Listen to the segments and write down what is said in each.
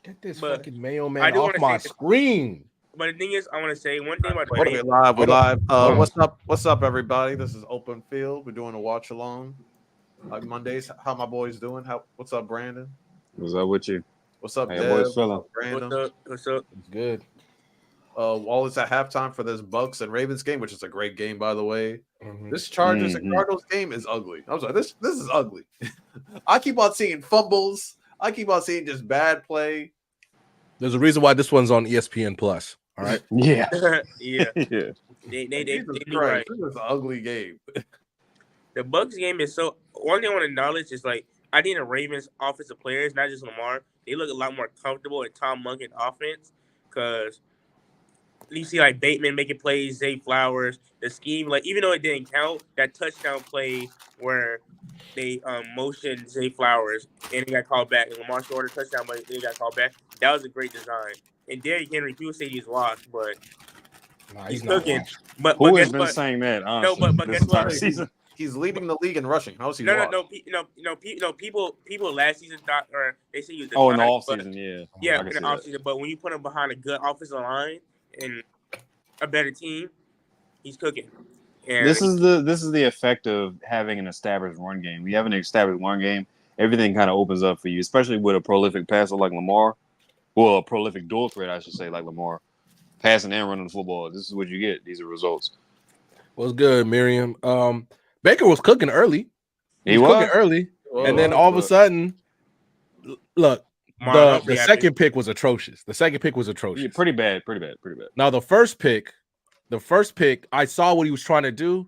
Get this But fucking Mayo I man do off want to my say, screen. but the thing is, I want to say one thing about the We're Mayo. live. We're Hold on. live. Hold on. What's up? What's up, everybody? This is Open Field. We're doing a watch along like Mondays. How my boys doing? What's up, Brandon? What's up with you? What's up, How Dev? your boys What's feeling? up, Brandon? What's up? What's up? It's good. All is at halftime for this Bucs and Ravens game, which is a great game, by the way. Mhm. This Chargers and Cardinals game is ugly. I was like, this is ugly. I keep on seeing fumbles. I keep on seeing just bad play. There's a reason why this one's on ESPN Plus. All right. Yeah. Yeah, Yeah. they Jesus do Christ, right. this is an ugly game. The Bucs game is so. One thing I want to acknowledge is like I think the Ravens offensive players, not just Lamar, they look a lot more comfortable in Tom Munkin offense because you see like Bateman making plays, Zay Flowers, the scheme. Like even though it didn't count, that touchdown play where they motioned Zay Flowers and he got called back, and Lamar scored a touchdown, but he got called back. That was a great design. And Derrick Henry, people say he's washed, but Nah, he's not cooking. washed. But Who guess has been what? saying that? No, Honestly, but this guess what? entire season. He's leading the league in rushing. How is he? No, washed? people last season thought, or they say he was Oh, in the declining, offseason, yeah. yeah, I in can the see that. offseason. But when you put him behind a good offensive line and a better team, he's cooking. And This is the effect of having an established run game. When you have an established run game, everything kind of opens up for you, especially with a prolific passer like Lamar. Well, a prolific dual threat, I should say, like Lamar. Passing and running the football. This is what you get. These are results. What's good, Miriam? Baker was cooking early. He cooking was early, Well, and then all of a sudden, look, Marvin the Harrison second pick was atrocious. The second pick was atrocious. Yeah, pretty bad. Now the first pick, I saw what he was trying to do,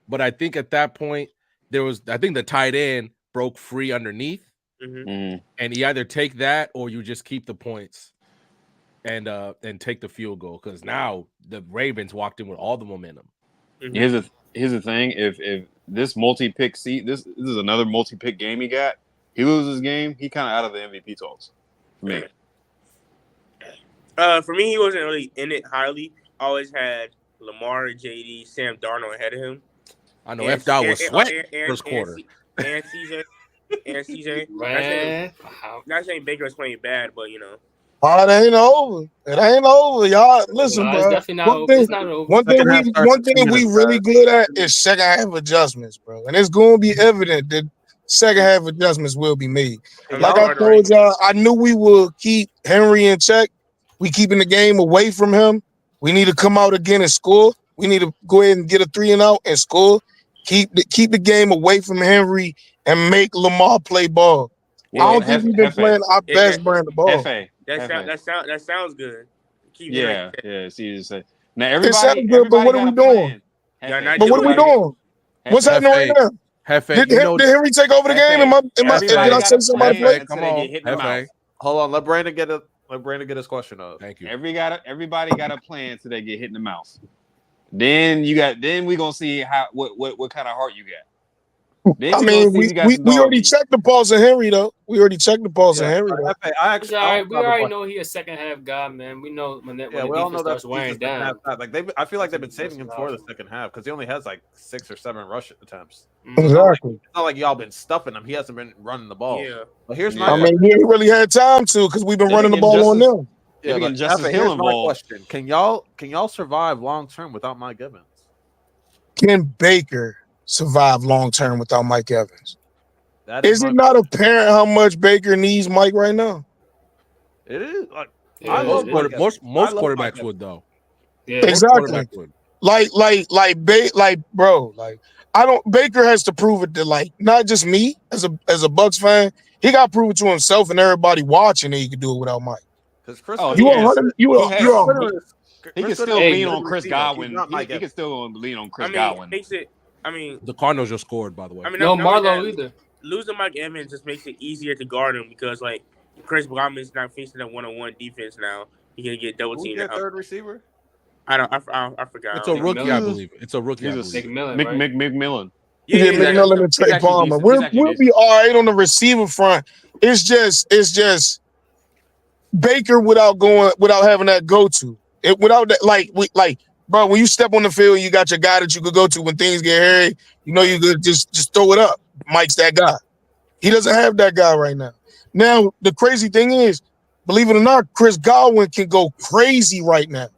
but I think at that point I think the tight end broke free underneath, Mhm. and you either take that or you just keep the points and take the field goal because now the Ravens walked in with all the momentum. Mhm. Here's the thing. If this multi-pick seat, this is another multi-pick game he got. He loses this game, he kind of out of the MVP talks. For me. For me, he wasn't really in it highly. Always had Lamar, JD, Sam Darnold ahead of him. I know F. Dot was sweat first quarter. And CJ. Man, Not saying Baker was playing bad, but you know. Oh, it ain't over. It ain't over, y'all. Listen, no, it's bro. definitely not over. It's not over. One thing Second half starts one in 2 thing we minutes, really guys. good at is second half adjustments, bro. And it's going to be evident that second half adjustments will be made. Like I told y'all, I knew we would keep Henry in check. We keeping the game away from him. We need to come out again and score. We need to go ahead and get a 3-and-out and score. Keep the game away from Henry and make Lamar play ball. Yeah, I don't think we've been playing our best brand of ball. That sounds good. Keep Yeah. See, you say now It sounds everybody. good, but what are we doing? Hefe. But what are we doing? What's happening right now? Hefe, Did Henry take over the game? Did I say somebody play? Come on, Hefe. Hold on, let Brandon get his question up. Thank you. Everybody got a plan till they get hit in the mouth. Then we gonna see what kind of heart you got. Then I mean, we already checked the pulse of Henry though. We already checked the pulse of Henry though. We already know he's a second half guy, man. We know when the defense starts wearing down. I feel like they've been saving him for the second half because he only has like 6 or 7 rush attempts. Exactly. It's not like y'all been stuffing him. He hasn't been running the ball. Yeah. But here's my I mean, he ain't really had time to because we've been running the ball on them. Yeah, but here's my question: Can y'all survive long term without Mike Evans? Can Baker survive long term without Mike Evans? Is it not apparent how much Baker needs Mike right now? It is. Like, I love most quarterbacks would though. Yeah, exactly. Baker has to prove it to like not just me as a Bucs fan. He got to prove it to himself and everybody watching that he could do it without Mike. He can still lean on Chris Godwin. He can still lean on Chris Godwin. The Cardinals just scored, by the way. No Marlo either. Losing Mike Evans just makes it easier to guard him because like Chris Godwin's not facing a 1-on-1 defense now. He can get double teamed. Who's your third receiver? I forgot. It's a rookie, I believe. It's a rookie. McMillan. Yeah, McMillan and Trey Palmer. We'll be all right on the receiver front. It's just Baker without having that go-to. Without that, bro, when you step on the field, you got your guy that you could go to when things get hairy. You know you could just throw it up. Mike's that guy. He doesn't have that guy right now. Now, the crazy thing is, believe it or not, Chris Godwin can go crazy right now.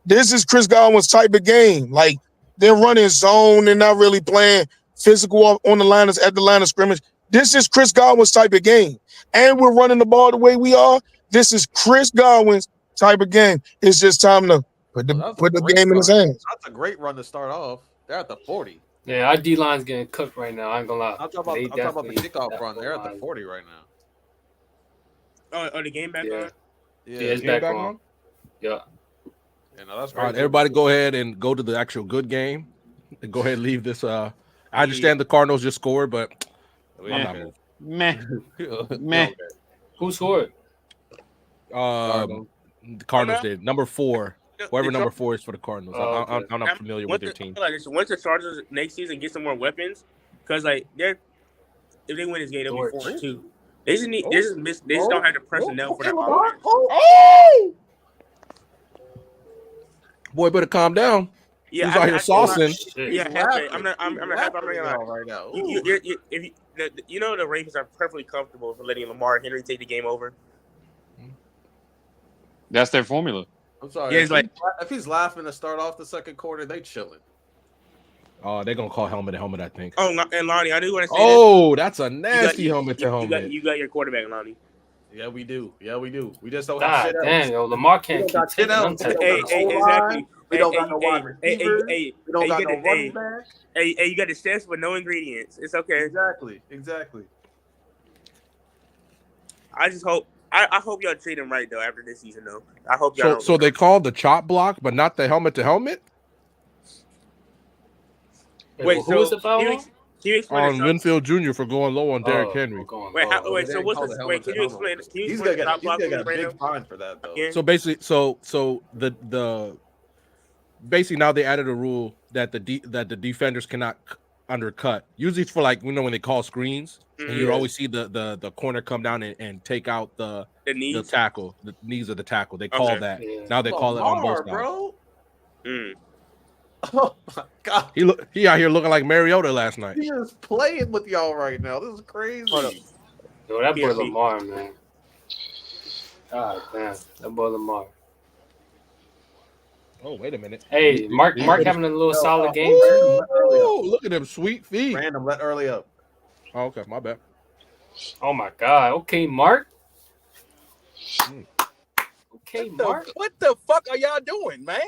This is Chris Godwin's type of game. Like, they're running zone. They're not really playing physical on the line at the line of scrimmage. This is Chris Godwin's type of game. And we're running the ball the way we are. This is Chris Godwin's type of game. It's just time to put the game in his hands. That's a great run to start off. They're at the 40. Yeah, our D-line's getting cooked right now. I ain't gonna lie. I'm talking about the kickoff run. They're at the 40 right now. Oh, the game back on? Yeah, it's back on. Yeah. Yeah, no, that's all right, everybody go ahead and go to the actual good game. And go ahead and leave this. I understand the Cardinals just scored, but I'm not moving. Meh. Who scored? The Cardinals did. Number 4. Whoever number 4 is for the Cardinals. I'm not familiar with their team. Once the Chargers next season get some more weapons, because like if they win this game, they'll be 4-2. They just don't have the personnel for that offense. Oh! Boy, better calm down. Yeah, he's out here saucing. I'm not right now. You know the Ravens are perfectly comfortable for letting Lamar Henry take the game over. That's their formula. I'm sorry. Yeah, if he's laughing to start off the second quarter, they chilling. Oh, they're gonna call helmet to helmet, I think. Oh, and Lonnie, I do want to say. Oh, that's a nasty helmet to helmet. You got your quarterback, Lonnie. Yeah, we do. We just don't have shit else. Damn, yo, Lamar can't keep taking them. Exactly. We don't got no wide receivers. We don't got no running back. Hey, you got the stats with no ingredients. It's okay. Exactly. I just hope. I hope y'all treat him right though after this season though. I hope y'all. So they called the chop block, but not the helmet to helmet. Wait, who was the foul? On Winfield Jr. for going low on Derrick Henry. So what's the? Wait, can you explain? He's gonna get a big fine for that though. So basically, so the basically now they added a rule that the defenders cannot undercut. Usually it's for like when they call screens, and you always see the corner come down and take out the tackle, the knees of the tackle. They call that. Yeah. Now they call it on both sides. Bro. Oh my God! He out here looking like Mariota last night. He is playing with y'all right now. This is crazy. Yo, that boy Lamar, man. God damn, that boy Lamar. Oh, wait a minute. Hey, Mark having a little solid game. Oh, look at them sweet feet. Random, let early up. Oh, okay, my bad. Oh my God. Okay, Mark. Okay, Mark. What the fuck are y'all doing, man?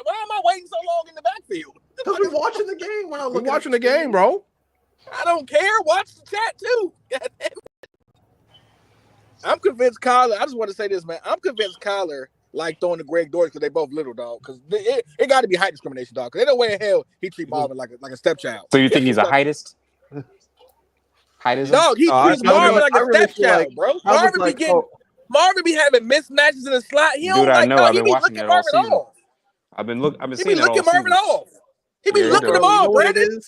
Why am I waiting so long in the backfield? Because we're watching the game. We're watching the game, bro. I don't care. Watch the chat too. God damn it. I'm convinced Kyler. I just want to say this, man. I'm convinced Kyler like throwing to Greg Dortch because they both little, dog. Because it got to be height discrimination, dog. Because ain't no way in hell he treat Marvin like a stepchild. So you think he's a heightist? Heightism? Dog, he treats Marvin like a stepchild, bro. Marvin be having mismatches in the slot. He don't like. Dog, he be looking Marvin off. I've been seeing it all season. He be looking Marvin off. He be looking him off, Brandon.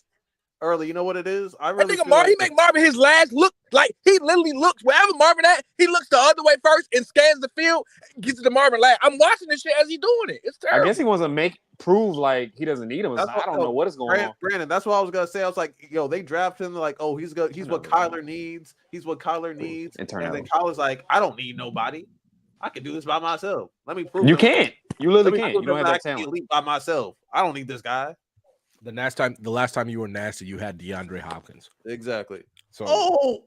Early, you know what it is? I think he make Marvin his last look. Like he literally looks wherever Marvin at. He looks the other way first and scans the field, gets it to Marvin last. I'm watching this shit as he doing it. It's terrible. I guess he wants to prove like he doesn't need him. I don't know what is going on. Brandon, that's what I was gonna say. I was like, yo, they draft him like, oh, he's what Kyler needs. He's what Kyler needs. And then Kyler's like, I don't need nobody. I can do this by myself. Let me prove. You can't. You literally can't. You don't have that talent. Elite by myself. I don't need this guy. The last time you were nasty, you had DeAndre Hopkins. Exactly. So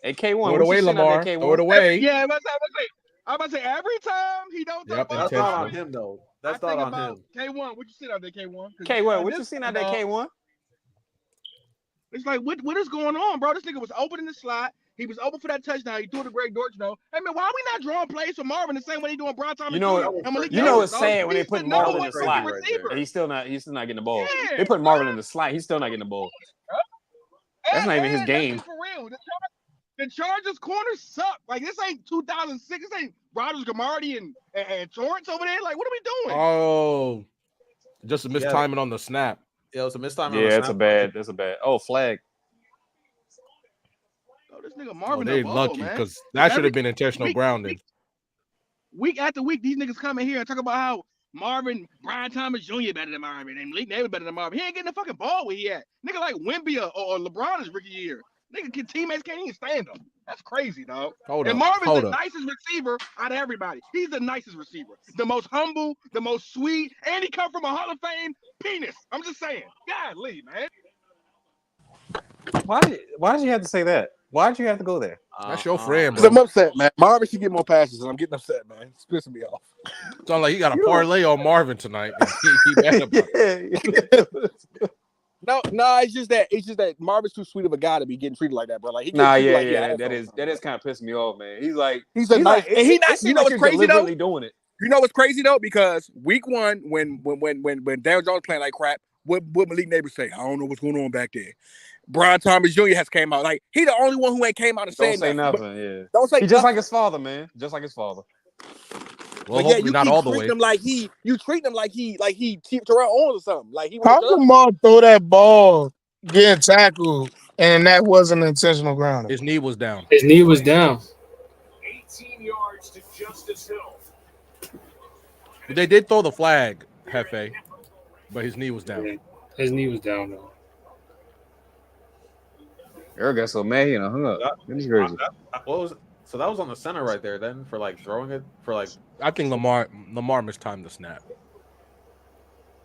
AK1. Throw it away, Lamar. Throw it away. Yeah, I'm about to say every time he don't. Yep, that's not on him though. That's not on him. K1, what you seen out there, K1? K1, what you seen out there, K1? It's like what is going on, bro? This nigga was open in the slot. He was open for that touchdown. He threw it to Greg Dortch, though. Hey, man, why are we not drawing plays for Marvin the same way they doing Brian Thomas? You know it's sad when they put Marvin in the slot. And he's still not getting the ball. Yeah, they put Marvin in the slot. He's still not getting the ball. That's not even his game. For real. The Chargers corners suck. Like, this ain't 2006. This ain't Rodgers, Gamardi, and Torrance over there. Like, what are we doing? Oh, just a mistiming on the snap. Yeah, it's a mistiming. Yeah, it's a bad. That's a bad. Oh, flag. This nigga Marvin, they lucky because that should have been intentional grounding. Week after week, these niggas come in here and talk about how Brian Thomas Jr. better than Marvin, and Malik Neighbor better than Marvin. He ain't getting the fucking ball where he at. Nigga like Wemby or LeBron is rookie year. Nigga, teammates can't even stand him. That's crazy, dog. Hold and up. Marvin's Hold the up. nicest receiver out of everybody. He's the nicest receiver. The most humble, the most sweet, and he come from a Hall of Fame penis. I'm just saying. Golly, man. Why did you have to say that? Why did you have to go there? That's your friend, Because bro. I'm upset, man. Marvin should get more passes, and I'm getting upset, man. It's pissing me off. Sounds like you got a parlay on Marvin tonight. He mad about it. No, it's just that Marvin's too sweet of a guy to be getting treated like that, bro. Like he gets that is kind of pissing me off, man. He's a nice, and he not. You know what's crazy though? Doing it. You know what's crazy though? Because week 1, when Daniel Jones playing like crap, what Malik Neighbors say? I don't know what's going on back there. Brian Thomas Jr. has came out. Like he the only one who ain't came out and Don't said say nothing. nothing. Don't say. He's just like his father, man. Just like his father. Well, hopefully you not all the way. You treat him like he Terrell Owens or something. Like he. How can Lamar throw that ball, getting tackled, and that wasn't intentional grounding? His knee was down. 18 yards to Justice Hill. They did throw the flag, Hefe, but his knee was down. His knee was down though. Eric got so mad, hung up. That's crazy. So that was on the center right there then for like throwing it for like. I think Lamar mistimed the snap.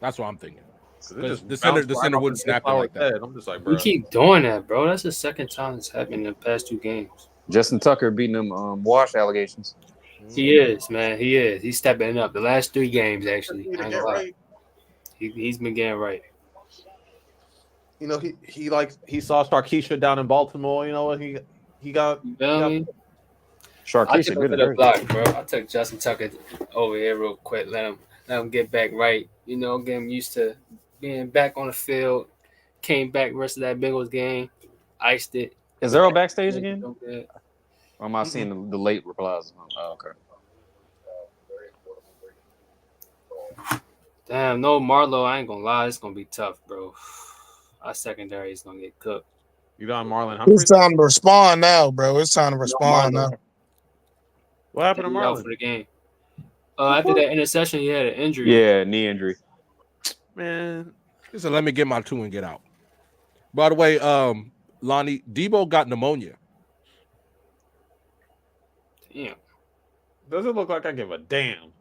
That's what I'm thinking. The center wouldn't snap it like that. I'm just like, bro. We keep doing that, bro. That's the second time it's happened in the past 2 games. Justin Tucker beating them wash allegations. He is, man. He is. He's stepping up. The last 3 games, actually. I ain't gonna lie. He's been getting right. You know, he saw Starkeisha down in Baltimore. You know, he got. Starkeisha, good to the block, bro. I took Justin Tucker over here real quick. Let him get back right. You know, get him used to being back on the field. Came back rest of that Bengals game. Iced it. Is Earl backstage again? Or am I seeing the late replies? Oh, okay. Damn, no Marlowe. I ain't gonna lie. It's gonna be tough, bro. Our secondary is gonna get cooked. You got Marlon Humphrey? It's time to respond now, bro. It's time to respond now. What happened to Marlon? For the game. After that interception, he had an injury. Yeah, knee injury. Man, he said, "Let me get my 2 and get out." By the way, Lonnie, Debo got pneumonia. Damn. Doesn't look like I give a damn.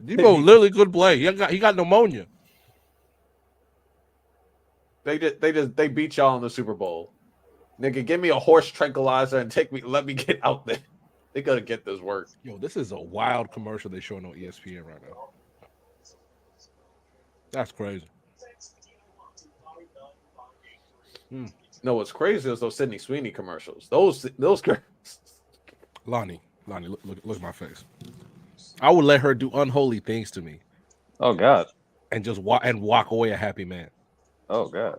Debo literally could play. He got pneumonia. They beat y'all in the Super Bowl. Nigga, give me a horse tranquilizer and let me get out there. They gotta get this work. Yo, this is a wild commercial they showing on ESPN right now. That's crazy. No, what's crazy is those Sidney Sweeney commercials. Those Lonnie, look at my face. I would let her do unholy things to me. Oh God. And just walk away a happy man. Oh God.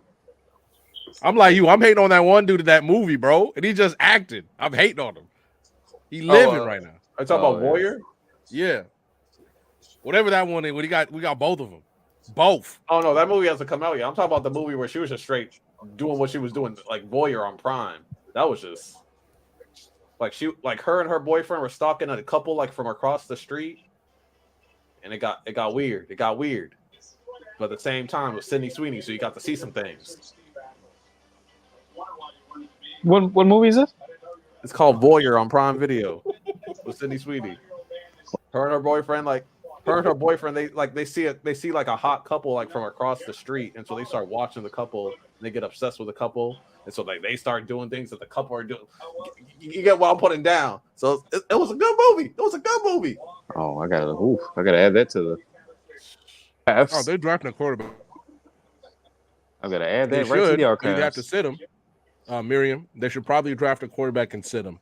I'm like you. I'm hating on that one dude in that movie, bro, and he just acted. I'm hating on him. He living right now. Are you talking about Warrior? Yeah. Whatever that one is, we got both of them. Both. Oh no, that movie hasn't come out yet. I'm talking about the movie where she was just straight doing what she was doing, like Voyeur on Prime. That was just like her and her boyfriend were stalking a couple like from across the street, and it got weird. It got weird, but at the same time, it was Sidney Sweeney, so you got to see some things. What movie is this? It's called Voyeur on Prime Video with Sidney Sweeney. Her and her boyfriend, they see like a hot couple like from across the street, and so they start watching the couple. And they get obsessed with the couple, and so they start doing things that the couple are doing. You get what I'm putting down. So it was a good movie. It was a good movie. Oh, I gotta add that to the. Oh, they're drafting a quarterback. I gotta add that right to the archives. You have to sit him. Miriam, they should probably draft a quarterback and sit him.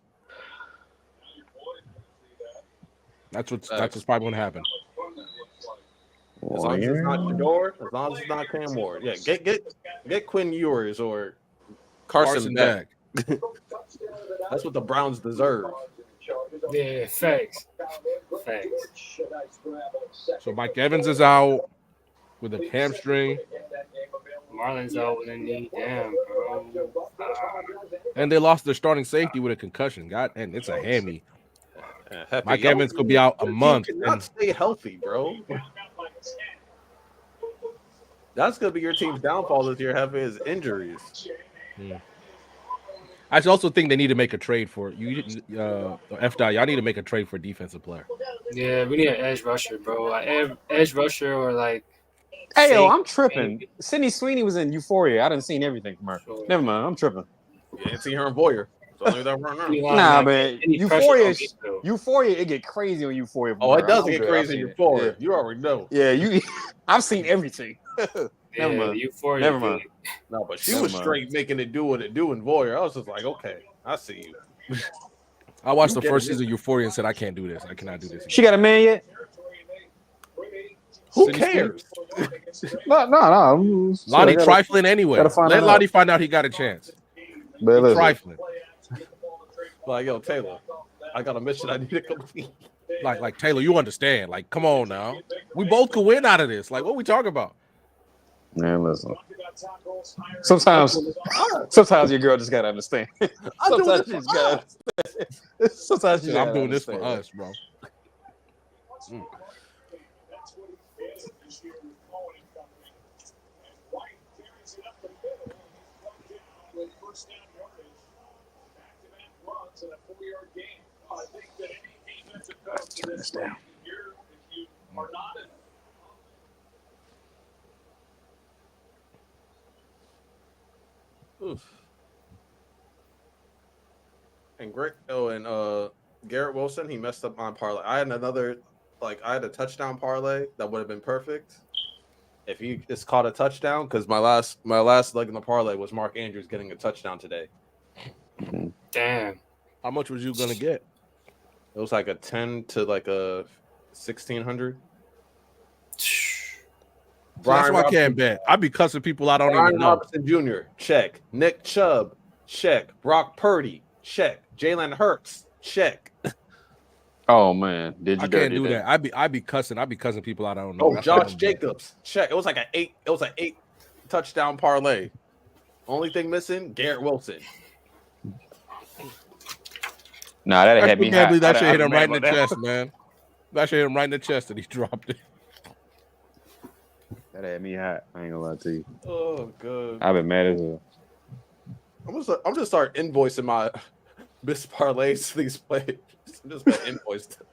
That's what's probably going to happen. As long as it's not Shador, as long as it's not Cam Ward. Yeah, get Quinn Ewers or Carson Beck. That's what the Browns deserve. Yeah, facts. So Mike Evans is out with a hamstring. Marlon's out with a knee. Damn, bro. And they lost their starting safety with a concussion. And it's a hammy. Mike Yo, Evans could be out a month. You cannot stay healthy, bro. That's gonna be your team's downfall this year. Is injuries. I also think they need to make a trade for you. F-Dot, y'all need to make a trade for a defensive player. Yeah, we need an edge rusher, bro. Like edge rusher or like. Hey, yo, safe, I'm tripping. Sydney Sweeney was in Euphoria. I didn't seen everything from her. Sure. Never mind, I'm tripping. You didn't see her in Voyeur. So I knew that right now. Nah, man. Euphoria, Euphoria, it get crazy on Euphoria. Oh, it does I'm get good. crazy in Euphoria. You already know. Yeah, I've seen everything. Never mind. Euphoria. Never mind. No, but she Never was mind. straight making it do what it do in Voyeur. I was just like, okay, I see you. I watched You the get first it. season of Euphoria and said, I can't do this. I cannot do this. She got a man yet? Who Sydney cares? No. Lonnie trifling anyway. gotta find Let that Lonnie out. find out he got a chance. But He's listen, trifling. Like, yo, Taylor, I got a mission I need to complete. Like Taylor, you understand. Like, come on now. We both could win out of this. Like, what we talking about? man, listen. Sometimes your girl just gotta understand. Sometimes you just gotta understand. Sometimes you I'm doing this for us, bro. Turn this down. Oof. And Garrett Wilson, he messed up my parlay. I had a touchdown parlay that would have been perfect if he just caught a touchdown, because my last leg in the parlay was Mark Andrews getting a touchdown today. Damn. How much was you gonna get? It was like a 10 to like a 1,600. That's why I can't bet. I be cussing people I don't Brian even know. Robinson Jr., check. Nick Chubb, check. Brock Purdy, check. Jalen Hurts, check. Oh man, did you I can't do that. I be cussing people I don't know. Oh, That's why I Josh don't bet. Jacobs, check. It was like an 8 touchdown parlay. Only thing missing, Garrett Wilson. Nah, that I had me can't hot. believe that I'd shit hit been him mad right in the about that. chest, man. That shit hit him right in the chest and he dropped it. That had me hot. I ain't gonna lie to you. Oh, good. I've been mad as hell. I'm just start invoicing my missed parlays to these players. I'm just gonna invoice them.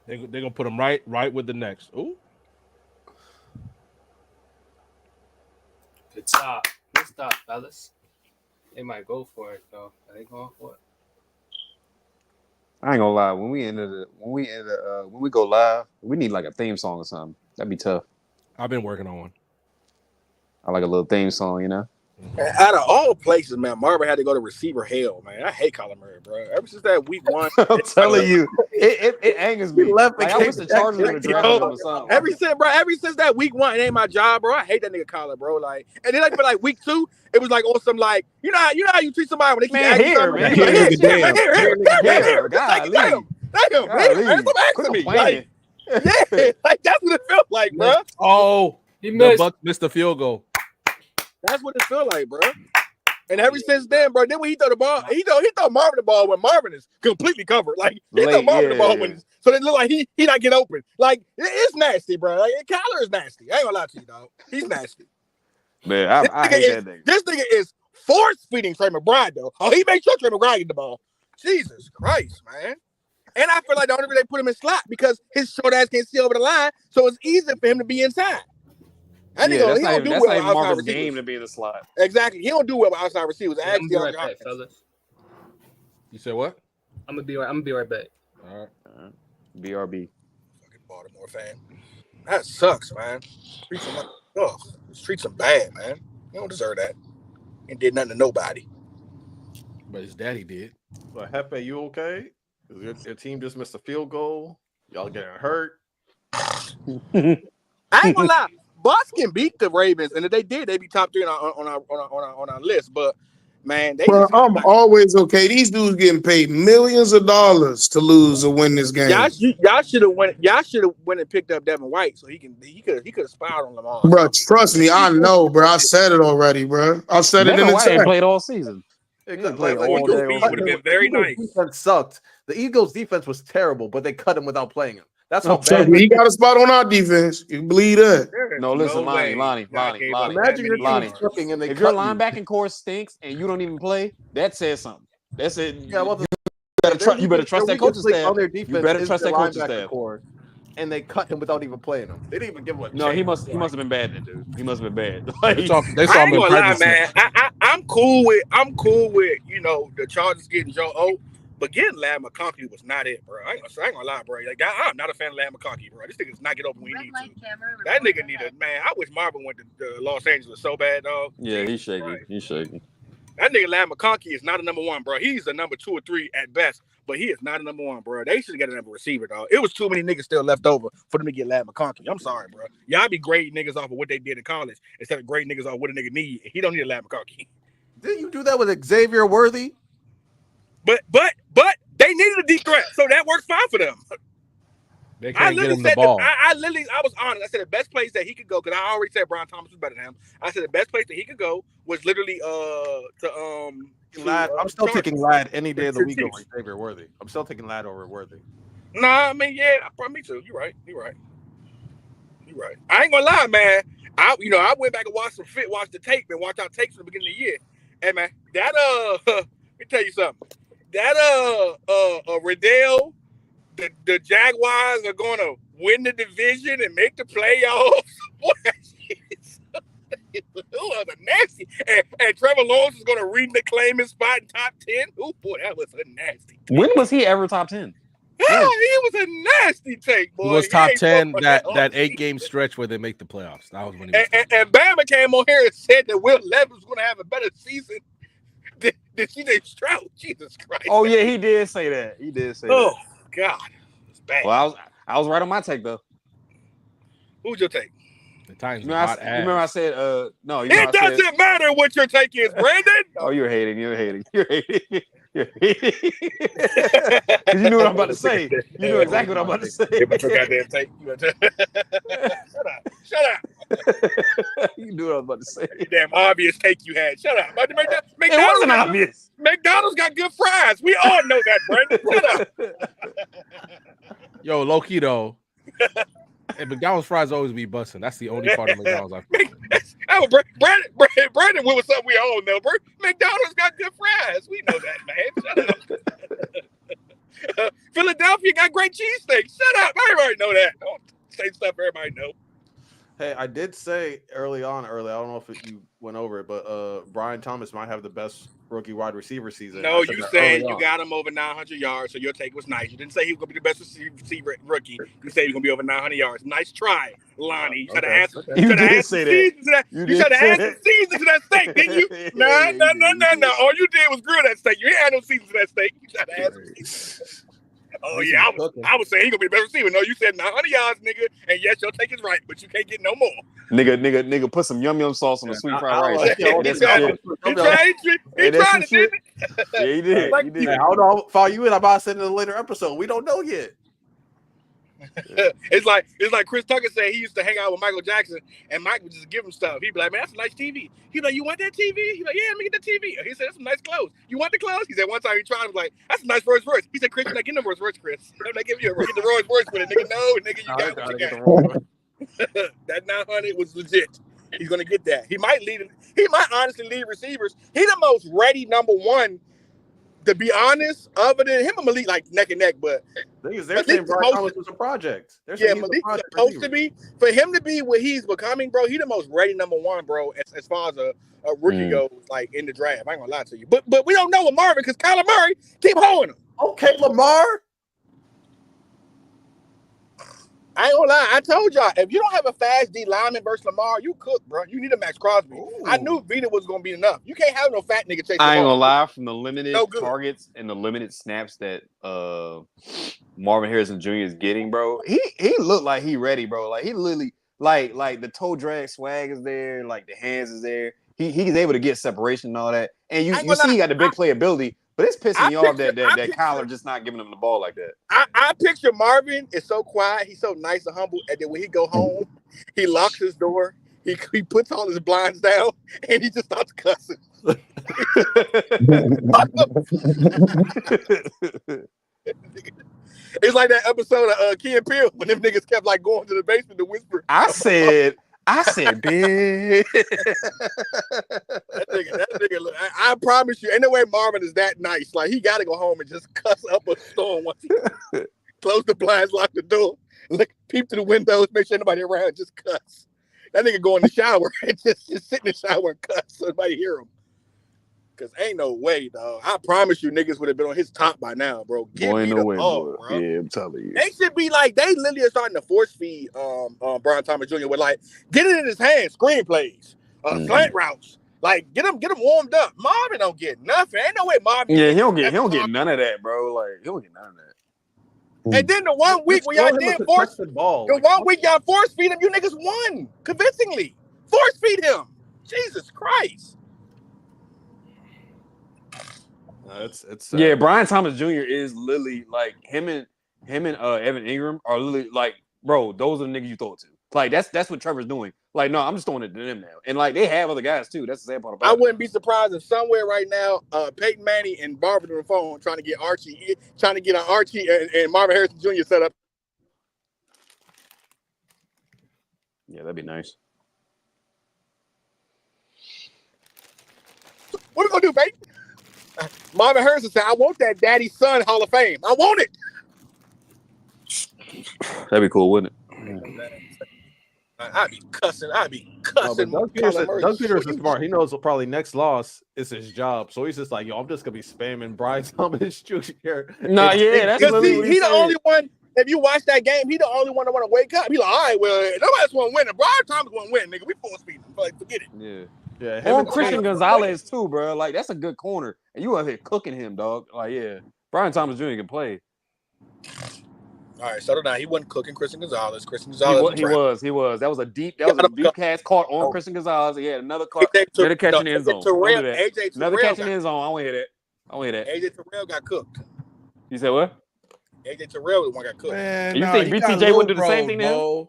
They're gonna put him right with the next. Ooh. Good stop. Good stop, fellas. They might go for it though. Are they going for it? I ain't gonna lie. When we go live, we need like a theme song or something. That'd be tough. I've been working on one. I like a little theme song, you know. Man, out of all places, man, Marvin had to go to receiver hell, man. I hate Kyler Murray, bro. Ever since that week 1, I'm telling you, it angers me. left Like, and I wish the Chargers would have drafted him or something. ever since that week 1, it ain't my job, bro. I hate that nigga Kyler, bro. Like, and then like for like week 2, it was like on some like you know how you treat somebody when they keep Man, asking here, something? man. Here. Golly. Damn, man. Stop asking me. Like, yeah, like that's what it felt like, bro. Oh, He the missed. Bucs missed the field goal. That's what it felt like, bro. And ever since then, bro, then when he throw the ball, he throw Marvin the ball when Marvin is completely covered. Like he throw Marvin the ball when so they look like he not get open. Like it's nasty, bro. Like Kyler is nasty. I ain't gonna lie to you, dog. He's nasty. Man, I hate that nigga. This nigga is force feeding Trey McBride though. Oh, he makes sure Trey McBride get the ball. Jesus Christ, man. And I feel like the only reason they put him in slot because his short ass can't see over the line, so it's easy for him to be inside. That's he not don't even do well with outside Marvin's receivers. game to be in the slot. Exactly. He don't do well with outside receivers. I'm gonna be right back, fellas. You said what? I'm gonna be right back. All right. BRB. Fucking Baltimore fan. That sucks, man. Treats him bad, man. You don't deserve that. Ain't did nothing to nobody. But his daddy did. But Hefe, you okay? Your team just missed a field goal. Y'all getting hurt. I ain't gonna lie. Bucs can beat the Ravens, and if they did, they'd be top 3 on our list. But man, I'm always okay. These dudes getting paid millions of dollars to lose or win this game. Y'all should have went. Y'all should have went and picked up Devin White so he could have spied on Lamar. Bro, trust me, I know, bro. I said it already, bro. I said it in the White chat. played all season. Eagles played all day. Would have been very nice. Defense sucked. The Eagles' defense was terrible, but they cut him without playing him. That's how Trust bad. me, he got a spot on our defense. You can believe that. There is No, listen, way Lonnie. God gave up that Imagine your many team yards. sucking and they If your cut you. linebacking core stinks and you don't even play, that says something. That's it. Yeah, well, You better trust that coaching staff. on their You defense. better is trust the that coaching linebacker staff. core, and they cut him without even playing him. They didn't even give him a No, chance. he must have been bad, that dude. He must have been bad. They saw I him ain't in gonna lie, practice. man. I'm cool with the Chargers getting Joe O, but getting Lad McConkey was not it, bro. I ain't gonna lie, bro. Like, I'm not a fan of Lad McConkey, bro. This nigga does not get open when he needs to. That nigga need a man. I wish Marvin went to Los Angeles so bad, dog. Yeah, he's shaky. Right. He's shaky. That nigga Lad McConkey is not a number one, bro. He's a number 2 or 3 at best, but he is not a number one, bro. They should get another receiver, dog. It was too many niggas still left over for them to get Lad McConkey. I'm sorry, bro. Y'all be grading niggas off of what they did in college instead of grading niggas off what a nigga need. He don't need a Lad McConkey. Didn't you do that with Xavier Worthy? But they needed a deep threat, so that works fine for them. They can't get him the said ball. I was honest. I said the best place that he could go, because I already said Brian Thomas was better than him. I said the best place that he could go was literally Lad, I'm still taking Lad any day of the week Chiefs. over Xavier Worthy. I'm still taking Lad over Worthy. Nah, I mean, yeah, me too. You're right. I ain't gonna lie, man. I went back and watched the tape and watched our takes from the beginning of the year. Hey man, that let me tell you something. That Riddell, the Jaguars are gonna win the division and make the playoffs. Boy, that shit is nasty. And Trevor Lawrence is gonna reclaim his spot in top 10. Oh boy, that was a nasty take. When was he ever top 10? He was a nasty take, boy. He was top 10 that whole 8-game stretch where they make the playoffs. That was when he was and Bama came on here and said that Will Levis was going to have a better season than CJ Stroud. Jesus Christ. Oh yeah, he did say that. Oh God, it's bad. Well, I was right on my take though. Who's your take? The Titans. Remember I said no. It doesn't matter what your take is, Brandon. Oh, you're hating. Because you knew what I'm about to say. You knew exactly what I'm about to say. Goddamn take. Shut up. You knew what I was about to say. Damn obvious take you had. Shut up. It wasn't obvious. McDonald's got good fries. We all know that, Brandon. Shut up. Yo, low key though. And McDonald's fries always be busting. That's the only part of McDonald's I've Brandon went with something we all know. McDonald's got good fries. We know that, man. Shut up. Philadelphia got great cheesesteaks. Shut up. Everybody know that. Don't say stuff everybody know. Hey, I did say early on, I don't know if you went over it, but Brian Thomas might have the best rookie wide receiver season. No, you said you got him over 900 yards, so your take was nice. You didn't say he was going to be the best receiver rookie. You said he was going to be over 900 yards. Nice try, Lonnie. You should have asked the season to that steak, didn't you? No. All you did was grill that steak. You ain't had no season to that steak. You should have asked. Oh yeah, I was saying he gonna be the best receiver. No, you said 900 yards, nigga. And yes, your take is right, but you can't get no more. Nigga, put some yum sauce on the sweet fried rice. He tried it, didn't he? Yeah, he did. He did. I don't know how far you in. I'm about to send in a later episode. We don't know yet. It's like Chris Tucker said he used to hang out with Michael Jackson, and Mike would just give him stuff. He'd be like, "Man, that's a nice TV." He'd be like, "You want that TV?" He'd be like, "Yeah, let me get the TV." He said, "That's some nice clothes. You want the clothes?" He said one time he tried. He was like, "That's a nice Rolls Royce." He said, "Chris, you're not getting no Rolls Royce, Chris. I'm not giving you get the Rolls Royce with it, nigga. No, nigga, you got what you got." That 900 was legit. He's gonna get that. He might honestly lead receivers. He the most ready number one. To be honest, other than him and Malik like neck and neck, but they're saying Brian Thomas was a project. Malik is supposed to be. For him to be what he's becoming, bro, he the most ready number one, bro, as far as a rookie goes, like in the draft. I ain't gonna lie to you. But we don't know with Marvin because Kyler Murray keep holding him. Okay, Lamar. I ain't gonna lie. I told y'all, if you don't have a fast D lineman versus Lamar, you cook, bro. You need a Max Crosby. Ooh. I knew Vita was gonna be enough. You can't have no fat nigga chasing. I ain't gonna lie, from the limited targets and the limited snaps that Marvin Harrison Jr. is getting, bro. He looked like he ready, bro. Like he literally like the toe drag swag is there, like the hands is there. He's able to get separation and all that. And you see he got the big playability. But it's pissing me off that Kyler just not giving him the ball like that. I picture Marvin is so quiet, he's so nice and humble, and then when he go home, he locks his door, he puts all his blinds down, and he just starts cussing. It's like that episode of Key and Peele when them niggas kept like going to the basement to whisper. I said, bitch. That nigga. Look, I promise you, ain't no way Marvin is that nice. Like he got to go home and just cuss up a storm once he close the blinds, lock the door, look, peep to the windows, make sure nobody around, just cuss. That nigga go in the shower and just sit in the shower and cuss so nobody hear him. Cause ain't no way, dog. I promise you, niggas would have been on his top by now, bro. Boy, ain't no way, bro. Yeah, I'm telling you. They should be like, they literally are starting to force feed Brian Thomas Jr. with like, get it in his hands, screenplays, slant routes. Like, get him warmed up. Marvin don't get nothing. Ain't no way Marvin. Yeah, he don't get none of that, bro. Like, he don't get none of that. And then the 1 week where y'all did force the ball. The 1 week y'all force feed him, you niggas won convincingly. Force feed him. Jesus Christ. It's yeah, Brian Thomas Jr. is literally like him and Evan Ingram are literally like, bro, those are the niggas you throw it to. Like that's what Trevor's doing. Like, no, I'm just throwing it to them now. And like they have other guys too. That's the sad part about it. I wouldn't be surprised if somewhere right now, Peyton Manning and Marvin on the phone trying to get Archie and Marvin Harrison Jr. set up. Yeah, that'd be nice. What are we gonna do, Peyton? Marvin Harrison said, I want that daddy's son Hall of Fame. I want it. That'd be cool, wouldn't it? I'd be cussing. Doug Peterson is smart. He knows probably next loss is his job. So he's just like, yo, I'm just going to be spamming Brian Thomas Jr. No, yeah, that's because he the only one. If you watch that game, he the only one that want to wake up. He like, all right, well, nobody else want to win. If Brian Thomas want to win, nigga, we force feed him. Like, forget it. Yeah. Yeah, or Christian Gonzalez too, bro. Like that's a good corner, and you out here cooking him, dog. Like, yeah, Brian Thomas Jr. can play. All right, settle down. He wasn't cooking Christian Gonzalez. He was. That was a deep catch caught on Christian Gonzalez. He had another catch in the end zone. Another catch in the end zone. I want to hear that. AJ Terrell got cooked. You said what? AJ Terrell was the one got cooked. Man, you think BTJ would do the same thing to him?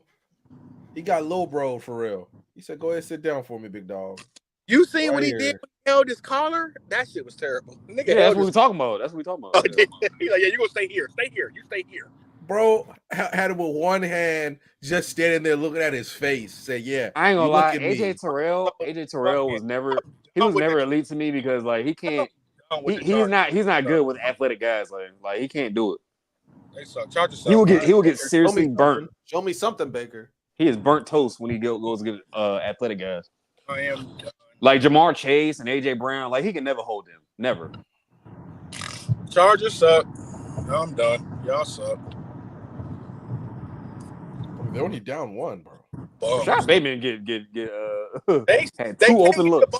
He got low bro for real. He said, "Go ahead, sit down for me, big dog." You seen what he did when he held his collar? That shit was terrible. Nigga, yeah, that's what we're talking about. He's like, yeah, you gonna stay here. Stay here. You stay here. Bro had it with one hand, just standing there looking at his face. Say, yeah. I ain't gonna lie. AJ Terrell was never elite to me because like he can't. He's not good with athletic guys. Like he can't do it. They suck. Chargers suck. He will get seriously burnt. Show me something, Baker. He is burnt toast when he goes to get athletic guys. I am. Like Jamar Chase and AJ Brown, like he can never hold them. Never. Chargers suck. No, I'm done. Y'all suck. They're only down one, bro. Rashad Bateman had they two open looks.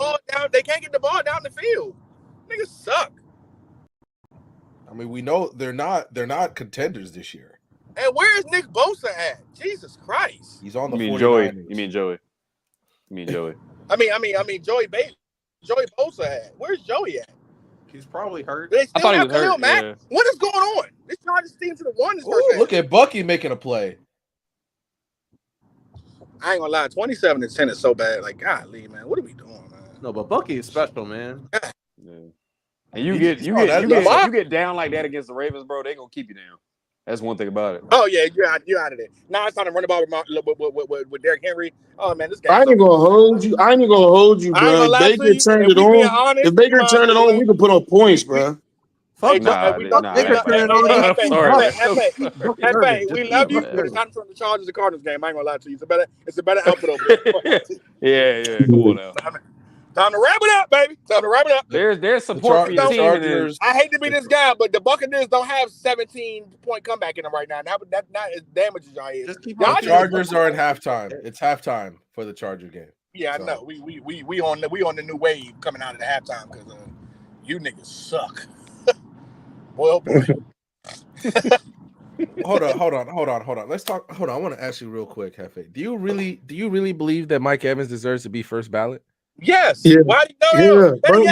They can't get the ball down the field. Niggas suck. I mean, we know they're not contenders this year. And where is Nick Bosa at? Jesus Christ. He's on the 49ers. You mean Joey? I mean Joey Bosa at. Where's Joey at? He's probably hurt. They still have Khalil hurt, Mack. Yeah. What is going on? This Chargers team to the one is first. Look at Bucky making a play. I ain't gonna lie, 27-10 is so bad. Like, golly, man, what are we doing, man? No, but Bucky is special, man. Yeah. And you get down like that against the Ravens, bro. They gonna keep you down. That's one thing about it. Oh yeah, you're out of there. Now it's time to run the ball with Derrick Henry. Oh man, this guy. I ain't gonna hold you, bro. Baker turned it on. If Baker turned it on, we can put on points, bro. Fuck nah. We love you, but it's time to turn the Chargers and Cardinals game. I ain't gonna lie to you. It's a better output over there. Yeah. Come on now. Time to wrap it up, baby. Time to wrap it up. There's support for your team. Chargers. I hate to be this guy, but the Buccaneers don't have 17-point comeback in them right now. That's not as damaged as y'all is. The Chargers are at halftime. It's halftime for the Charger game. Yeah, I know. We on the new wave coming out of the halftime because you niggas suck. Boy, oh boy. Hold on. Let's talk. Hold on. I want to ask you real quick, Hefe. Do you really believe that Mike Evans deserves to be first ballot? Yes. Yeah. Why do you know that? Why are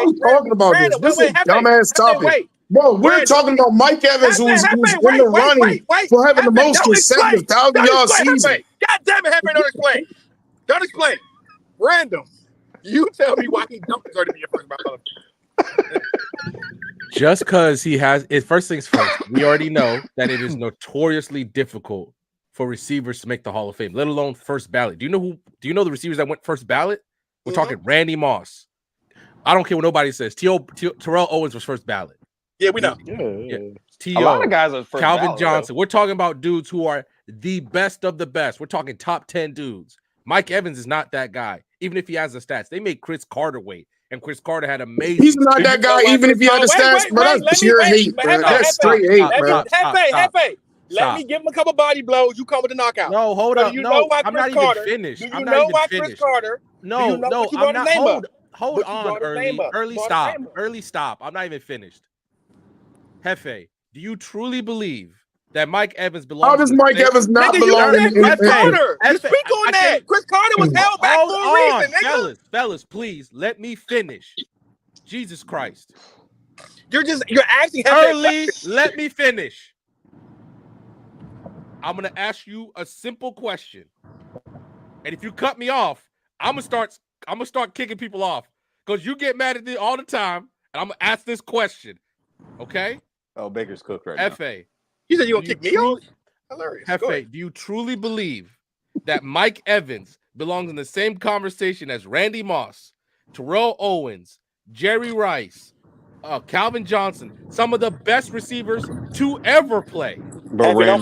we talking about this? This is a dumbass topic. Bro, we're talking about Mike Evans, who's in the running for having the most consecutive 1,000-yard season. God damn it, Hefe, don't explain. Don't explain. Random. You tell me why he don't deserve to be a first ballot. Just because he has it. First things first, we already know that it is notoriously difficult for receivers to make the Hall of Fame, let alone first ballot. Do you know the receivers that went first ballot? We're talking Randy Moss. I don't care what nobody says. Terrell Owens was first ballot. Yeah, we know. Yeah. A lot of guys are first Calvin ballot, Johnson. We're talking about dudes who are the best of the best. We're talking top 10 dudes. Mike Evans is not that guy, even if he has the stats. They made Chris Carter wait, and Chris Carter had amazing. He's not that guy, even if he had the stats, bro. That's pure hate, bro. That's straight hate, bro. Hefe. Let me give him a couple body blows. You come with a knockout. No, hold up. No, I'm not even finished. Do you know why Chris Carter? No, I'm not. Hold on, early stop. I'm not even finished. Hefe, do you truly believe that Mike Evans belongs? How does Mike Evans not belong in Chris Carter? You speak on that. Chris Carter was held back for a reason, nigga. Fellas, please let me finish. Jesus Christ. You're asking early. Let me finish. I'm gonna ask you a simple question, and if you cut me off, I'm gonna start kicking people off because you get mad at me all the time, and I'm gonna ask this question. Okay? Oh, Baker's cooked right now. F.A. You said you gonna kick me off? Hilarious. F.A. Do you truly believe that Mike Evans belongs in the same conversation as Randy Moss, Terrell Owens, Jerry Rice, Calvin Johnson, some of the best receivers to ever play? But don't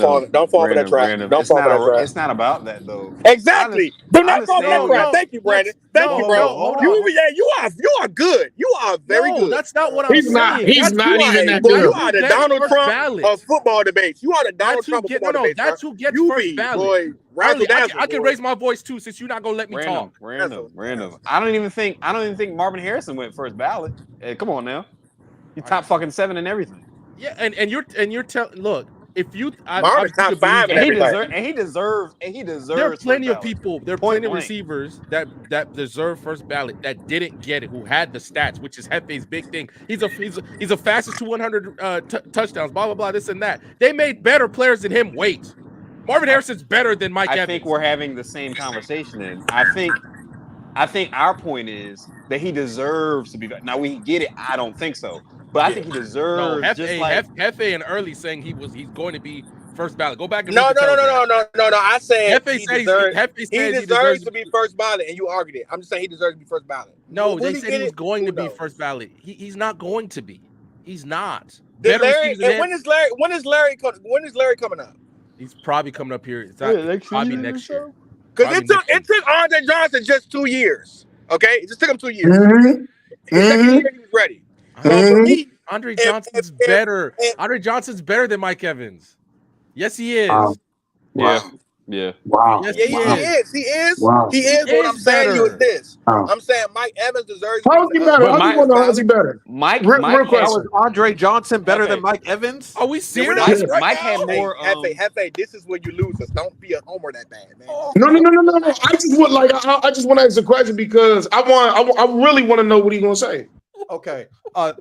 fall for that trap. Don't fall for that trap. It's not about that though. Exactly. Do not fall for that trap. Thank you, Brandon. Thank you, bro. You are good. You are very good. That's not what I'm saying. He's not even that good. good. You are the Donald Trump of football debates. You are the Donald Trump of football debates. That's who gets first ballot. I can raise my voice too, since you're not gonna let me talk. Random. I don't even think Marvin Harrison went first ballot. Hey, come on now. You top fucking 7 and everything. Yeah, and you're telling. Look, if you Marvin's top 5 and he deserves. There are plenty of people. There are plenty of receivers that deserve first ballot that didn't get it, who had the stats, which is Hefe's big thing. He's a fastest to 100 touchdowns. Blah blah blah. This and that. They made better players than him. Wait, Marvin Harrison's better than Mike Evans. I think we're having the same conversation. Then I think our point is that he deserves to be. Now we get it. I don't think so. But I think he deserves. Hefe and Early saying he's going to be first ballot. Go back and no. I said he deserves to be first ballot, and you argued it. I'm just saying he deserves to be first ballot. No, they said he was going to be first ballot. He's not going to be. He's not. When is Larry coming up? He's probably coming up here. It's probably next year. Because it took Andre Johnson just 2 years. Okay, it just took him 2 years. It took him a year, he was ready. Andre Johnson's better. Andre Johnson's better than Mike Evans. Yes, he is. Yeah. Wow. Yes, he is. He is. Wow. He is. What I'm saying you is this. I'm saying Mike Evans deserves. How is he better? How is he better? Real question. Andre Johnson better than Mike Evans? Are we serious? Mike had more. Hefe, this is where you lose us. Don't be a homer that bad, man. No. I just want to ask a question because I really want to know what he's gonna say. Okay. I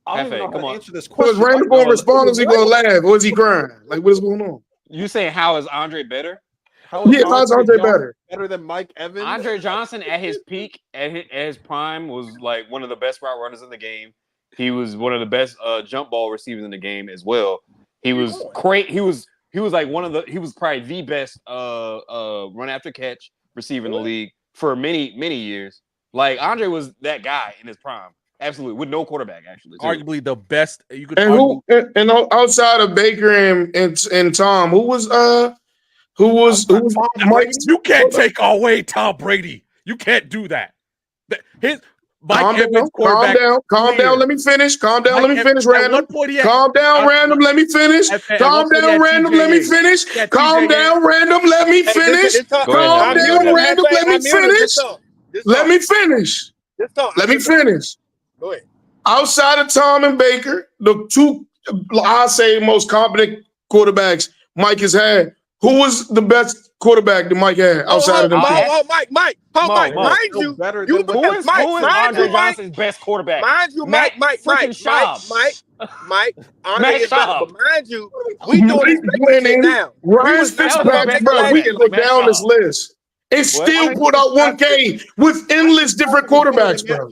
don't know how to answer this question. Was Randall gonna respond? Is he gonna laugh? Or is he crying? Like, what is going on? You saying how is Andre better? How's Andre better? Better than Mike Evans? Andre Johnson at his peak, at his prime, was like one of the best route runners in the game. He was one of the best jump ball receivers in the game as well. He was great. He was like he was probably the best run after catch receiver in the league for many years. Like Andre was that guy in his prime. Absolutely, with no quarterback, actually. Arguably the best you could. And outside of Baker and Tom, who was Mike? You can't take away Tom Brady. You can't do that. Calm down. Let me finish. Random. Calm down, Random. Let me finish. Calm down, Random. Let me finish. Calm down, Random. Let me finish. Calm down, Random. Let me finish. Let me finish. Let me finish. Go ahead. Outside of Tom and Baker, the two, I say, most competent quarterbacks Mike has had. Who was the best quarterback that Mike had outside of them? Mike. Mind you, who is Andre Johnson's best quarterback? Mind you, Mike. Andre is better, but mind you, we doing this now. Ryan Fitzpatrick, bro. We can go down this list. and still put out 1K with endless different quarterbacks, bro.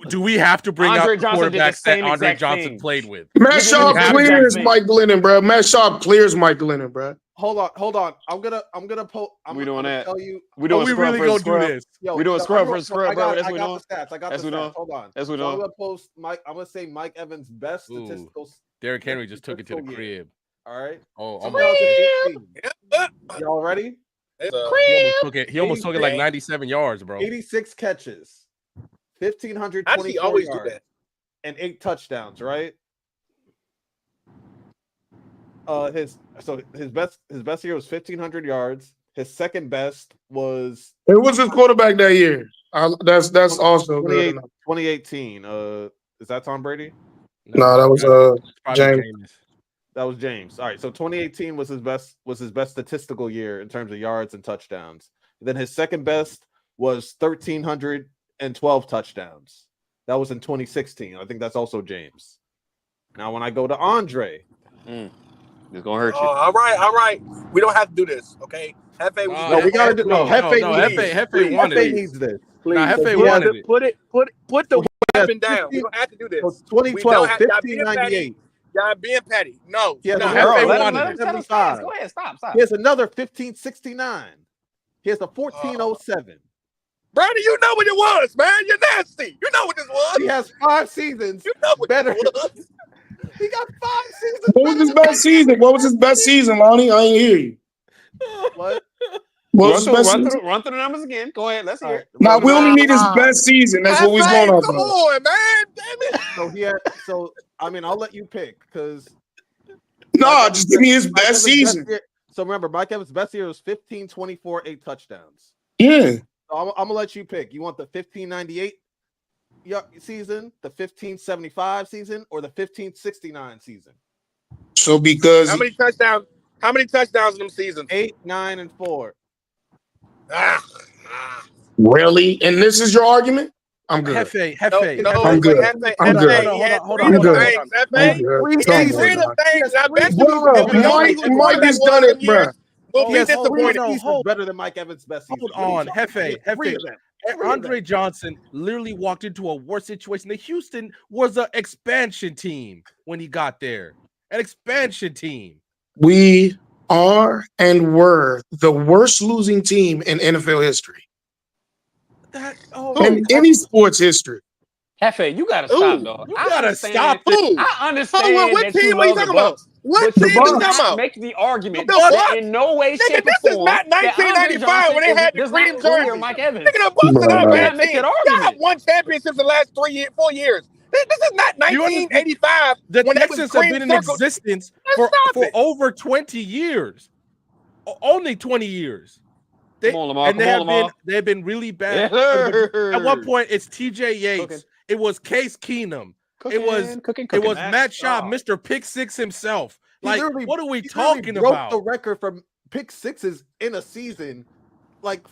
Do we have to bring Andre out Johnson did the quarterbacks that same Andre exact Johnson thing. played with? Matt Schaub have clears exact Mike Glennon, bro. Matt Schaub clears Mike Glennon, bro. Hold on. I'm gonna We doing that? tell you. We doing we scrub really versus gonna do scrub? this? We doing scrub versus scrub, bro. That's I what we got doing. the stats. I got That's the what we stats. doing. Hold on. That's what we So I'm doing. gonna post Mike. I'm gonna say Mike Evans' best Ooh. statistical. Derrick Henry just took it to the Year. crib. All right. Oh, 2015. Y'all ready? He almost took it like 97 yards, bro. 86 catches, How does he 1,524 always do yards, that? and 8 touchdowns. Right. His best year was 1,500 yards. His second best was It was his quarterback that year. That's also good. 2018. Is that Tom Brady? No, that was Probably James. That was James. All right, so 2018 was his best statistical year in terms of yards and touchdowns. Then his second best was 1,312 touchdowns. That was in 2016. I think that's also James. Now, when I go to Andre, It's gonna hurt you. All right. We don't have to do this, okay? Hefe, we gotta do. No, Hefe wanted it. needs this. Nah, Hefe wanted it. Put the weapon down. We don't have to do this. So 2012, 1598. Y'all being petty. No. He has no. another Hefe wanted it. 75. Go ahead, stop. He has another 1569. He has a 1407. Brownie, you know what it was, man. You're nasty. You know what this was. He has 5 seasons. You know what better. it was. He got 5 seasons. What was his best season? What was his best season, Lonnie? I ain't hear you. What? What was his best season? Run through the numbers again. Go ahead. Let's hear it. Now we only need his best season. That's what we're going off Come of. on, man. Damn it. I'll let you pick because Just give me his best season. So remember, Mike Evans' best year was 15-24, 8 touchdowns. Yeah. So I'm gonna let you pick. You want the 1598 season, the 1575 season, or the 1569 season? So because How many touchdowns in them seasons? 8, 9, and 4. Really? And this is your argument? I'm good. Hefe. I'm good. I'm good. Hold I'm on. good. Mike has done it, bro. We'll be disappointed. He's better than Mike Evans' best season. Hold on, Hefe. Andre Johnson literally walked into a worse situation. The Houston was an expansion team when he got there. An expansion team. We are and were the worst losing team in NFL history. In any sports history. Hefe, you gotta stop, dog. You gotta stop. I understand. What team are you talking about? What team are you talking about? Make the argument The that in no way, shape, or this is form. not 1995 when they had the Freedom jersey. Mike Evans. Nigga, the Bucs are not bad Make team. an Y'all argument. won championships the last 4 years. This is not 1985. The when Texans have been in existence for over 20 years. Only 20 years. Come on, Lamar. They have been really bad. Yeah. At one point, it's TJ Yates. It was Case Keenum. It was Matt Schaub, Mr. Pick Six himself. Like, what are we talking about? Broke the record for pick sixes in a season. It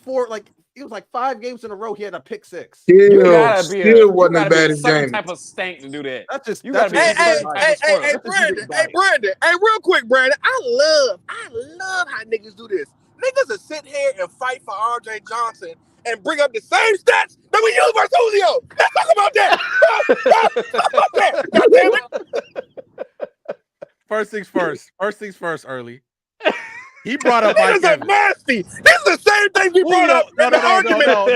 was like 5 games in a row. He had a pick six. You gotta be wasn't as bad as some James. type of stank to do that. That's just you gotta be. Hey, Brandon. Hey, real quick, Brandon. I love how niggas do this. Niggas will sit here and fight for Andre Johnson and bring up the same stats that we use versus Julio. Let's talk about that. God damn it. First things first, early. He brought up Mike Evans. This is nasty. This is the same thing we brought up in the argument. Now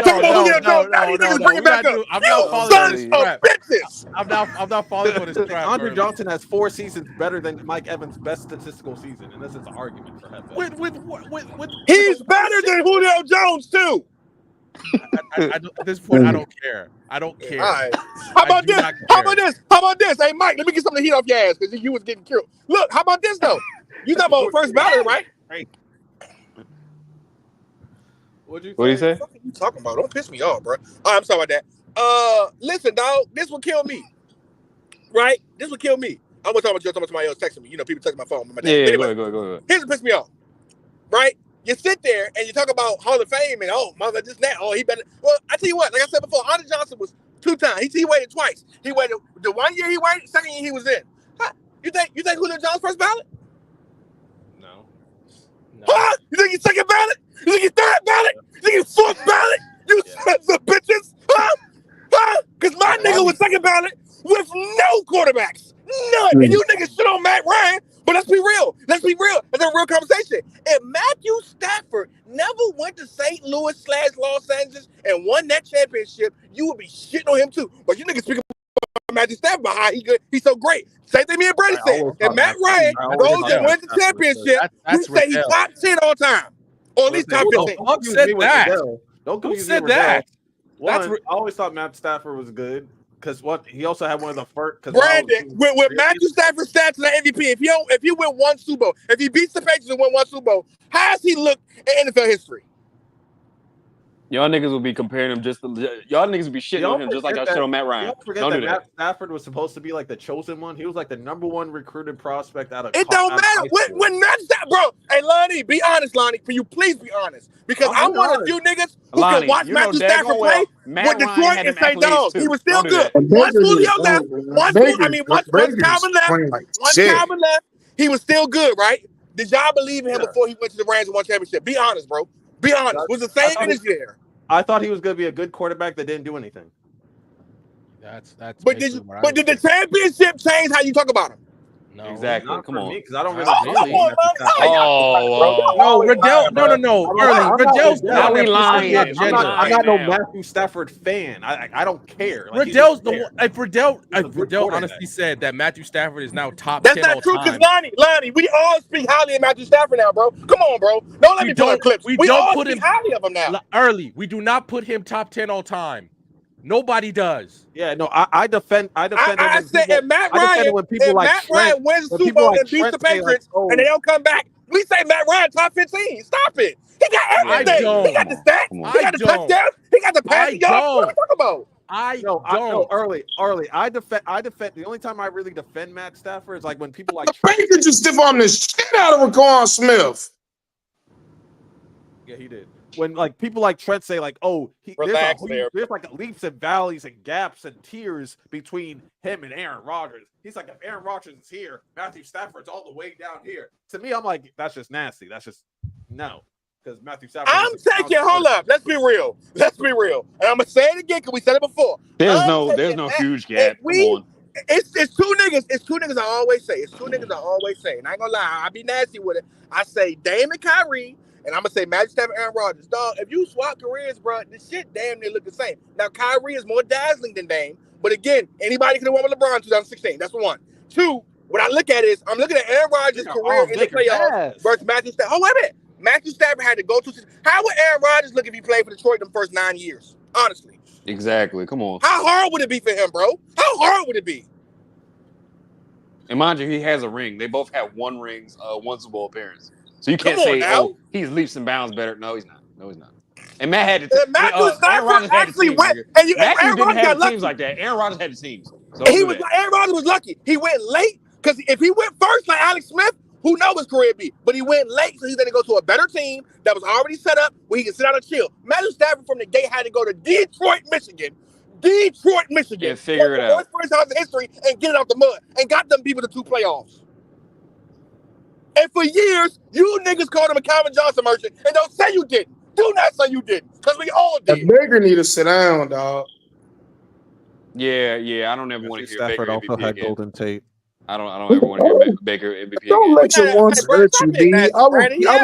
you niggas bring it back up. You sons of bitches. I'm not falling for this trap. Andre Johnson has 4 seasons better than Mike Evans' best statistical season, and this is an argument for him. He's better than Julio Jones too. At this point, I don't care. I don't care. All right. How about this? Hey, Mike, let me get some of the heat off your ass because you was getting killed. Look, how about this though? You talking about first ballot, right? What'd you say? What are you talking about? Don't piss me off, bro. I'm sorry about that. Listen, dog, this will kill me. Right? This will kill me. I'm gonna talk about somebody else texting me. You know, people texting my phone. Anyway, go ahead. Here's what pissed me off. Right? You sit there and you talk about Hall of Fame and mother this and that. He better. Well, I tell you what, like I said before, Andre Johnson was 2 times. He waited twice. He waited the 1 year he waited, second year he was in. You think Julio Jones first ballot? No. Huh? You think he's second ballot? You think it's third ballot? You think it's fourth ballot? You sons of bitches, huh? Because my nigga was second ballot with no quarterbacks, none. And you niggas shit on Matt Ryan. But let's be real. Let's be real. It's a real conversation. If Matthew Stafford never went to St. Louis / Los Angeles and won that championship, you would be shitting on him too. But you niggas speak about Matthew Stafford, about how he's so great. Same thing me and Brady said. If Matt Ryan goes and wins the championship, we say he's top 10 all time. Or at least top 15. Who said that? Who said that? I always thought Matt Stafford was good. Because he also had one of the first. Brandon, with Matthew Stafford stats in the MVP, if he win one Super Bowl, if he beats the Patriots and win one Super Bowl, how does he look in NFL history? Y'all niggas will be comparing him y'all niggas will be shitting on him just like y'all shit on Matt Ryan. Don't forget that Matt Stafford was supposed to be like the chosen one. He was like the #1 recruited prospect out of. It don't matter when Matt Stafford, bro. Hey, Lonnie, be honest, Lonnie. Can you please be honest? Because I'm one of the few niggas who can watch Matthew Stafford play with Detroit and St. Dogs. He was still good. Once Julio left, once Calvin left, he was still good, right? Did y'all believe in him before he went to the Rams and won championship? Be honest, bro. Be honest. Was the same energy there? I thought he was going to be a good quarterback that didn't do anything. That's. But did the championship change how you talk about him? No, exactly. Come on, because I don't really. No, Riddell. No. Early, Riddell's now we lying. I'm not no Matthew Stafford fan. I don't care. Like, Riddell's the one. If Riddell honestly said that Matthew Stafford is now top 10 all time. That's not true. Because Lonnie, we all speak highly of Matthew Stafford now, bro. Come on, bro. Don't let me pull up clips. We don't put him highly of him now. Early, we do not put him top 10 all time. Nobody does. Yeah, no, I defend. I said if Matt Ryan wins the Super Bowl and beats the Patriots and they don't come back, we say Matt Ryan top 15. Stop it. He got everything. He got the stats. He got the touchdowns. He got the passing yards. What are we talking about? I don't. Early. I defend. The only time I really defend Matt Stafford is like when people like. Baker just stiff on the shit out of Raquan Smith. Yeah, he did. When like people like Trent say like, oh, there's like leaps and valleys and gaps and tiers between him and Aaron Rodgers. He's like, if Aaron Rodgers is here, Matthew Stafford's all the way down here. To me, I'm like, that's just nasty. That's just no, because Matthew Stafford. Hold up. Let's be real. And I'm gonna say it again because we said it before. There's no huge gap. Come on. It's two niggas. It's two niggas I always say. And I ain't gonna lie, I be nasty with it. I say Dame and Kyrie. And I'm going to say Matthew Stafford and Aaron Rodgers. Dog, if you swap careers, bro, this shit damn near look the same. Now, Kyrie is more dazzling than Dame. But again, anybody could have won with LeBron in 2016. That's one. Two, what I look at is, I'm looking at Aaron Rodgers' career in the playoffs versus Matthew Stafford. Oh, wait a minute. Matthew Stafford had to go to... How would Aaron Rodgers look if he played for Detroit in the first 9 years? Honestly. Exactly. Come on. How hard would it be for him, bro? How hard would it be? And mind you, he has a ring. They both have one Super Bowl appearance. So you can't say, oh, he's leaps and bounds better. No, he's not. And Matt had to. Matthew Stafford actually went. Matthew didn't have the teams like that. Aaron Rodgers had the teams. So Aaron Rodgers was lucky. He went late because if he went first like Alex Smith, who knows his career be? But he went late, so he's going to go to a better team that was already set up where he can sit down and chill. Matthew Stafford from the gate had to go to Detroit, Michigan. And figure it out. First time in history and get it out the mud and got them people to 2 playoffs. And for years, you niggas called him a Calvin Johnson merchant and don't say you didn't. Do not say you didn't, because we all did. Baker need to sit down, dog. Yeah. I don't ever want to hear Baker also MVP had again. Golden Tate. I don't ever want to hear Baker MVP Don't again. let your wants hurt you, B. I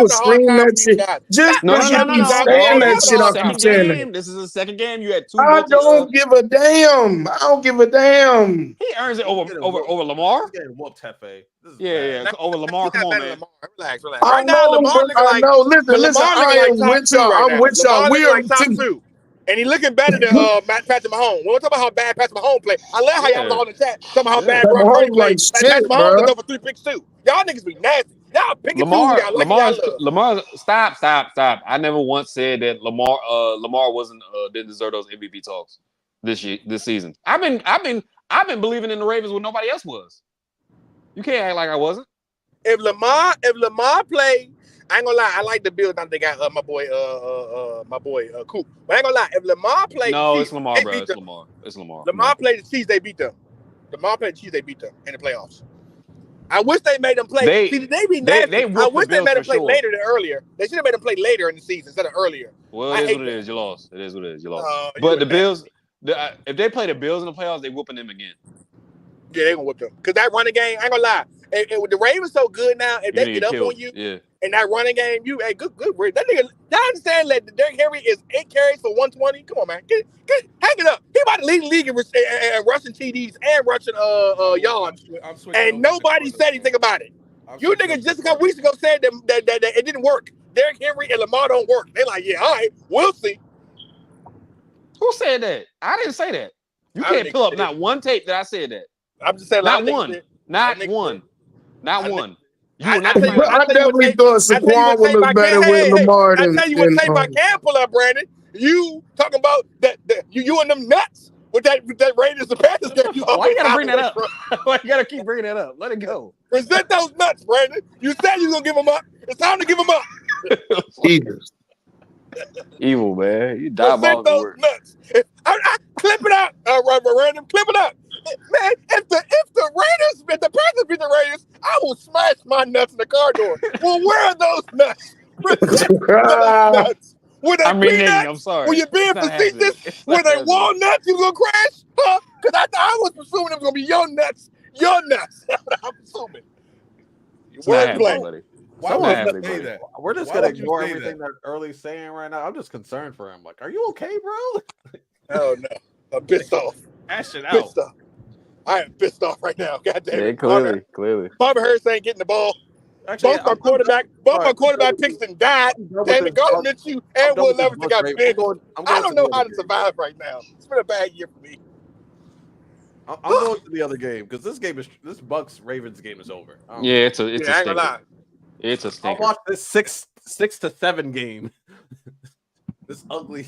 would scream that shit. Just because you be saying that shit, I'll keep saying it. This is the second game. You had 2. I don't give a damn. He earns it over Lamar. He's getting whooped, Hefe. Yeah. Over Lamar. Come on, man. Relax. Right now, Lamar looking like. Listen. I am with y'all. I'm with y'all. We are top 2. And he looking better than Patrick Mahomes. We're talking about how bad Patrick Mahomes play. I love how y'all was all in the chat talking about how bad Brock Purdy plays. Patrick Mahomes is over 3 picks too. Y'all niggas be nasty. Y'all picking Lamar. Stop. I never once said that Lamar didn't deserve those MVP talks this season. I've been believing in the Ravens when nobody else was. You can't act like I wasn't. If Lamar played, I ain't gonna lie. I like the Bills. Now they got my boy Coop. But I ain't gonna lie. If Lamar played, it's Lamar, bro. It's Lamar. Lamar played the Chiefs. They beat them. Lamar played the Chiefs. They beat them in the playoffs. I wish they made them play. They- See, they be they- nasty. they I whooped wish the they Bills made them for play sure. later than earlier. They should have made them play later in the season instead of earlier. Well, I it is hate what it that. is. You lost. It is what it is. You lost. Oh, you But a the nasty. Bills, if they play the Bills in the playoffs, they whooping them again. Yeah, they gonna whoop them. Cause that running game, I ain't gonna lie. And the Ravens so good now. If You're they gonna get up killed. on you Yeah. in that running game, good. That nigga, y'all understand that Derrick Henry is 8 carries for 120? Come on, man. Hang it up. He about to lead the league in rushing TDs and rushing yards. And nobody said anything about it. You niggas just a couple weeks ago said that it didn't work. Derrick Henry and Lamar don't work. They like, yeah, all right, we'll see. Who said that? I didn't say that. You I can't think pull up it not one tape that I said that. I'm just saying, Not like, one. Not one. Not one. You will not I tell you find I definitely thought Saquon would look better with Lamar I than. tell you what tape I can pull up, Brandon. You talking about that you and them nuts with that Raiders and Panthers game. Why you gotta bring that up? Why you gotta keep bringing that up? Let it go. Present those nuts, Brandon. You said you gonna give them up. It's time to give them up. Jesus. Evil, man. You Present diabolical those word. nuts. I clip it out, Random. Clip it out. Man, if the Panthers beat the Raiders, I will smash my nuts in the car door. Well, where are those nuts? Present those nuts. Were they I'm reneging. peanuts? I'm sorry. Were you being It's not happening. facetious? It's Were not they happening. walnuts you gonna crash? Huh? Because I was assuming it was gonna be your nuts. Your nuts. That's what I'm assuming. It's not happening, Wordplay. buddy. Why It's would not you happening, say buddy. that? We're just Why gonna would you ignore say everything that Early's saying right now. I'm just concerned for him. Like, are you okay, bro? Oh no. I'm pissed off. Ash it out. Pissed off. I am pissed off right now. God damn Yeah, it. clearly. Marvin Harrison ain't getting the ball. Actually, Both our quarterback picks and died. Damon Gardner Minshew and Will Levis got benched. I don't know how to survive right now. It's been a bad year for me. I'm going to the other game because this Bucs Ravens game is over. Yeah, it's a I ain't stinker. gonna lie. It's a I'll stinker. watch this 6-7 game. This ugly.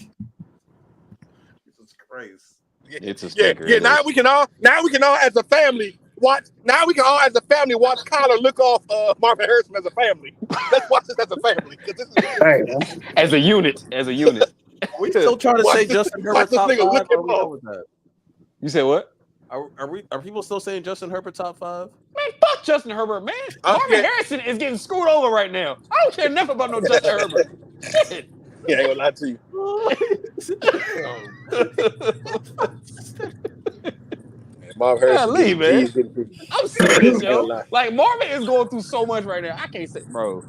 Jesus Christ. It's a stinker. Yeah. Now we can all as a family watch. Now we can all as a family watch Kyler look off Marvin Harrison as a family. Let's watch this as a family. This is Hey, As a unit. We still trying to Watch say this- Justin watch Herbert this top nigga 5? lick Or him are we done off. with that? You said what? Are people still saying Justin Herbert top 5? Man, fuck Justin Herbert, man. Marvin Harrison is getting screwed over right now. I don't care enough about no Justin Herbert. Shit. Yeah, I ain't gonna lie to you. Marvin Harrison. Golly, man. he's getting pretty- I'm serious, I ain't gonna yo. lie. Like, Marvin is going through so much right now. I can't say, bro.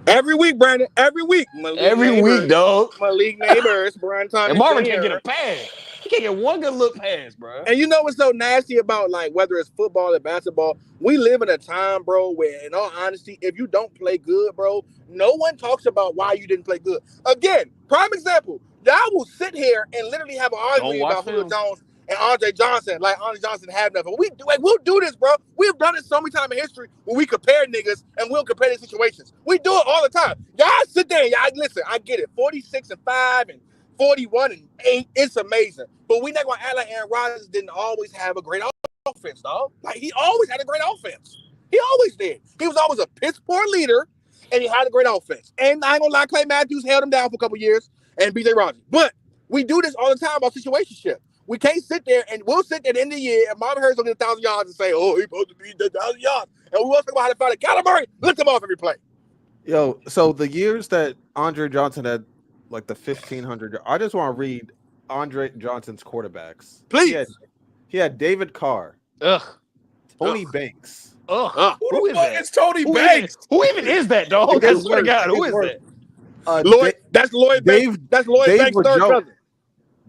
Every week, Brandon. Every week. Every week, dog. My league neighbors, Brian Thomas. And Marvin Jr. can't get a pass. He can't get one good look pass, bro. And you know what's so nasty about, like, whether it's football or basketball? We live in a time, bro, where, in all honesty, if you don't play good, bro, no one talks about why you didn't play good. Again, prime example, y'all will sit here and literally have an argument watch about Julio film. Jones and Andre Johnson. Like, Andre Johnson had nothing. We'll do this, bro. We've done it so many times in history where we compare niggas and we'll compare these situations. We do it all the time. Y'all sit there and y'all listen. I get it. 46-5 and 41-8. It's amazing. But we not gonna act like Aaron Rodgers didn't always have a great offense, dog. Like, he always had a great offense. He always did. He was always a piss poor leader, and he had a great offense. And I ain't gonna lie, Clay Matthews held him down for a couple years, and BJ Rogers. But we do this all the time about situationship. We can't sit there and we'll sit there at the end of the year and Marvin Harrison will get 1,000 yards and say, oh, he's supposed to be 1,000 yards. And we will talk about how to find it. Kyler Murray, lift him off every play. Yo, so the years that Andre Johnson had like the 1,500, I just want to read Andre Johnson's quarterbacks. Please. He had David Carr, Ugh. Tony Banks. Ugh. Who is that? It's Tony Who Banks. Who even is that, dog? I swear to God, who is that? Lloyd, that's Lloyd Banks. That's Lloyd Dave Banks' third Rajon. cousin.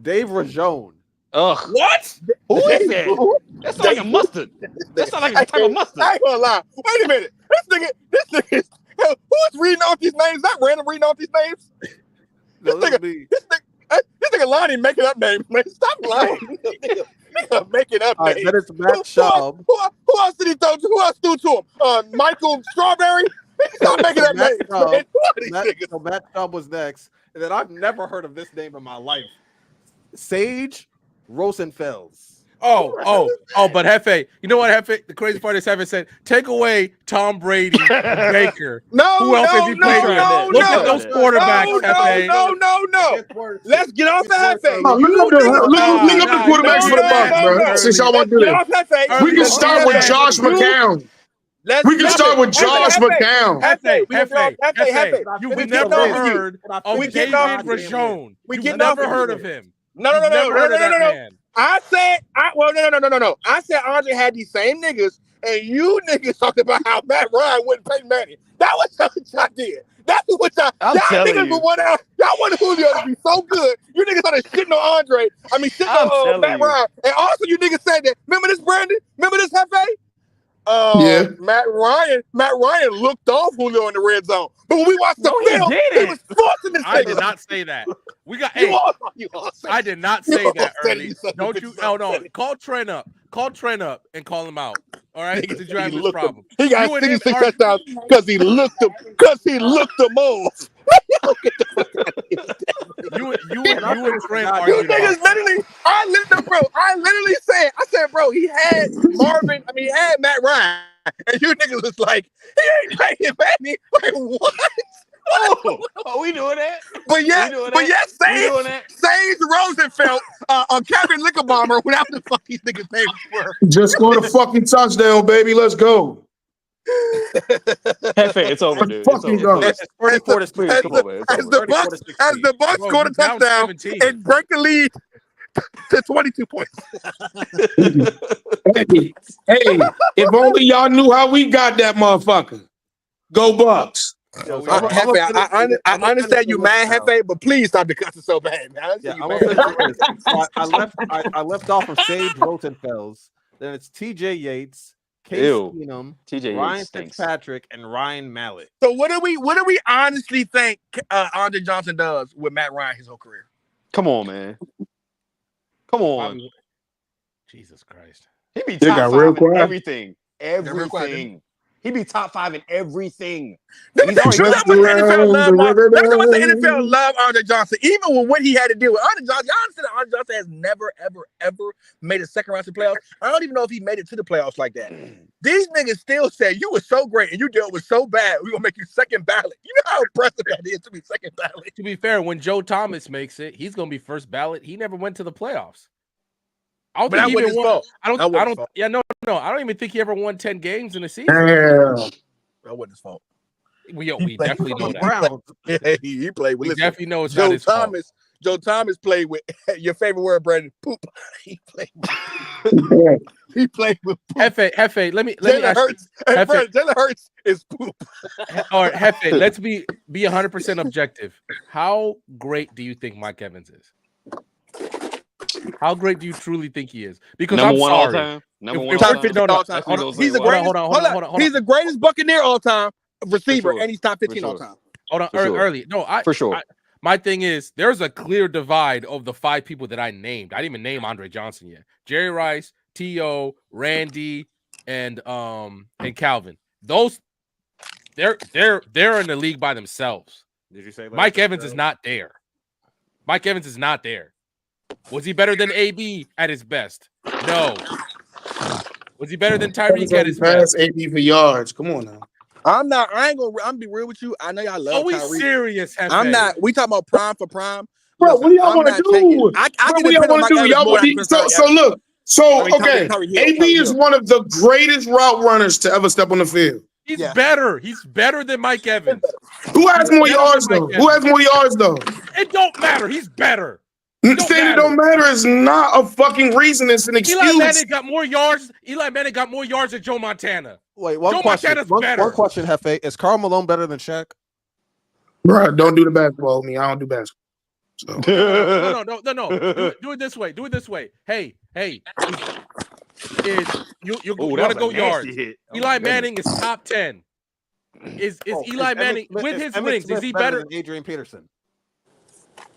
Dave Rajon. Ugh. What? Who is that? That sounds like a mustard. That sounds like a type of mustard. I ain't gonna lie. Wait a minute. This nigga is, who's reading off these names? Not random reading off these names. No, This nigga Lonnie making up names, man. Stop lying. Nigga making up names. Then it's Matt Schaub. Who else did he throw to? Who else threw to him? Michael Strawberry? Stop making up Matt names, Schaub. man. Who are these niggas? So Matt Schaub was next. And then I've never heard of this name in my life. Sage Rosenfels. Oh, but Hefe, you know what, Hefe? The crazy part is Hefe said, take away Tom Brady and Baker. No, Who else has he played with? Look at those quarterbacks, Hefe. No. Let's get off the Hefe. Oh, look up the quarterbacks for the Bucs, bro. Since y'all want to do Get that, off Hefe. we can start with Josh McCown. We can start with Josh McCown. Hefe, you've never heard of David Rajon. You've never heard of him. No. I said, I said Andre had these same niggas, and you niggas talked about how Matt Ryan wouldn't pay Manny. That was what y'all did. That's what y'all niggas would want out. Y'all wanted Julio to be so good. You niggas started shitting on Andre. I mean, shitting on Matt Ryan. And also, you niggas said that. Remember this, Brandon? Remember this, Hefe? Yeah. Matt Ryan looked off Julio in the red zone. But when we watched the film, he was forcing this thing. I did not say that. We got I did not say that early. Don't you? Oh no. Call Trent up and call him out. All right, because you have this problem. He got 66 touchdowns because he looked them off. You and Trent are you niggas literally. I literally said, bro, he had Matt Ryan, and you niggas was like, he ain't paying Manny. Like what? Are we doing that? But Sage Rosenfeld, Captain Lickerbomber, without the fuck these niggas' names were. Just scored a fucking touchdown, baby. Let's go. Hefe, it's over, dude. Fucking go. As the Bucs scored a touchdown and break the lead to 22 points. Hey, if only y'all knew how we got that motherfucker. Go Bucs. Hefe, I understand you mad, Hefe, but please stop the cussing so bad, man. I left off of Sage Rosenfels. Then it's T.J. Yates, Case Keenum, Ryan Fitzpatrick, and Ryan Mallett. So what do we honestly think Andre Johnson does with Matt Ryan his whole career? Come on, man. Come on. Jesus Christ. He be top 5 in everything. He'd be top 5 in everything. That's how much the NFL love Andre Johnson, even with what he had to deal with. Andre Johnson, y'all understand that Andre Johnson has never, ever made a second round to the playoffs. I don't even know if he made it to the playoffs like that. These niggas still say you were so great and you dealt with so bad, we're gonna make you second ballot. You know how impressive that is to be second ballot. To be fair, when Joe Thomas makes it, he's gonna be first ballot. He never went to the playoffs. I don't even think he ever won 10 games in a season. That wasn't his fault. We definitely know that. He played with. We definitely know it's Joe not his fault. Joe Thomas played with your favorite word, Brandon. Poop. He played with poop. Hefe, let me ask you. Jalen Hurts is poop. All right, Hefe, let's be 100% objective. How great do you think Mike Evans is? How great do you truly think he is? Because Number I'm one sorry. all time. Number one top all 15 time. all time. He's the greatest. Hold on. He's the greatest Buccaneer all time receiver, and he's top 15 all time. Hold on, early. No, for sure. My thing is, there's a clear divide of the 5 people that I named. I didn't even name Andre Johnson yet. Jerry Rice, T.O., Randy, and Calvin. Those they're in the league by themselves. Did you say Mike Evans is not there? Mike Evans is not there. Was he better than AB at his best? No. Was he better than Tyreek at his best? AB for yards. Come on now. I'm gonna be real with you. I know y'all love Are we Tyreek. serious? Hefe? I'm not. We talking about prime for prime. Bro, what do y'all want to do? What do y'all want to do? Okay. AB is one of the greatest route runners to ever step on the field. He's better. He's better than Mike Evans. Who has more yards though? It don't matter. He's better. Saying it don't matter is not a fucking reason. It's an excuse. Eli Manning got more yards. Than Joe Montana. Wait, one question, Hefe. Is Karl Malone better than Shaq? Bro, don't do the basketball with me. I don't do basketball. So. No. Do it this way. Hey. You want to go yards? Eli Manning is top 10. Is Eli Manning with his rings? Is he better than Adrian Peterson?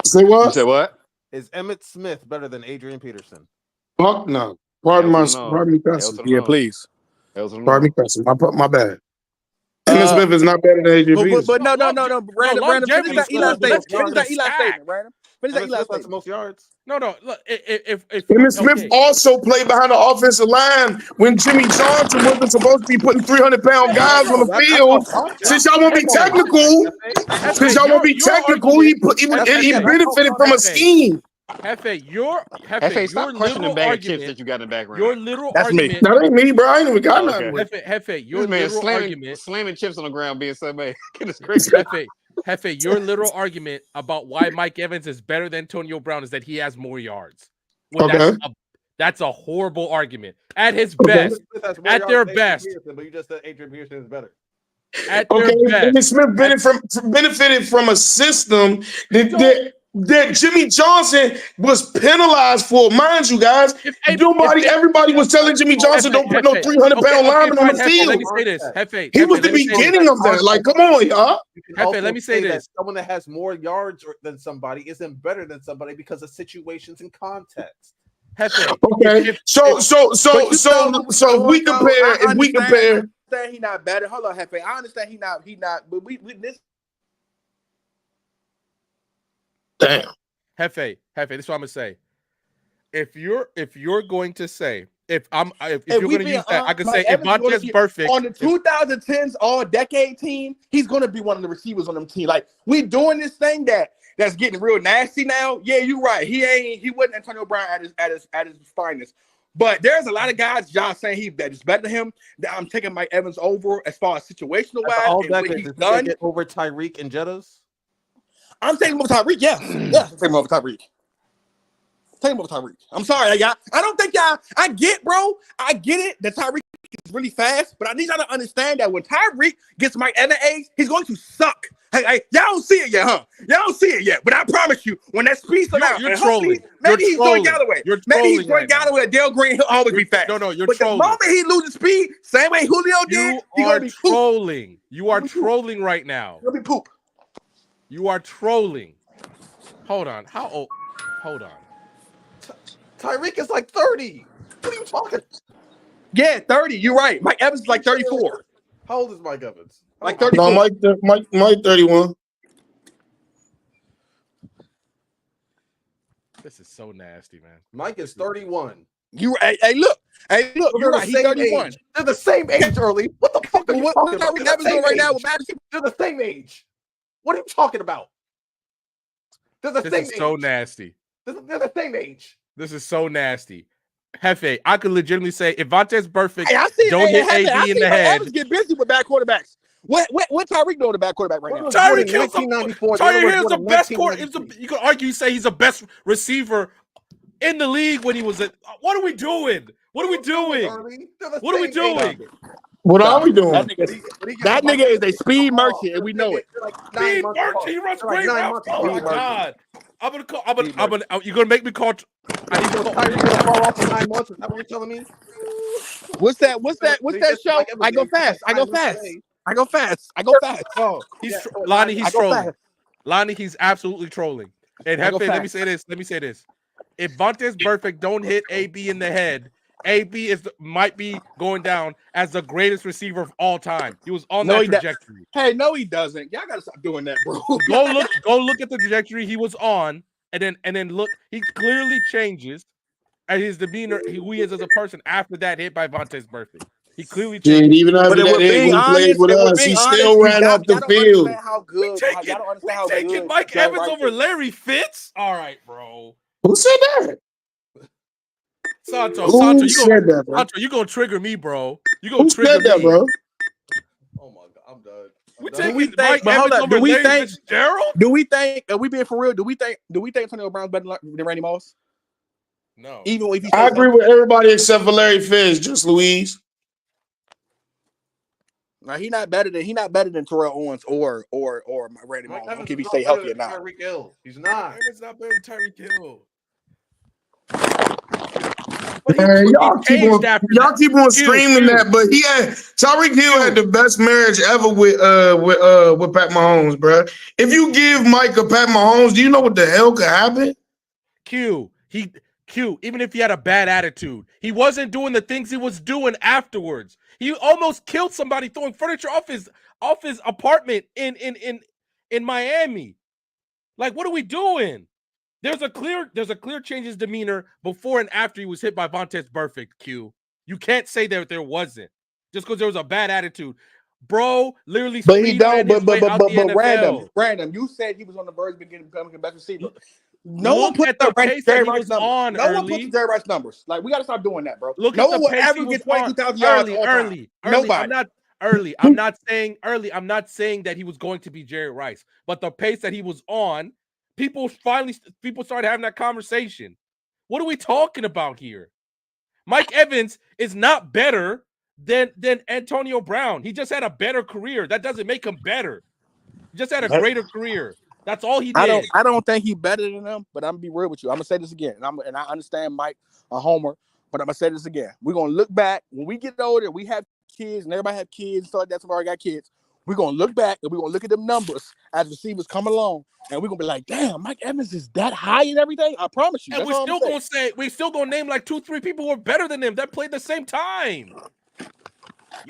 Say what? You say what? Is Emmitt Smith better than Adrian Peterson? Fuck no. Pardon me, cussing. Yeah, please. Pardon me, cussing. My bad. Emmitt Smith is not better than Adrian Peterson. But no. Brandon, finish that Eli statement. Brandon. Finish that Eli That's statement. most yards. No. Look, if Emmitt Smith also played behind the offensive line when Jimmy Johnson wasn't supposed to be putting 300-pound guys on the field. Since y'all won't be technical, he benefited from a scheme. Hefe, your stop questioning literal the bag of chips argument. that you got in the background. Your literal That's me. argument. That ain't me, bro. I ain't even got Oh, nothing okay. with it. Hefe, your This man literal argument. slamming chips on the ground being Subway. Goodness gracious. Hefe, your literal argument about why Mike Evans is better than Antonio Brown is that he has more yards. Well, Okay. that's a horrible argument. At his Okay. best, at their best, but you just said Adrian Peterson is better. at their Okay, best. Dennis Smith benefited from a system that Jimmy Johnson was penalized for. Mind you, guys, everybody was telling Jimmy Johnson don't put no 300-pound lineman on the field. Let me say this, Hefe. He was the beginning of that. Like, come on, y'all. Hefe, let me say this. Someone that has more yards than somebody isn't better than somebody because of situations and context. Hefe. Okay, so if we compare, He not better. Hold on, Hefe. I understand he not. But we this. Damn. Hefe, this is what I'm gonna say. If you're going to say if you're going to use that, I can say if Vontae's perfect on the 2010s All-Decade team, he's going to be one of the receivers on them team. Like we doing this thing that's getting real nasty now. Yeah, you're right. He wasn't Antonio Brown at his finest. But there's a lot of guys, y'all saying that is better than him. That I'm taking Mike Evans over as far as situational wise. All and what decades, he's done. get over Tyreek and Jettas. I'm taking him over Tyreek. Yeah, I'm taking him over Tyreek. Take him over Tyreek. I'm sorry, y'all. I don't think y'all. I get it that Tyreek is really fast, but I need y'all to understand that when Tyreek gets Mike Evans' age, he's going to suck. Hey, y'all don't see it yet, huh? Y'all don't see it yet, but I promise you, when that speed's out, you're trolling. Maybe he's Dwight Galloway. Maybe he's Dwight Galloway. Dale Green, he'll always be fast. No, you're but trolling. The moment he loses speed, same way Julio did, he's gonna be trolling. You are trolling right now. He'll be poop. You are trolling. Hold on. How old? Hold on. Tyreek is like 30. What are you talking? Yeah, 30. You're right. Mike Evans is like 34. How old is Mike Evans? Like 34. No, Mike 31. This is so nasty, man. Mike is 31. Hey, look. You're right. He's 31. Age. They're the same age, early. What the fuck are you talking about? Tyreek Evans doing right now with Madison? They're the same age. What are you talking about? They're the same age. This is so nasty. They're the same age. This is so nasty. Hefe, I could legitimately say if Vontae's perfect, don't hit AB in the head. Evans get busy with back quarterbacks. What Tyreek doing the back quarterback right now? Tyreek Hill's the best quarterback. You could argue say he's the best receiver in the league when he was at. What are we doing? What are we doing? What are we doing? What are we doing? That nigga is a speed merchant, and we know it. Speed merchant. He runs great routes. Oh my god! I'm gonna. You're gonna make me call. I need to call Tyreek fall off in 9 months. Is that what you're telling me? What's that show? I go fast. Oh, Lonnie. He's trolling. Lonnie, he's absolutely trolling. And Hefe, let me say this. If Vontae's perfect, don't hit AB in the head. AB might be going down as the greatest receiver of all time. He was on that trajectory. Hey, no, he doesn't. Y'all gotta stop doing that, bro. Go look at the trajectory he was on, and then look. He clearly changes at his demeanor, who he is as a person after that hit by Vontae's perfect. He clearly changed. Dude, even after that hit, when he played with us, he still ran off the field. We taking Mike Evans over Larry Fitz? All right, bro. Who said that? Santo, you gonna trigger me, bro. You gonna trigger me, that, bro? Oh my god, I'm done. We taking Mike Evans over Larry Fitzgerald? Do we think? Are we being for real? Do we think Antonio Brown's better than Randy Moss? No. Even if I agree with everybody except for Larry Fitz, just Louise. Now he not better than Terrell Owens or Randy Moss. I don't care if he stay healthy or not. Tyreek Hill. He's not. Evans not better than Tyreek Hill. Y'all keep on screaming that, but Tyreek Hill had the best marriage ever with Pat Mahomes, bro. If you give Mike a Pat Mahomes, do you know what the hell could happen? Even if he had a bad attitude, he wasn't doing the things he was doing afterwards. He almost killed somebody throwing furniture off his apartment in Miami. Like, what are we doing? There's a clear change in his demeanor before and after he was hit by Vontae's perfect. Q. You can't say that there wasn't just because there was a bad attitude, bro. Literally, but he don't. But random. You said he was on the verge of becoming the best receiver. No one Look puts at the up pace Jerry that he Rice was numbers. on No one early. puts up Jerry Rice numbers. Like, we got to stop doing that, bro. Look No at the one will pace ever he was get on 22,000 yards all time. early. Nobody. I'm not saying that he was going to be Jerry Rice, but the pace that he was on, people started having that conversation. What are we talking about here? Mike Evans is not better than Antonio Brown. He just had a better career. That doesn't make him better. He just had a greater career. That's all he did. I don't think he's better than them, but I'm gonna be real with you. I'm gonna say this again, and I understand Mike a homer, but I'm gonna say this again. We're gonna look back when we get older. We have kids, and everybody have kids. So that's why I got kids. We're gonna look back and we're gonna look at them numbers as receivers come along, and we're gonna be like, "Damn, Mike Evans is that high and everything." I promise you. And we're still gonna name like 2-3 people who are better than him that played the same time.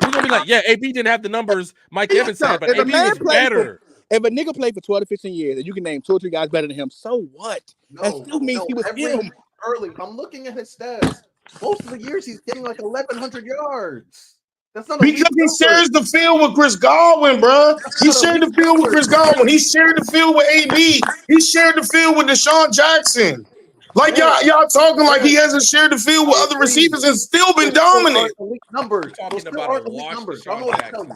We're gonna be like, yeah, AB didn't have the numbers Mike Evans had, but AB was better. If a nigga played for 12 to 15 years and you can name 2 or 3 guys better than him, so what? That still means he was him. Early, I'm looking at his stats. Most of the years he's getting like 1,100 yards. That's not because he shares the field with Chris Godwin, bro. He shared the field with Chris Godwin. He shared the field with AB. He shared the field with Deshaun Jackson. Like y'all talking like he hasn't shared the field with other receivers and still been dominant. Numbers. Talking about a washed Deshaun Jackson.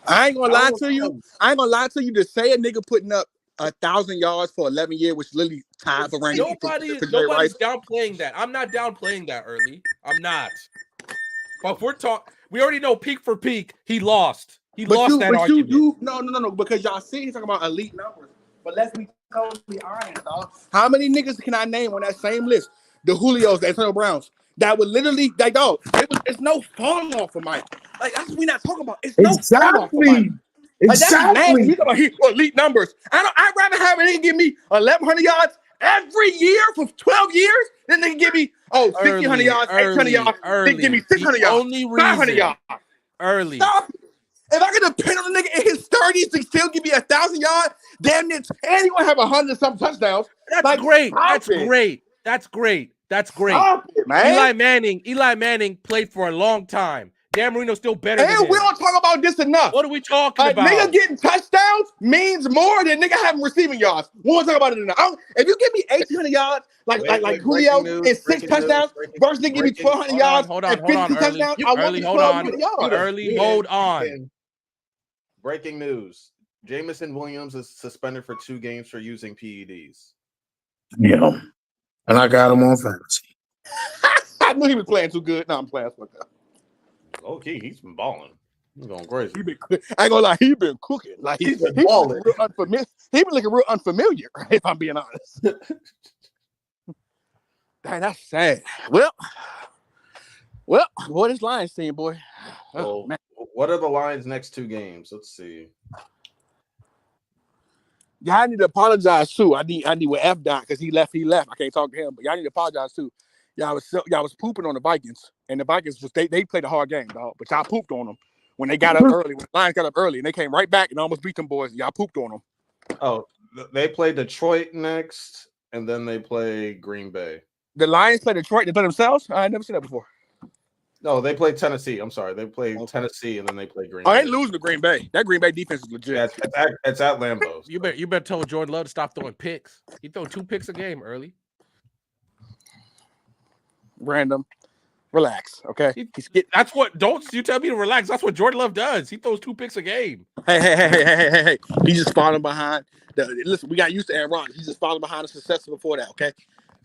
I ain't gonna lie to you. To say a nigga putting up 1,000 yards for 11 years, which literally tied for Randy. Nobody's downplaying that. I'm not downplaying that early. I'm not. But if we're talking, we already know peak for peak, he lost. He lost that argument. No, because y'all see he's talking about elite numbers. But let's be totally honest, dog. How many niggas can I name on that same list? The Julios, the Antonio Browns. That would literally, like, dog, it's no falling off for Mike. Like, that's what we're not talking about. It's no falling off for Mike. Like, Exactly. He's talking about elite numbers. I'd rather have a nigga give me 1,100 yards every year for 12 years than they can give me 1,600 yards, 800 yards, then give me 600 yards, 500 yards. Early. Stop. If I could depend on the nigga in his 30s to still give me 1,000 yards, damn it, and he gonna have 100-something touchdowns. That's great. That's great. Stop it, man. Eli Manning played for a long time. Dan Marino's still better than him. And we don't talk about this enough. What are we talking about? Nigga getting touchdowns means more than nigga having receiving yards. We won't talk about it enough. If you give me 1,800 yards, like Julio and 6 touchdowns, versus nigga give me 1,200 yards and 50 touchdowns, I want me 1,200 yards. Hold on. Breaking news. Jamison Williams is suspended for 2 games for using PEDs. Yeah. And I got him on fantasy. I knew he was playing too good. No, I'm playing. Okay, he's been balling. He's going crazy. I ain't gonna lie, he been cooking. Like he's been balling. He been looking real unfamiliar, if I'm being honest. Dang, that's sad. Well, boy, this Lions team, boy. Oh, man. What are the Lions' next 2 games? Let's see. Y'all need to apologize too. I need with F Dot because he left. I can't talk to him, but y'all need to apologize too. Y'all was pooping on the Vikings, and the Vikings they played a hard game, dog. But y'all pooped on them when they got up early. When the Lions got up early, and they came right back and almost beat them boys. Y'all pooped on them. Oh, they play Detroit next, and then they play Green Bay. The Lions play Detroit. They play themselves. I never seen that before. No, they play Tennessee. I'm sorry, they play Tennessee, and then they play Green Bay. Oh, they losing to Green Bay. That Green Bay defense is legit. Yeah, it's at Lambeau. You better tell Jordan Love to stop throwing picks. He throw 2 picks a game early. Random. Relax, okay? That's what. Don't you tell me to relax. That's what Jordan Love does. He throws 2 picks a game. Hey. He's just falling behind. Listen, we got used to Aaron Rodgers. He's just falling behind the success before that, okay?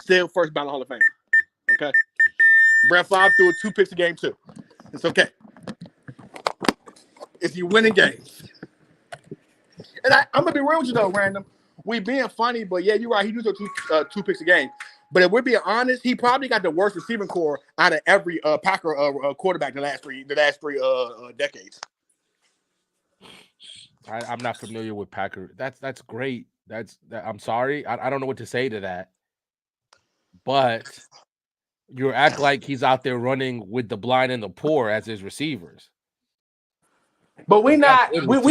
Still first ballot Hall of Fame, okay? Brett Favre threw 2 picks a game too. It's okay. If you winning games. And I'm going to be real with you though, Random. We being funny, but yeah, you're right. He do throw 2 picks a game. But if we're being honest, he probably got the worst receiving core out of every Packer quarterback the last three decades. I'm not familiar with Packer. That's great. I'm sorry. I don't know what to say to that. But you act like he's out there running with the blind and the poor as his receivers. But we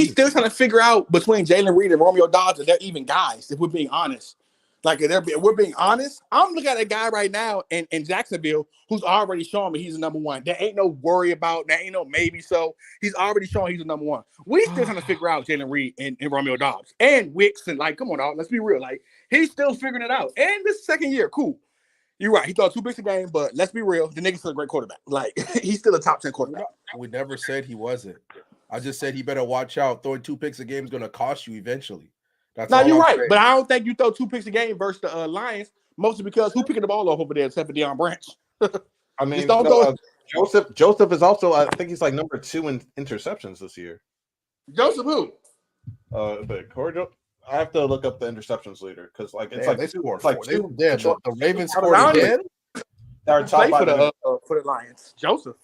still trying to figure out between Jalen Reed and Romeo Dobbs if they're even guys, if we're being honest. Like, if we're being honest, I'm looking at a guy right now in Jacksonville who's already showing me he's the number one. There ain't no worry about, there ain't no maybe so. He's already showing he's the number one. We still trying to figure out Jalen Reed and Romeo Dobbs and Wicks and, like, come on, dog, let's be real. Like, He's still figuring it out. And this second year, cool. You're right. He thought 2 picks a game, but let's be real. The nigga's still a great quarterback. Like, he's still a top 10 quarterback. We never said he wasn't. I just said he better watch out. Throwing 2 picks a game is going to cost you eventually. That's now, all you're I'm right. saying. But I don't think you throw 2 picks a game versus the Lions, mostly because who picking the ball off over there except for Deion Branch? I mean, don't go. Joseph is also, I think he's like number 2 in interceptions this year. Joseph who? But Corey, I have to look up the interceptions leader because like it's Damn, they scored it's like 4. two. The Ravens I scored don't again. They're top Play for 5 for the Lions. Joseph.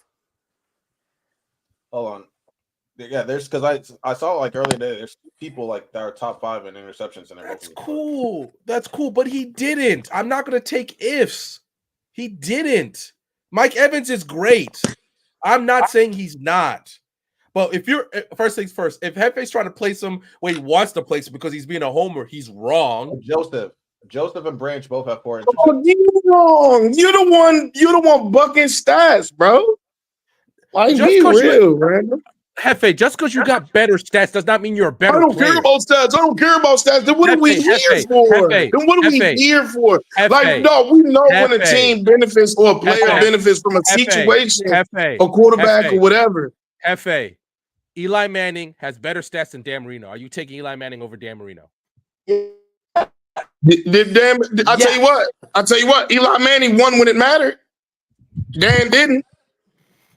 Hold on. Yeah, there's because I saw like earlier today. There's people like that are top 5 in interceptions, and That's cool. That's cool, but he didn't. I'm not gonna take ifs. He didn't. Mike Evans is great. I'm not saying he's not. But if you're first things first, if Hefe's trying to place him where he wants to place him because he's being a homer, he's wrong. Joseph and Branch both have 4 interceptions. Oh, you wrong. You're the one bucking stats, bro. Like, Just be 'cause real, Randall. Hefe, just because you got better stats does not mean you're a better I don't player. care about stats. I don't care about stats. Then what are we here for? Then what are we here for? Like, no, we know when a team benefits or a player benefits from a situation, a quarterback or whatever. Hefe, Eli Manning has better stats than Dan Marino. Are you taking Eli Manning over Dan Marino? I'll tell you what. Eli Manning won when it mattered. Dan didn't.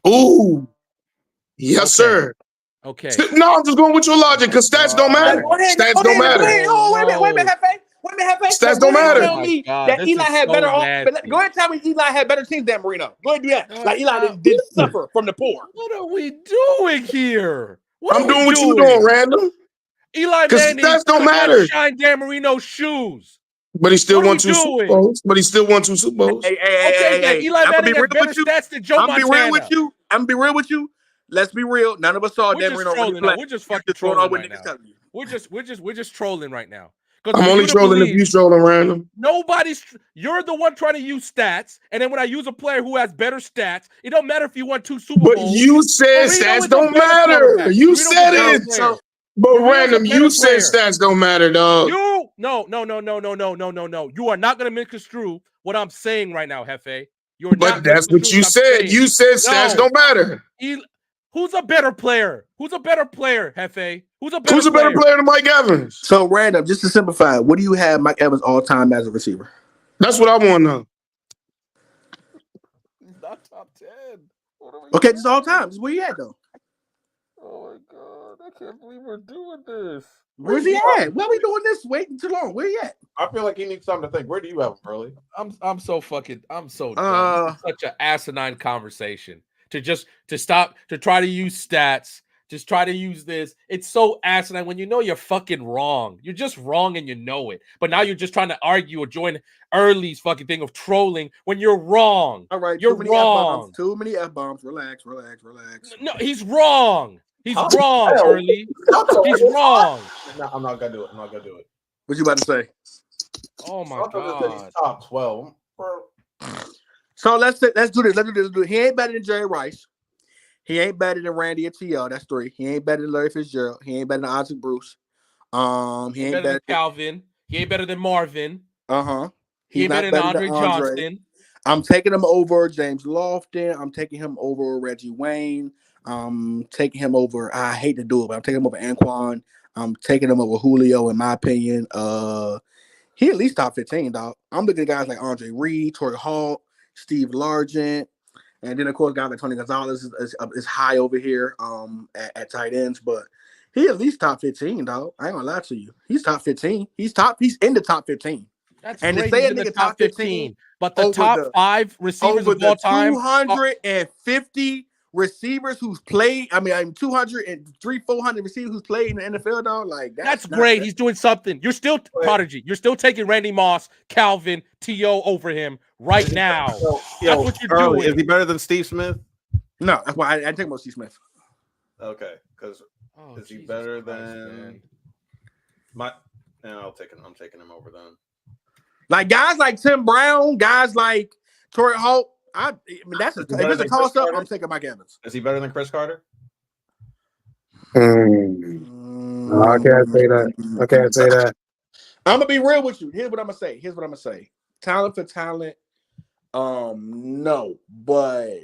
Ooh. Yes, sir. Okay. No, I'm just going with your logic because stats don't matter. Stats don't matter. Wait a minute, Hefe. Stats don't matter. Tell me that Eli had better off. Go ahead and tell me Eli had better teams than Marino. Go ahead and do that. Like Eli did suffer from the poor. What are we doing here? I'm doing what you're doing, Random. Eli Manning stats don't matter. Shine Dan Marino's shoes. But he still won 2 Super Bowls. Hey, Eli Manning has better stats than Joe Montana. I'm gonna be real with you. Let's be real. None of us saw Dan Marino. We're just fucking trolling right now. We're just trolling right now. I'm only trolling if you trolling, Random. You're the one trying to use stats, and then when I use a player who has better stats, it don't matter if you won 2 Super Bowls. But you said stats don't matter. You said it. But Random, you said stats don't matter, dog. No. You are not going to misconstrue what I'm saying right now, Hefe. But that's what you said. You said stats don't matter. Who's a better player? Hefe? Who's a better player than Mike Evans? So, Random, just to simplify, what do you have Mike Evans all time as a receiver? That's what I want to know. He's not top 10. Okay, just all time. Just where you at, though? Oh, my God. I can't believe we're doing this. Where's he at? Why are we doing this waiting too long? Where he at? I feel like he needs something to think. Where do you have him, Burley? I'm so done. Such an asinine conversation. To stop to try to use stats, just try to use this. It's so asinine when you know you're fucking wrong. You're just wrong and you know it. But now you're just trying to argue or join Early's fucking thing of trolling when you're wrong. All right, you're wrong. Too many F-bombs. Relax. No, he's wrong. He's wrong, Early. He's wrong. No, I'm not gonna do it. What you about to say? Oh my God. He's top 12. So let's do this. He ain't better than Jerry Rice. He ain't better than Randy and T.O. That's 3. He ain't better than Larry Fitzgerald. He ain't better than Isaac Bruce. He ain't better than Calvin. He ain't better than Marvin. He ain't better than Andre Johnson. I'm taking him over James Lofton. I'm taking him over Reggie Wayne. I'm taking him over. I hate to do it, but I'm taking him over Anquan. I'm taking him over Julio, in my opinion. He at least top 15, dog. I'm looking at guys like Andre Reed, Torrey Hall, Steve Largent, and then of course guys like Tony Gonzalez is high over here at tight ends, but he at least top 15, dog. I ain't gonna lie to you. He's top 15. He's in the top 15. That's and great. to say a nigga top 15, but the top 5 receivers of all time, 250 receivers who's played. I mean, 400 receivers who's played in the NFL, dog. Like that's great. He's doing something. You're still prodigy. You're still taking Randy Moss, Calvin, T.O. over him right now. That's what you're doing. Is he better than Steve Smith? No, that's why I take more Steve Smith. Okay, because is he better than my? No, I'm taking him over then. Like guys like Tim Brown, guys like Torrey Holt. I mean, if it's a toss up, I'm taking Mike Evans. Is he better than Chris Carter? No, I can't say that. I'm gonna be real with you. Here's what I'm gonna say. Talent for talent, no, but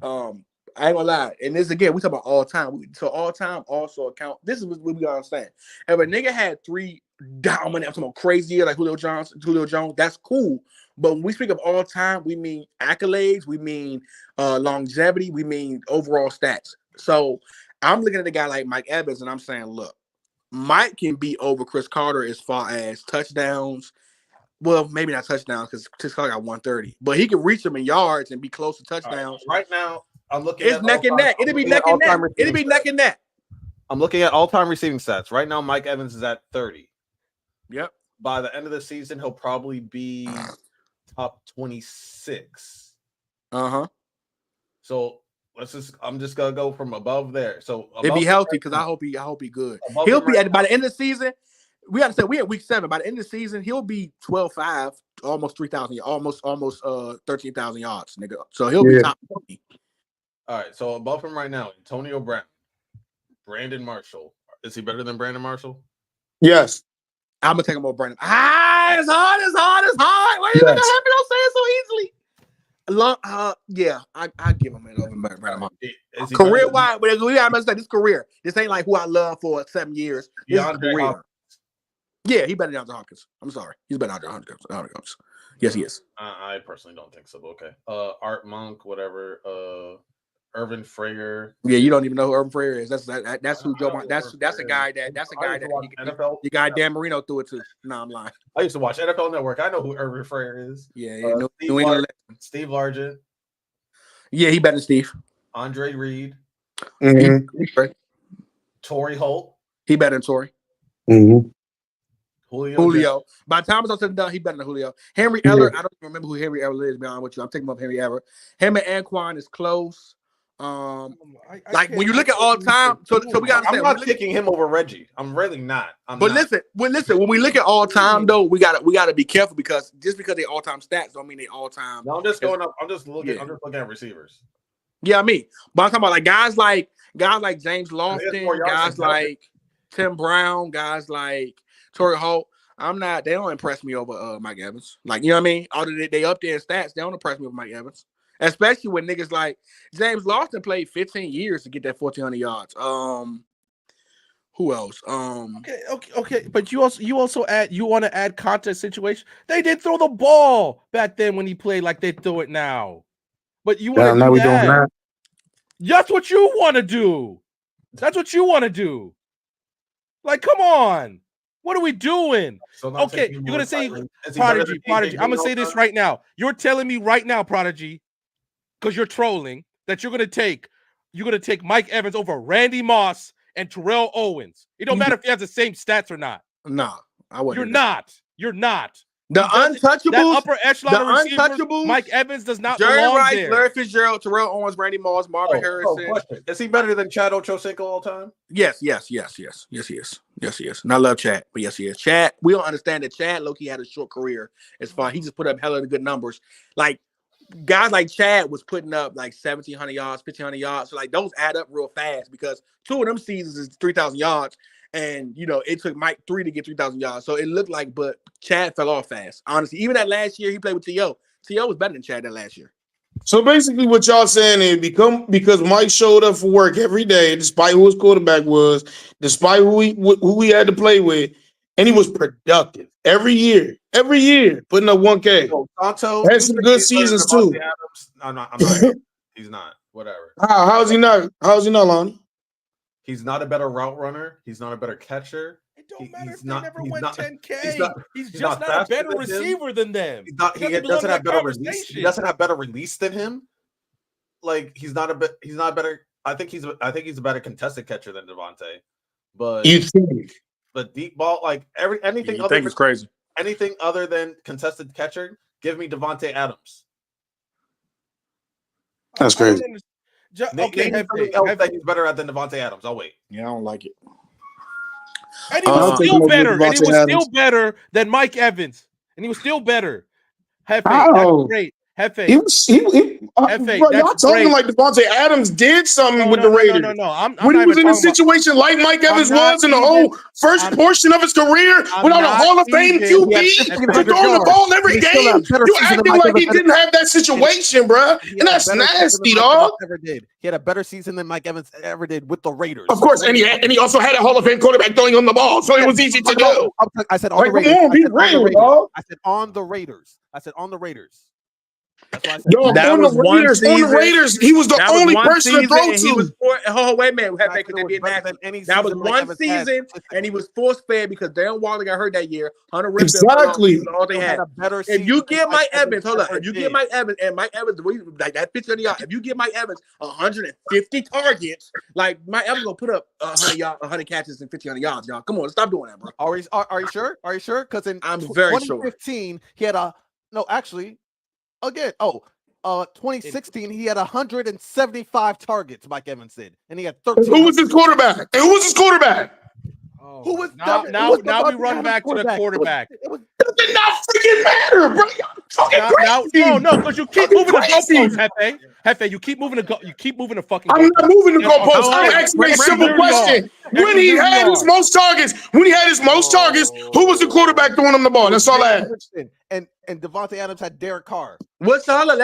I ain't gonna lie. And this again, we talk about all time. So all time also account. This is what we gotta understand. If a nigga had 3 dominant, I'm talking about crazy year like Julio Jones, that's cool. But when we speak of all time, we mean accolades, we mean longevity, we mean overall stats. So I'm looking at a guy like Mike Evans, and I'm saying, look, Mike can be over Chris Carter as far as touchdowns. Well, maybe not touchdowns because Chris Carter got 130, but he can reach them in yards and be close to touchdowns. Right now, I'm looking it's at neck and neck. It'll be neck and neck. It'll be neck and neck. I'm looking at all-time receiving stats. Right now, Mike Evans is at 30. Yep. By the end of the season, he'll probably be top 26. Uh-huh. So I'm just gonna go from above there. So it'll be healthy because I hope he good. He'll be by the end of the season. We got to say we're at week 7. By the end of the season, he'll be 12-5, almost 3,000, almost 13,000 yards, nigga. So he'll be top 20. All right. So above him right now, Antonio Brown, Brandon Marshall. Is he better than Brandon Marshall? Yes. I'm gonna take him over Brandon. It's hard. Why you gonna have me? Don't say it so easily. Yeah, I give him it over Brandon Marshall. Career wise, but we gotta understand this career. This ain't like who I love for 7 years. This is career. Yeah, he better than DeAndre Hopkins. I'm sorry, he's better than DeAndre Hopkins. Yes, he is. I personally don't think so. But okay. Art Monk, whatever. Irvin Frayer. Yeah, you don't even know who Irvin Frayer is. That's who Joe. That's a guy that NFL. You got Dan Marino threw it to. No, I'm lying. I used to watch NFL Network. I know who Irvin Frayer is. Yeah, Steve Largent. Yeah, he better than Steve. Andre Reed. Mm-hmm. Torrey Holt. He better than Torrey. Mm-hmm. Julio. By the time it's all said and done, he better than Julio. Henry Eller, I don't even remember who Henry Eller is, to be honest with you. I'm taking up Henry Eller. Him and Anquan is close. When you look at all time, so we got. I'm not picking him over Reggie. I'm really not. Listen. When we look at all time, though, we gotta be careful because just because they all time stats don't mean they all time. No, I'm just going up. I'm just looking at receivers. Yeah, but I'm talking about like guys like James Lofton, guys like Tim Brown, guys like Torrey Holt. They don't impress me over Mike Evans. Like, you know what I mean? Although they up there in stats, they don't impress me over Mike Evans. Especially when niggas like James Lofton played 15 years to get that 1,400 yards. Who else? Okay. But you also want to add contest situation. They did throw the ball back then when he played like they throw it now. But you want to do that. That's what you want to do. That's what you want to do. Like, come on. What are we doing? So okay, you're gonna say Prodigy. I'm gonna say this right now. You're telling me right now, Prodigy, because you're trolling, that you're gonna take Mike Evans over Randy Moss and Terrell Owens. It don't matter if he has the same stats or not. Nah, I wouldn't. You're not. The untouchables, that upper echelon untouchables. Mike Evans does not belong Rice, there. Larry Fitzgerald, Terrell Owens, Randy Moss, Marvin Harrison. Is he better than Chad Ochocinco all time? Yes, he is. Yes, he is. And I love Chad, but yes, he is. Chad, we don't understand that Chad low-key had a short career as far he just put up hella good numbers. Like guys like Chad was putting up like 1,700 yards, 1,500 yards. So like those add up real fast because 2 of them seasons is 3,000 yards. And, it took Mike 3 to get 3,000 yards. So it looked like, but Chad fell off fast. Honestly, even that last year he played with T.O. T.O. was better than Chad that last year. So basically what y'all saying is because Mike showed up for work every day, despite who his quarterback was, despite who he had to play with, and he was productive every year, putting up 1K. Tonto had some good seasons too. I'm not. He's not. Whatever. How's he not, Lonnie? He's not a better route runner. He's not a better catcher. It don't matter if they never went 10K. He's just not a better receiver than them. He doesn't have better release. He doesn't have better release than him. Like he's not better. I think he's a better contested catcher than Devontae. But you think? But deep ball, like anything. You think it's crazy? Anything other than contested catcher, give me Devontae Adams. That's crazy. Okay, that he's better at than Devontae Adams. I'll wait. Yeah, I don't like it. And he was still better. And he was still better than Mike Evans. And he was still better. Hefe, that's great. Hefe. Bro, y'all talking like Devontae Adams did something with the Raiders. No. I'm when not he was even in a talking situation like Mike Evans was in the even- whole first portion of his career without a Hall of Fame QB to throw the ball every game, you acting like he didn't have that situation, bro. And that's nasty, dog. He had a better season than Mike Evans ever did with the Raiders. Of course, and he also had a Hall of Fame quarterback throwing on the ball, so it was easy to do. I said on the Raiders. Come on, be real, dog. I said on the Raiders. That's why I said Yo, that on was the one Raiders, season. on the Raiders, he was the only person to throw and he was wait a minute, that was one season, and he was force fed because Darren Waller got hurt that year. Hunter Renfrow, exactly. all they had. If you get Mike Evans, hold on. If you get Mike Evans and Mike Evans, like that picture of the yard, if you get Mike Evans 150 targets, like Mike Evans gonna put up 100 catches and 1,500 yards, y'all. Come on, stop doing that, bro. Are you sure? Are you sure? Because in I'm very 2015, he had 2016, he had 175 targets, Mike Evans did, and he had 13. Who was his quarterback? Who was now we run back to the quarterback. It did not freaking matter, bro. No, because you keep moving the goalposts, Hefe. You keep moving the fucking. I'm not moving the goalposts. I'm asking a simple question. When he had his most targets, who was the quarterback throwing him the ball? That's all I asked. And Devontae Adams had Derek Carr. Let's hold up,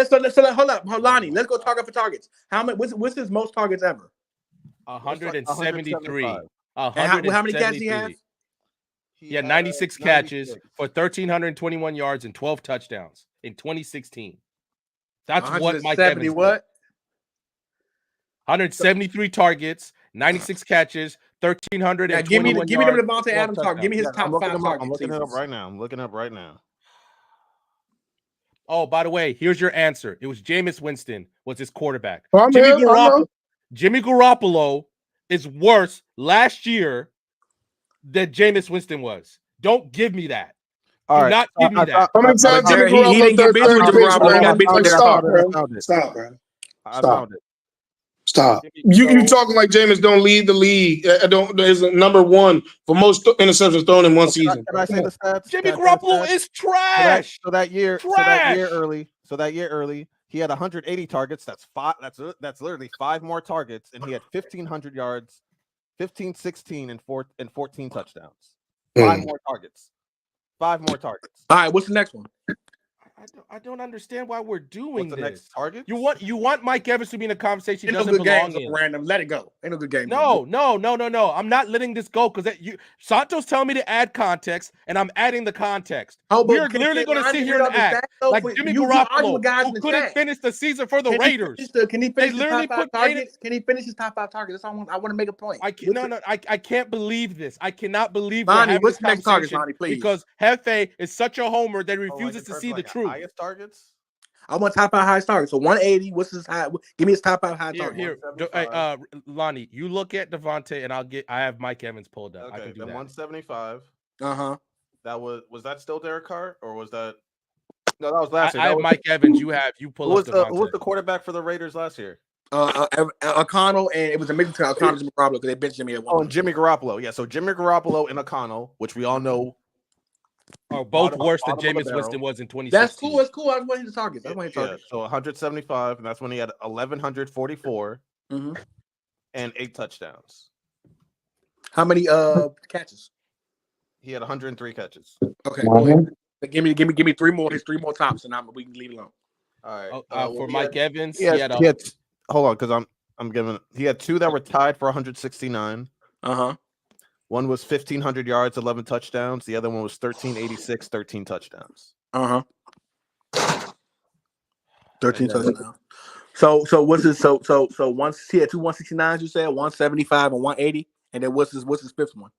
Lonnie. Let's go target for targets. How many? What's his most targets ever? 173. How many catches he has? He had 96 catches for 1,321 yards and 12 touchdowns in 2016. That's what Mike Evans did. 173 targets, 96 catches, 1,321 yards. Give me the Devontae Adams target. Give me his top 5 targets. I'm looking it up right now. Oh, by the way, here's your answer. It was Jameis Winston was his quarterback. Jimmy Garoppolo is worse last year than Jameis Winston was. Don't give me that. All right. Not give me that. How many times Jimmy Garoppolo got beat with Stop, bro. Stop. Stop. You talking like Jameis don't lead the league. There's a number one for most interceptions thrown in one season. Can I say the stats? Jimmy Garoppolo is trash. So that year early, he had 180 targets. That's literally 5 more targets, and he had 1,500 yards, 15, 16, and 14 touchdowns. 5 more targets. All right, what's the next one? I don't understand why we're doing this. Next target? You want Mike Evans to be in a conversation he doesn't belong games in. Random. Let it go. Ain't no good game. No. I'm not letting this go because Santos telling me to add context, and I'm adding the context. We're literally going to sit here and act like Jimmy Garoppolo, who couldn't finish the season for the Raiders. Can he finish his top 5 targets? Can he finish his top 5 targets? That's all I want to make a point. I can't believe this. I cannot believe Lonnie, what's the next target, Lonnie, please? Because Hefe is such a homer that he refuses to see the truth. Highest targets? I want top 5 highest targets. So 180. What's his high? Give me his top 5 high targets. Here, Lonnie, you look at Devontae, and I have Mike Evans pulled up. Okay, I can do that. 175. That was that still Derek Carr or was that? No, that was last year. I have Mike Evans. You pull up Devontae. Who was the quarterback for the Raiders last year? O'Connell, and it was a mix between O'Connell and Jimmy Garoppolo because they benched Jimmy at one. Oh, and Jimmy Garoppolo. Yeah, so Jimmy Garoppolo and O'Connell, which we all know are both worse than Jameis Winston was in 2016. That's cool. That's cool. I was wanting to target. So 175, and that's when he had 1,144 and 8 touchdowns. How many catches? He had 103 catches. Okay. Give me 3 more. His 3 more tops, and we can leave it alone. All right. For Mike Evans, he had hold on, because I'm giving. He had 2 that were tied for 169. One was 1,500 yards, 11 touchdowns. The other one was 1,386, 13 touchdowns. 13 touchdowns. So what's his so once he had 2 169s, you said 175 and 180, and then what's his 5th one?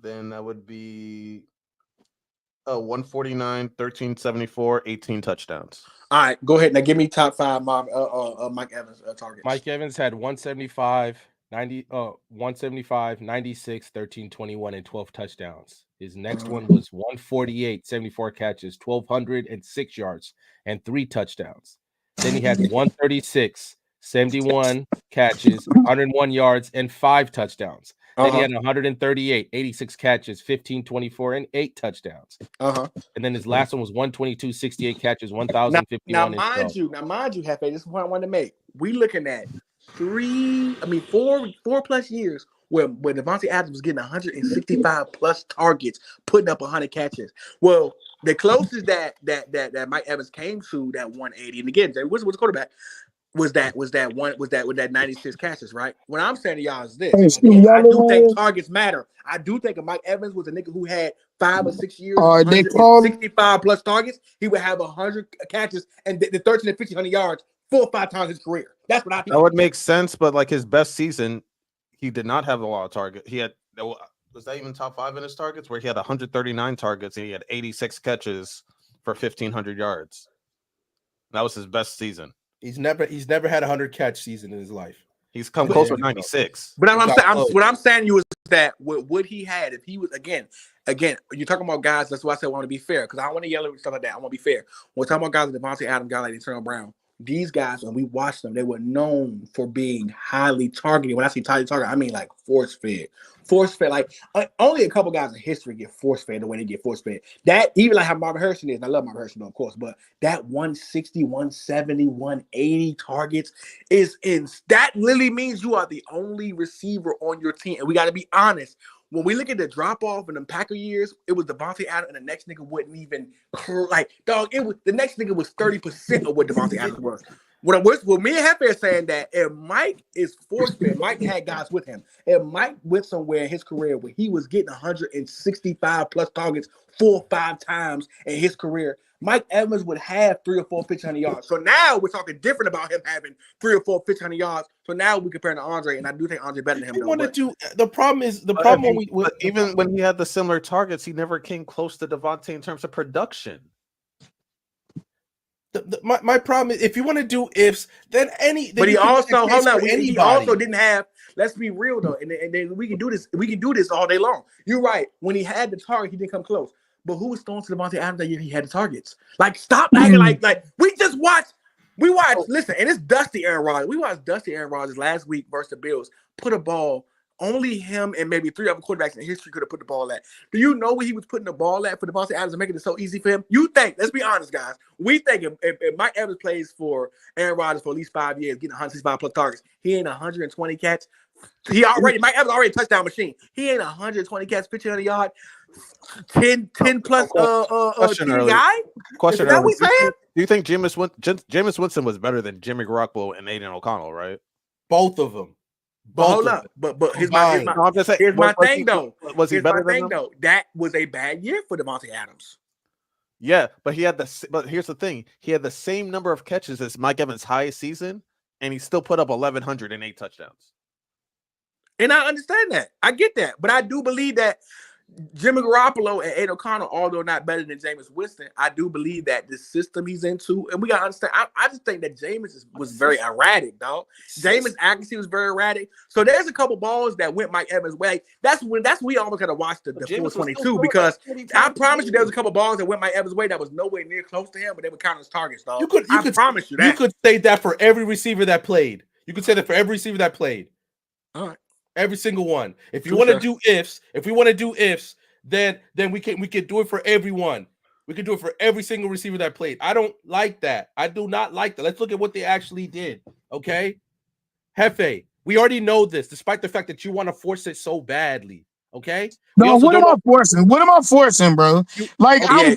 Then that would be 149, 1374, 18 touchdowns. All right, go ahead now. Give me top 5 Mike Evans targets. Mike Evans had 175. 175, 96, 13, 21, and 12 touchdowns. His next one was 148, 74 catches, 1,206 yards, and 3 touchdowns. Then he had 136, 71 catches, 101 yards, and 5 touchdowns. Then he had 138, 86 catches, 15, 24, and 8 touchdowns. And then his last one was 122, 68 catches, 1,051. Now, mind you, Hefe, this is what I wanted to make. We looking at 4 plus years where Devontae Adams was getting 165 plus targets, putting up 100 catches. Well, the closest that Mike Evans came to that 180, and again, Jay was the quarterback, was that 96 catches, right? What I'm saying to y'all is this: I do think targets matter. I do think if Mike Evans was a nigga who had 5 or 6 years, 165 plus targets, he would have 100 catches and the 13 to 1,500 yards 4 or 5 times his career. That's what I think. That would make sense, but like his best season, he did not have a lot of targets. He had, was that even top 5 in his targets? Where he had 139 targets and he had 86 catches for 1,500 yards. That was his best season. He's never had a 100 catch season in his life. He's come close with 96. But what I'm saying to you is that what he had, if he was again, you're talking about guys. That's why I said I want to be fair, because I don't want to yell at stuff like that. I want to be fair. When we're talking about guys like Devontae Adams, guys like Antonio Brown, these guys, when we watched them, they were known for being highly targeted. When I say highly targeted, I mean like force fed. Like only a couple guys in history get force fed the way they get force fed. That even like how Marvin Harrison is, and I love Marvin Harrison, of course, but that 160, 170, 180 targets that literally means you are the only receiver on your team. And we got to be honest. When we look at the drop off in the Packer years, it was Devontae Adams, and the next nigga wouldn't even the next nigga was 30% of what Devontae Adams was. What me and Hefe are saying that if Mike is force fed, Mike had guys with him. If Mike went somewhere in his career where he was getting 165 plus targets 4 or 5 times in his career, Mike Evans would have 3 or 4 1,500 yards. So now we're talking different about him having 3 or 4 1,500 yards. So now we compare to Andre, and I do think Andre better than him. The problem even when he had the similar targets, he never came close to Devontae in terms of production. My problem is if you want to do ifs, then but he also he also didn't have. Let's be real though, and then we can do this. We can do this all day long. You're right. When he had the target, he didn't come close. But who was throwing to Devontae Adams that year he had the targets? Like, stop acting like we just watched. We watched. Listen, and it's Dusty Aaron Rodgers. We watched Dusty Aaron Rodgers last week versus the Bills. Put a ball. Only him and maybe 3 other quarterbacks in history could have put the ball at. Do you know where he was putting the ball at for Devontae Adams and making it so easy for him? You think? Let's be honest, guys. We think if Mike Evans plays for Aaron Rodgers for at least 5 years, getting 165 plus targets, he ain't 120 catch. Mike Evans already a touchdown machine. He ain't 120 catch, 1,500 yard, 10 plus guy. Question: is that what we saying? Do you think Jameis Winston was better than Jimmy Garoppolo and Aiden O'Connell? Right? Both of them. Hold up, but here's my thing though. Was he better than them? That was a bad year for Devontae Adams. Yeah, but But here's the thing: he had the same number of catches as Mike Evans' highest season, and he still put up 1,108 touchdowns. And I understand that. I get that, but I do believe that Jimmy Garoppolo and Aiden O'Connell, although not better than Jameis Winston, I do believe that the system he's into, and we gotta understand. I just think that Jameis was very erratic, dog. Jameis' accuracy was very erratic. So there's a couple balls that went Mike Evans' way. That's when we almost gotta watch the 422 because I promise you there was a couple balls that went Mike Evans' way that was nowhere near close to him, but they were counting as targets, dog. I promise you that. You could say that for every receiver that played. You could say that for every receiver that played. All right. Every single one. If you want to do ifs, then we can do it for everyone. We can do it for every single receiver that played. I don't like that. I do not like that. Let's look at what they actually did. Okay, Hefe, we already know this, despite the fact that you want to force it so badly. Okay. No, what am I forcing? What am I forcing, bro?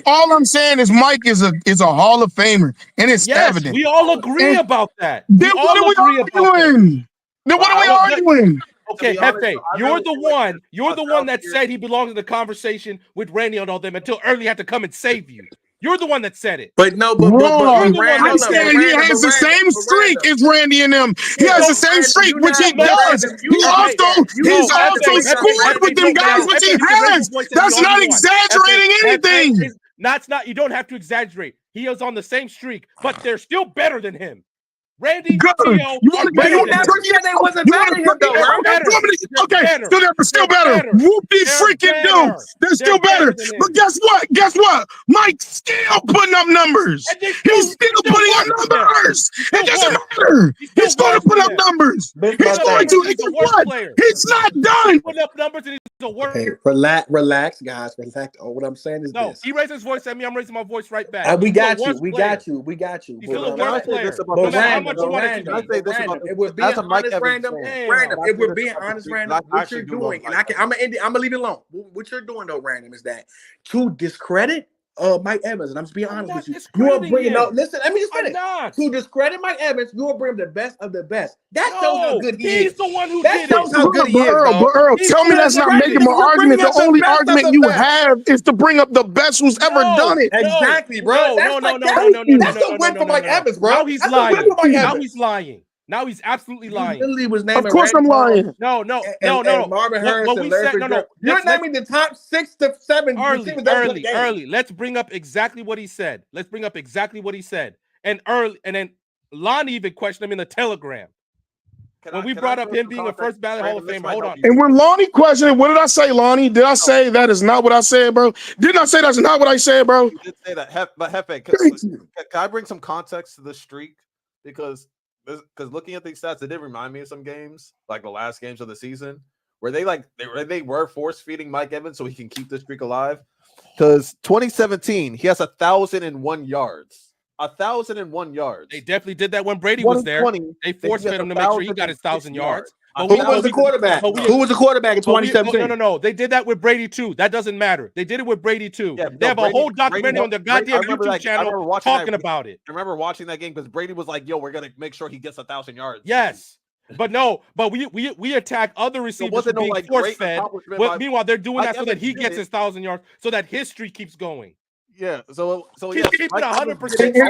All I'm saying is Mike is a Hall of Famer, and it's evident. We all agree about that. Then what are we arguing? Okay, Hefe, you're the one that said he belonged in the conversation with Randy and all them until Early had to come and save you. You're the one that said it. I'm saying he has the same streak as Randy and them. He has the same streak, which he does. He's also scored with them guys, which he has. That's not exaggerating anything. That's not. You don't have to exaggerate. He is on the same streak, but they're still better than him. Randy, Good. Theo, You want to But get you you never said they wasn't better than him, though, They're bro. better. Okay, They're still better. better. Whoop de They're freaking do. better. They're still They're better. better than But him. guess what? Guess what? Mike's still putting up numbers. And they He's still putting up worse than them. numbers. He's still It doesn't worse. matter. He's still He's going worse to put than up them. numbers. This He's my going thing. to. He's And a guess worse what? player. He's not done. He's putting up numbers and he's a worse. Hey, relax, guys. Relax. Oh, what I'm saying is No, this. he raised his voice at me. I'm raising my voice right back. We He's a got you. worse We player. got you. We got you. He's But still a what I'm worse saying- player. about No But matter how random, much but you want to random, do. but random. If we're being That's a Mike honest, Evans random, fan. random. That's If we're what being it's about honest, to be. random, I what actually you're do love doing, and Mike I'm gonna leave it alone. What you're doing though, random, is that to discredit Mike Evans, and I'm just being I'm honest not with you. You are discrediting bringing him. up. Listen, let me just I'm finish. not. To discredit Mike Evans, you are bringing the best of the best. That shows how No, good he he's is. the one who That did shows it. how good he is, dog. But Earl, He's tell me that's not discrediting making my him. You're argument. bringing The up the only best of argument the you best. have is to bring up the best who's ever done it. Exactly, bro. No, That's no, like no, that's no, no, no, that's no, a win no, for no, Mike no. Evans, bro. Now he's That's a win lying. for Mike Now Evans. he's lying. Now he's absolutely You lying. literally was naming Of course I'm Randy Moss lying. No, and Marvin Harrison, What we Larry said, no. Fitzgerald. You're Let's naming the top 6 to 7 receivers that play the game. early. Let's bring up exactly what he said. And then Lonnie even questioned him in the Telegram. When we brought up him being a first ballot Hall of Famer. Hold on. And when Lonnie questioned, what did I say, Lonnie? Did I say that is not what I said, bro? Didn't I say that's not what I said, bro? You did say that. But Hefe, Thank you. can I bring some context to the streak? Because looking at these stats, it did remind me of some games, like the last games of the season, where they were force feeding Mike Evans so he can keep the streak alive. Because 2017, he has 1,001 yards. 1,001 yards. They definitely did that when Brady was there. They force fed him to make sure he got his 1,000 yards. Who was the quarterback? Who was the quarterback in 2017? No. They did that with Brady too. That doesn't matter. They did it with Brady too. Yeah, they have a whole documentary on their goddamn remember YouTube channel talking about it. I remember watching that game because Brady was like, "Yo, we're gonna make sure he gets 1,000 yards." Yes. But we attack other receivers for being force fed. Meanwhile, they're doing that so that he gets his 1,000 yards, so that his streak keeps going. Yeah, so He's keeping 100%. And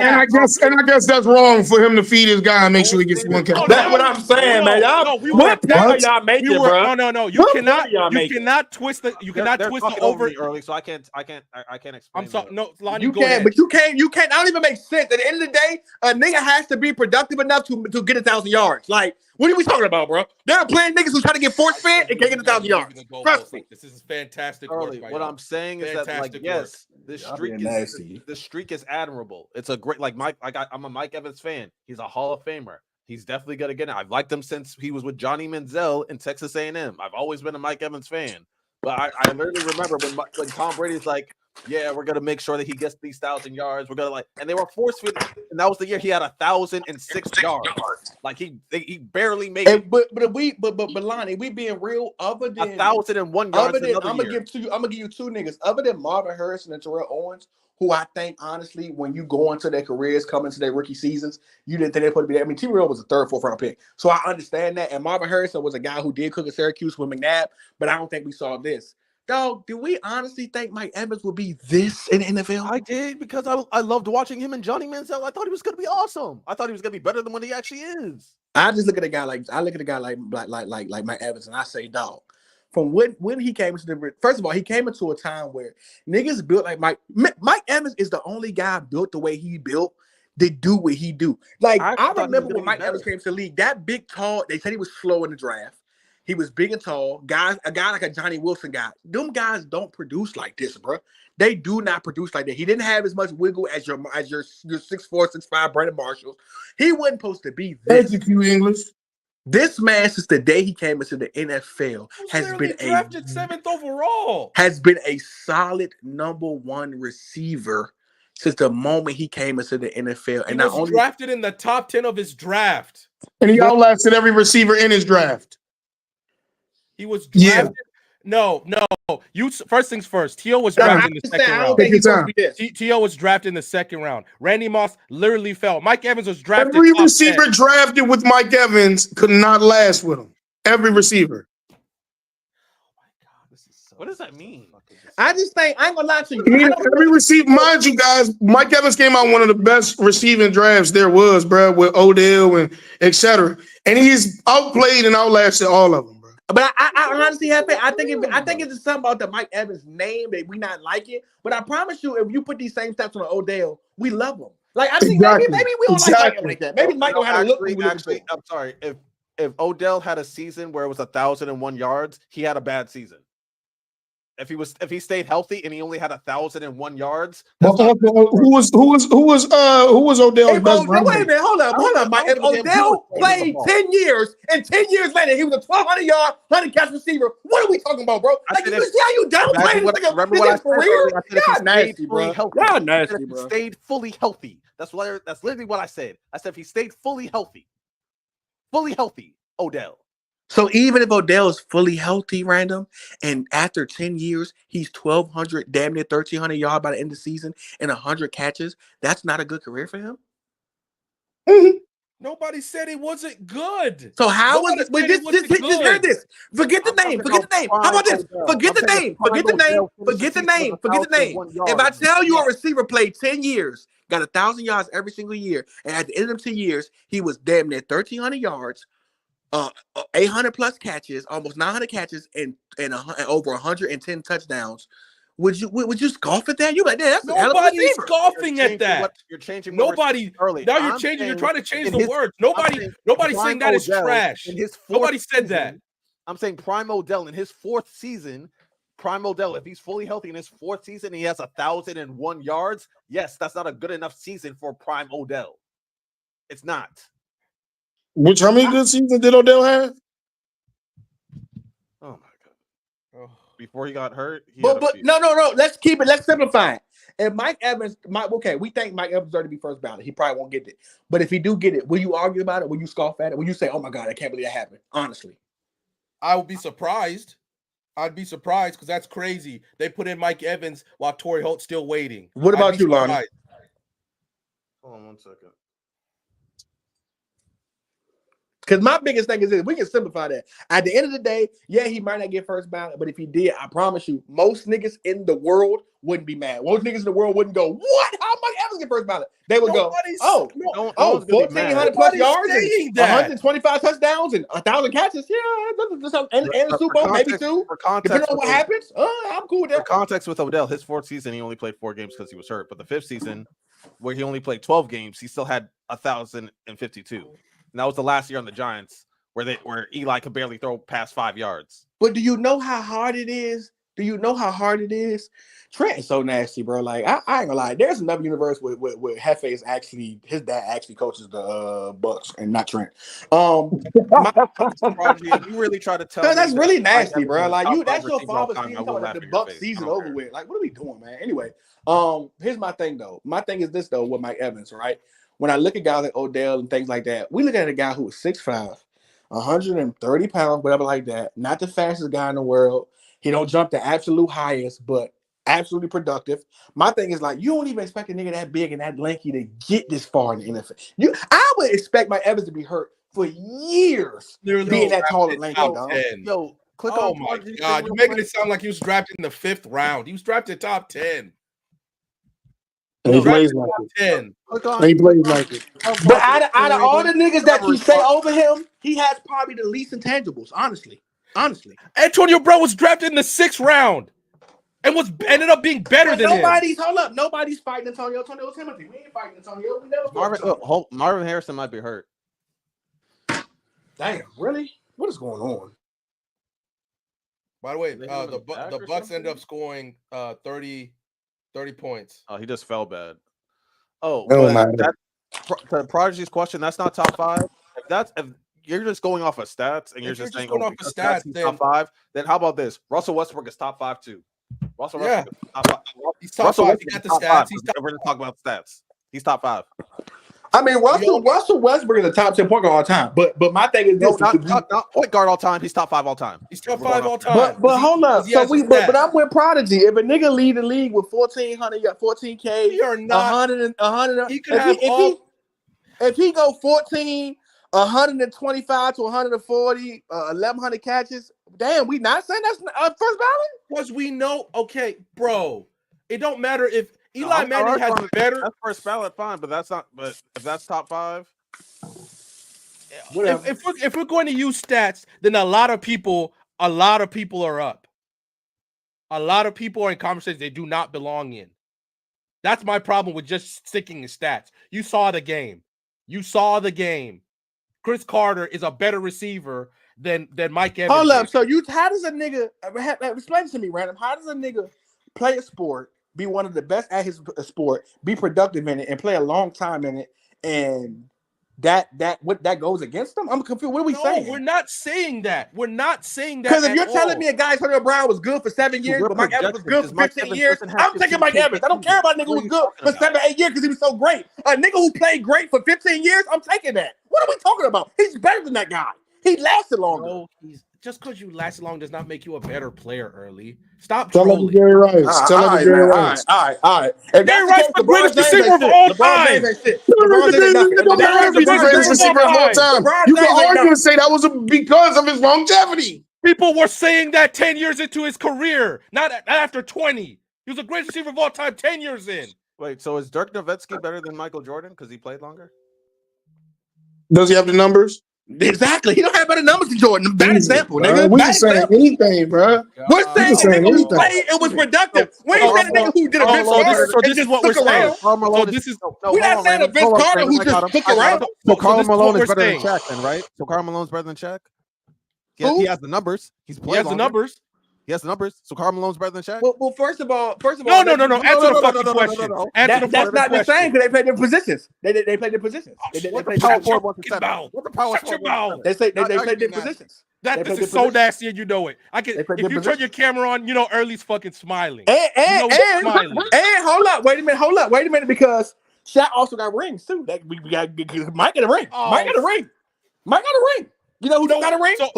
I guess that's wrong for him to feed his guy and make sure he gets one catch. That's what I'm saying, man. Y'all, what point are y'all making, bro? No. You cannot twist the. You cannot twist the over early, so I can't explain. I'm sorry. No, Lonnie, You can't, but you can't. I don't even make sense. At the end of the day, a nigga has to be productive enough to get 1,000 yards. Like, what are we talking about, bro? There are plenty of niggas who try to get force fed and can't get 1,000 yards. Trust me. This is fantastic. Early. What I'm saying is that, like, yes, this streak is admirable. It's a great, I'm a Mike Evans fan. He's a Hall of Famer. He's definitely gonna get it. I've liked him since he was with Johnny Manziel in Texas A&M. I've always been a Mike Evans fan. But I literally remember when Tom Brady's like, yeah, we're gonna make sure that he gets these 1,000 yards. We're gonna and they were force feeding, and that was the year he had 1,006 yards. Like he barely made it. But Lonnie, we being real. Other than 1,001 yards, I'm gonna give you two niggas. Other than Marvin Harrison and Terrell Owens, who I think honestly, when you go into their careers, come into their rookie seasons, you didn't think they'd put to be there. I mean, Terrell was a 3rd, 4th round pick, so I understand that. And Marvin Harrison was a guy who did cook at Syracuse with McNabb, but I don't think we saw this. Dog, do we honestly think Mike Evans would be this in the NFL? I did, because I loved watching him and Johnny Manziel. I thought he was going to be awesome. I thought he was going to be better than what he actually is. I just look at a guy like Mike Evans, and I say, dog, from when he came into first of all, he came into a time where niggas built like Mike Evans is the only guy built the way he built. They do what he do. Like I remember when Mike Evans came to the league, that big, tall. They said he was slow in the draft. He was big and tall. A guy like a Johnny Wilson guy. Them guys don't produce like this, bro. They do not produce like that. He didn't have as much wiggle as your 6'4", 6'5" Brandon Marshall. He wasn't supposed to be this. Thank you, English. This man, since the day he came into the NFL, has been drafted 7th overall. Has been a solid #1 receiver since the moment he came into the NFL. And not only drafted in the top 10 of his draft. And he outlasted every receiver in his draft. He was drafted. No. You first things first. T.O. was drafted in the second round. T.O. was drafted in the second round. Randy Moss literally fell. Mike Evans was drafted. Every receiver drafted with Mike Evans could not last with him. Every receiver. Oh my God, what does that mean? I just think I ain't gonna lie to you. Every receiver, mind you guys, Mike Evans came out one of the best receiving drafts there was, bro, with Odell and etc. And he's outplayed and outlasted all of them. But I honestly have I think it's just something about the Mike Evans name that we not like it. But I promise you, if you put these same stats on Odell, we love him. Like I think maybe we don't like Mike that. Maybe Mike don't have a look we were looking for. I'm sorry. If Odell had a season where it was 1,001 yards, he had a bad season. If he stayed healthy and he only had 1,001 yards, who was Odell's best running Wait a minute, hold up, Mike. If Odell played 10 years and 10 years later he was a 1,200 yard, 100 catch receiver, what are we talking about, bro? Like you see how you downplaying his career? Y'all nasty, bro. Y'all nasty, bro. He stayed fully healthy. That's literally what I said. I said if he stayed fully healthy, Odell. So even if Odell is fully healthy, random, and after 10 years, he's 1,200, damn near 1,300 yards by the end of the season and 100 catches, that's not a good career for him? Mm-hmm. Nobody said it wasn't good. So how was it? Just hear this. Forget the name. How about this? Forget the name. If I tell you a receiver played 10 years, got 1,000 yards every single year, and at the end of 10 years, he was damn near 1,300 yards, 800 plus catches, almost 900 catches, and over 110 touchdowns. Would you scoff at that? You like, that's nobody's scoffing at that. You're changing. Nobody. Early. Now you're changing. You're trying to change the words. Nobody's saying that is trash. Nobody said that. I'm saying Prime Odell in his fourth season. Prime Odell, if he's fully healthy in his fourth season, he has 1,001 yards. Yes, that's not a good enough season for Prime Odell. It's not. How many good seasons did Odell have? Oh my god! Before he got hurt, no. Let's keep it. Let's simplify it. If Mike Evans, we think Mike Evans deserves to be first ballot. He probably won't get it. But if he do get it, will you argue about it? Will you scoff at it? Will you say, "Oh my god, I can't believe that happened"? Honestly, I would be surprised. I'd be surprised because that's crazy. They put in Mike Evans while Torrey Holt's still waiting. What about you, Lonnie? Hold on 1 second. Because my biggest thing is this, we can simplify that. At the end of the day, yeah, he might not get first ballot, but if he did, I promise you, most niggas in the world wouldn't be mad. Most niggas in the world wouldn't go, what? How Mike Evans get first ballot? They would go, 1,400 plus yards and 125 touchdowns and 1,000 catches. Yeah, and a Super Bowl, maybe two. Depending on what happens, I'm cool with that. For context with Odell, his fourth season, he only played 4 games because he was hurt. But the fifth season, where he only played 12 games, he still had 1,052. And that was the last year on the Giants where Eli could barely throw past 5 yards. But do you know how hard it is? Trent is so nasty, bro. Like I ain't gonna lie. There's another universe where Hefe is actually his dad actually coaches the Bucs and not Trent. You really try to tell me that's really nasty, bro. Like that's your father's season. The Bucs season over with. Like what are we doing, man? Anyway, here's my thing though. My thing is this though with Mike Evans, right? When I look at guys like Odell and things like that, we look at a guy who was 6'5", 130 pounds, whatever like that. Not the fastest guy in the world. He don't jump the absolute highest, but absolutely productive. My thing is like, you don't even expect a nigga that big and that lanky to get this far in the NFL. I would expect Mike Evans to be hurt for years being that tall and lanky, dog. Yo, click on. Oh my god, you're making it sound like he was drafted in the 5th round. He was drafted top 10. He plays like it. He plays like it. But out of all the niggas that you say over him, he has probably the least intangibles, honestly. Antonio Brown was drafted in the 6th round and ended up being better than him. Nobody's fighting Antonio Timothy. We ain't fighting Antonio. We never Marvin Harrison might be hurt. Damn, really? What is going on? By the way, the Bucs ended up scoring 30 points. Oh, he just fell bad. To Prodigy's question, that's not top 5. If you're just going off of stats and you're just saying going off of stats, then top 5, then how about this? Russell Westbrook is top 5 too. Russell Westbrook is top 5. He's top 5. He got the stats. We're going to talk about stats. He's top 5. I mean, Russell Westbrook is a top 10 point guard all time. But my thing is this: not point guard all time. He's top 5 all time. He's top 5 all time. But hold up. But I'm with Prodigy. If a nigga lead the league with 1,400, 14K, you're not 100. He could have if he go 14, 125 to 140, 1,100 catches. Damn, we not saying that's first ballot? Because we know, okay, bro. It don't matter if Eli Manning has better. That's first ballot, fine, but that's not. But if that's top 5, if we're going to use stats, then a lot of people are up. A lot of people are in conversations they do not belong in. That's my problem with just sticking to stats. You saw the game. Chris Carter is a better receiver than Mike Evans. Hold up. So how does a nigga explain to me, random? How does a nigga play a sport, be one of the best at his sport, be productive in it, and play a long time in it, and that goes against them? I'm confused. What are we saying? We're not saying that. Because if you're telling me a guy Antonio Brown was good for 7 years, but Mike Evans was good for 15 years, I'm taking Mike Evans. I don't care about a nigga who was good for 7, 8 years because he was so great. A nigga who played great for 15 years, I'm taking that. What are we talking about? He's better than that guy. He lasted longer. No, just because you lasted long does not make you a better player early. Stop Tell him trolling. Jerry Rice. Tell him Jerry Rice. All right. If Jerry Rice, the greatest receiver of all time. You can argue and say that was because of his longevity. People were saying that 10 years into his career, not after 20. He was the greatest receiver of all time 10 years in. Wait, so is Dirk Nowitzki better than Michael Jordan because he played longer? Does he have the numbers? Exactly. He don't have better numbers than Jordan. Bad example, nigga. We just saying anything, bro. We're saying a nigga who played and was productive. We ain't saying a nigga who did a Vince Carter. So this is what we're saying. We're not saying a Vince Carter who just took around. So Karl Malone is better than Shaq, then, right? So Karl Malone's better than Shaq. He has the numbers. He has the numbers. He has the numbers. So Karl Malone's better than Shaq. Well, first of all, no. Answer the fucking question. That's not the same because they play their positions. They play their positions. What the power forward wants to set up? What the power forward? They play their positions. This is so nasty, and you know it. If you turn your camera on, you know Early's fucking smiling. And hold up, wait a minute, because Shaq also got rings too. We got Mike got a ring. Mike got a ring. You know who don't got a ring? So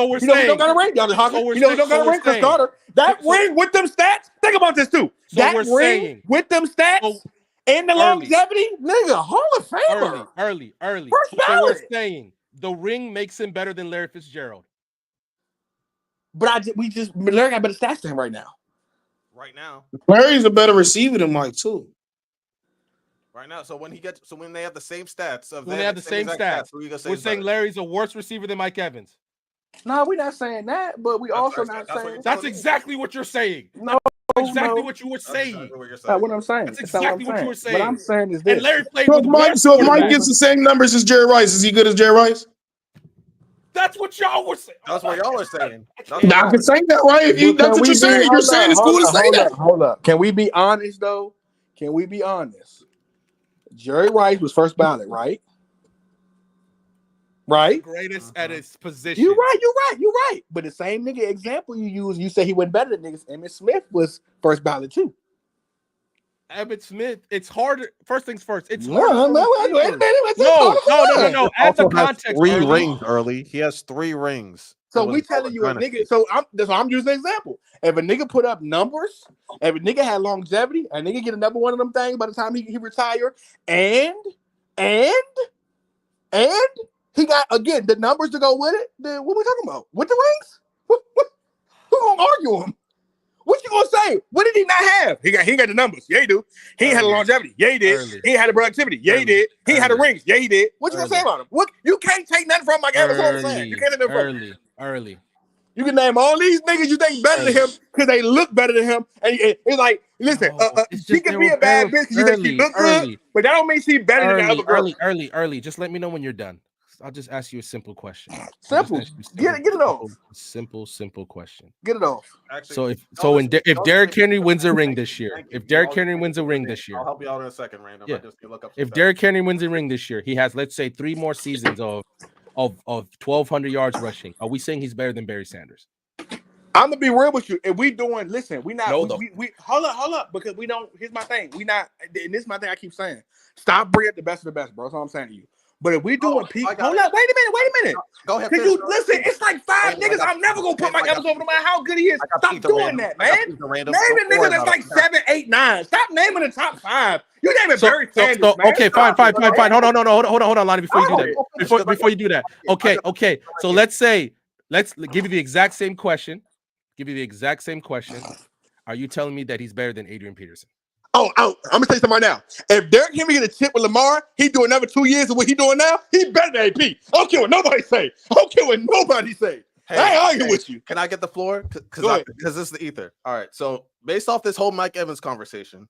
we're saying, who don't got a ring? Y'all who don't got a ring? Chris Carter. That ring with them stats. Think about this too. That ring with them stats and the longevity, nigga, Hall of Famer. Early. First ballot. So we're saying the ring makes him better than Larry Fitzgerald. But Larry got better stats than him right now. Larry's a better receiver than Mike too. Right now, so when they have the same stats we're saying Larry's a worse receiver than Mike Evans. No, we're not saying that, but That's exactly what you're saying. No, exactly what you were saying. That's what I'm saying. That's exactly what you were saying. What I'm saying is this. And Larry played so if Mike gets the same numbers as Jerry Rice, is he good as Jerry Rice? That's what y'all were saying. That's what y'all are saying. I can say that, right? That's what you're saying. You're saying it's cool to say that. Hold up. Can we be honest, though? Jerry Rice was first ballot, right? Right? Greatest at his position. You're right. But the same nigga example you use, you say he wasn't better than niggas. Emmitt Smith was first ballot too. Emmitt Smith, it's harder. First things first. It's No. Add the context. 3 rings early. He has 3 rings. So we telling you a nigga. So I'm using an example. If a nigga put up numbers, if a nigga had longevity, a nigga get another one of them things by the time he retire, and he got again the numbers to go with it. Then what we talking about? With the rings? Who gonna argue him? What you gonna say? What did he not have? He got the numbers. Yeah, he do. He had the longevity. Yeah, he did. He had the productivity. Yeah, he did. He had the rings. Yeah, he did. What you gonna say about him? What you can't take nothing from Mike Evans. What I'm saying. You can't take nothing from early. You can name all these niggas you think better than him because they look better than him. And it's like, listen, she can be a bad bitch because you think she look good, but that don't mean she better than the other girl. Early. Just let me know when you're done. I'll just ask you a simple question. Simple. Get it off. Simple question. Get it off. Actually, if Derrick Henry wins a ring this year, I'll help you out in a second, Random. Yeah. If Derrick Henry wins a ring this year, he has, let's say, 3 more seasons of 1,200 yards rushing. Are we saying he's better than Barry Sanders? I'm gonna be real with you. If we doing, listen, we not. We hold up, because we don't. Here's my thing. We not. And this is my thing. I keep saying, stop bringing up the best of the best, bro. That's all I'm saying to you. But if we doing people, hold up, wait a minute. Go ahead. Because listen, it's like 5 niggas. I'm never gonna put Mike Evans over no matter how good he is. Stop doing that, man. Name the niggas that's like 7, 8, 9. Stop naming the top 5. You name it Barry Sanders, man. Okay, fine. Hold on, Lonnie, before you do that. Before you do that. Okay. So let's give you the exact same question. Are you telling me that he's better than Adrian Peterson? Oh, I'm gonna say something right now. If Derrick Henry get a chip with Lamar, he do another 2 years of what he doing now. He better than AP. I don't care what nobody say. Hey, I ain't arguing with you. Can I get the floor? Because this is the ether. All right. So based off this whole Mike Evans conversation,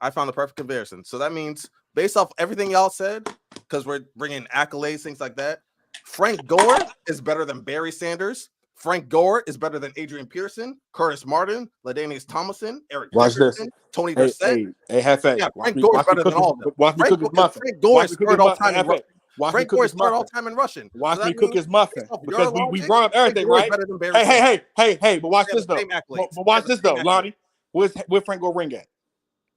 I found the perfect comparison. So that means, based off everything y'all said, because we're bringing accolades, things like that, Frank Gore is better than Barry Sanders. Frank Gore is better than Adrian Pearson, Curtis Martin, LaDainius Tomlinson, Eric Dickerson, Tony Dorsett. Hey, Hefe. Yeah, Frank Gore is better than all of them. Watch me cook his muffin. Frank Gore is third all time in rushing. Frank Gore is third all time in rushing. Watch me cook his muffin. Because we run up everything, right? Hey, but watch this, though. But watch this, though, Lonnie. Where's Frank Gore ring at?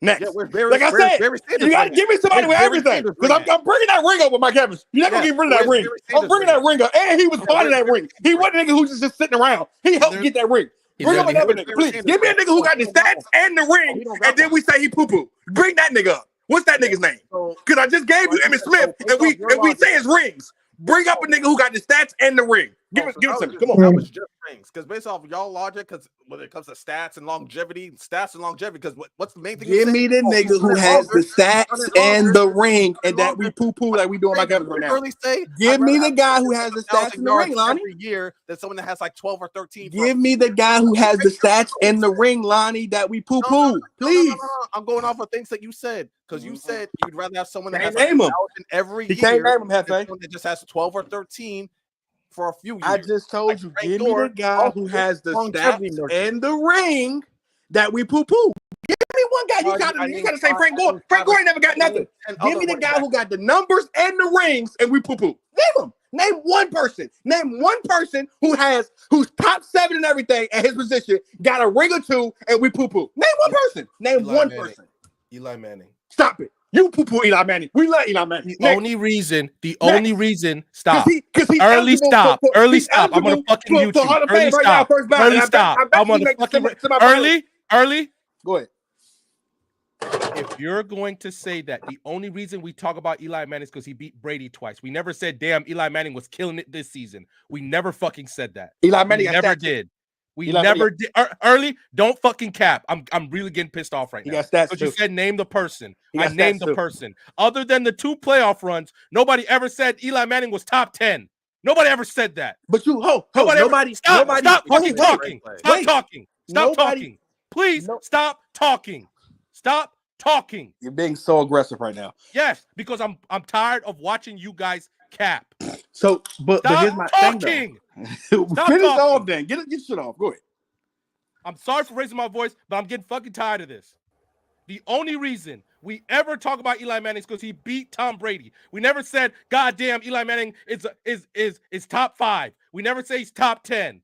Next. Yeah, like I said, you got to give me somebody with everything. Because I'm bringing that ring up with Mike Evans. You're not going to get rid of that ring. I'm bringing that ring up. And he was part of that ring. He wasn't a nigga who's just sitting around. He helped get that ring. Bring up another nigga, please. Give me a nigga who got the stats and the ring, and then we say he poo-poo. Bring that nigga up. What's that nigga's name? Because I just gave you Emmitt Smith, and we say his rings. Bring up a nigga who got the stats and the ring. Give it to me. Come on. That was just rings. Because based off of y'all logic, because when it comes to stats and longevity, because what's the main thing? Give me the nigga who has the stats and the ring, and that we poo-poo like we doing like Evans right now. Give me the guy who has the stats and the ring, Lonnie. Every year, there's someone that has like 12 or 13. Give me the guy who has the stats and the ring, Lonnie, that we poo-poo. Please. No. I'm going off of things that you said. Because you said you'd rather have someone that has name him every year. He can't name him, Hefe. That just has 12 or 13 for a few years. I just told you, give me the guy who has the stats and the ring that we poo-poo. Give me one guy. You gotta say Frank Gore. Frank Gore ain't never got nothing. Give me the guy who got the numbers and the rings, and we poo-poo. Name him. Name one person. Name one person who's top 7 and everything at his position, got a ring or 2, and we poo-poo. Name one person. Name one person. Eli Manning. Stop it. You poo-poo Eli Manning. We let Eli Manning. The only reason, stop. Early stop. I'm gonna fucking mute you. Early stop. Early stop. I'm gonna fucking early. Go ahead. If you're going to say that the only reason we talk about Eli Manning is because he beat Brady twice, we never said, damn, Eli Manning was killing it this season. We never fucking said that. Eli Manning never did. We never did. Early, don't fucking cap. I'm really getting pissed off right now. Because you said name the person. I named the person. Other than the 2 playoff runs, nobody ever said Eli Manning was top 10. Nobody ever said that. But you, nobody. Stop fucking talking. Stop talking. Stop talking. Please stop talking. Stop talking. You're being so aggressive right now. Yes, because I'm tired of watching you guys cap. So, but here's my talking. Thing, finish off then. Get shit off. Go ahead. I'm sorry for raising my voice, but I'm getting fucking tired of this. The only reason we ever talk about Eli Manning is because he beat Tom Brady. We never said, God damn, Eli Manning is top 5. We never say he's top 10.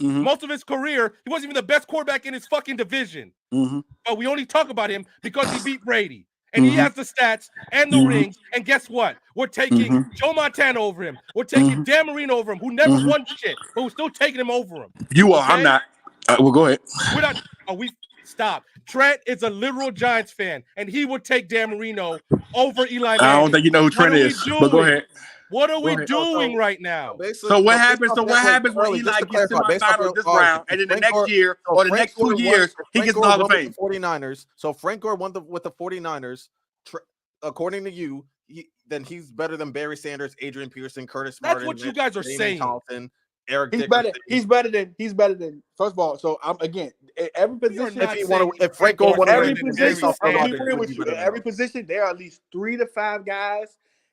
Mm-hmm. Most of his career, he wasn't even the best quarterback in his fucking division. Mm-hmm. But we only talk about him because he beat Brady. And he has the stats and the rings. And guess what? We're taking Joe Montana over him. We're taking Dan Marino over him, who never won shit, but we're still taking him over him. You are. Okay? I'm not. Well, go ahead. We're not. Stop. Trent is a literal Giants fan, and he would take Dan Marino over Eli Manning. I don't think you know who Trent is, but go ahead. What are we doing right now? So what happens? So what happens when Eli gets semifinals this round, and then the next year or the next 2 years he gets the Hall of Fame? 49ers. So Frank Gore won with the 49ers. According to you, then he's better than Barry Sanders, Adrian Pearson, Curtis Martin. That's what you guys are saying. Carlton, Eric He's better than. First of all, so I'm again every position. If Frank Gore won every position, there are at least 3 to 5 guys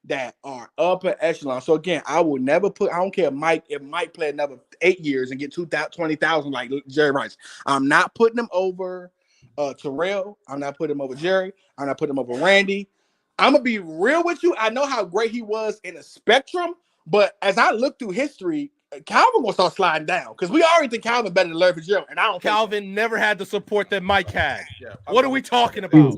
that are upper echelon. So again, I will never put. I don't care if Mike play another 8 years and get 20,000 like Jerry Rice. I'm not putting him over Terrell. I'm not putting him over Jerry. I'm not putting him over Randy. I'm gonna be real with you. I know how great he was in a spectrum, but as I look through history, Calvin gonna start sliding down because we already think Calvin better than Larry Fitzgerald, and I don't. Calvin never had the support that Mike had. What are we talking about?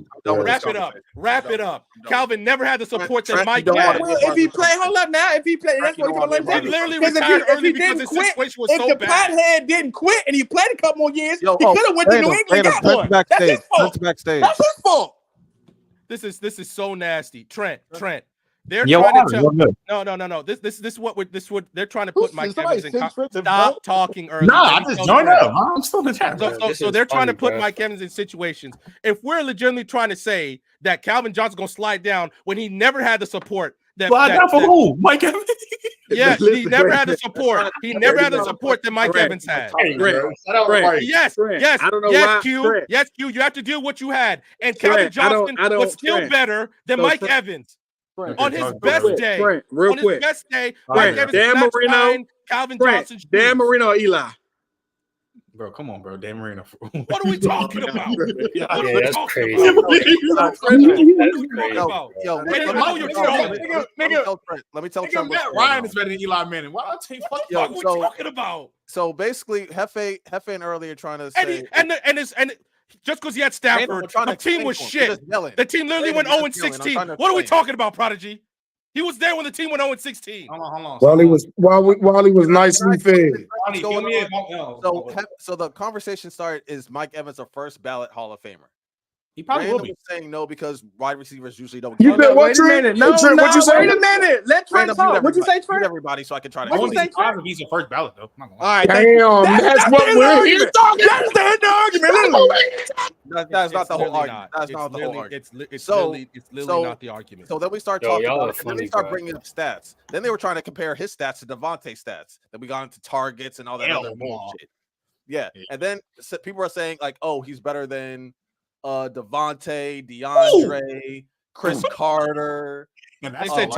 Wrap it up. Calvin never had the support that Mike had. Well, if he play, hold up now. If he play, that's what he's gonna let him do. Literally retired early because his situation was so bad. If the pothead didn't quit and he played a couple more years, he could have went to New England and got one. That's his fault. That's his fault. This is so nasty, Trent. They're trying to tell. No. This is what they're trying to put Mike Evans in. Stop talking early. No, I just joined up. I'm still in the chat. So they're trying to put Mike Evans in situations. If we're legitimately trying to say that Calvin Johnson's gonna slide down when he never had the support, slide down for who? Mike Evans. Yeah, he never had the support. He never had the support that Mike Evans had. Yes, I don't know yes, why. Q. Yes, Q. You have to deal with what you had. And Calvin Johnson was still better than Mike Evans. On his best day. Real On his quick. best day, Mike Evans Dan not Marino, trying Calvin Johnson's Dan shoes. Marino, Eli. Bro, come on, bro. Dan Marino. What are we talking about? Yeah, What are we that's talking crazy. about? That's Yo, And you know you're let me tell Nigga, Trump. Matt Ryan is better than Eli Manning. Why don't you fuck? What are we talking about? So basically, Hefe earlier trying to say, and just because he had Stafford, the team was shit. The team literally went 0-16. What are we talking about, Prodigy? He was there when the team went 0-16. Hold on. While he was nicely fed. So the conversation started: is Mike Evans a first ballot Hall of Famer? He probably will be. Saying no because wide receivers usually don't. You said what, Trent? No, what you say? wait a minute. Let Trent talk. What you say, Trent? Everybody, so I can try to. I wouldn't be surprised if he's a first ballot though. I'm not gonna lie. All right, Damn, that's what we're here talking. That's the argument. That's not the whole argument. That's not the whole argument. It's literally not the argument. So then we start talking about it, and then they start bringing up stats. Then they were trying to compare his stats to Devontae's stats. Then we got into targets and all that other bullshit. Yeah, and then people are saying like, "Oh, he's better than Devontae, DeAndre, Chris Carter." They said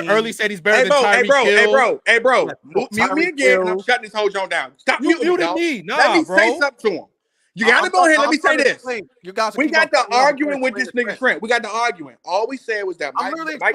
Early said he's better than Tyreek. Hey, bro. Mute me again, and I'm shutting this whole joint down. Stop muting me. Let me say something to him. You got to go ahead. Let me say this. We got the arguing with this nigga Trent. We got the arguing. All we said was that Mike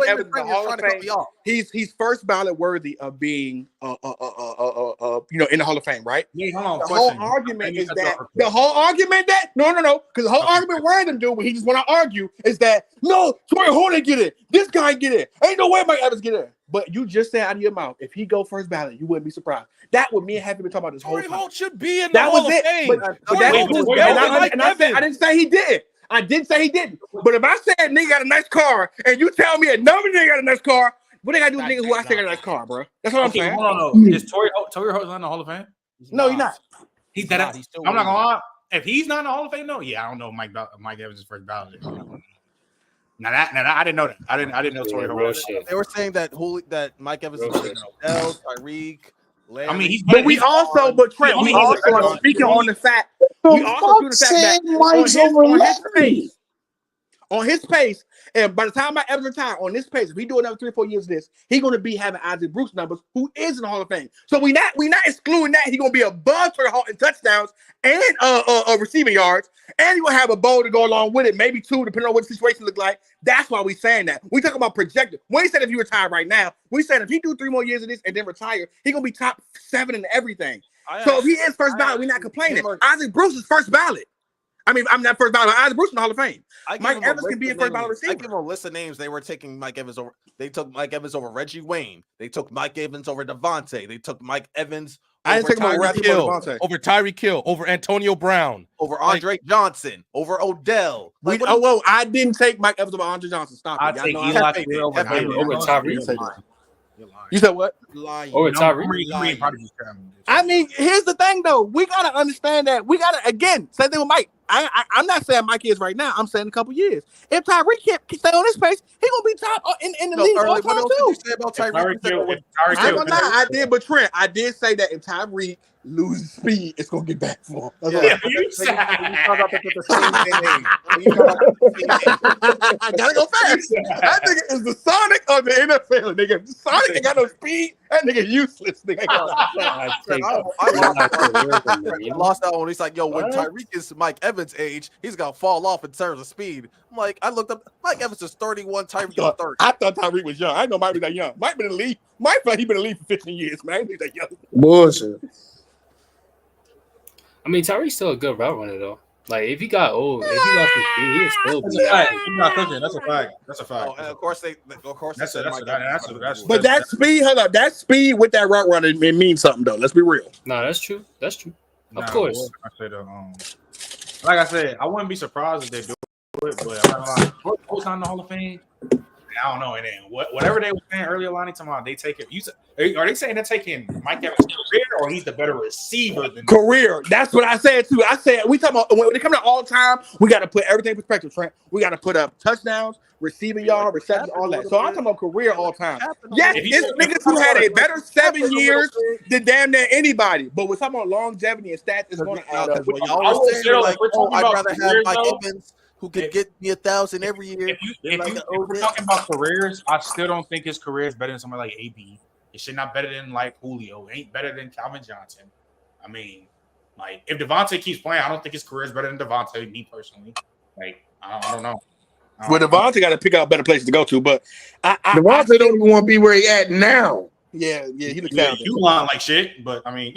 Evans is the Hall of Fame. He's first ballot worthy of being in the Hall of Fame, right? Yeah, hold on. The whole argument is that because the whole argument random dude when he just want to argue is that no, Torrey Horner get it. This guy get it. Ain't no way Mike Evans get it. But you just said out of your mouth, if he go first ballot, you wouldn't be surprised. That would me and Happy been talking about this whole time. Torrey Holt should be in the Hall of Fame. I didn't say he did. I didn't say he didn't. But if I said nigga got a nice car and you tell me another nigga got a nice car, what they got to do with niggas who I say got a nice car, bro? That's what I'm saying. Hold on. Is Torrey Holt not in the Hall of Fame? No, he's not. He's that. I'm not gonna lie. If he's not in the Hall of Fame, no. Yeah, I don't know. Mike Evans is first ballot. Now I didn't know that. I didn't know Torrey Holt. They were saying that Mike Evans is better than Odell, Tyreek, Larry. I mean, Trent, we also are speaking on the fact. We also do the fact that on his pace, and by the time Mike Evans retire on this pace, if he do another 3 or 4 years of this, he's going to be having Isaac Bruce numbers, who is in the Hall of Fame. So we not excluding that he's going to be above Torrey Holt in touchdowns and receiving yards, and he's going to have a bowl to go along with it, maybe 2, depending on what the situation look like. That's why we saying that. We talking about projected. We ain't saying if he retire right now. We saying if he do 3 more years of this and then retire, he's going to be top 7 in everything. So if he is first ballot, we're not complaining. Isaac Bruce is first ballot. I'm not first ballot. Isaac Bruce in the Hall of Fame. Mike Evans can be a first ballot receiver. I give him a list of names. They were taking Mike Evans over. They took Mike Evans over Reggie Wayne. They took Mike Evans over Devontae. They took Mike Evans over Tyreek Hill, over Antonio Brown, over Andre Johnson, over Odell. I didn't take Mike Evans over Andre Johnson. Stop it. I take Eli over Tyreek. You said what? Over Tyreek. I mean, here's the thing, though. We gotta understand that. We gotta again same thing with Mike. I'm not saying Mike is right now. I'm saying a couple years. If Tyreek can't stay on this pace, he's gonna be top in the league all time too. I did, but Trent, I did say that if Tyreek loses speed, it's gonna get back for him. I gotta go fast. That nigga is the Sonic of the NFL, nigga. Sonic ain't got no speed. That nigga useless, nigga. I lost that one. He's like, yo, when Tyreek is Mike Evans' age, he's gonna fall off in terms of speed. I'm like, I looked up. Mike Evans is 31. Tyreek is 30. I thought Tyreek was young. I didn't know Mike was that young. Mike been in the league. Mike feel like he been in the league for 15 years, man. I didn't think that young. Bullshit. I mean, Tyreek's still a good route runner though. Like if he got old, if he got 15, he'll still be. That's a fact. That's a fact. And of course, that's but that speed, hold up, that speed with that route runner, it means something though. Let's be real. No, that's true. That's true. Of course. Like I said, I wouldn't be surprised if they do it, but I'm not in the Hall of Fame. I don't know. And then whatever they were saying earlier, Lonnie, talking about they take it. Are they saying they're taking Mike Evans' career, or he's the better receiver than career? That's what I said too. I said we talking about when they come to all time, we got to put everything in perspective, Trent. We got to put up touchdowns, receiving yard, receptions, all that. So I'm talking about career all time. Yes, it's niggas who had a better 7 years than damn near anybody. But we're talking about longevity and stats is going to add up. When y'all were saying like, oh, I'd rather have Mike Evans who could get me 1,000 every year. If we're talking about careers, I still don't think his career is better than somebody like AB. It should not better than like Julio. It ain't better than Calvin Johnson. I mean, like if Devontae keeps playing, I don't think his career is better than Devontae. Me personally, like I don't know. Well, Devontae got to pick out better places to go to, but Devontae don't even want to be where he at now. Yeah, he looks down. You lying like shit, but I mean,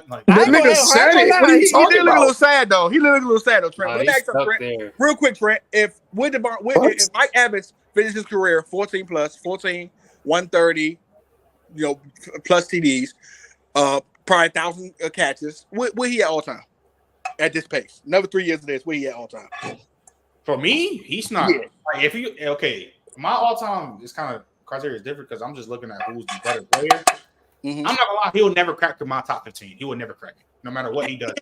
like that nigga sad. What are you talking He about? look a little sad though. He look a little sad though, Trent. Let me ask you, Trent, real quick, Trent. If Mike Evans finishes his career 14, 130, plus TDs, probably 1,000 catches, where he at all time? At this pace, another 3 years of this, where he at all time? For me, he's not. Yeah. Like if you my all time is kind of criteria is different because I'm just looking at who's the better player. I'm not gonna lie, he'll never crack my top 15. He will never crack it, no matter what he does.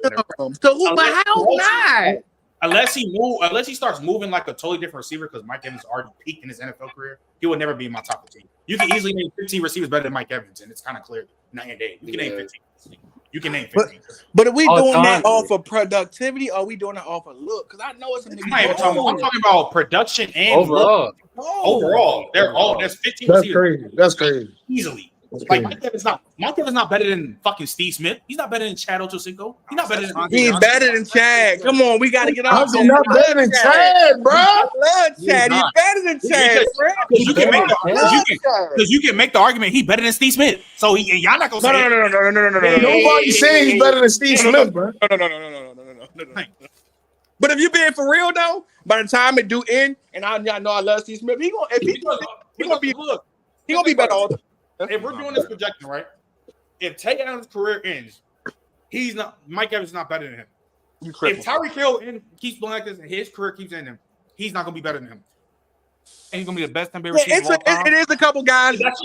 Unless he starts moving like a totally different receiver, because Mike Evans already peaked in his NFL career, he will never be in my top 15. You can easily name 15 receivers better than Mike Evans, and it's kind of clear night and day. You can name 15. You can name 15. But are we doing that off of productivity, or are we doing that off of look? Because I know it's a nigga. I'm talking about production and overall. Overall, they're all there's 15 That's receivers. crazy. That's crazy. Easily. Like Mike Evans not better than fucking Steve Smith. He's not better than Chad Ochocinco. He's not better than Andre He's Johnson. better than Chad. Come on, we gotta get off. He's not better than Chad, bro. I love Chad. He's better than Chad. Because you can make the argument he's better than Steve Smith. So y'all not gonna say no. Nobody saying he's better than Steve Smith, bro. No. But if you being for real though, by the time it do end, and I know I love Steve Smith, he gonna be better all the time. If we're doing this projection, right? If Tay Adams' career ends, Mike Evans is not better than him. If Tyreek Hill keeps playing like this and his career keeps ending, he's not gonna be better than him. And he's gonna be the best NBA receiver of all time. It is a couple guys. That's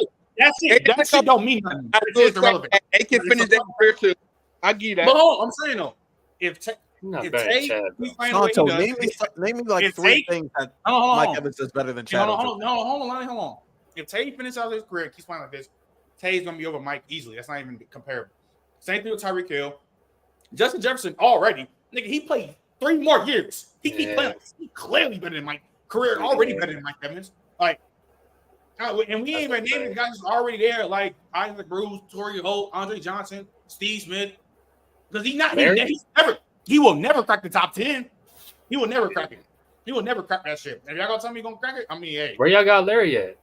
it. That shit don't mean nothing. It's irrelevant. They can finish their career too. I give you that. But I'm saying though, if Tay keeps playing the way he does, name me like 3 things that Mike Evans is better than Chad. Hold on. If Tay finishes out his career and keeps playing like this, Tay's gonna be over Mike easily. That's not even comparable. Same thing with Tyreek Hill. Justin Jefferson already, nigga, he played 3 more years. He keep playing. He clearly better than Mike. Career already better than Mike Evans. Like, and we ain't even naming the guys who's already there, like Isaac Bruce, Torrey Holt, Andre Johnson, Steve Smith. Because he will never crack the top 10. He will never crack it. He will never crack that shit. If y'all gonna tell me he's gonna crack it, I mean, hey. Where y'all got Larry at?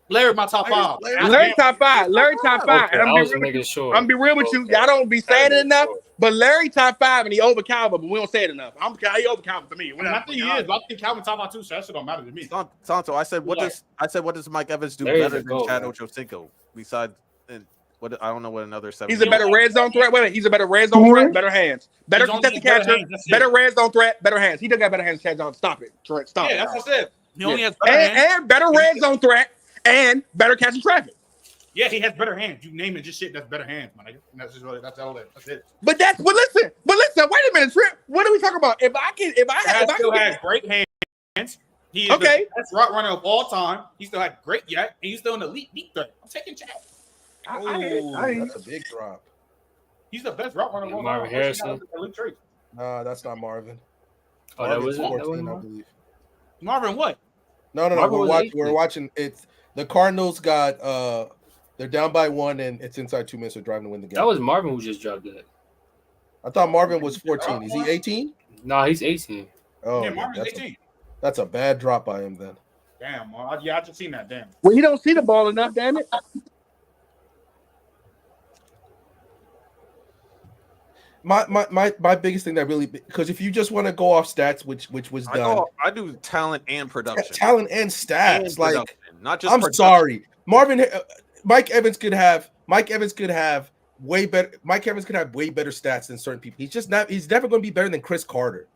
Larry, my top 5. Larry top 5. Larry top 5. Okay, I'm be real with you. Y'all don't be saying it enough, but Larry top 5 and he over Calvin, but we don't say it enough. He over Calvin for me. I think he is, but I think Calvin top 5 too, so that shit don't matter to me. Santo, I said, what does Mike Evans do better than Chad Ochocinco? Besides, I don't know what another 7. He's a better red zone threat. Wait, he's a better red zone threat, better hands, better contested catcher, better red zone threat, better hands. He doesn't got better hands. Chad Johnson, stop it, Trent, stop. Yeah, that's what I said. He only has better hands and better red zone threat and better catching traffic. Yeah, he has better hands. You name it, just shit. That's better hands, man. That's just really that's all that. That's it. But listen. Wait a minute, Trent. What are we talking about? If I still has great hands. He is the best route runner of all time. He still had great and he's still an elite deep threat. I'm taking Chad. That's a big drop. He's the best route runner of all time. Marvin Harrison. Nah, that's not Marvin. Oh, that was 14, I believe. Marvin, what? No. We're watching. It's the Cardinals got. They're down by 1, and it's inside 2 minutes of driving to win the game. That was Marvin who just dropped that. I thought Marvin was 14. Is he 18? No, he's 18. Oh, yeah, Marvin's 18. That's a bad drop by him then. Damn, I just seen that. Damn. Well, he don't see the ball enough. Damn it. My biggest thing that really, because if you just want to go off stats, which was done, I do talent and production, talent and stats, like not just. I'm production. Sorry, Mike Evans could have way better. Mike Evans could have way better stats than certain people. He's never going to be better than Chris Carter.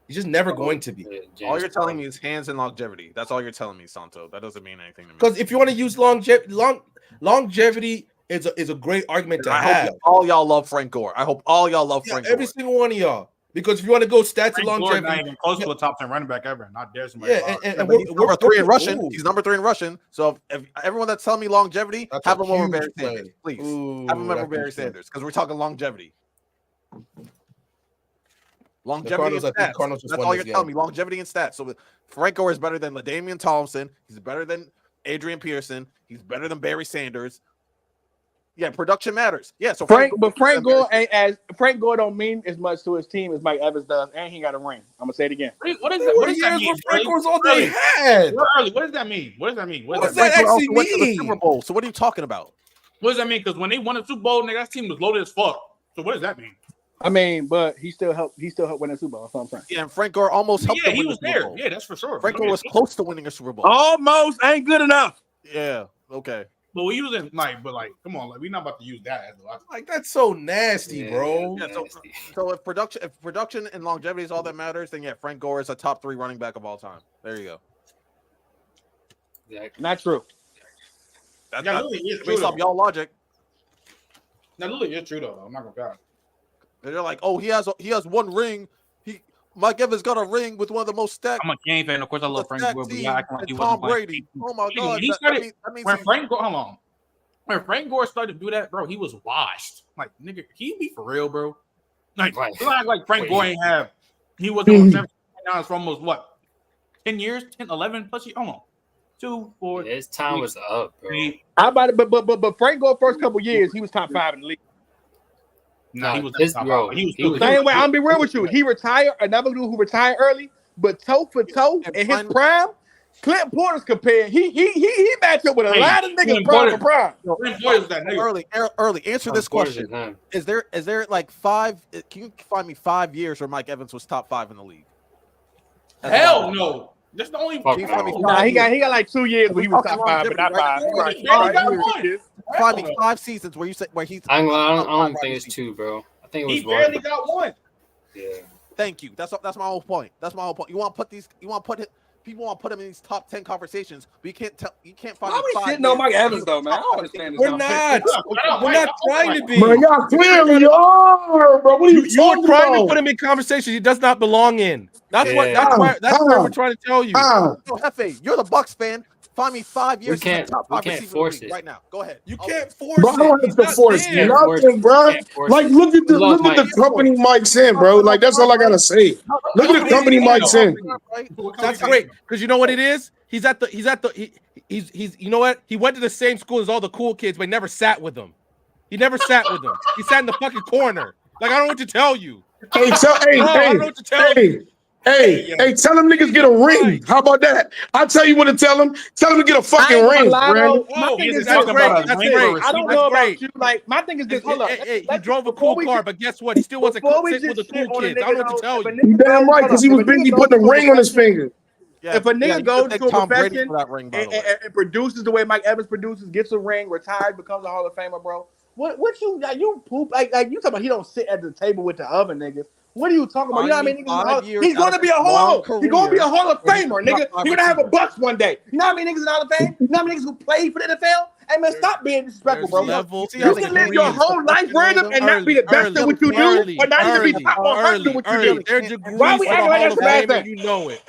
He's just never going to be. All you're telling me is hands and longevity. That's all you're telling me, Santo. That doesn't mean anything to me. Because if you want to use longevity is a great argument to have. All y'all love Frank Gore. I hope all y'all love Frank Gore. Every single one of y'all. Because if you want to go stats and longevity, not even close to a top 10 running back ever. Not dare somebody. Yeah, and we're number 3 in rushing. He's number 3 in rushing. So if everyone that's telling me longevity, have him over Barry Sanders, please. Have him over Barry Sanders because we're talking longevity. Longevity and stats. That's all you're telling me. Longevity and stats. So Frank Gore is better than LaDainian Tomlinson. He's better than Adrian Peterson. He's better than Barry Sanders. Yeah, production matters. Yeah, so Frank Gore ain't as Frank Gore don't mean as much to his team as Mike Evans does, and he got a ring. I'm gonna say it again. What is that? What does that mean? Frank Gore's all they had. What does that mean? What does that mean? What does that actually mean? Went to the Super Bowl. So what are you talking about? What does that mean? Because when they won the Super Bowl, nigga, that team was loaded as fuck. So what does that mean? I mean, but he still helped win the Super Bowl. That's what I'm saying. Yeah, and Frank Gore almost helped them win the Super Bowl. Yeah, that's for sure. Frank Gore was close to winning a Super Bowl. Almost ain't good enough. Yeah. Okay. But we using come on, we're not about to use that as a lot. Like that's so nasty, bro. Yeah, so if production and longevity is all that matters, then yeah, Frank Gore is a top 3 running back of all time. There you go. Exactly. Not true. That's based off y'all logic. Now, Lily is true though. I'm not gonna. They're like, oh, he has 1 ring. Mike Evans got a ring with one of the most stacked. I'm a Kane fan. Of course, I love Frank Gore. But Tom Brady. Oh my God! When Frank Gore started to do that, bro, he was washed. Like, nigga, can you be for real, bro? Like Frank Gore ain't have. He was on 7 for almost what? 10 years, 10, 11 plus years. Hold on. 2, 4. His time was up, bro. How about it? But Frank Gore first couple years, he was top 5 in the league. No, he was top 5. He was same way. I'm be real with you. He retired. Another dude who retired early, but toe for toe in his prime. Clint Porter's compared. He matched up with a lot of niggas prime for prime. Early. Answer this question. Is there like 5? Can you find me 5 years where Mike Evans was top 5 in the league? Hell no. That's the only. Nah, he got like 2 years where he was top 5, but not 5. Find me 5 seasons where he's. I don't think it's 2, bro. I think it was he barely got 1. Yeah. Thank you. That's my whole point. You want to put people want to put him in these top 10 conversations, but you can't find. Why we shitting on Mike Evans though, man? I don't understand this. We're not trying to be. Bro, y'all clearly are, bro. What are you are trying to put him in conversations he does not belong in. That's what we're trying to tell you. Hefe, you're the Bucs fan. Find me 5 years. We can't force it right now. Go ahead. You can't force it. Bro, I don't have to force nothing, bro. Like, look at the company Mike's in, bro. Like, that's all I gotta say. Look at the company Mike's in. That's great because you know what it is. He's you know what? He went to the same school as all the cool kids, but he never sat with them. He never sat with them. He sat in the fucking corner. Like I don't know what to tell you. Hey, tell them niggas get a ring. How about that? I'll tell you what to tell them. Tell them to get a fucking ring, Brandon. My thing is that's great. I don't know about you. Like, my thing is this. Hold up. He drove a cool car, but guess what? He still wasn't sit with the cool kids. I don't know what to tell you. You damn right, because he was busy putting a ring on his finger. Yeah, if a nigga goes to a profession and produces the way Mike Evans produces, gets a ring, retires, becomes a Hall of Famer, bro. What you poop like you talking about? He don't sit at the table with the other niggas. What are you talking about? You know what I mean? He's going to be a Hall of Famer, nigga. You're gonna have a Bucs one day. You know how many niggas in the Hall of Fame? You know how many niggas who played for the NFL? Hey man, stop being disrespectful, bro. You can live your whole life, Brandon, and not be the best at what you do, or not even be top 100 at what you do. They're degrees for the Hall of Fame, and you know it.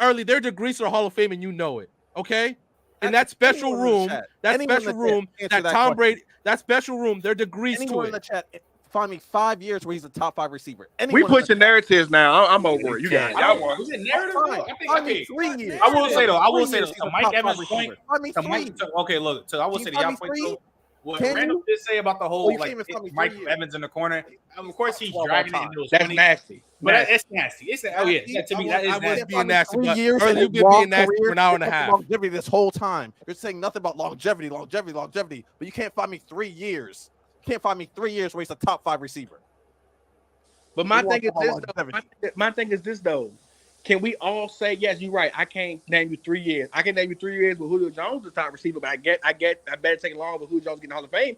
Early, they're degrees for the Hall of Fame, and you know it. Okay. In that special room, that Tom Brady, that special room, they're degrees to it. In the chat, find me 5 years where he's a top 5 receiver. We pushing narratives now. I'm over it. You guys, y'all want? Is it narrative? I think 3 years. I will say though. To Mike Evans' point. Okay, look. So I will say to y'all point though. What Randall did say about the whole Mike Evans in the corner. Of course, he's dragging it into those. That's nasty. But it's nasty. It's to me that is nasty. Being nasty. Early, you've been being nasty for an hour and a half. Longevity this whole time. You're saying nothing about longevity, but you can't find me 3 years. Can't find me 3 years where he's a top 5 receiver. But my thing is this though. Can we all say yes? You're right. I can't name you 3 years. I can name you 3 years with Julio Jones, the top receiver. But I better take it long with Julio Jones getting Hall of Fame.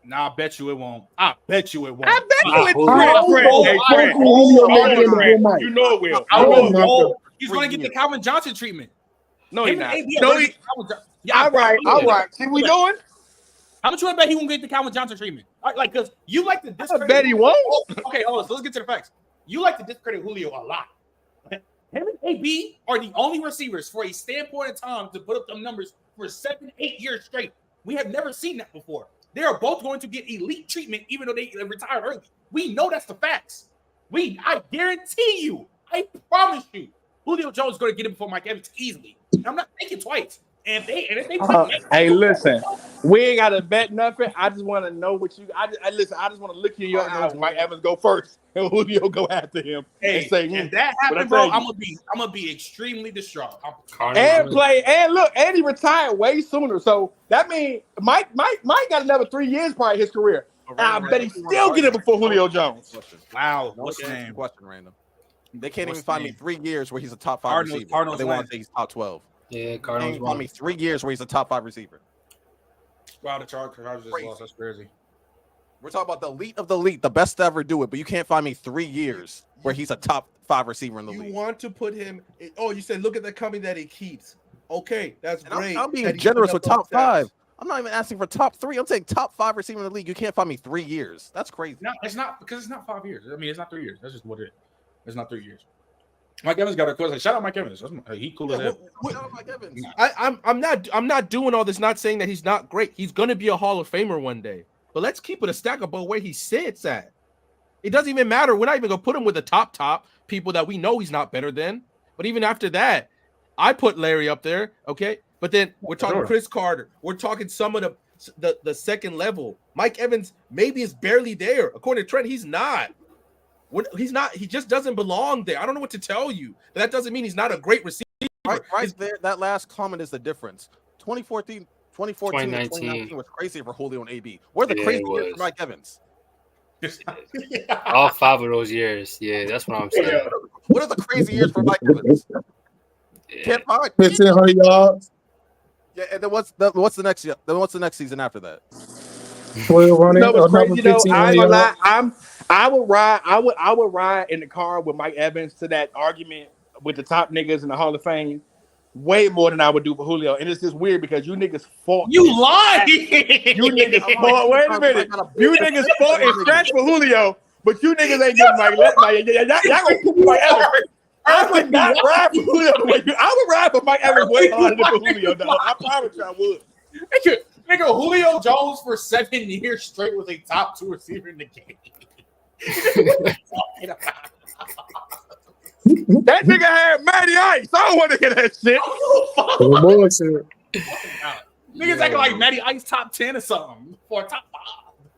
Nah, I bet you it won't. I bet you it won't. I bet you it will. You know it will. He's going to get the Calvin Johnson treatment. No, he's not. Yeah, all right. See what we doing? How much you want to bet he won't get the Calvin Johnson treatment? Like, because you like to discredit. I bet he won't. Okay, hold on. So let's get to the facts. You like to discredit Julio a lot. Him and AB are the only receivers for a standpoint in time to put up them numbers for 7-8 years straight. We have never seen that before. They are both going to get elite treatment, even though they retired early. We know that's the facts. I guarantee you, I promise you, Julio Jones is going to get him before Mike Evans easily. I'm not thinking twice. And if they hey, listen, we ain't got to bet nothing. I just want to know what you. I just want to look you in your eyes. Mike Evans go first, and Julio go after him. Hey, and say, if that happens, bro, I'm gonna be extremely distraught. And he retired way sooner. So that means Mike got another 3 years probably his career. I bet he still get it before Julio Jones. Wow, what's the name? Question random. They can't even find me 3 years where he's a top 5 receiver. Cardinals they want to say he's top 12. Yeah, Cardinals. Find me 3 years where he's a top 5 receiver. Wow, the Chargers just lost. That's crazy. We're talking about the elite of the elite, the best to ever do it, but you can't find me 3 years where he's a top 5 receiver in the league. You want to put him? You said look at the company that he keeps. Okay, that's great. I'm being generous with top 5. I'm not even asking for top 3. I'm saying top 5 receiver in the league. You can't find me 3 years. That's crazy. No, it's not because it's not 5 years. I mean, it's not 3 years. That's just what it is. It's not 3 years. Mike Evans got a question. Shout out Mike Evans. He cool as hell. Shout out Mike Evans. I'm not doing all this. Not saying that he's not great. He's gonna be a Hall of Famer one day. But let's keep it a stack about where he sits at. It doesn't even matter. We're not even gonna put him with the top people that we know he's not better than. But even after that, I put Larry up there. Okay, but then we're talking Chris Carter. We're talking some of the second level. Mike Evans maybe is barely there. According to Trent, he's not. He's not. He just doesn't belong there. I don't know what to tell you. But that doesn't mean he's not a great receiver. Right there. That last comment is the difference. 2014, 2019 was crazy for Julio and AB. What are the crazy years for Mike Evans? All 5 of those years. Yeah, that's what I'm saying. What are the crazy years for Mike Evans? Can't find. 1,500 yards. Yeah, and then what's the next year? Then what's the next season after that? 1,200. No, it's crazy though. I ain't gonna lie. I would ride in the car with Mike Evans to that argument with the top niggas in the Hall of Fame way more than I would do for Julio. And it's just weird because you niggas fought. You lied. You niggas fought. Wait a minute. You niggas fought and scratched for Julio, but you niggas ain't giving Mike. Y'all gonna put Mike Evans. I would not ride for Julio. I would ride for Mike Evans way harder than for Julio. Dog. I promise you I would. Nigga, Julio Jones for 7 years straight was a top 2 receiver in the game. That nigga had Matty Ice. I don't want to hear that shit. Niggas acting like Matty Ice top 10 or something for a top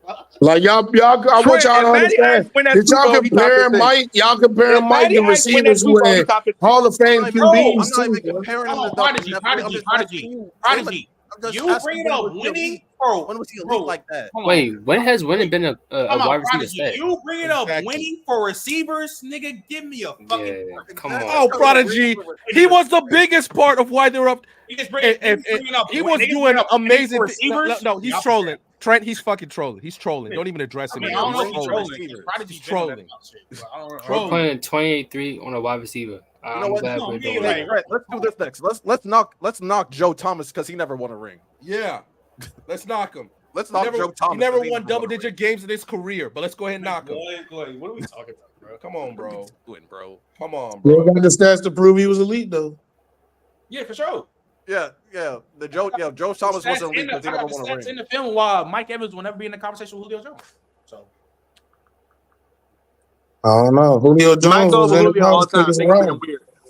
5. Like y'all, I want y'all to understand. Did y'all compare Mike? Y'all compare Mike to receivers who had Hall of Fame QBs? I'm not even comparing him to Prodigy. You bringing up winning, bro? When was he elite like that? Wait, when has winning been a wide receiver stat? You bringing up winning for receivers, nigga? Give me a fucking. Come on. Oh, Prodigy. He was the biggest part of why they were up. He was doing amazing receivers. No, he's trolling. Trent, he's fucking trolling. He's trolling. Don't even address him. I don't know if he's trolling. He's trolling. We're playing 28-3 on a wide receiver. You know what? Let's do this next. Let's knock Joe Thomas because he never won a ring. Yeah, let's knock him. Let's knock Joe Thomas. He never won double-digit games in his career, but let's go ahead and knock him. Go ahead. What are we talking about, bro? Come on, bro. Come on, You bro. got the stats to prove he was elite, though. Yeah, for sure. Yeah. Joe Thomas wasn't elite because he never won a ring. Stats in the film while Mike Evans will never be in the conversation with Julio Jones. So I don't know. Julio Jones was in the all time.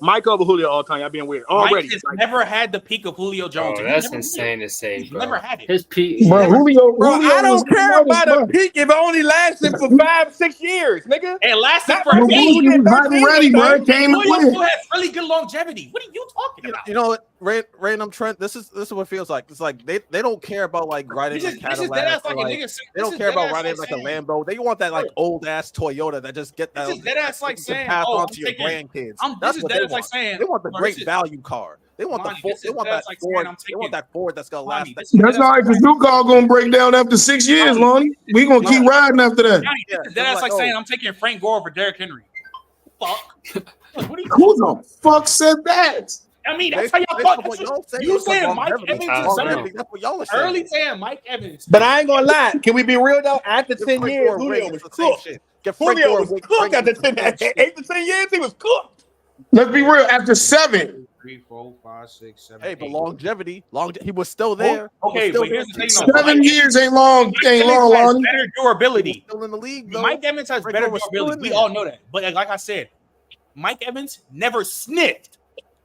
Mike over Julio all time. Y'all being weird already. Mike has never had the peak of Julio Jones. That's insane to say, bro. Never had it. His peak. Bro, Julio I don't care about a peak if it only lasted for 5-6 years, nigga. It lasted for 8 Julio was ready, bro. Came Julio still has really good longevity. What are you talking about? You know what? random Trent. This is what it feels like. It's like they don't care about like riding a Cadillac. They don't care about riding like a Lambo. They want that like old ass Toyota that just get that. This is dead ass like saying, pass on to your grandkids. That's what they want. They want the great value car. They want the Ford. They want that Ford. They want that Ford that's gonna last. That's all right, because your car gonna break down after 6 years, Lonnie. We gonna keep riding after that. That's like saying I'm taking Frank Gore over Derrick Henry. Fuck. Who the fuck said that? I mean, that's how y'all thought. You saying Mike Evans? That's what y'all are saying. Early saying Mike Evans. But I ain't gonna lie. Can we be real though? After 10 years, Julio was cooked. Julio was cooked after 8 to 10 years. He was cooked. Let's be real. After 7. 3, 4, 5, 6, 7. Hey, but longevity. He was still there. Okay, but here's the thing. 7 years ain't long. Ain't long, Lonnie. Better durability. Still in the league, though. Mike Evans has better durability. We all know that. But like I said, Mike Evans never sniffed.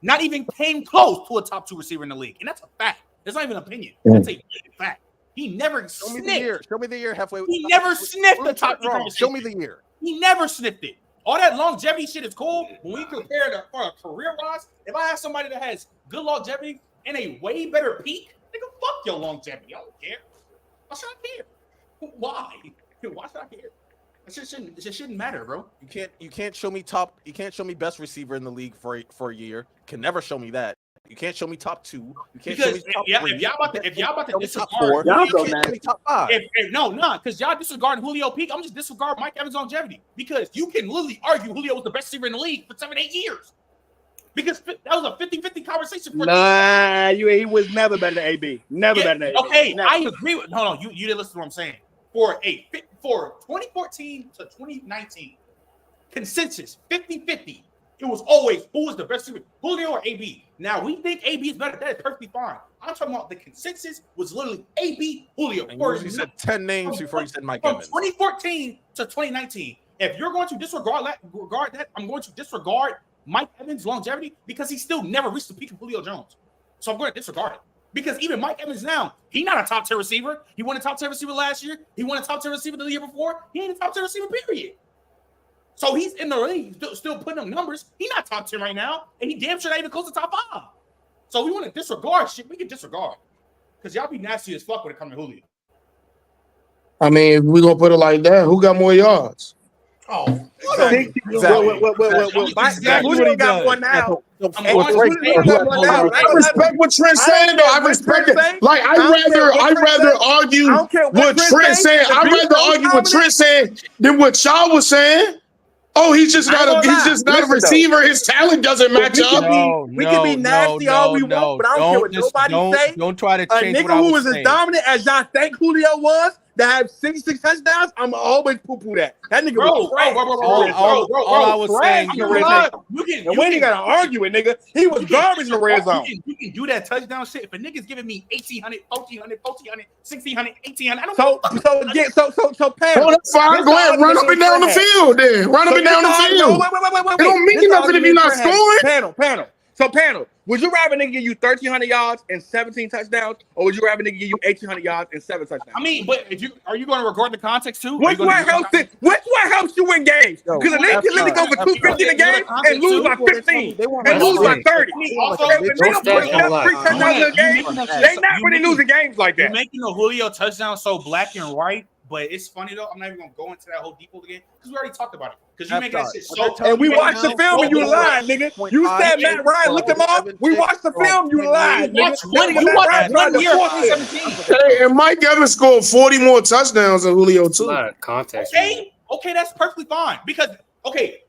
Not even came close to a top 2 receiver in the league. And that's a fact. That's not even an opinion. That's a fact. He never sniffed. Show me the year halfway. He never sniffed the top 2 receiver. Show me the year. He never sniffed it. All that longevity shit is cool. When we compare it for a career-wise, if I have somebody that has good longevity and a way better peak, nigga, fuck your longevity. I don't care. Why should I care? Why? Why should I care? It just shouldn't matter, bro. You can't show me You can't show me best receiver in the league for a year. Can never show me that. You can't show me top 2. You can't show me top 3. If y'all about to top disregard, 4, y'all go, man. Top 5. Because y'all disregard Julio peak. I'm just disregard Mike Evans' longevity because you can literally argue Julio was the best receiver in the league for 7-8 years. Because that was a 50-50 conversation. He was never better than AB. Never better than AB. Okay, never. I agree with. Hold on, you didn't listen to what I'm saying. For 2014 to 2019, consensus 50-50. It was always who was the best receiver, Julio or AB. Now we think AB is better. That is perfectly fine. I'm talking about the consensus was literally AB, Julio. You said 10 names before you said Mike Evans. 2014 to 2019. If you're going to disregard that, I'm going to disregard Mike Evans' longevity because he still never reached the peak of Julio Jones. So I'm going to disregard it. Because even Mike Evans now, he's not a top 10 receiver. He won a top 10 receiver last year. He won a top 10 receiver the year before. He ain't a top 10 receiver, period. So he's in the league, still putting up numbers. He's not top 10 right now, and he damn sure not even close to top 5. So we want to disregard shit. We can disregard. Because y'all be nasty as fuck when it comes to Julio. I mean, if we're going to put it like that, who got more yards? Oh, exactly. Julio got one now. I respect what Trent's saying, though. I respect it. Like, I'd rather argue what Trent's saying. I'd rather argue what Trent's saying than what y'all was saying. Oh, he's just not a receiver. His talent doesn't match up. We can be nasty all we want, but I don't care what nobody say. Don't try to change a nigga who was as dominant as y'all think Julio was, that had 66 touchdowns, I'm always poo-poo that. That nigga was trash. All I was saying, and when you gotta argue it, nigga, he was garbage in the red zone. You can do that touchdown shit. If a nigga's giving me 1,800, 1,400, 1,400, 1,600, 1,800, I don't so Pam. Oh, that's fine. Go ahead, run up and down the field then. Run up and down the field. Wait. It don't mean nothing if you're not scoring. Panel. Would you rather nigga give you 1,300 yards and 17 touchdowns, or would you rather nigga give you 1,800 yards and 7 touchdowns? I mean, but are you going to regard the context too? Which one helps you win games? Because a nigga can literally go for 250 in a game and lose by 15 and lose by 30. Also, if a nigga put up 3 touchdowns in a game, they not really losing games like that. You're making the Julio touchdown so black and white. But it's funny though. I'm not even gonna go into that whole deep again because we already talked about it. Because you make that shit so. And we watched the film and you lied, nigga. You said Matt Ryan looked him off. We watched the film. You lied. You watched 1 year. 2017. Hey, and Mike Evans scored 40 more touchdowns than Julio too. A lot of context. Okay, that's perfectly fine because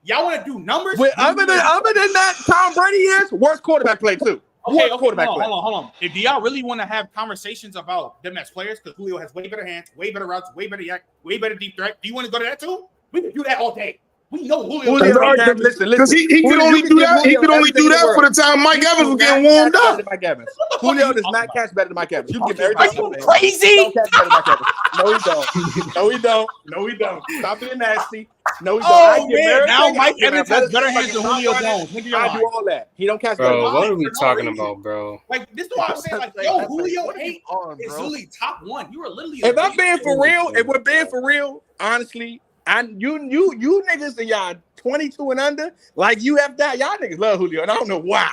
y'all want to do numbers. Other than that, Tom Brady is worst quarterback play too. Okay, hold on. If do y'all really want to have conversations about them as players, because Julio has way better hands, way better routes, way better yak, way better deep threat, do you want to go to that too? We can do that all day. We know Julio. Listen. Because he could only do that. He could only do that for the time Mike Evans was getting warmed up. Julio does not catch better than Mike Evans. You give Are you crazy? No, he don't. Stop being nasty. No, he don't. Oh man, now Mike Evans has better hands than Julio Jones. I do all that. He don't catch better. Bro, what are we talking about, bro? Like this is what I'm saying. Like, Julio 8 is literally top 1. You are literally. If I'm being for real, if we're being for real, honestly. And you niggas and y'all 22 and under, like you have that. Y'all niggas love Julio, and I don't know why.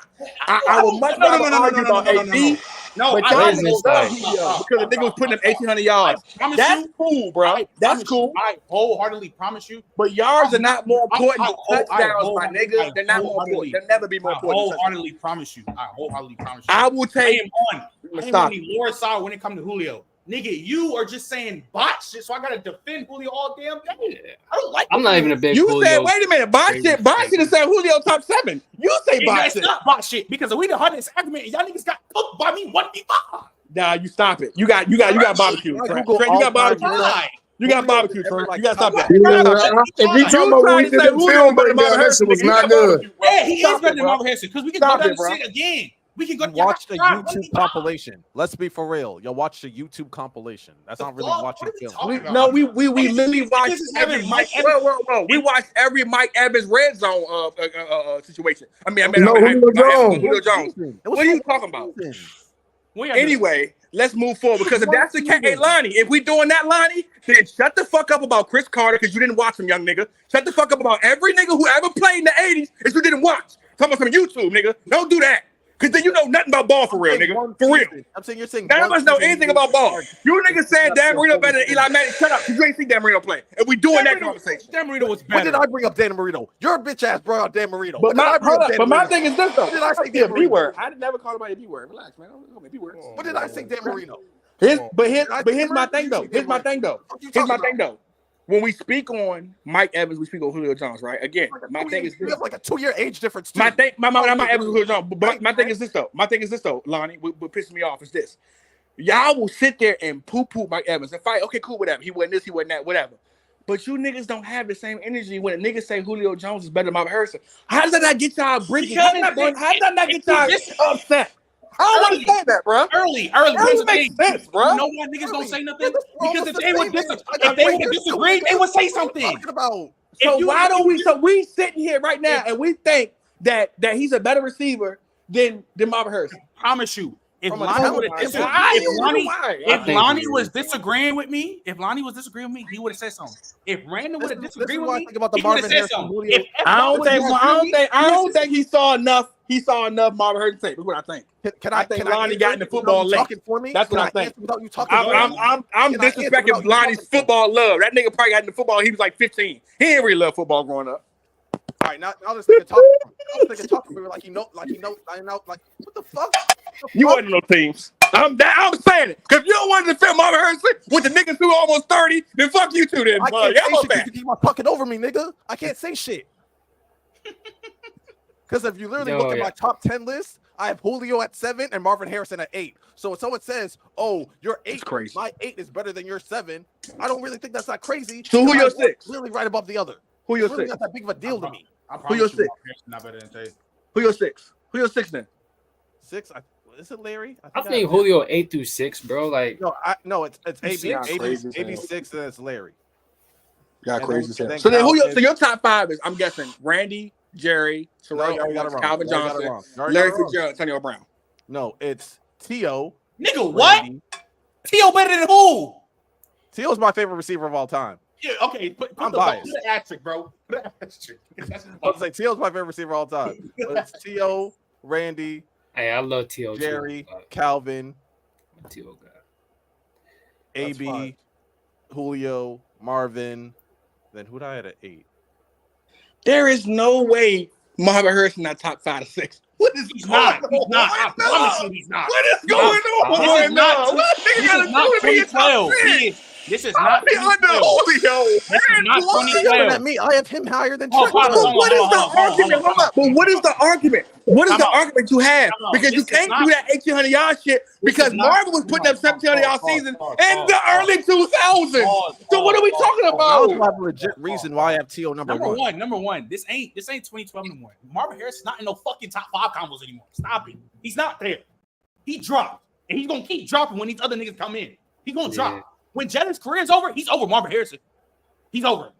I would much rather argue about AD. No, but y'all niggas love Julio because the nigga was putting up 1,800 yards. That's cool, bro. That's cool. I wholeheartedly promise you. But yards are not more important than touchdowns, my nigga. They're not more important. They'll never be more important. I wholeheartedly promise you. I will take. I am on the lower side when it comes to Julio. Nigga, you are just saying bot shit, so I gotta defend Julio all damn day. I don't like. I'm not even a big. You Julio said, wait a minute, bot shit is saying Julio top 7. You say bot shit. It's not bot shit because we the hardest argument. Y'all niggas got cooked by me 1v5. Nah, you stop it. You got barbecue. Trent, you got barbecue. You got barbecue, Trent. You got to stop that. If we talking about when we did the film breakdown, that shit was not good. Yeah, he is better than Marvin Harrison because we can go down and shit again. We can go watch the YouTube compilation. Let's be for real. You'll watch the YouTube compilation. That's not really watching film. We literally watched every Mike. Whoa. We watched every Mike Evans red zone situation. Julio Jones. What are you talking about? Anyway, let's move forward because if that's the case, hey Lonnie, if we doing that, Lonnie, then shut the fuck up about Chris Carter because you didn't watch him, young nigga. Shut the fuck up about every nigga who ever played in the 80s if you didn't watch. Talking about some YouTube, nigga. Don't do that. Because then you know nothing about ball for real, nigga. For real. I'm saying you're saying none of us know anything about ball. You niggas saying Dan Marino better than Eli Manning. Shut up, because you ain't seen Dan Marino play. And we doing that conversation. Dan Marino was better. When did I bring up Dan Marino? Your bitch ass brought out Dan Marino. But my thing is this, though. What did I say? B word. I never called him a B word. Relax, man. Don't call me B word. What did I say, Dan Marino? Here's my thing, though. Here's my thing, though. When we speak on Mike Evans, we speak on Julio Jones, right? Again, my thing is this. We have like a 2-year age difference. Too. Not Mike Evans, Julio Jones. But my thing is this, though. Lonnie, what pisses me off is this. Y'all will sit there and poo-poo Mike Evans and fight. Okay, cool, whatever. He wasn't this, he wasn't that, whatever. But you niggas don't have the same energy when a nigga say Julio Jones is better than Marvin Harrison. How does that not get y'all bridges? How does that not get y'all upset? I don't want to say that, bro. Early. That makes sense, bro. You know why niggas don't say nothing? Because if they would disagree, they would say something. So why don't we? So we sitting here right now and we think that he's a better receiver than Marvin Harrison. I promise you. If Lonnie was disagreeing with me, he would have said something. If Randall would have disagreed with me, he would have said something. I don't think he saw enough. He saw enough Marvin Harrison tape. That's what I think. I think Lonnie got in the football late. That's what I think. I'm disrespecting Lonnie's football love. That nigga probably got in the football. He was like 15. He didn't really love football growing up. All right, now this nigga talking to me like he know, like what the fuck? You wasn't in no teams. I'm saying it because you don't want to defend Marvin Harrison with the niggas who almost 30. Then fuck you two. Then I can't say shit. You keep talking over me, nigga. I can't say shit. Because if you literally look at my top 10 list, I have Julio at 7 and Marvin Harrison at 8. So when someone says, "Oh, your 8, my 8 is better than your 7," I don't really think that's not crazy. So who your 6? Really right above the other. Who your 6? Really not that big of a deal to me. Who your 6? Who your 6? Who your 6 then? 6? Is it Larry? I think Julio 8 through 6, bro. Like no, it's AB 86 and it's Larry. Got crazy. So then Julio. So your top 5 is, I'm guessing, Randy, Jerry, Terrell, Calvin Johnson, Larry Fitzgerald, Antonio Brown. No, it's T.O. Nigga, what? T.O. better than who? T.O. is my favorite receiver of all time. Yeah, okay. I'm biased. Put the asterisk, bro. Put the asterisk. I was like, T.O. is my favorite receiver of all time. But it's T.O., Randy. Hey, I love T.O. Jerry, Calvin, T.O. guy. AB, Julio, Marvin. Then who'd I had at 8? There is no way Marvin Harrison not top 5 to 6. What is he's not? He's not. I promise you, he's not. What is going on? This is not 2012. This is not 2012. This is not 2012. At me, I have him higher than. What is the argument? But what is the argument? What is the argument you have? Because you can't do that 1,800 yard shit because Marvin was putting up 1,700 yard season in the early 2000s. So what are we talking about? I have a legit reason why I have T.O. number one. Number one. This ain't 2012 anymore. Marvin Harrison's not in no fucking top 5 combos anymore. Stop it. He's not there. He dropped, and he's gonna keep dropping when these other niggas come in. He's gonna drop. When Jennings' career is over, he's over Marvin Harrison. He's over.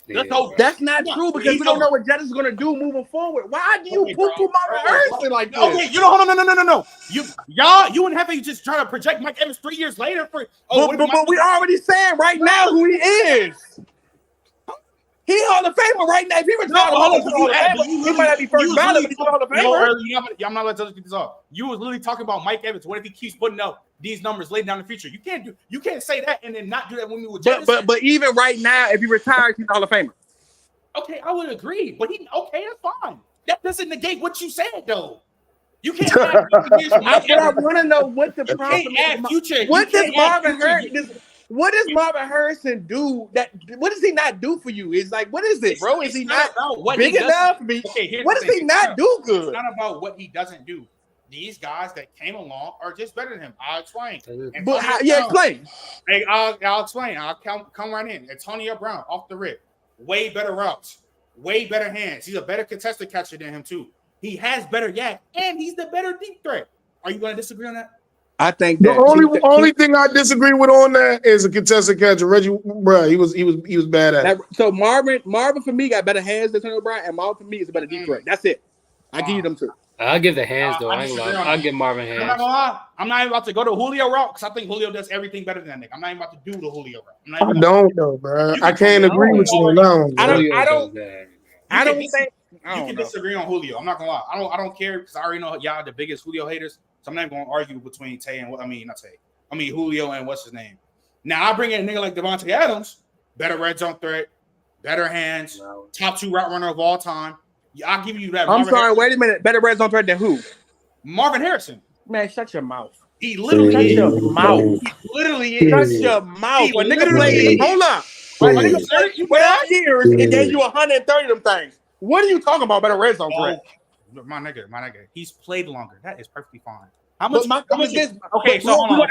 That's not true because we don't know what Jennings is going to do moving forward. Why do you poo-poo Marvin Harrison like this? Okay, you know, no. You wouldn't have to just try to project Mike Evans 3 years later for. But we already saying right now who he is. Hall of Famer right now. If he retired, he might not be first ballot, but he's Hall of Famer. I'm not letting this off. You was literally talking about Mike Evans. What if he keeps putting up these numbers later down in the future? You can't say that and then not do that when we were. But even right now, if he retires, he's Hall of Famer. Okay, I would agree. But that's fine. That doesn't negate what you said though. You can't. I want to know what the problem is. What does Marvin Harrison? What does Marvin Harrison do? What does he not do for you? It's like, what is it, bro? Is he not big enough? What does he not do good? It's not about what he doesn't do. These guys that came along are just better than him. I'll explain. Explain. Hey, I'll explain. I'll come right in. Antonio Brown off the rip, way better routes, way better hands. He's a better contested catcher than him too. He has better yak, and he's the better deep threat. Are you going to disagree on that? I think the only thing I disagree with on that is a contested catcher. Reggie, bro, he was bad at it. So Marvin for me got better hands than Antonio Brown, and Marvin for me is a better deep threat. That's it. I give you them two. I'll give the hands though. I'll give Marvin hands. I'm not gonna lie. I'm not even about to go to Julio route because I think Julio does everything better than that nigga. I'm not even about to do the Julio route. I don't know, bro. I can't agree with you on that one. I don't think you can disagree on Julio. I'm not gonna lie. I don't care because I already know y'all are the biggest Julio haters. So I'm not even gonna argue between Julio and what's his name. Now I bring in a nigga like Devontae Adams, better red zone threat, better hands, top 2 route runner of all time. Yeah, I'll give you that. I'm sorry, wait a minute. Better red zone threat than who? Marvin Harrison. Man, shut your mouth. He literally is. Shut your mouth. He literally is. Shut your mouth. When nigga played, hold up. When nigga played you 12 years and gave you 130 of them things. What are you talking about? Better red zone threat. My nigga. He's played longer. That is perfectly fine. How much is this? Okay, so we're gonna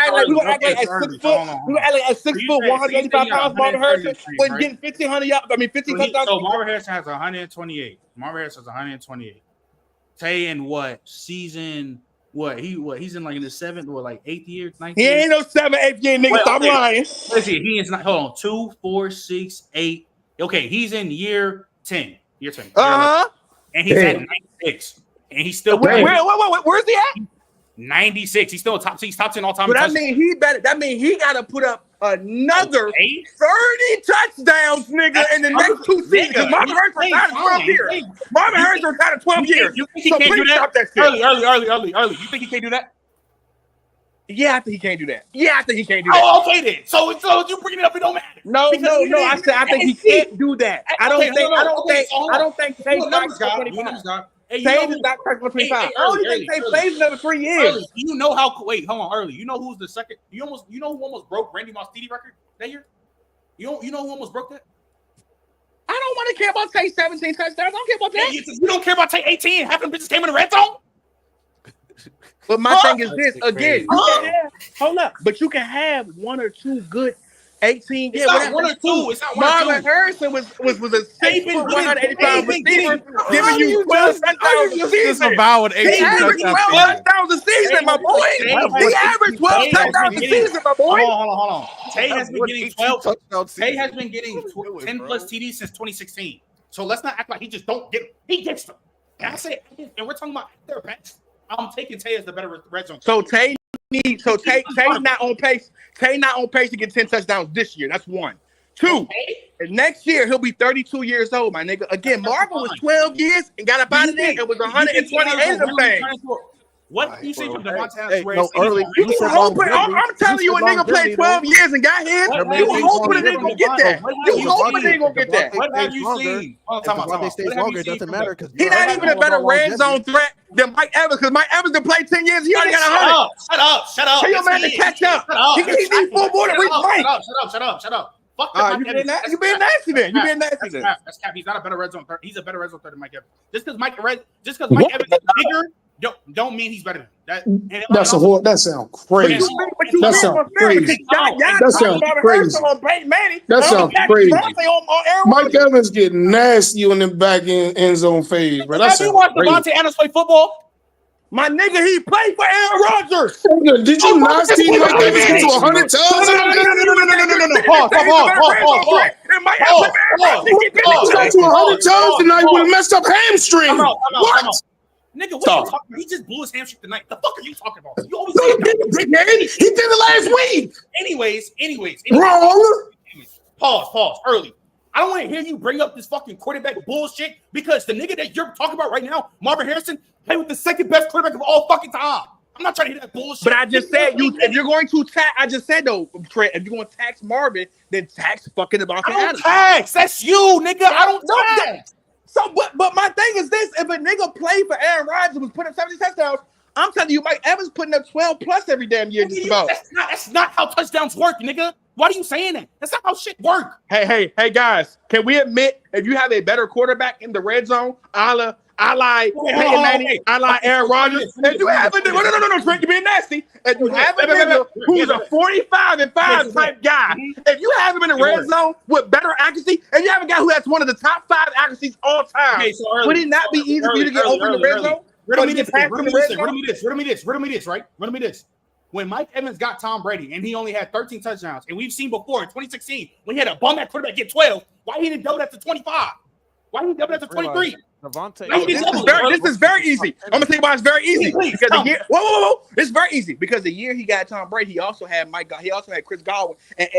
act like at 6 foot. We're gonna act like at 6 foot, 185 pounds. Marvin Harrison wasn't getting 1,500 yards. 15 touchdowns. So Marvin Harrison has 128. Marvin Harrison has 128. Tay in what season? He's in like in the 7th or like 8th year, 9th He year? ain't no 7, 8th year nigga. Stop lying. Let's see. He is not. Hold on. 2, 4, 6, 8. Okay, he's in year 10. Year 10. And he's at 96. And he's still where's he at? 96. He's still top 10 all time. But that mean he better. That mean he got to put up another 30 touchdowns, nigga, in the next 2 seasons. Marvin Harrison retired 12 years. Marvin Harrison retired 12 years. You think he can't do that? Early. You think he can't do that? Yeah, I think he can't do that. Oh, okay then. So you bringing it up, it don't matter. No. I said I think he can't do that. I don't think Taylor Numbers got 25. Taylor is not for 25. I only think Taylor plays another 3 years. Early, you know how? Wait, hold on. Early, you know who's the second? You know who almost broke Randy Moss TD record that year? You know who almost broke that? I don't want to care about Tate 17 touchdowns. I don't care about that. You don't care about Tate 18. Half of them bitches came in the red zone. But my thing is this again. Hold up. But you can have 1 or 2 good 18. It's not 1 or 2. It's not 1 or 2. Marvin Harrison was a 185 receiver, giving you 12 touchdowns a season. He averaged 12 touchdowns a season, my boy. He averaged 12 touchdowns a season, my boy. Hold on. Tay has been getting 12 touchdowns. Tay has been getting 10 plus TDs since 2016. So let's not act like he just don't get them. He gets them. And I say, and we're talking about their best. I'm taking Tay as the better red zone. So Tay not on pace. Tay not on pace to get 10 touchdowns this year. That's 1. 2. And next year he'll be 32 years old, my nigga. Again, Marvin was 12 years and got up out of there. It was 128 of them things. What you say from Devontae? I'm telling you, a nigga played 12 years and got here. You hoping a nigga gonna get that. You hoping a nigga gonna get that. What have you seen? If they stays longer, it doesn't matter because he's not even a better red zone threat than Mike Evans. Because Mike Evans done played 10 years. He already got 100. Shut up. Tell your man to catch up. He needs 4 more to reach Mike. Shut up. You being nasty then. That's cap. He's not a better red zone threat. He's a better red zone threat than Mike Evans. Just because Mike Evans is bigger, don't mean he's better than that. That sounds crazy. That sounds crazy. That sounds crazy. Mike Evans getting nasty on the back end zone phase, bro. Have you watched Devontae Adams play football? My nigga, he played for Aaron Rodgers. Did you not see Mike Evans get to 100 touchdowns? No. Pause. He got to 100 touchdowns tonight with a messed up hamstring. What? Nigga, what are you talking about? He just blew his hamstring tonight. The fuck are you talking about? You always say that. He did it last week. Anyways. Wrong. Pause. Early. I don't want to hear you bring up this fucking quarterback bullshit because the nigga that you're talking about right now, Marvin Harrison, played with the second best quarterback of all fucking time. I'm not trying to hear that bullshit. But I just said if you're going to tax, I just said though, Trent, if you're going to tax Marvin, then tax fucking Devontae I don't Adams. tax. That's you, nigga. I don't tax. So, but my thing is this: if a nigga played for Aaron Rodgers and was putting up 70 touchdowns, I'm telling you, Mike Evans putting up 12 plus every damn year. Just about. That's not how touchdowns work, nigga. Why are you saying that? That's not how shit work. Hey, guys, can we admit if you have a better quarterback in the red zone, I like Peyton Manning, I like Aaron Rodgers. If you have a no, Trent, you're being nasty. If you have a nigga who's a 45-5 type guy, if you have him in the red zone with better accuracy, and you have a guy who has one of the top 5 accuracies all time, would it not be easy for you to get open in the red zone? Riddle me this. When Mike Evans got Tom Brady and he only had 13 touchdowns, and we've seen before in 2016 when he had a bum at quarterback get 12, why he didn't double that to 25? Why he didn't double that to 23? This is very easy. I'm gonna tell you why it's very easy. Because the year, whoa, it's very easy because the year he got Tom Brady, he also had Chris Godwin and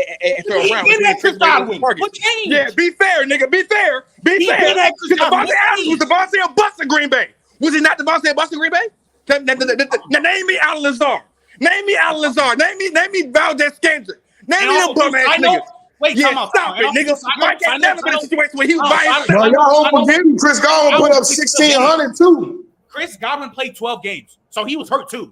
throw around. What changed? Yeah, be fair, nigga. Be fair. Devontae Adams was Devontae Bucs in Green Bay. Was he not Devontae Bucs in Green Bay? Now name me Alan Lazard. Name me Valdez Scandrick. Name me them bum ass niggas. Wait, stop it, nigga. Mike ain't never been in a situation where he was by himself. No, y'all don't forget him. Chris Godwin put up 1,600 too. Chris Godwin played 12 games, so he was hurt too.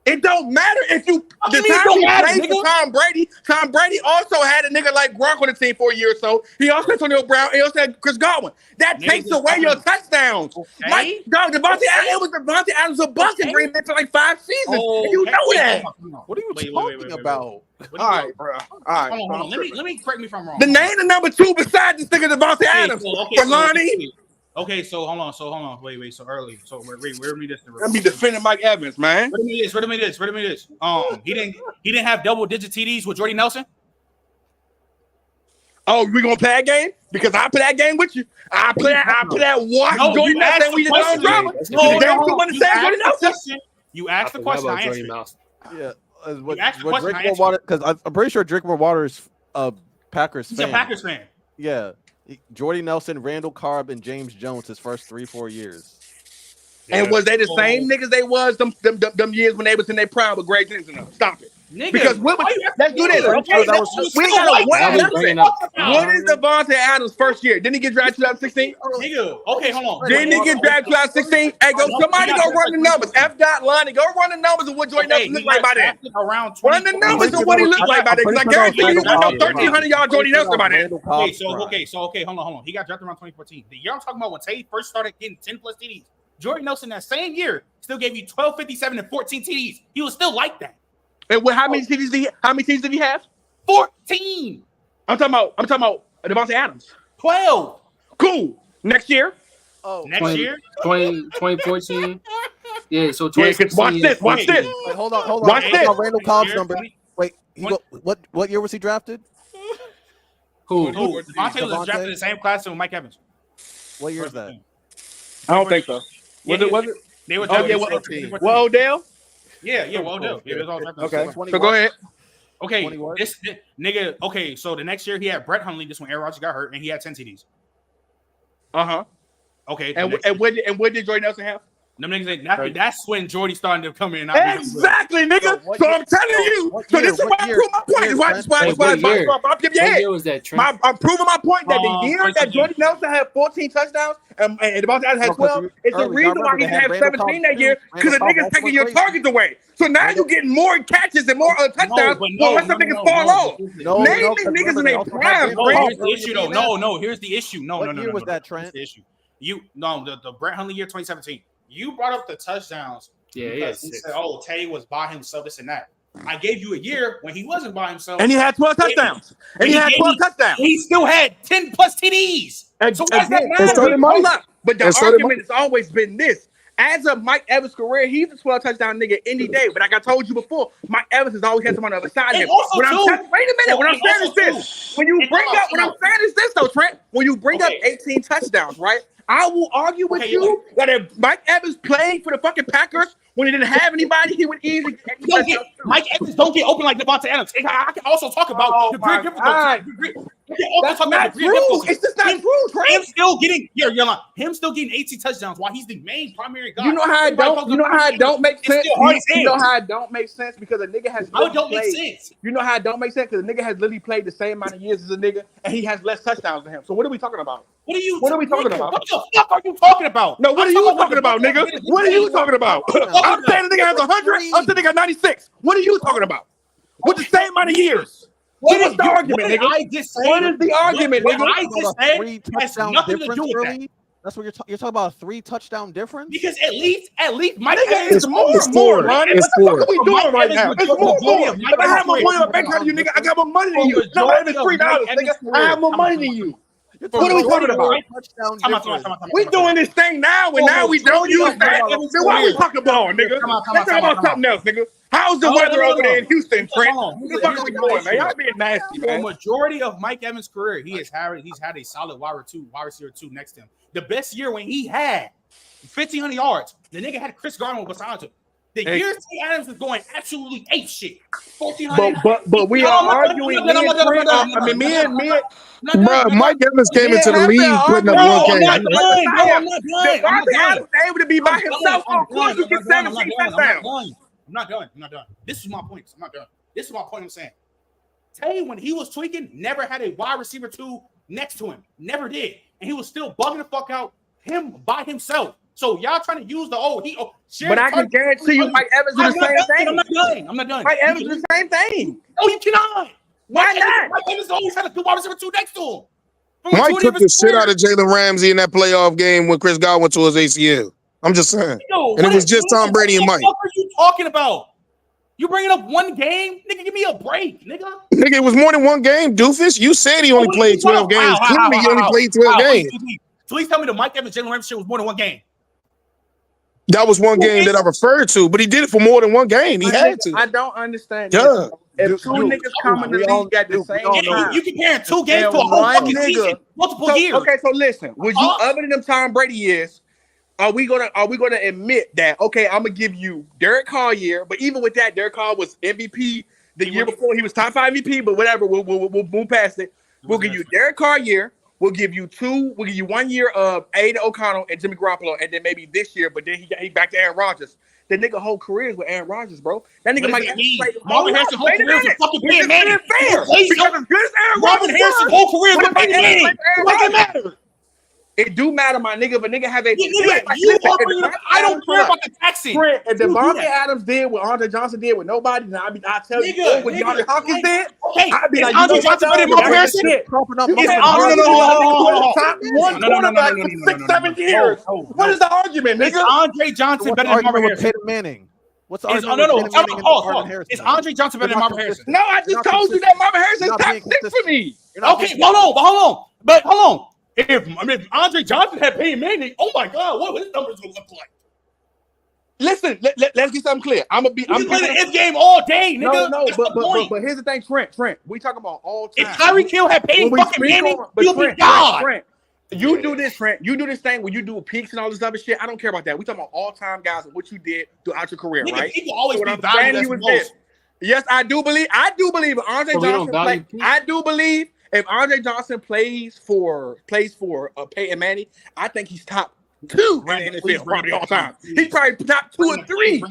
It don't matter if you the time he played for Tom Brady. Tom Brady also had a nigga like Gronk on the team for a year or so. He also had Antonio Brown. He also had Chris Godwin. That takes away your touchdowns. Like Devontae Adams was a Bucs in Green Bay for like 5 seasons. You know that. What are you talking about? All right, bro. All right. Hold on. Let me correct me if I'm wrong. The name the number 2 beside this nigga Devontae Adams. For Lonnie. Okay, so hold on. Wait. So early. So where me this? Let me defending Mike Evans, man. Where me this. He didn't have double-digit TDs with Jordy Nelson. Oh, we gonna play that game? Because I play that game with you. I play that watch Jordy Nelson. We just don't drama. You asked the question. I answered. Yeah. Because I'm pretty sure Drake Waters Packers fan. He's a Packers fan. Yeah. Jordy Nelson, Randall Cobb, and James Jones his first 3-4 years. And was they the same niggas they was them years when they was in their prime with Greg Jensen? Stop it. Nigga, because let's do this. Okay, we gotta what is Devontae Adams' first year? Didn't he get drafted 2016? Nigga, okay, hold on. Didn't he get drafted 2016? Hey, somebody go run the numbers. Lonnie, go run the numbers of what Jordy Nelson looked like by then. Run the numbers of what he looked like by then. Because I guarantee you, 1,300 yard Jordy Nelson by then. Okay, hold on. He got drafted around 2014. The year I'm talking about when Tay first started getting 10 plus TDs. Jordy Nelson that same year still gave you 12, 57, and 14 TDs. He was still like that. And how many TDs did he have? 14. I'm talking about Devontae Adams. 12. Cool. Next year? Next year? 2014. Yeah, so 2016. Watch this. Wait, hold on. Watch this. Randall Cobb's number. Wait, what year was he drafted? Who? Devontae was drafted in the same class with Mike Evans. What year is that? I don't think so. Was it? They were drafted. Odell? Yeah, Odell. Yeah, it was all drafted. Okay, so go ahead. Okay, this nigga. Okay, so the next year he had Brett Hundley. Just when Aaron Rodgers got hurt, and he had 10 TDs. Okay, and what did Jordy Nelson have? Them niggas ain't nothing. That's when Jordy started to come in. Exactly, nigga. So I'm telling you. So this is why I prove my point. This is why I'm giving you head. I'm proving my point that the year that Jordy Nelson had 14 touchdowns and Devontae Adams had 12 is the reason why he didn't have 17 that year because the niggas taking your targets away. So now you're getting more catches and more touchdowns. Unless some niggas fall off. Name these niggas in their prime. Here's the issue, though. No. Here's the issue. No. What year was that, Trent? The issue. The Brett Hundley year 2017. You brought up the touchdowns. Yeah, because he said, Tay was by himself, this and that. I gave you a year when he wasn't by himself. And he had 12 touchdowns. He still had 10 plus TDs. So why does that matter? Hold up. But the argument has always been this. As of Mike Evans' career, he's a 12 touchdown nigga any day. But like I told you before, Mike Evans has always had someone on the other side of him. Wait a minute. What I'm saying is this. When you bring up, what I'm saying is this though, Trent. When you bring up 18 touchdowns, right? I will argue with you that if Mike Evans played for the fucking Packers when he didn't have anybody, he would easily Mike Evans don't get open like Devontae Adams. I can also talk about the That's not true. It's just not true, Trent. Him still getting him still getting 18 touchdowns while he's the main primary guy. You know how it don't make sense. You know how it don't make sense because a nigga has. How it don't make sense? You know how it don't make sense because a nigga has literally played the same amount of years as a nigga and he has less touchdowns than him. So what are we talking about? What are we talking about? What the fuck are you talking about? No, what are you talking about, nigga? What are you talking about? I'm saying the nigga has 100. I'm saying the nigga has 96. What are you talking about? With the same amount of years. What's the argument, nigga? What is the argument, nigga? I just said has nothing to do with that. That's what you're talking about, a 3 touchdown difference? Because at least Mike Evans is more, Ronnie. What the fuck are we doing right now? It's more. If I have more money in my bank account than you, nigga, I got more money than you. No, it's $3, nigga. I have more money than you. What are we talking about? We doing this thing now, and now we don't use that. Then why are we talking about, nigga? Let's talk about something else, nigga. How's the weather over there in Houston, Trent? What the fuck are we doing, man? Y'all being nasty, man. For the majority of Mike Evans' career, he's had a solid wide receiver 2 next to him. The best year when he had 1,500 yards, the nigga had Chris Godwin beside him. The years T. Adams was going absolutely ape shit. 1,400. But we are arguing. Me and bro, Mike Evans came into the league putting up one game. I'm not done. Marvin Harrison able to be by himself. Of course, you get 17 touchdowns. I'm not done. This is my point. I'm saying. Tay, when he was tweaking, never had a wide receiver 2 next to him. Never did. And he was still bugging the fuck out him by himself. So y'all trying to use but I can guarantee you Mike Evans do the same thing. I'm not done. Mike Evans do the same thing. No, you cannot. Why not? Mike Evans always had a good wide receiver 2 next to him. Mike took the shit out of Jalen Ramsey in that playoff game when Chris Godwin tore his ACL. I'm just saying. And it was just Tom Brady and Mike. What are you talking about? You bringing up one game? Nigga, give me a break, nigga. Nigga, it was more than one game, doofus. You said he only played 12 games. Clearly, he only played 12 games. Please tell me the Mike Evans, Jalen Ramsey shit was more than one game. That was one game that I referred to, but he did it for more than one game. He had to. I don't understand. Yeah. If 2 niggas come in the league at the same time, you comparing 2 games to a whole fucking season, multiple years. Okay, so listen, would you other than them Tom Brady years? Are we gonna admit that? Okay, I'm gonna give you Derek Carr year, but even with that, Derek Carr was MVP the year before. He was top 5 MVP, but whatever. We'll move past it. We'll give you Derek Carr year. We'll give you 1 year of Aiden O'Connell and Jimmy Garoppolo, and then maybe this year, but then he back to Aaron Rodgers. The nigga whole career is with Aaron Rodgers, bro. That nigga might Marvin Harrison whole career is fucking Peyton Manning. Fair. Because as good as Aaron Rodgers, Marvin Harrison whole career is with Peyton Manning. What does it matter? It do matter, my nigga. But nigga have a. I don't care about the taxing. If Devontae Adams did what Andre Johnson did with nobody, then I tell you what DeAndre Hopkins did. I'd be like, Andre Johnson better than Marvin Harrison? Top 1 quarterback for 6-7 years. What is the argument, nigga? Is Andre Johnson better than Marvin Harrison? Manning. What's the argument? Is Andre Johnson better than Marvin Harrison? No, I just told you that Marvin Harrison is top 6 for me. Okay, hold on. If Andre Johnson had Peyton Manning, oh my God, what his numbers gonna look like? Listen, let's get something clear. I'm playing the if game all day, nigga. No, but here's the thing, Trent. We talking about all time. If Tyreek Hill had Peyton fucking Manning, he'll be God. Trent, you do this, Trent. You do this thing where you do peaks and all this other shit. I don't care about that. We talking about all time guys and what you did throughout your career, right? People always be valued as most. Yes, I do believe Andre Johnson played. I do believe. If Andre Johnson plays for Peyton Manning, I think he's top 2 in the NFL probably all time. He's probably top 2 or 3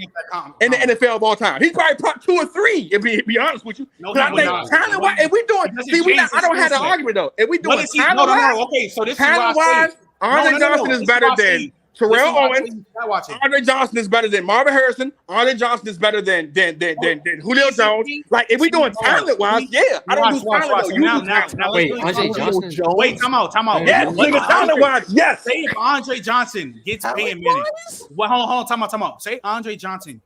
in the NFL of all time. He's probably top 2 or 3. If be honest with you, I think talent-wise, if we doing, I don't have the argument though. If we doing talent-wise, okay, so this talent-wise, Andre Johnson is better than Terrell Owens. Andre Johnson is better than Marvin Harrison. Andre Johnson is better than Julio Jones. Like if we doing talent wise, yeah. I don't do talent though. You do talent. Wait, Andre Johnson. Wait, time out. Yes, talent wise, yes. Say if Andre Johnson gets Peyton Manning. Well, hold on, time out. Say Andre Johnson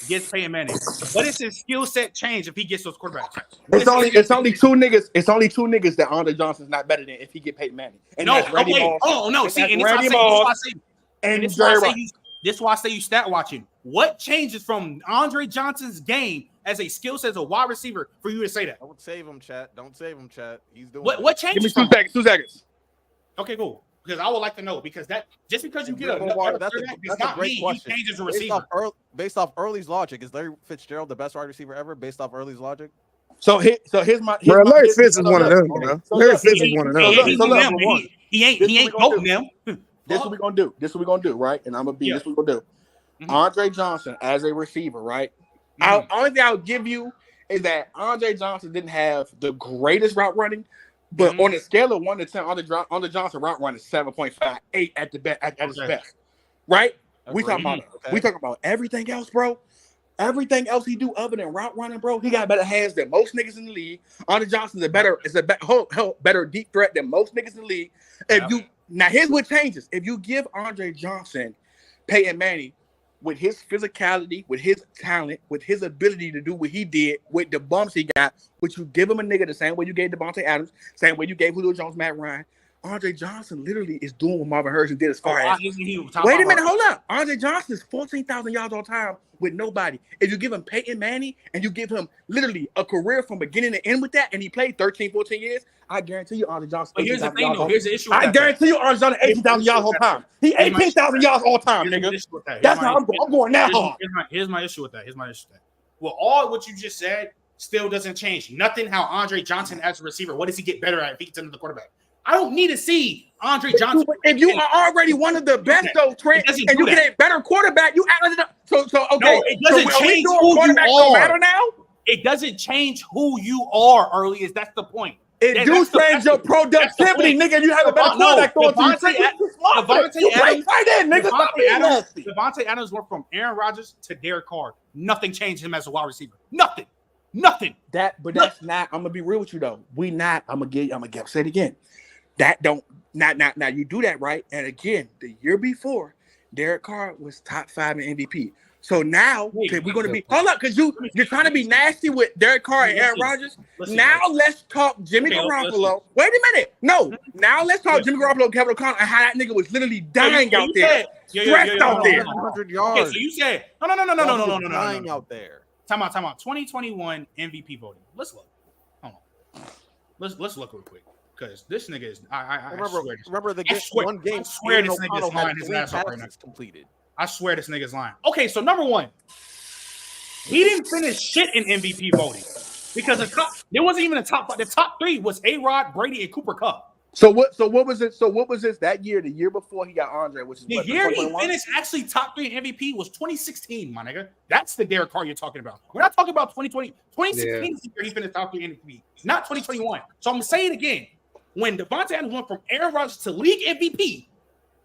gets Peyton Manning. What is his skill set change if he gets those quarterbacks? It's only 2 niggas. It's only 2 niggas that Andre Johnson's not better than if he get Peyton Manning. And no, okay. Oh no, see, and this is why I say you stat watching. What changes from Andre Johnson's game as a skill set as a wide receiver for you to say that? Don't save him, chat. He's doing what changes? Give me 2 seconds. Okay, cool. Because I would like to know because just because you get that's a great question. He changes a receiver. Based off Early's logic, is Larry Fitzgerald the best wide receiver ever? Based off Early's logic. here's my. Bro, Larry Fitz is one of them, bro. Larry Fitz is one of them. He ain't voting them. This is what we're gonna do, right? And I'm gonna be. This is what we're gonna do. Andre Johnson as a receiver, right? Only thing I'll give you is that Andre Johnson didn't have the greatest route running, but on a scale of 1 to 10, Andre Johnson route run is 7.58 at the best, at his best, right? We talking about everything else, bro. Everything else he do other than route running, bro, he got better hands than most niggas in the league. Andre Johnson's a better deep threat than most niggas in the league. Now here's what changes: if you give Andre Johnson Peyton Manning with his physicality, with his talent, with his ability to do what he did, with the bumps he got, which you give him a nigga the same way you gave Devontae Adams, same way you gave Julio Jones, Matt Ryan. Andre Johnson literally is doing what Marvin Harrison did as far as. Wait a minute, hold up. Andre Johnson is 14,000 yards all time with nobody. If you give him Peyton Manning and you give him literally a career from beginning to end with that, and he played 13, 14 years, I guarantee you Andre Johnson. But here's the thing, though. Here's the issue. I guarantee you Andre Johnson 18,000 yards all time. He 18,000 yards all time, nigga. That's how I'm going that hard. Here's my issue with that. Well, all what you just said still doesn't change. Nothing how Andre Johnson as a receiver, what does he get better at if he gets into the quarterback? I don't need to see Andre Johnson. If you are already one of the best, though, Trent, and you get a better quarterback, you act like so okay. No, it doesn't change who you are. Matter now? It doesn't change who you are, early. Is that's the point? It do change your productivity, nigga. You have a better quarterback going to Devontae Adams went from Aaron Rodgers to Derek Carr. Nothing changed him as a wide receiver. Nothing. But that's not. I'm gonna be real with you though. I'm gonna say it again. That don't now you do that right. And again, the year before, Derek Carr was top 5 in MVP. So now we're gonna be hold up because you're trying to be nasty with Derek Carr and Aaron Rodgers. Now let's talk Jimmy Garoppolo. Wait a minute. No, now let's talk Jimmy Garoppolo, Kevin O'Connell, and how that nigga was literally dying out there. Stressed out there. 100 yards. Okay, so you said no. Dying out there. Time out. 2021 MVP voting. Let's look. Hold on. Let's look real quick. Because this nigga is remember the one game. I swear this nigga's lying his ass off right now. Completed. I swear this nigga's lying. Okay, so number one, he didn't finish shit in MVP voting because there wasn't even a top 5. The top 3 was A-Rod, Brady, and Cooper Kupp. So what was it? So what was this that year? The year before he got Andre, which is the year he finished actually top 3 in MVP was 2016, my nigga. That's the Derek Carr you're talking about. We're not talking about 2020. 2016 is the year he finished top 3 in MVP, not 2021. So I'm gonna say it again. When Devontae Adams went from Aaron Rodgers to league MVP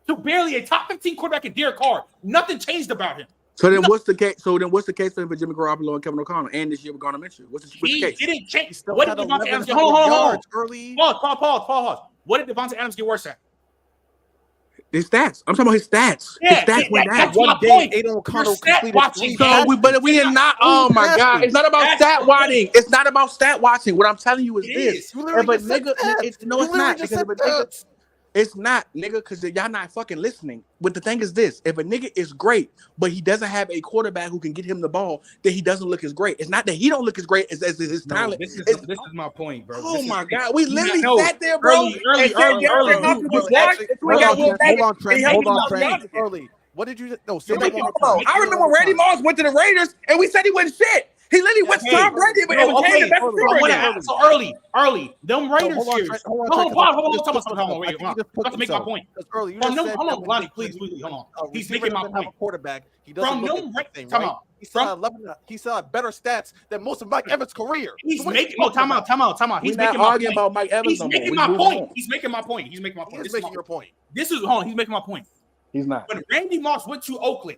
to barely a top 15 quarterback in Derek Carr, nothing changed about him. So then what's the case? So then what's the case for Jimmy Garoppolo and Kevin O'Connell and this year with Gardner Minshew? What's the case? He didn't change. What did Devontae Adams get? Hold on. Pause. What did Devontae Adams get worse at? His stats. I'm talking about his stats. Yeah, his stats went down. One game. Aiden O'Connell watching. But we are not. Oh my God! It's not about stat watching. It's not about stat watching. What I'm telling you is this. But nigga, it's not. It's not, nigga, because y'all not fucking listening. But the thing is this: if a nigga is great, but he doesn't have a quarterback who can get him the ball, then he doesn't look as great. It's not that he don't look as great as his talent. This is my point, bro. Oh my God, we literally sat there, Hold bro. on, Trent. Early. What did you? No, say that one more time. I remember when Randy Moss went to the Raiders, and we said he wasn't shit. He literally went to Tom Brady, but it became the best receiver again. So early. Them Raiders series. Hold on. Wait. I'm about to make my point. Hold on, Lonnie, please, hold on. He's making my point. Quarterback. He doesn't look at the same, right? He still had better stats than most of Mike Evans' career. He's making time out. He's making my point. About Mike Evans. He's making my point. He's making your point. He's making my point. He's not. When Randy Moss went to Oakland,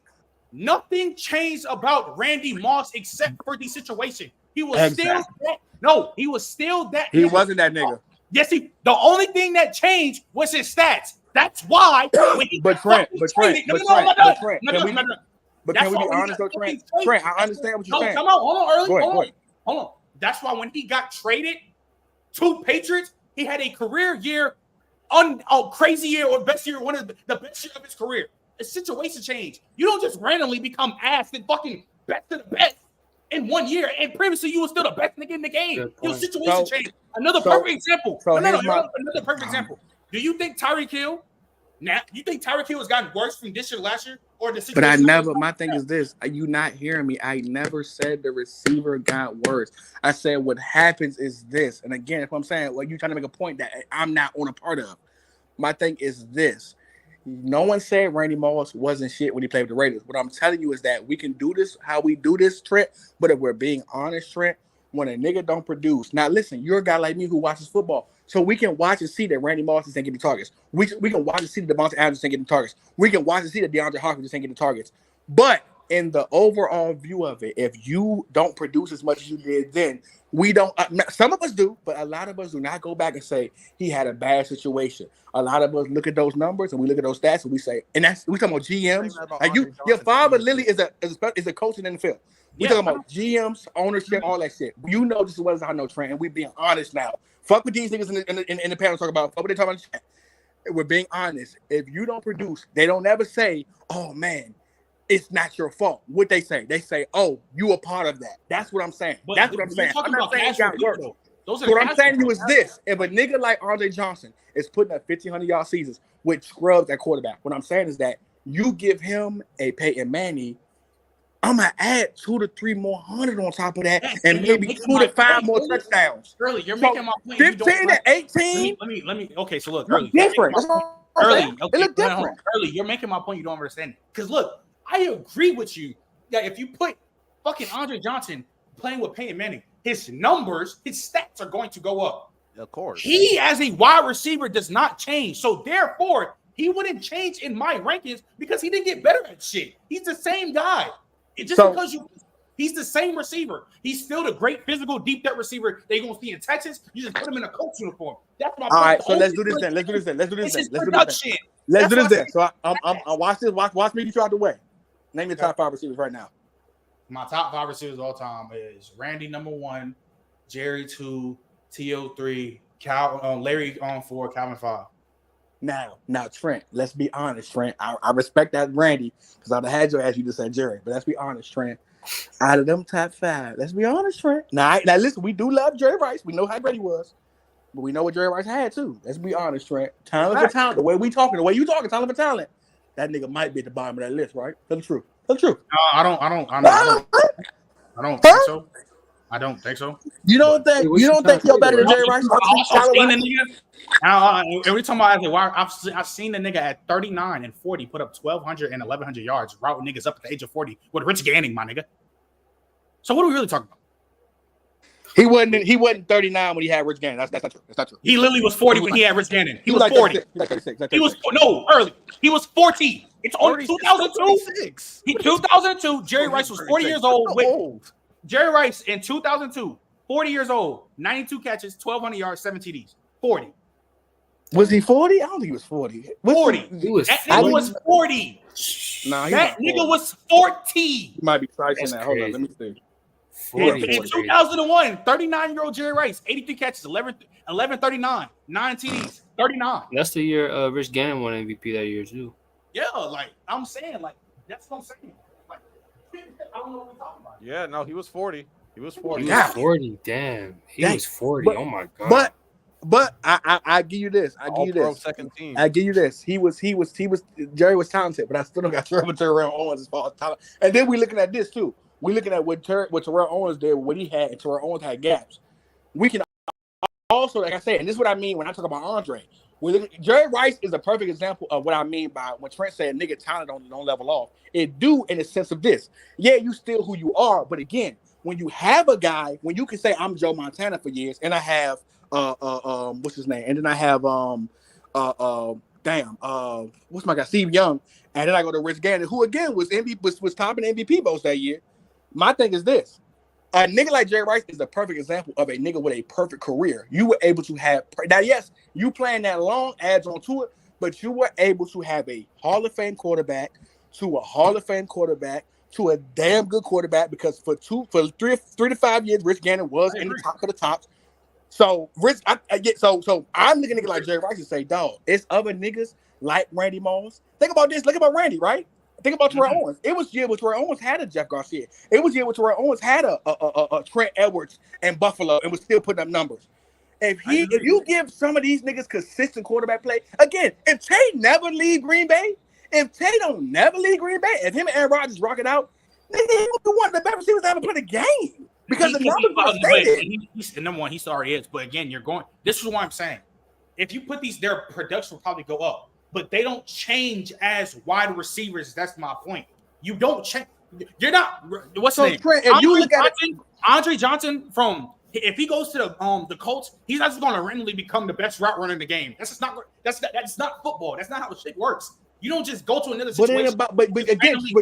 nothing changed about Randy Moss except for the situation. He was still that. No, he was still that. He wasn't that nigga. Yes, the only thing that changed was his stats. That's why. But Trent, can we be honest though, Trent? Trent, I understand what you're saying. Come on, hold on. That's why when he got traded to Patriots, he had a career year, crazy year or best year, one of the best year of his career. A situation change. You don't just randomly become ass and fucking best of the best in 1 year. And previously, you were still the best nigga in the game. Your situation change. Another perfect example. Another perfect example. Do you think Tyreek Hill? Now, you think Tyreek Hill has gotten worse from this year to last year? or the situation. But I never. My thing is this: you not hearing me? I never said the receiver got worse. I said what happens is this. And again, if I'm saying, well, you trying to make a point that I'm not on a part of. My thing is this. No one said Randy Moss wasn't shit when he played with the Raiders. What I'm telling you is that we can do this how we do this, Trent. But if we're being honest, Trent, when a nigga don't produce, now listen, you're a guy like me who watches football, so we can watch and see that Randy Moss isn't getting targets. We can watch and see that Devontae Adams isn't getting targets. We can watch and see that DeAndre Hopkins isn't getting targets. But in the overall view of it, if you don't produce as much as you did then, we don't. Some of us do, but a lot of us do not go back and say he had a bad situation. A lot of us look at those numbers and we look at those stats and we say, and that's we talking about GMs. Like your father literally is a coach in the NFL. We talking about GMs, ownership, all that shit. You know this as well as I know, Trent, and we being honest now. Fuck what these niggas in the panel talk about. Fuck what they talking about. We're being honest. If you don't produce, they don't ever say, "Oh man, it's not your fault." What they say, "Oh, you a part of that." That's what I'm saying. But that's what I'm saying. I'm not saying it got worse. Those are what I'm saying to you is this: if a nigga like RJ Johnson is putting up 1,500-yard seasons with scrubs at quarterback, what I'm saying is that you give him a Peyton Manning, I'm gonna add 2 to 3 more hundred on top of that, and maybe 2 to 5 more touchdowns. Early, you're making my point. 15 to 18. Let me. Okay, so look, early. Different. Early, okay, it look different. Early, you're making my point. You don't understand it. Because look, I agree with you that if you put fucking Andre Johnson playing with Peyton Manning, his numbers, his stats are going to go up. Of course. He, as a wide receiver, does not change. So therefore, he wouldn't change in my rankings because he didn't get better at shit. He's the same guy. Because he's the same receiver. He's still the great physical deep threat receiver they're gonna see in Texas. You just put him in a coach uniform. That's my all point. Right, so let's do this then. Let's do this then. So I watch this. Watch me get you out the way. Name your top 5 receivers right now. My top 5 receivers all time is Randy number 1, Jerry 2, T.O. 3, Larry on 4, Calvin 5. Now, Trent, let's be honest, Trent. I respect that Randy because I'd have had your ass you just said Jerry, but let's be honest, Trent. Out of them top 5, let's be honest, Trent. Now listen, we do love Jerry Rice. We know how great he was, but we know what Jerry Rice had too. Let's be honest, Trent. Talent for talent. The way we talking, the way you talking, talent for talent. That nigga might be at the bottom of that list, right? Tell the truth. Tell the truth. I don't think so. I don't think so. You don't think you're better than Jerry Rice? Every time I've seen the nigga at 39 and 40 put up 1,200 and 1,100 yards, routing niggas up at the age of 40 with Rich Ganning, my nigga. So what are we really talking about? He wasn't 39 when he had Rich Gannon. That's not true. That's not true. He literally was 40 when he had Rich Gannon. He was like 40. He was early. He was 40. It's only 2002. 2002. Jerry Rice was 40 years old. Jerry Rice in 2002, 40 years old, 92 catches, 1,200 yards, 7 TDs. 40. Was he 40? I don't think he was 40. 40. That nigga was 40. Nah, that nigga was 40. He might be pricing that. Hold on, let me see. In 2001, 39-year-old Jerry Rice, 83 catches, 1139, 9 TDs, 39. That's the year Rich Gannon won MVP that year too. Yeah, like I'm saying, like that's what I'm saying. Like I don't know what we're talking about. Yeah, no, he was 40. He was 40. He was 40. Damn, he was 40. But, oh my god. But I give you this. Second team. I give you this. He was. Jerry was talented, but I still don't got Terrell Owens as far as talent. And then we're looking at this too. We're looking at what Terrell Owens did, what he had, and Terrell Owens had gaps. We can also, like I said, and this is what I mean when I talk about Andre. Jerry Rice is a perfect example of what I mean by when Trent said nigga talent don't level off. It do in the sense of this. Yeah, you still who you are, but again, when you have a guy, when you can say I'm Joe Montana for years, and I have what's his name, and then I have what's my guy, Steve Young, and then I go to Rich Gannon, who again was topping MVP votes that year. My thing is this. A nigga like Jerry Rice is the perfect example of a nigga with a perfect career. You were able to have now, yes, you playing that long adds on to it, but you were able to have a Hall of Fame quarterback to a Hall of Fame quarterback to a damn good quarterback because for 3 to 5 years, Rich Gannon was in the top of the tops. So so I'm looking at a nigga like Jerry Rice and say, dog, it's other niggas like Randy Moss. Think about this. Look about Randy, right? Think about Terrell Owens. It was year where Terrell Owens had a Jeff Garcia. It was year where Terrell Owens had a Trent Edwards and Buffalo and was still putting up numbers. If you give some of these niggas consistent quarterback play, again, if Tay never leave Green Bay, If Tay don't never leave Green Bay, if him and Aaron Rodgers rock it out, nigga, he would be one of the best receivers to ever play the game. Because the numbers are stated. He's number one. He still already is. But again, this is what I'm saying. If you put their production will probably go up. But they don't change as wide receivers. That's my point. You don't change. You're not. What's his name? Trent, if you look at Andre Johnson if he goes to the Colts, he's not just going to randomly become the best route runner in the game. That's not football. That's not how shit works. You don't just go to another situation. But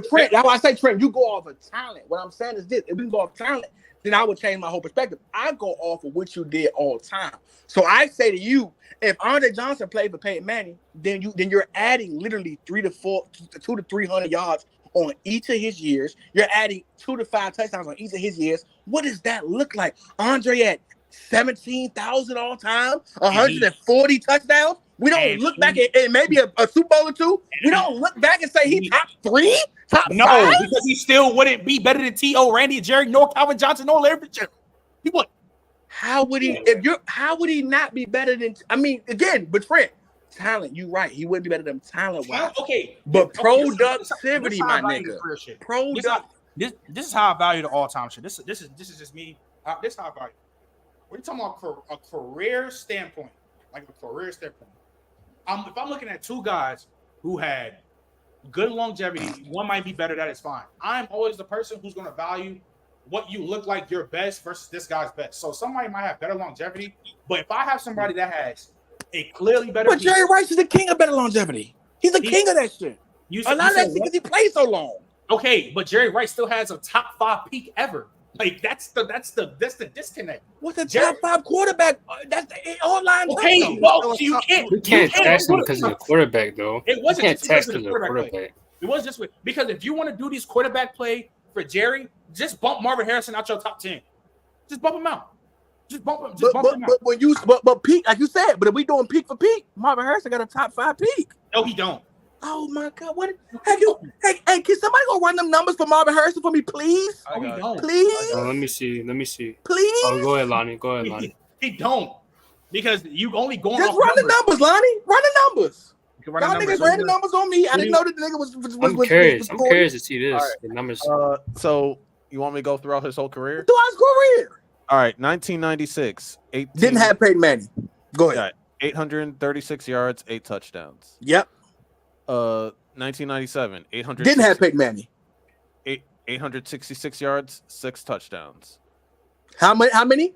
Trent, that's why I say, Trent, you go off of talent. What I'm saying is this: if we go off talent, then I would change my whole perspective. I go off of what you did all time. So I say to you, if Andre Johnson played for Peyton Manning, then you're adding literally 200 to 300 yards on each of his years. You're adding 2 to 5 touchdowns on each of his years. What does that look like? Andre at 17,000 all time, 140 touchdowns. We don't look back at maybe a Super Bowl or two. We don't look back and say he's top 3, top 5. Because he still wouldn't be better than T.O., Randy, Jerry, nor Calvin Johnson, nor Larry Fitzgerald. He would. How would he not be better than? I mean, again, but Trent, talent. You right. He wouldn't be better than talent wise. Okay, but productivity, my nigga. This is how I value the all time shit. This is just me. This is how I value. We're talking about a career standpoint, like a career standpoint. If I'm looking at two guys who had good longevity, one might be better. That is fine. I'm always the person who's going to value what you look like your best versus this guy's best. So somebody might have better longevity, but if I have somebody that has a clearly better, but Jerry Rice is the king of better longevity. He's the king of that shit. A lot of that because he played so long. Okay, but Jerry Rice still has a top 5 peak ever. Like that's the disconnect. What's the top 5 quarterback? That's the online. Okay, well, you can't test him because of the quarterback, though. It wasn't just because of the quarterback. It was just because if you want to do these quarterback play for Jerry, just bump Marvin Harrison out your top 10. Just bump him out. Just bump him out. But peak, like you said, but if we doing peak for peak, Marvin Harrison got a top 5 peak. No, he don't. Oh my God! What? Hey, can somebody go run them numbers for Marvin Harrison for me, please? Please. Let me see. Please. Oh, go ahead, Lonnie. He don't, because you only going. Just run the numbers, Lonnie. Run the numbers. Y'all niggas ran the numbers on me. I didn't know that the nigga was. I'm curious to see this. Right. The numbers. So you want me to go throughout his whole career? Throughout his career. All right, 1996. Didn't have Peyton Manning. Go ahead. 836 yards, 8 touchdowns. Yep. 1997, 800. Didn't have Peyton Manning. 866 yards, 6 touchdowns. How many?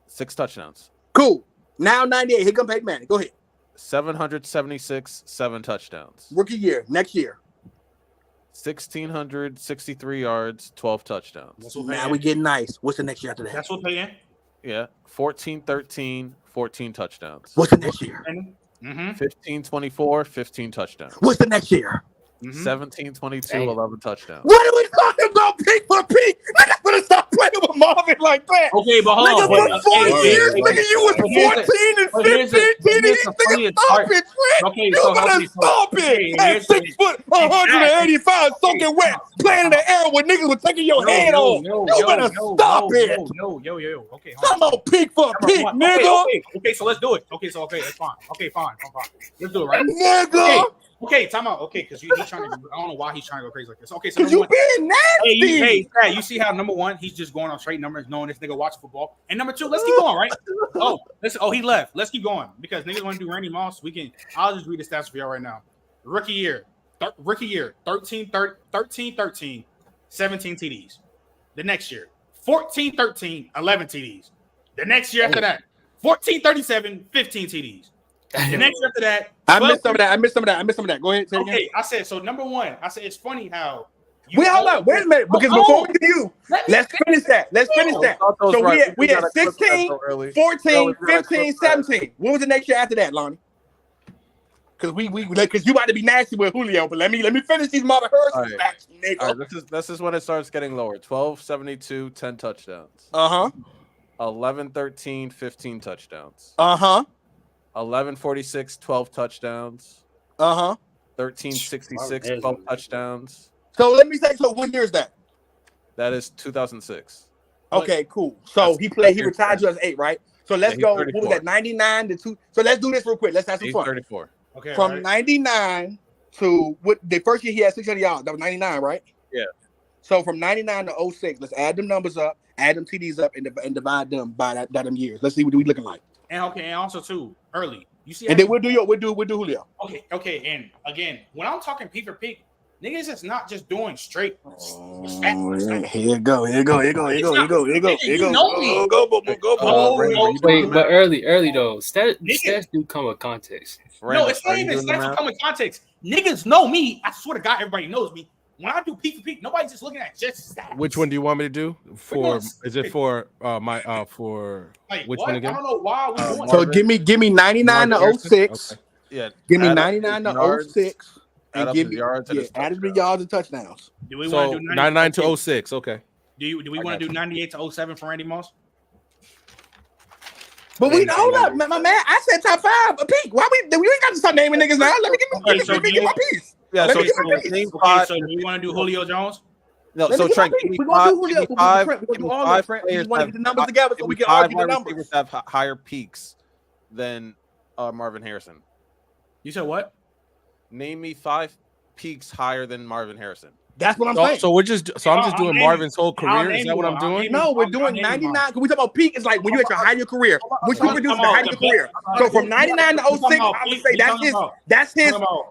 6 touchdowns. Cool. Now 98. Here come Peyton Manning. Go ahead. 776, 7 touchdowns. Rookie year. Next year. 1,663 yards, 12 touchdowns. Now we getting nice. What's the next year after that? That's what paying. Yeah. 14-13, 14 touchdowns. What's the next year? 15-24, 15 touchdowns. What's the next year? 17-22, 11 touchdowns. What are we talking about? Peak for peak? Nigga, better stop playing with Marvin like that. Okay, but hold on. Nigga, for 4 years, nigga, you was 14 and 15 TDs. Nigga, stop it, Trent. Okay, you better stop it. At 6 foot, 185, soaking wet, playing in the air with niggas with taking your head off. You better stop it. Yo. Okay, talking about peak for peak, nigga. Okay, so let's do it. Okay, that's fine. Okay, fine. Let's do it, right? Nigga. Okay, time out. Okay, because he's trying to. I don't know why he's trying to go crazy like this. Okay, so because you being nasty. Hey, you see how number 1, he's just going on straight numbers, knowing this nigga watch football. And number 2, let's keep going, right? He left. Let's keep going because niggas want to do Randy Moss. I'll just read the stats for y'all right now. Rookie year, 13, 17 TDs. The next year, 14, 13, 11 TDs. The next year after that, 14, 37, 15 TDs. The next year after that, I missed some of that. Go ahead. Say okay, I said so. Number 1, I said it's funny how. Wait a minute, because before we do you, let's finish that. So we had 16, 14, 15, 17. What was the next year after that, Lonnie? Because you about to be nasty with Julio, but let me finish these Marvin Harrison facts, nigga. All right, this is when it starts getting lower. 12-72, 10 touchdowns. 11-13, 15 touchdowns. 11-46, 12 touchdowns. 13-66, 12 touchdowns. So let me say, so what year is that? That is 2006. Okay, cool. So he retired you as 8, right? So let's go. 34. What was that? 99 to 2. So let's do this real quick. Let's have some fun. 34. Okay. From 99 to what the first year he had 600 yards. That was 99, right? Yeah. So from 99 to 06, let's add them numbers up, add them TDs up, and divide them by that them years. Let's see what we looking like. And and also too early. You see, and then we'll do Julio. Okay. And again, when I'm talking peak for peak, niggas is not just doing straight. Here you go. Wait, but early though. Stats do come with context. No, it's not even stats come with context. Niggas know me. I swear to God, everybody knows me. When I do peak for peak, nobody's just looking at just stats. Which one do you want me to do? Is it for which one again? I don't know why we doing so give me 99 to 06. Okay. Yeah. Give me 99 to 06. And give me yards. Add the yards and touchdowns. Do we want to do 99 to 06? Okay. Do we want to do 98 to 07 for Randy Moss? But we hold up, my man. I said top 5 a peak. Why we ain't got to start naming niggas now? Let me get my piece. Yeah. So do we want to do Julio Jones? No. So Trent, we're gonna do Julio. We're gonna do all that. Trent, we just want to get the numbers together so we can argue the numbers. Have higher peaks than Marvin Harrison. You said what? Name me 5 peaks higher than Marvin Harrison. That's what I'm saying. So I'm just doing Marvin's whole career. Is that what I'm doing? No, we're doing 99. Because we talk about peak. It's like when you're at your height of your career. Which we produce the height of your career. So from 99 to 06, I would say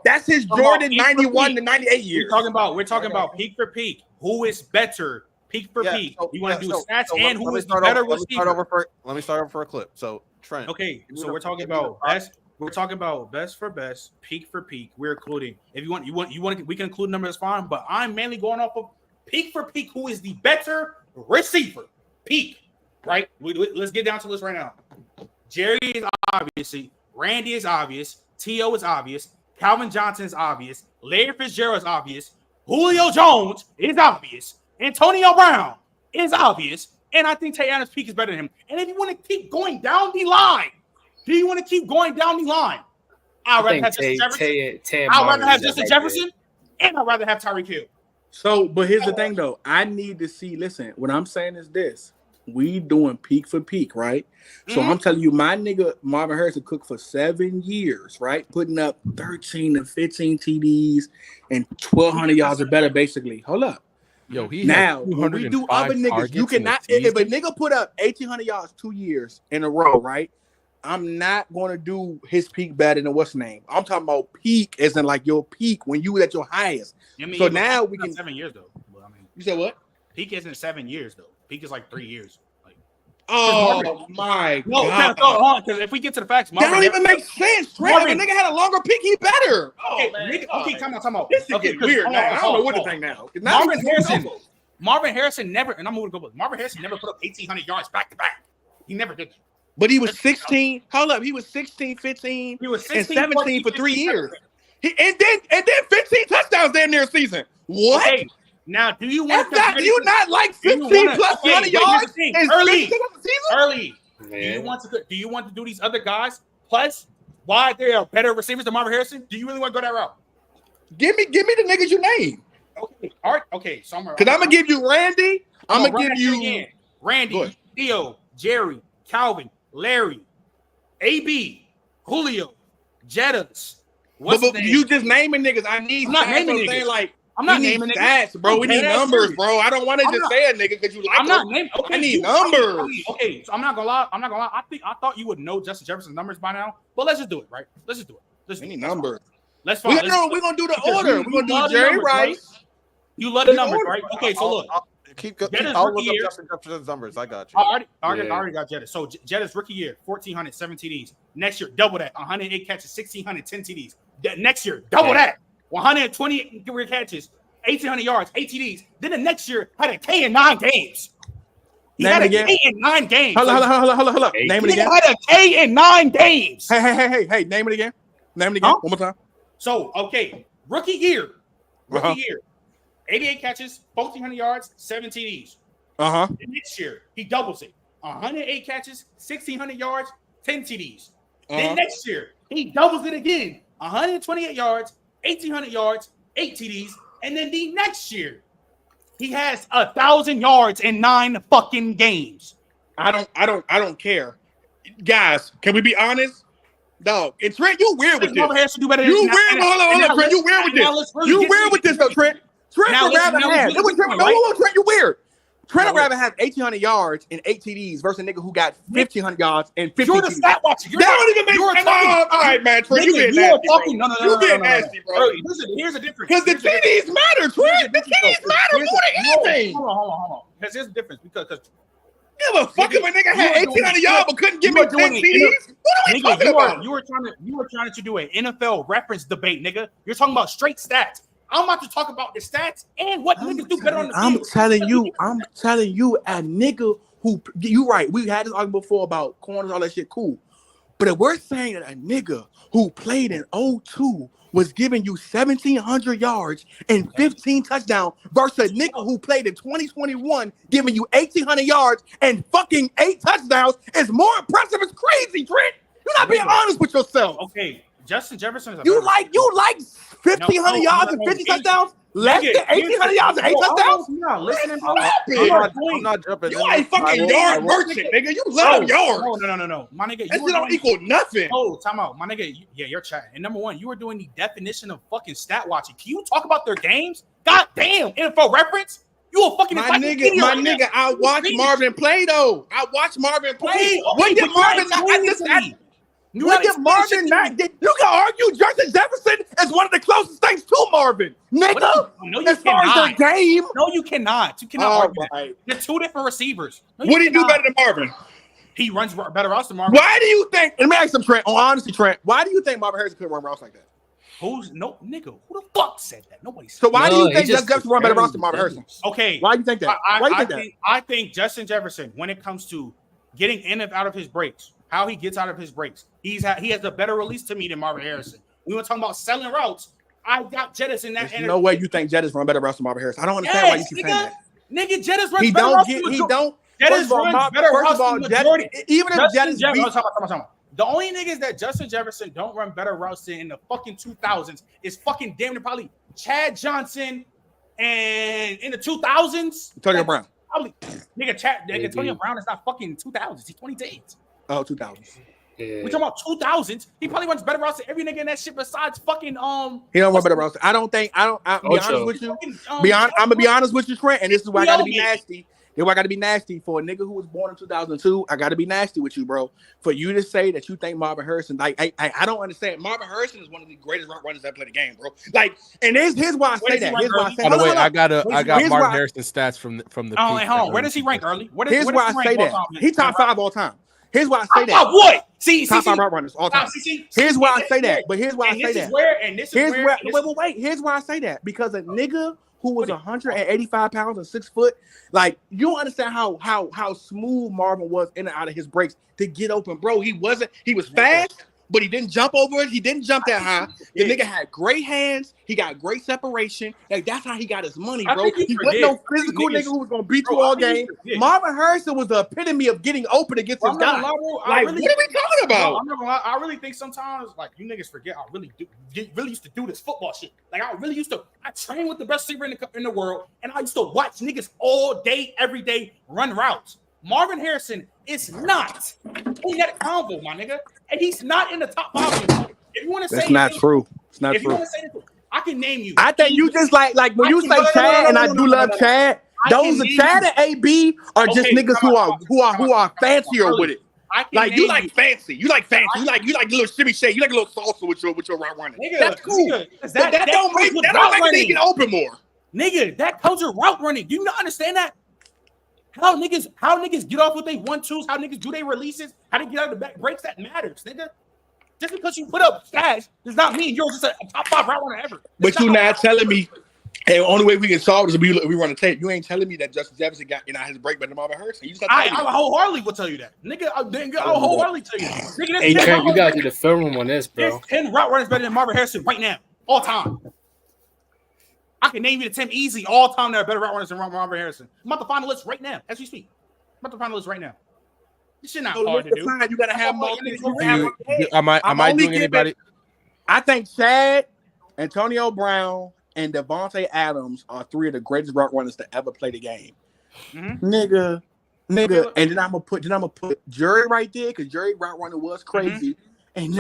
that's his Jordan 91 to 98 years. We're talking about peak for peak. Who is better? Peak for peak. You want to do stats and who is better receiver? Let me start over for a clip. So Trent. Okay, so we're talking about best. We're talking about best for best, peak for peak. We're including. If you want, we can include numbers fine. But I'm mainly going off of peak for peak. Who is the better receiver? Peak, right? Let's get down to this right now. Jerry is obviously. Randy is obvious. T.O. is obvious. Calvin Johnson is obvious. Larry Fitzgerald is obvious. Julio Jones is obvious. Antonio Brown is obvious. And I think Tay Adams' peak is better than him. And if you want to keep going down the line. Do you want to keep going down the line? I'd rather have Justin Jefferson. I'd rather have Justin Jefferson, and I'd rather have Tyreek Hill. So, but here's the thing, though. I need to see. Listen, what I'm saying is this: we doing peak for peak, right? So I'm telling you, my nigga Marvin Harrison cooked for 7 years, right? Putting up 13 to 15 TDs and 1,200 yards or better, basically. Hold up. Yo, now when we do other niggas, you cannot. If a nigga put up 1,800 yards 2 years in a row, right? I'm not going to do his peak better than what's name. I'm talking about peak as in like your peak when you were at your highest. So now we can 7 years though. Well, you said what? Peak isn't 7 years though. Peak is like 3 years. Like, my God! No, because if we get to the facts, that don't even make sense. Trent, if a nigga had a longer peak, he better. Okay, time out. This is getting weird now. I don't know what to think now. Marvin Harrison never, and I'm moving to go with Marvin Harrison never put up 1,800 yards back to back. He never did that. But he was 16. Hold up, he was 16, 15, he was 16, and 17 for 3 years. And then 15 touchdowns damn near a season. What? Okay. Now, do you want to? Do you not like 15 plus 100 yards early? Do you want to do these other guys? Plus, why they are better receivers than Marvin Harrison? Do you really want to go that route? Give me the niggas you name. Okay, all right, okay. So because I'm gonna give you Randy. I'm gonna give you Randy, Theo, Jerry, Calvin, Larry, AB, Julio, Jettas. But you just naming niggas. I need. I'm not naming niggas. Like I'm not naming stats, bro. We need numbers, bro. I don't want to just say a nigga because you like. I'm not naming. Okay, I need numbers. Okay, so I'm not gonna lie. I thought you would know Justin Jefferson's numbers by now. But let's just do it, right? Let's do it. We need numbers. Let's find. We're gonna do the order. We're gonna do Jerry Rice. You love the numbers, right? Okay, so look. I'll look up Justin Jefferson's numbers. I got you. I already got Jettas. So Jettas rookie year, 1,400, 7 TDs. Next year, double that, 108 catches, 1,600, 10 TDs. Next year, double that, 120 career catches, 1,800 yards, 8 TDs. Then the next year had a K in 9 games. He had a K in 9 games. Hold up. Name it again. He had a K in 9 games. Hey, name it again. Name it again. One more time. So, okay, rookie year. 88 catches, 1,400 yards, 7 TDs. The next year, he doubles it. 108 catches, 1,600 yards, 10 TDs. Then next year, he doubles it again. 128 yards, 1,800 yards, 8 TDs. And then the next year, he has 1,000 yards in 9 fucking games. I don't care. Guys, can we be honest? Dog. And Trent, you weird with this. Marvin Harrison do better. You weird. Hold on, Trent. You weird with this. You weird with this though, Trent. Trent would rather have. Trent, you weird. Trent would rather have 1,800 yards and 8 TDs versus a nigga who got 1,500 yards and 50 You're the TDs. stat watcher. That don't even make sense. All right, man. Trent, you being nasty, bro. You being nasty, bro. Listen, here's the difference. Because the TDs matter, Trent. The TDs matter more than anything. Hold on. Because here's the difference. Because give a fuck if a nigga had 1,800 yards but couldn't give me 10 TDs. What are we talking about? You were trying to do an NFL reference debate, nigga. You're talking about straight stats. I'm about to talk about the stats and what niggas do better on the field. I'm telling you, a nigga who you right. We had this argument before about corners, all that shit, cool. But if we're saying that a nigga who played in 02 was giving you 1,700 yards and 15 touchdowns versus a nigga who played in 2021 giving you 1,800 yards and fucking 8 touchdowns is more impressive. It's crazy, Trent. You're not being honest with yourself. Okay, Justin Jefferson is you like 1,500 yards and 50 touchdowns? Less than 1,800 yards and 8 touchdowns? I'm not jumping. You ain't fucking yard merchant, nigga. You love yards. No. My nigga, that shit don't equal nothing. Oh, time out. My nigga, you're chatting. And number one, you were doing the definition of fucking stat watching. Can you talk about their games? God damn, info reference. You a fucking my nigga. I watched Marvin play though. I watched Marvin play. What did Marvin not? What did Marvin not get? You can argue Justin Jefferson is one of the closest things to Marvin, nigga. No, you as far as their game. No, you cannot. You cannot argue that. They're two different receivers. What do you do better than Marvin? He runs better routes than Marvin. Why do you think? Let me ask him, Trent. Honestly, Trent, why do you think Marvin Harrison couldn't run routes like that? Nigga? Who the fuck said that? Nobody said that. So why do you think Justin Jefferson run better routes than Marvin Harrison? Okay. Why do you think that? Why do you think that? I think Justin Jefferson, when it comes to getting in and out of his breaks, how he gets out of his breaks, he has a better release to me than Marvin Harrison. We were talking about selling routes. I got Jettis in that. There's no way you think Jettis run better routes than Marvin Harrison. I don't understand why you keep saying that. Nigga, Jettis runs better routes. He don't. Jettis runs better routes than the majority. Even if Jettis the only niggas that Justin Jefferson don't run better routes in the fucking 2000s is fucking damn near probably Chad Johnson, and in the 2000s, Antonio Brown. Probably Antonio Brown is not fucking 2000s. He's 2010s. Oh, 2000s. Yeah. We're talking about 2000s. He probably runs better routes than every nigga in that shit besides fucking He don't run better routes. I'm be honest with you. I'm gonna be honest with you, Trent, and this is why I gotta be nasty. This is why I gotta be nasty for a nigga who was born in 2002. I gotta be nasty with you, bro. For you to say that you think Marvin Harrison, like I don't understand. Marvin Harrison is one of the greatest route runners that play the game, bro. Like, and here's why I say that. Here's why I say that. By the way, I got Marvin Harrison stats from the. Where does he rank early? Here's why I say that. He top 5 all time. Here's why I say that. What? See, top 5 route runners all time. Here's why I say that. But here's why I say that. Here's why I say that. Because a nigga who was 185 pounds and 6 foot, like, you don't understand how smooth Marvin was in and out of his breaks to get open, bro. He was fast, but he didn't jump over it. He didn't jump that high. The nigga had great hands. He got great separation. Like, that's how he got his money, bro. He wasn't no physical nigga who was gonna beat you all game. Marvin Harrison was the epitome of getting open against his guy. Like, what are we talking about? I'm not gonna lie. I really think sometimes, like, you niggas forget, I really used to do this football shit. Like, I trained with the best receiver in the world, and I used to watch niggas all day, every day, run routes. Marvin Harrison is not in that combo, my nigga. And he's not in the top 5. If you want to say that's not true. It's not true. I can name you. I think you just like when you say Chad, and I do love Chad. Those are Chad and AB are just niggas who are fancier with it. Like, you like fancy. You like fancy. You like little shimmy shake. You like a little salsa with your route running. Nigga, that's cool. That don't make niggas get open more. Nigga, that comes with route running. Do you not understand that? How niggas get off with they 1-2s, how niggas do they releases, how they get out of the back breaks, that matters, nigga. Just because you put up stats does not mean you're just a top 5 route runner ever. But you're not telling me, hey, the only way we can solve this is we run a tape. You ain't telling me that Justin Jefferson got his break better than Marvin Harrison. I wholeheartedly will tell you that. Nigga, I'll wholeheartedly tell you that. Nigga, hey, Trent, you gotta do the film room on this, bro. There's 10 route runners better than Marvin Harrison right now, all time. I can name you the 10 easy all time that are better route runners than Marvin Harrison. I'm about to find the list right now, as we speak. I'm about to find the list right now. This shit not hard to do. You gotta have more. Am I doing anybody? I think Chad, Antonio Brown, and Devontae Adams are 3 of the greatest route runners to ever play the game. Mm-hmm. Nigga. And then I'm gonna put Jerry right there because Jerry route runner was crazy. Mm-hmm. And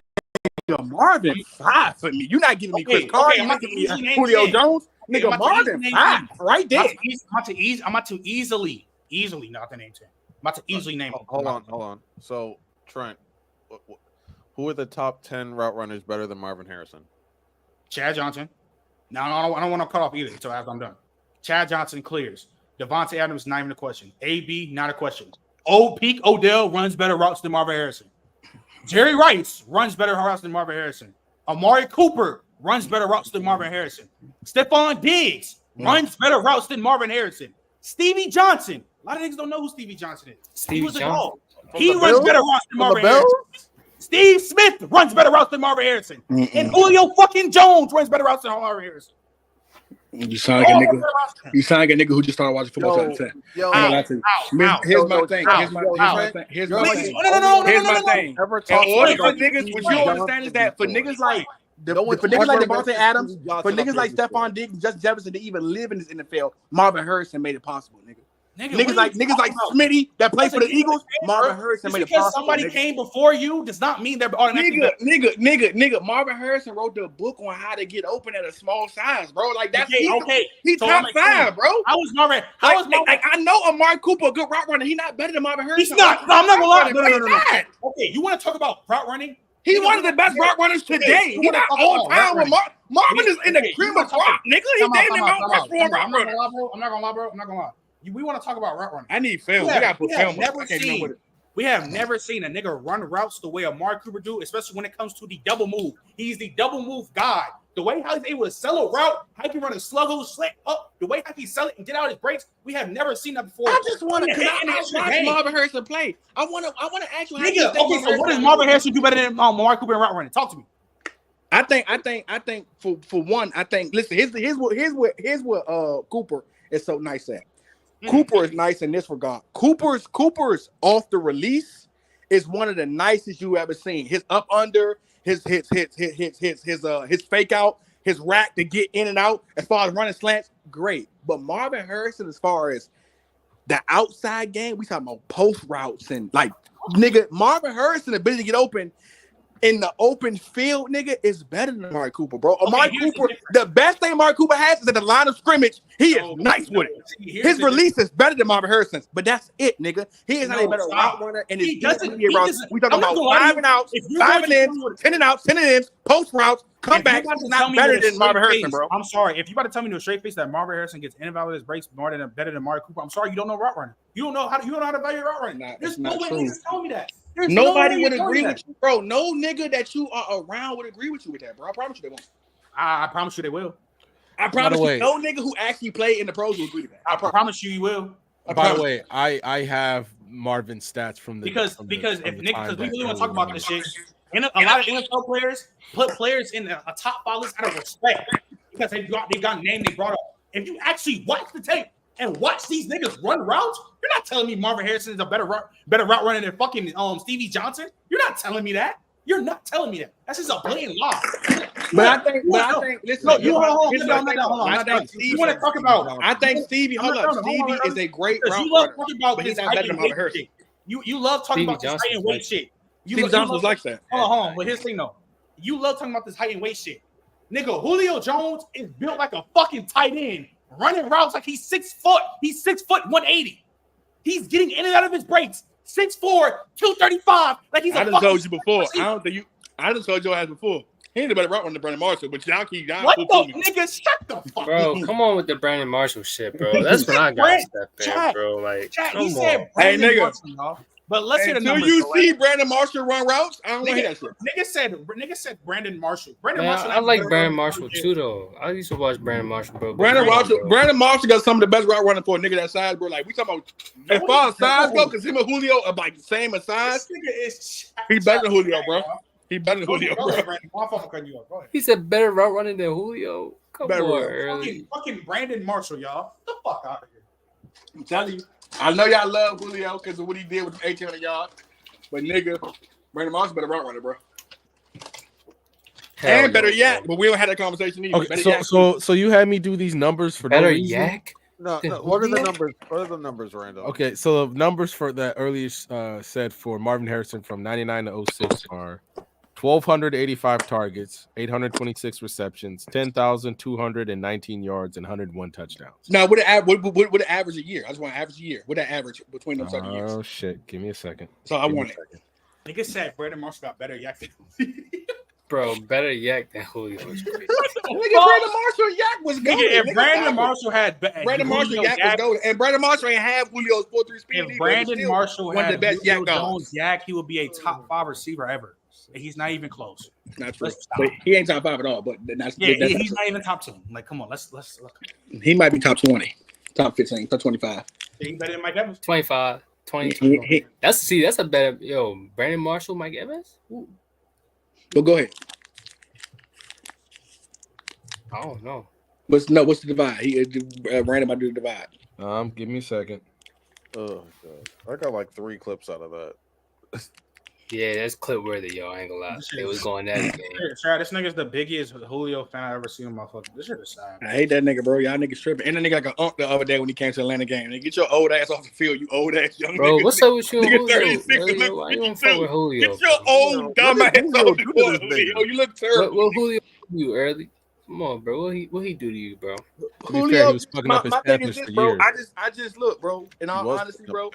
Marvin 5 for me. You're not giving me Chris Carter. You're not giving me Julio Jones. Nigga, Marvin 5 right there. I'm about to easily not to name 10. I'm about to easily name. Hold on. So Trent, who are the top 10 route runners better than Marvin Harrison? Chad Johnson. Now I don't want to cut off either until after I'm done. Chad Johnson clears. Devontae Adams, not even a question. AB, not a question. Peak Odell runs better routes than Marvin Harrison. Jerry Rice runs better routes than Marvin Harrison. Amari Cooper runs better routes than Marvin Harrison. Stephon Diggs runs better routes than Marvin Harrison. Stevie Johnson. A lot of niggas don't know who Stevie Johnson is. He was a dog. He runs better routes than Marvin Harrison. Steve Smith runs better routes than Marvin Harrison. And Julio fucking Jones runs better routes than Marvin Harrison. You sound like a nigga. You sound like a nigga who just started watching football. Here's my thing. Here's my thing. For niggas, what you don't understand is that for niggas like Devontae Adams, for niggas like Stephon Diggs, Justin Jefferson to even live in this NFL, Marvin Harrison made it possible, nigga. Niggas like Smitty that play for the Eagles, Marvin Harrison made it possible. Somebody came before you does not mean they're automatically nigga. Marvin Harrison wrote the book on how to get open at a small size, bro. Like that's okay. He's top 5, bro. I know Amari Cooper, a good route runner. He's not better than Marvin Harrison. He's not. No, I'm not gonna lie. No. Okay, you want to talk about route running? He's one of the best route runners today. He's not on time with Marvin is in the cream of crop, nigga. He damn near Mount Rushmore route runner. I'm not gonna lie. We want to talk about route running. I need film. We gotta put film. We have never seen a nigga run routes the way Amari Cooper do, especially when it comes to the double move. He's the double move guy. The way how he's able to sell a route, how he can run a sluggo slant up, the way how he sell it and get out his breaks, we have never seen that before. I just want to watch Marvin Harrison play. I want to ask you. Nigga, okay, so what does Marvin Harrison do better than Amari Cooper in route running? Talk to me. I think for one, listen, here's what Cooper is so nice at. Cooper is nice in this regard. Cooper's off the release is one of the nicest you ever seen. His up under, his fake out, his rack to get in and out. As far as running slants, great. But Marvin Harrison, as far as the outside game, we talking about post routes and like nigga, Marvin Harrison ability to get open in the open field, nigga, is better than Amari Cooper, bro. Amari Cooper, the best thing Amari Cooper has is at the line of scrimmage. He is nice with it. His release is better than Marvin Harrison's, but that's it, nigga. He is not a better route runner, and we talking about 5 and outs, 5 and ins, 10 and outs, 10 and ins, post routes, comeback. He's not better than Marvin Harrison, bro. I'm sorry. If you about to tell me to a straight face that Marvin Harrison gets invalid breaks better than Amari Cooper, I'm sorry, you don't know route running. You don't know how to value route running. There's no way you can tell me that. Nobody would agree with you, bro. No nigga that you are around would agree with you with that, bro. I promise you they won't. I promise you they will. I promise you no nigga who actually played in the pros will agree with that. I promise you will. By the way, I have Marvin's stats from the because we really want to talk about this shit. A lot of NFL players put players in a top 5 list out of respect because they got named, they brought up. If you actually watch the tape and watch these niggas run routes, you're not telling me Marvin Harrison is a better route runner than fucking Stevie Johnson. You're not telling me that. You're not telling me that. That's just a blatant lie. But I think, listen. No, you want to talk about? I think Stevie. Hold up, Stevie is a great route runner. But he's not better than Marvin Harrison. You love talking about this height and weight shit. Stevie Johnson was like that. Hold on. But here's the thing though. You love talking about this height and weight shit. Nigga, Julio Jones is built like a fucking tight end, running routes like he's 6 foot. He's 6 foot 180. He's getting in and out of his breaks. 6'4", 235. Like he's. I just told you before. I just told your ass before. He ain't a better route runner than Brandon Marshall, but y'all keep down. What the nigga? Shut the fuck. Bro, come on with the Brandon Marshall shit, bro. That's when I got step in, bro. Like, come on. Hey, nigga. Marshall, but let's hear the numbers. Do you see Brandon Marshall run routes? I don't want to hear that shit. Nigga said Brandon Marshall. I like Brandon Marshall too, though. I used to watch Brandon Marshall, bro. Brandon Marshall got some of the best route running for a nigga that size, bro. Like we talking about as far as size go, because him and Julio are like the same as size. This nigga is. He better than Julio, bro. He better than Julio, bro. He said better route running than Julio. Come on, fucking Brandon Marshall, y'all. Get the fuck out of here. I'm telling you. I know y'all love Julio because of what he did with 1,800 yards, but nigga, Brandon Marshall better route runner, bro. And better yet, but we don't have that conversation either. Okay, so you had me do these numbers for better no reason? yak. No. What are the numbers? What are the numbers, Randall? Okay, so the numbers for that earliest said for Marvin Harrison from 99 to 06 are 1,285 targets, 826 receptions, 10,219 yards, and 101 touchdowns. Now, what the average a year? I just want to average a year. What the average between those 7 years? Oh shit! Give me a second. So I want it. Nigga said Brandon Marshall got better yak than Bro, better yak than Julio was crazy. Nigga, Brandon Marshall yak was good. If Brandon Marshall had Brandon Marshall yak was good, and Brandon Marshall ain't have Julio's 4.3 speed. If Brandon Marshall one had of the best Julio yak Jones yak, he would be a top 5 receiver ever. He's not even close. Not true. But he ain't top 5 at all. But that's he's not even top 10. Like, come on, let's look. He might be top 20, top 15, top 25. He better than Mike Evans. 25, 20. That's a better Brandon Marshall, Mike Evans. Ooh. Well, go ahead. I don't know. What's the divide? Brandon might do the divide. Give me a second. Oh god, I got like 3 clips out of that. Yeah, that's clip worthy, yo. I ain't gonna lie. It was going that game. This nigga's the biggest Julio fan I ever seen in my fucking. This shit is sad. I hate that nigga, bro. Y'all niggas tripping. And the nigga got an the other day when he came to the Atlanta game. Nigga, get your old ass off the field, you old ass young bro. nigga. What's up with you, nigga? Julio? Why you don't fuck with Julio? Get your old dumb ass off the field, Julio. You look terrible. What Julio do you early? Come on, bro. What he do to you, bro? Julio, he was fucking up his Panthers for bro. years. I just look, bro. In all honesty, bro.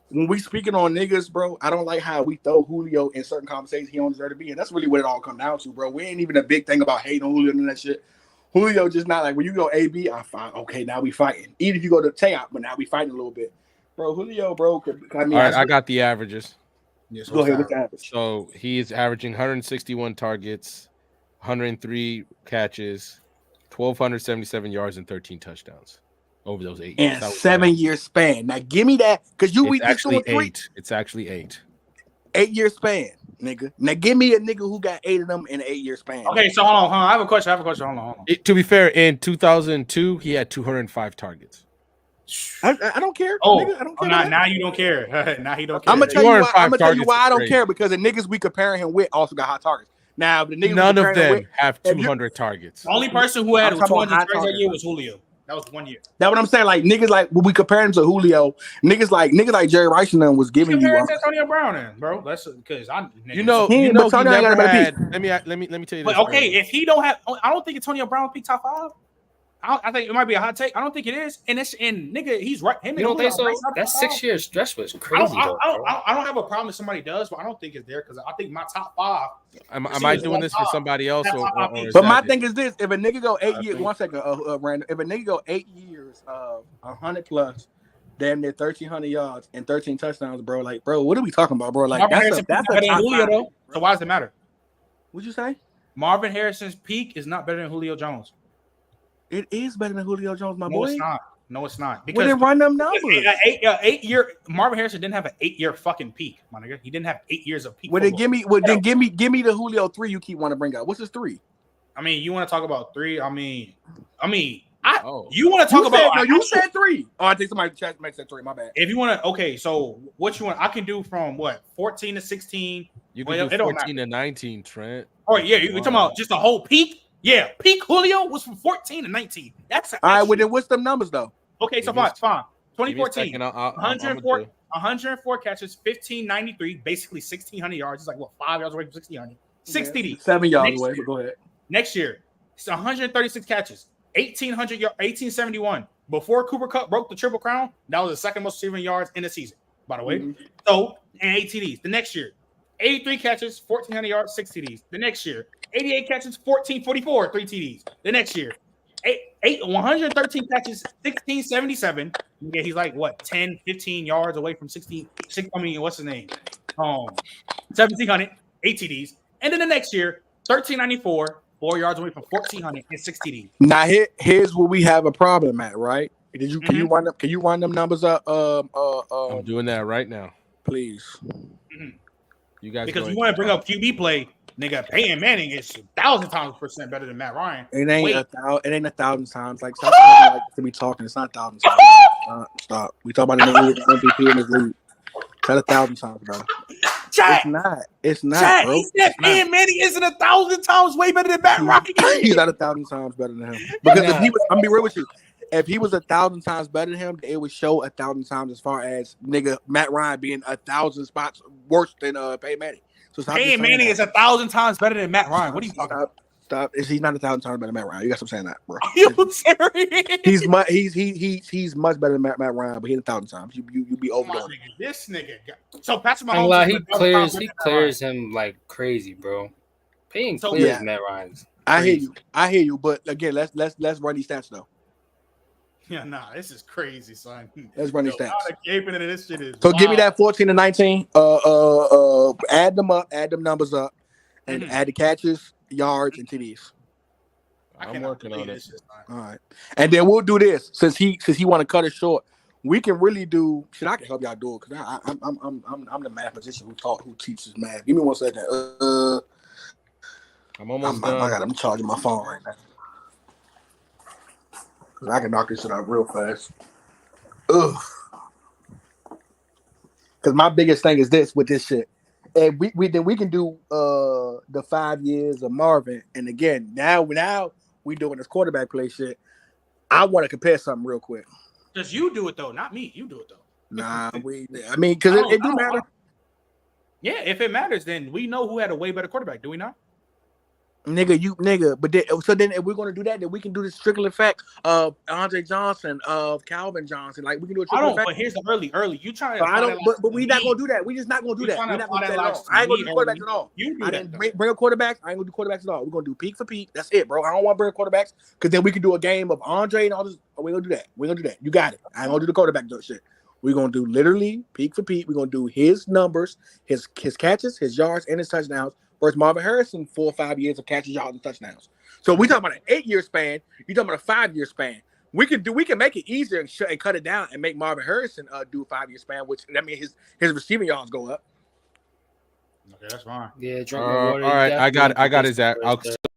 When we speaking on niggas, bro, I don't like how we throw Julio in certain conversations he don't deserve to be, and that's really what it all comes down to, bro. We ain't even a big thing about hating on Julio and that shit. Julio just not like when you go AB, I fight. Okay, now we fighting. Even if you go to Tay, but now we fighting a little bit, bro. Julio, bro. I mean, all right, I got the averages. Yes, go ahead with the average. So he's averaging 161 targets, 103 catches, 1,277 yards, and 13 touchdowns over those 8 years. And 7-year span. Now give me that because it's actually 8. It's actually 8. 8-year span, nigga. Now give me a nigga who got 8 of them in an 8-year span. Okay, so hold on. I have a question. Hold on. To be fair, in 2002, he had 205 targets. I don't care. Oh, nigga, I don't care. Now you don't care. Now he don't care. I'm gonna tell you why I don't care because the niggas we comparing him with also got high targets. Now the niggas none of them have 200 targets. The only person who had 200 targets that year was Julio. That was 1 year. That's what I'm saying. Like niggas, like when we compare him to Julio, niggas like Jerry Rice and them was giving you. Antonio Brown, then, bro. That's because he never had. Let me tell you this. But okay, if he don't have, I don't think Antonio Brown will be top 5. I think it might be a hot take. I don't think it is. And nigga, he's right. You don't think so? That 6-year stretch was crazy. I don't have a problem if somebody does, but I don't think it's there because I think my top 5. Am I doing this for somebody else? But my thing is this: if a nigga go 8 years, 1 second, Randall. If a nigga go 8 years, 100 plus, damn near 1,300 yards and 13 touchdowns, bro. Like, bro, what are we talking about, bro? Like, that's a top Julio, though. So why does it matter? What'd you say? Marvin Harrison's peak is not better than Julio Jones. It is better than Julio Jones, my boy. No, it's not. Because we didn't run them numbers. 8-year Marvin Harrison didn't have an 8-year fucking peak, my nigga. He didn't have 8 years of peak. Well, then give me the Julio 3 you keep wanting to bring up. What's his 3? I mean, you want to talk about 3? I mean, you want to talk about? No, you said 3. Oh, I think somebody said 3. My bad. If you want to, okay. So what you want? I can do from what 14 to 16. You can do 14 to 19, Trent. Oh yeah, you're talking about just a whole peak. Yeah, peak Julio was from 14 to 19. That's all right. Well, then what's them numbers though? Okay, so fine. 2014, 104 catches, 1,593, basically 1,600 yards. It's like what 5 yards away from 1,600. 6 TDs. 7 yards away. But go ahead. Next year, it's 136 catches, 1,800 yards, 1,871. Before Cooper Kupp broke the Triple Crown, that was the second most receiving yards in the season. By the way, so and 8 TDs. The next year, 83 catches, 1,400 yards, 6 TDs. The next year, 88 catches, 1,444, 3 TDs. The next year, 113 catches, 1,677. Yeah, he's like what 10, 15 yards away from 16. I mean, what's his name? 1,700, 8 TDs. And then the next year, 1,394, 4 yards away from 1,400 and 6 TDs. Now here's where we have a problem at, right? Can you wind them numbers up? I'm doing that right now. Please. You guys, because you want to bring up QB play, nigga. Peyton Manning is 1,000% better than Matt Ryan. It ain't 1,000 times. Like stop talking like to be talking. It's not 1,000 times. Stop. We talk about the MVP in this league. It's 1,000 times, bro. It's not, bro. He said Peyton Manning isn't 1,000 times way better than Matt Ryan. He's not 1,000 times better than him. Because if he was, I'm gonna be real with you. If he was 1,000 times better than him, it would show 1,000 times as far as nigga Matt Ryan being 1,000 spots worse than Peyton Manning. So Peyton Manning is 1,000 times better than Matt Ryan. What are you talking about? Stop. He's not 1,000 times better than Matt Ryan. You got to stop saying that, bro. Are you serious? He's much better than Matt Ryan, but he's 1,000 times. You be overdoing it. This nigga. So Patrick I'm Mahomes. like, he clears him like crazy, bro. Payne clears Matt Ryan's. I hear you. But again, let's run these stats though. Yeah, nah, this is crazy, son. Let's run these stats. Gaping into this shit is so wild. Give me that 14 and 19. Add them up, add them numbers up, and add the catches, yards, and TDs. I'm working on it. All right, and then we'll do this since he want to cut it short. We can really do. Shit, I can help y'all do it because I'm the mathematician who teaches math. Give me 1 second. I'm almost done. I'm charging my phone right now. Cause I can knock this shit out real fast. Ugh. Cause my biggest thing is this with this shit. And we can do the 5 years of Marvin. And again, now we doing this quarterback play shit. I want to compare something real quick. Does you do it though, not me. You do it though. Nah, because it do matter. Yeah, if it matters, then we know who had a way better quarterback, do we not? Nigga. But then if we're gonna do that, then we can do the Strickland effect of Andre Johnson, of Calvin Johnson. Like we can do a Strickland effect. But here's the early. You trying to? But I don't. But we're not gonna do that. We're just not gonna do that. We're not gonna do that at all. I ain't gonna do quarterbacks at all. I didn't bring up quarterbacks. I ain't gonna do quarterbacks at all. We're gonna do peak for peak. That's it, bro. I don't want to bring quarterbacks because then we can do a game of Andre and all this. We're gonna do that. We're gonna do that. You got it. I ain't gonna do the quarterback shit. We're gonna do literally peak for peak. We're gonna do his numbers, his catches, his yards, and his touchdowns. Versus Marvin Harrison, 4 or 5 years of catches, yards, and touchdowns. So we talking about an 8-year span. You talking about a 5-year span. We can make it easier and cut it down and make Marvin Harrison do a 5-year span, which that means his receiving yards go up. Okay, that's fine. Yeah, all right, I got his at.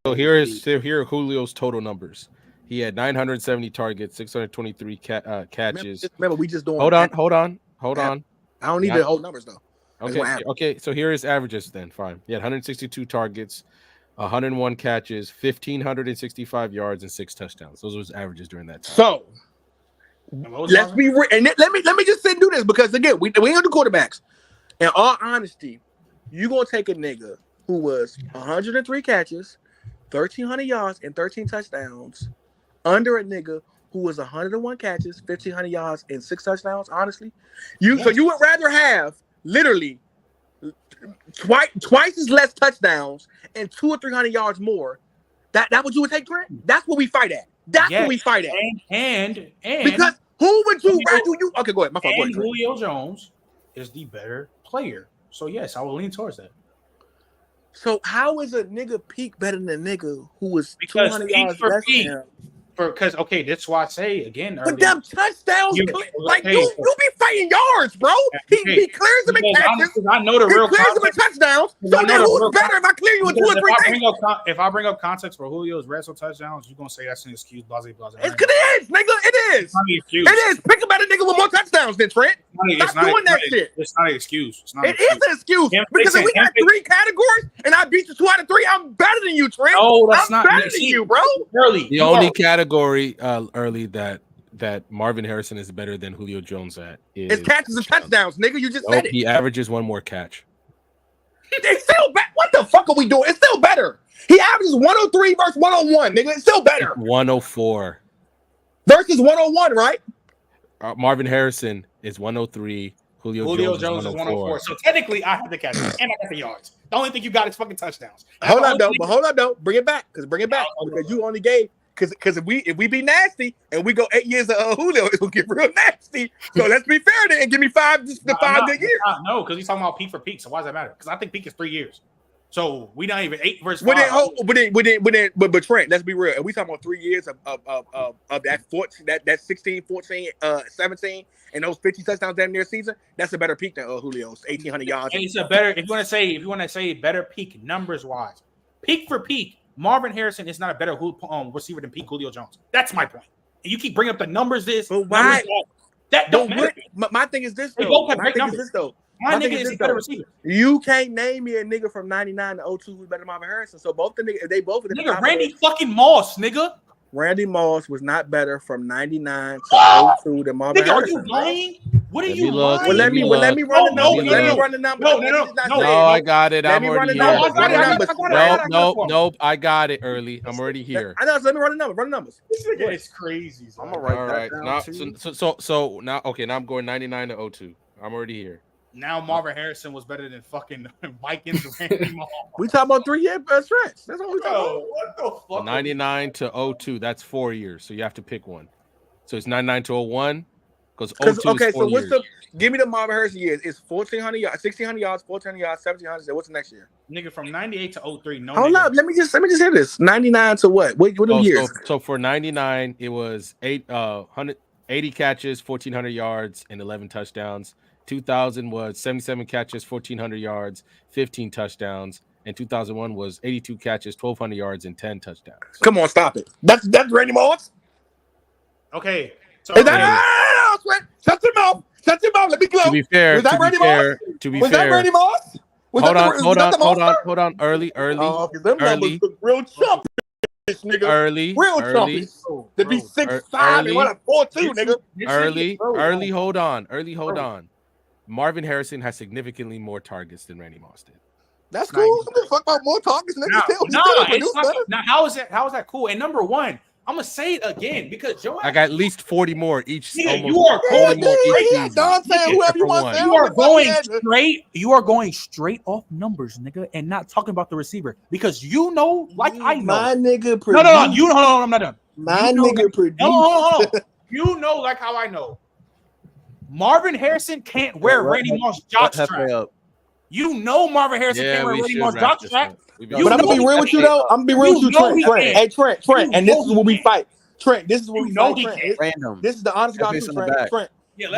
So here are Julio's total numbers. He had 970 targets, 623 catches. Remember, we just doing. Hold on. I don't need the whole numbers though. Okay. So here are his averages then. Fine. He had 162 targets, 101 catches, 1,565 yards, and 6 touchdowns. Those were his averages during that time. So let's be real. And let me just sit and do this because again, we ain't gonna do quarterbacks. In all honesty, you gonna take a nigga who was 103 catches, 1,300 yards, and 13 touchdowns under a nigga who was 101 catches, 1,500 yards, and 6 touchdowns. Honestly, so you would rather have literally twice as less touchdowns and 200 or 300 yards more. That what you would take, Trent? That's what we fight at. That's what we fight at. And because who would you rather you? Okay, go ahead. My fault. And Julio Jones is the better player. So yes, I will lean towards that. So how is a nigga peak better than a nigga who was 200 yards less than him? Because that's why I say again. But them touchdowns, you be fighting yards, bro. He clears them in catches. I know the real. He clears them in touchdowns. So then who's better if I clear you in 2 or 3 things? If I bring up context for Julio's wrestle touchdowns, you're gonna say that's an excuse. Blah blah blah. It is, nigga. It is. It is. Pick a better nigga with more touchdowns than Trent. Stop doing that shit. It's not an excuse. It is an excuse because if we got 3 categories and I beat you 2 out of 3, I'm better than you, Trent. No, that's not better than you, bro. The only category early that Marvin Harrison is better than Julio Jones at is catches and touchdowns, nigga. You just said it. He averages 1 more catch. It's still better. What the fuck are we doing? It's still better. He averages 103 versus 101, nigga. It's still better. 104 versus 101, right? Marvin Harrison is 103. Julio Jones is 104. So technically, I have the catches and I got the yards. The only thing you got is fucking touchdowns. Hold on though. Bring it back because you only gave. Because if we be nasty and we go 8 years of Julio, it'll get real nasty. So let's be fair then and give me 5 good years. No, because he's talking about peak for peak. So why does that matter? Because I think peak is 3 years. So we not even 8 versus 5. But Trent, let's be real. And we talking about 3 years of that 14, that 16, 14, 17, and those 50 touchdowns damn near season. That's a better peak than Julio's 1,800 yards. And it's a better. If you want to say better peak numbers wise, peak for peak. Marvin Harrison is not a better receiver than Pete Julio Jones. That's my point. And you keep bringing up the numbers. That don't matter. My thing is this though. My nigga is a better receiver. You can't name me a nigga from 99 to 02 who's better than Marvin Harrison. So both the niggas, they both of them. Nigga, Randy fucking Moss, nigga. Randy Moss was not better from 99 to 02 than Marvin Harrison. Are you lying? What are Let you me look. lying? Let me Let me run the No, numbers. Let me run the numbers. No, I got it. I'm already here. No, I got it. Nope. I got it early. I'm already here. I know. So let me run the numbers. Run the numbers. This nigga is crazy. I'm gonna write All that right. down Now, too. so now, okay. Now I'm going 99 to 02. I'm already here. Now Marvin Harrison was better than fucking Vikings and Randy Moss. We talking about 3 year stretch. That's all we talking about. What the fuck? So 99 to 02. That's 4 years. So you have to pick one. So it's 99 to 01. Because 02 okay, is 4 so what's years. give me the Marvin Harrison years? It's 1,400 yards, 1,600 yards, 1,400 yards, 1,700. What's the next year? Nigga from 98 to 03. No. Hold up. Let me just hear this. 99 to what? What are the years? So for 99, it was 80 catches, 1,400 yards, and 11 touchdowns. 2000 was 77 catches, 1,400 yards, 15 touchdowns, and 2001 was 82 catches, 1,200 yards, and 10 touchdowns. Come on, stop it. That's Randy Moss. Okay. So is that shut your mouth? Shut your mouth. Let me go. To be fair, was that Randy Moss? Was that Randy Moss? Hold on. Early. Them numbers look real chump. Nigga. Real chumpies. To be 6'5" and run a 4.2, nigga. Early. Hold on. Marvin Harrison has significantly more targets than Randy Moss did. That's cool. Who the fuck about more targets, nigga? Now, how is that cool? And number one, I'm gonna say it again because Joe, I got at least 40 more each. Yeah, you are going more each season. Whoever you want. You are going straight off numbers, nigga, and not talking about the receiver because you know, like I know, my nigga. No. You hold on. I'm not done. My nigga produced. Hold on. You know, like how I know. Marvin Harrison can't wear Randy Moss jockstrap. You know Marvin Harrison can't wear Randy Moss jockstrap. But I'm gonna be real with you though. I'm gonna be real with you, Trent. Hey, Trent. And this is what we fight. Trent, this is what we fight. Trent. Random. This is the honest God truth, Trent. Yeah,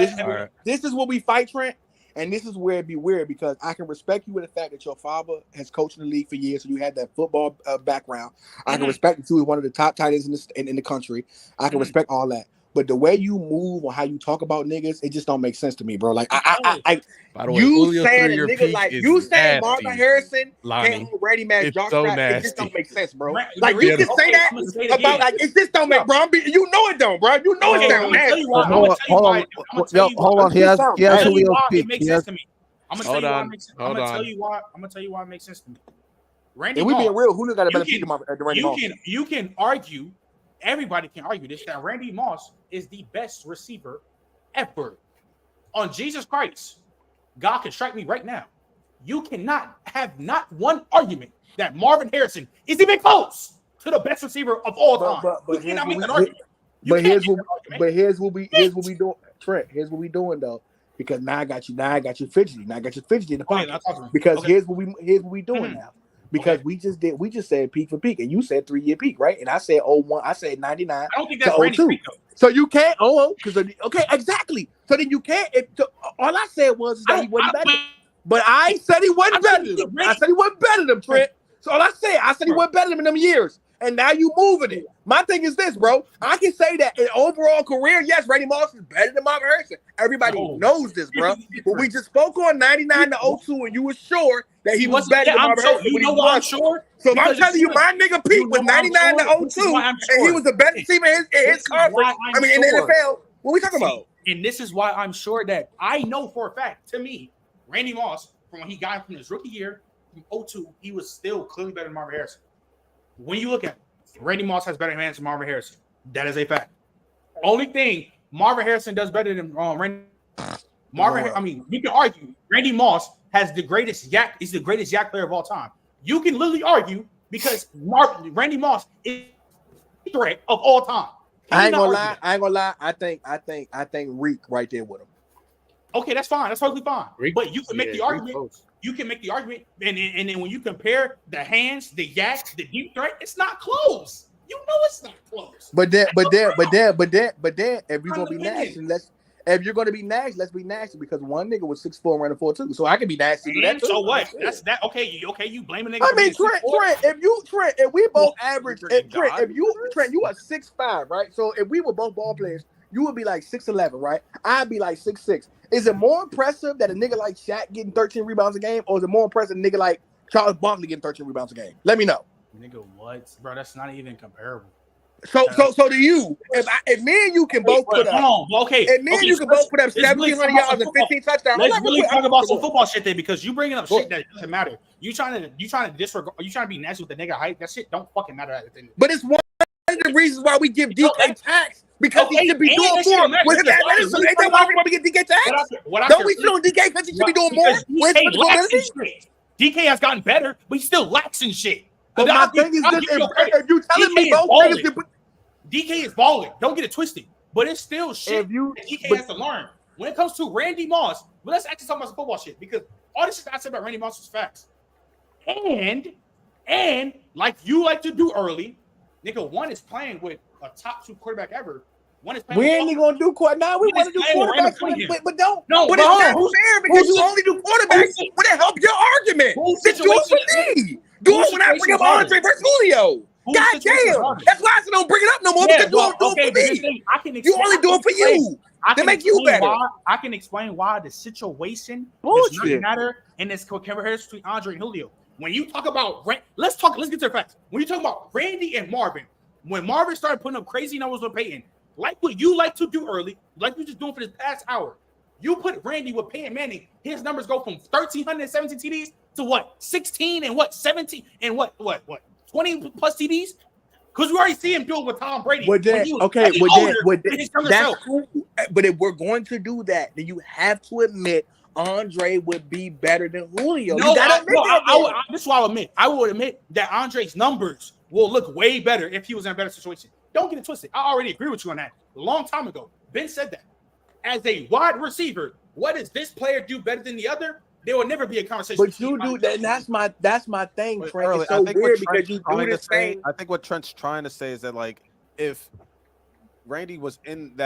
this is what we fight, Trent. And this is where it'd be weird because I can respect you with the fact that your father has coached in the league for years, so you had that football background. I can respect you too. He's one of the top tight ends in the country. I can respect all that. But the way you move or how you talk about niggas, it just don't make sense to me, bro. Like By the way, you Julio saying a your nigga like you saying Marvin Harrison can't hold Randy Moss jockstrap, it just don't make sense, bro. Like you can say that about like it just don't make, bro. You know it don't, bro. You know it don't. Hold on. He has Julio's peak. I'm gonna tell you why it makes sense to me. Randy and we Moss, being real, Julio got a better peak than Randy Moss. You can argue. Everybody can argue this that Randy Moss is the best receiver ever. On Jesus Christ, God can strike me right now. You cannot have not one argument that Marvin Harrison is even close to the best receiver of all time. But you cannot make that argument. Here's what we doing, Trent. Here's what we doing though, because now I got you fidgety. Now I got you fidgety in the pocket. Because here's what we doing now. Because we just said peak for peak, and you said 3 year peak, right? And I said 01, I said 99 I don't think that's to 02. Peak, so you can't because okay, exactly. So then you can't. All I said was that he wasn't better. But I said he wasn't better than him. I said he wasn't better than him, Trent. So all I said he wasn't better than him in them years. And now you moving it. My thing is this, bro. I can say that in overall career, yes, Randy Moss is better than Marvin Harrison. Everybody knows this, bro. But we just spoke on 99 to 02, and you were sure that he was better than Marvin Harrison. You know why I'm sure? So if I'm telling you, my nigga Pete was 99 to 02, and he was the best receiver in his conference. I mean, in the NFL. What we talking about? And this is why I'm sure that I know for a fact, to me, Randy Moss, from when he got from his rookie year, from 02, he was still clearly better than Marvin Harrison. When you look at it, Randy Moss has better hands than Marvin Harrison. That is a fact. Only thing Marvin Harrison does better than Randy. I mean, you can argue Randy Moss has the greatest yak. He's the greatest yak player of all time. You can literally argue because Randy Moss is the threat of all time. I ain't gonna lie. I think Reek right there with him. Okay, that's fine. That's totally fine. But you can make the argument. You can make the argument, and then when you compare the hands, the yak, the deep threat, it's not close. You know it's not close. But then, if you're gonna be nasty, let's be nasty because one nigga was 6'4" running 4.2, so I can be nasty. And so what? That's that. Okay, you blame a nigga. I mean, Trent, if we both average, Trent, you are 6'5", right? So if we were both ball players, you would be like 6'11", right? I'd be like 6'6". Is it more impressive that a nigga like Shaq getting 13 rebounds a game, or is it more impressive a nigga like Charles Barkley getting 13 rebounds a game? Let me know. Nigga, what? Bro, that's not even comparable. So do you? If me and you can both put up, if me and you can both put up 1,700 yards and 15 touchdowns, let's really talk about some football shit then, because you bringing up shit that doesn't matter. You trying to disregard? You trying to be nasty with the nigga hype? That shit don't fucking matter at the end. But it's one of the reasons why we give DK tax, because he should be doing more. Ain't that why we get DK tax? Don't we show DK because he should be doing more? DK has gotten better, but he still lacks in shit. But my thing is this: if you telling me both niggas, DK is balling. Don't get it twisted. But it's still shit DK has to learn. When it comes to Randy Moss, but let's actually talk about some football shit, because all this shit I said about Randy Moss was facts. And like you like to do early, nigga, one is playing with a top 2 quarterback ever. One is playing. We ain't gonna do quarterback. Now we want to do quarterbacks, but don't. No, but it's not fair because you only do quarterbacks when it helps your argument. Then do it for me. Do it when I bring up Andre versus Julio. God damn. That's why I said don't bring it up no more, because you don't do it for me. You only do it for you. To make you better. I can explain why the situation does not matter in this comparison between Andre and Julio. When you talk about let's get to the facts. When you talk about Randy and Marvin, when Marvin started putting up crazy numbers with Peyton, like what you like to do early, like you just doing for this past hour, you put Randy with Peyton Manning, his numbers go from 1,317 TDs to what? 16 and what? 17 and what? 20 plus TDs? Because we already see him do it with Tom Brady. That's cool. But if we're going to do that, then you have to admit Andre would be better than Julio. No, this is why I'll admit. I will admit that Andre's numbers will look way better if he was in a better situation. Don't get it twisted. I already agree with you on that a long time ago. Ben said that. As a wide receiver, what does this player do better than the other? There will never be a conversation. But you do that, and that's my thing, Trent. It's so weird because you do this thing. I think what Trent's trying to say is that, like, if Randy was in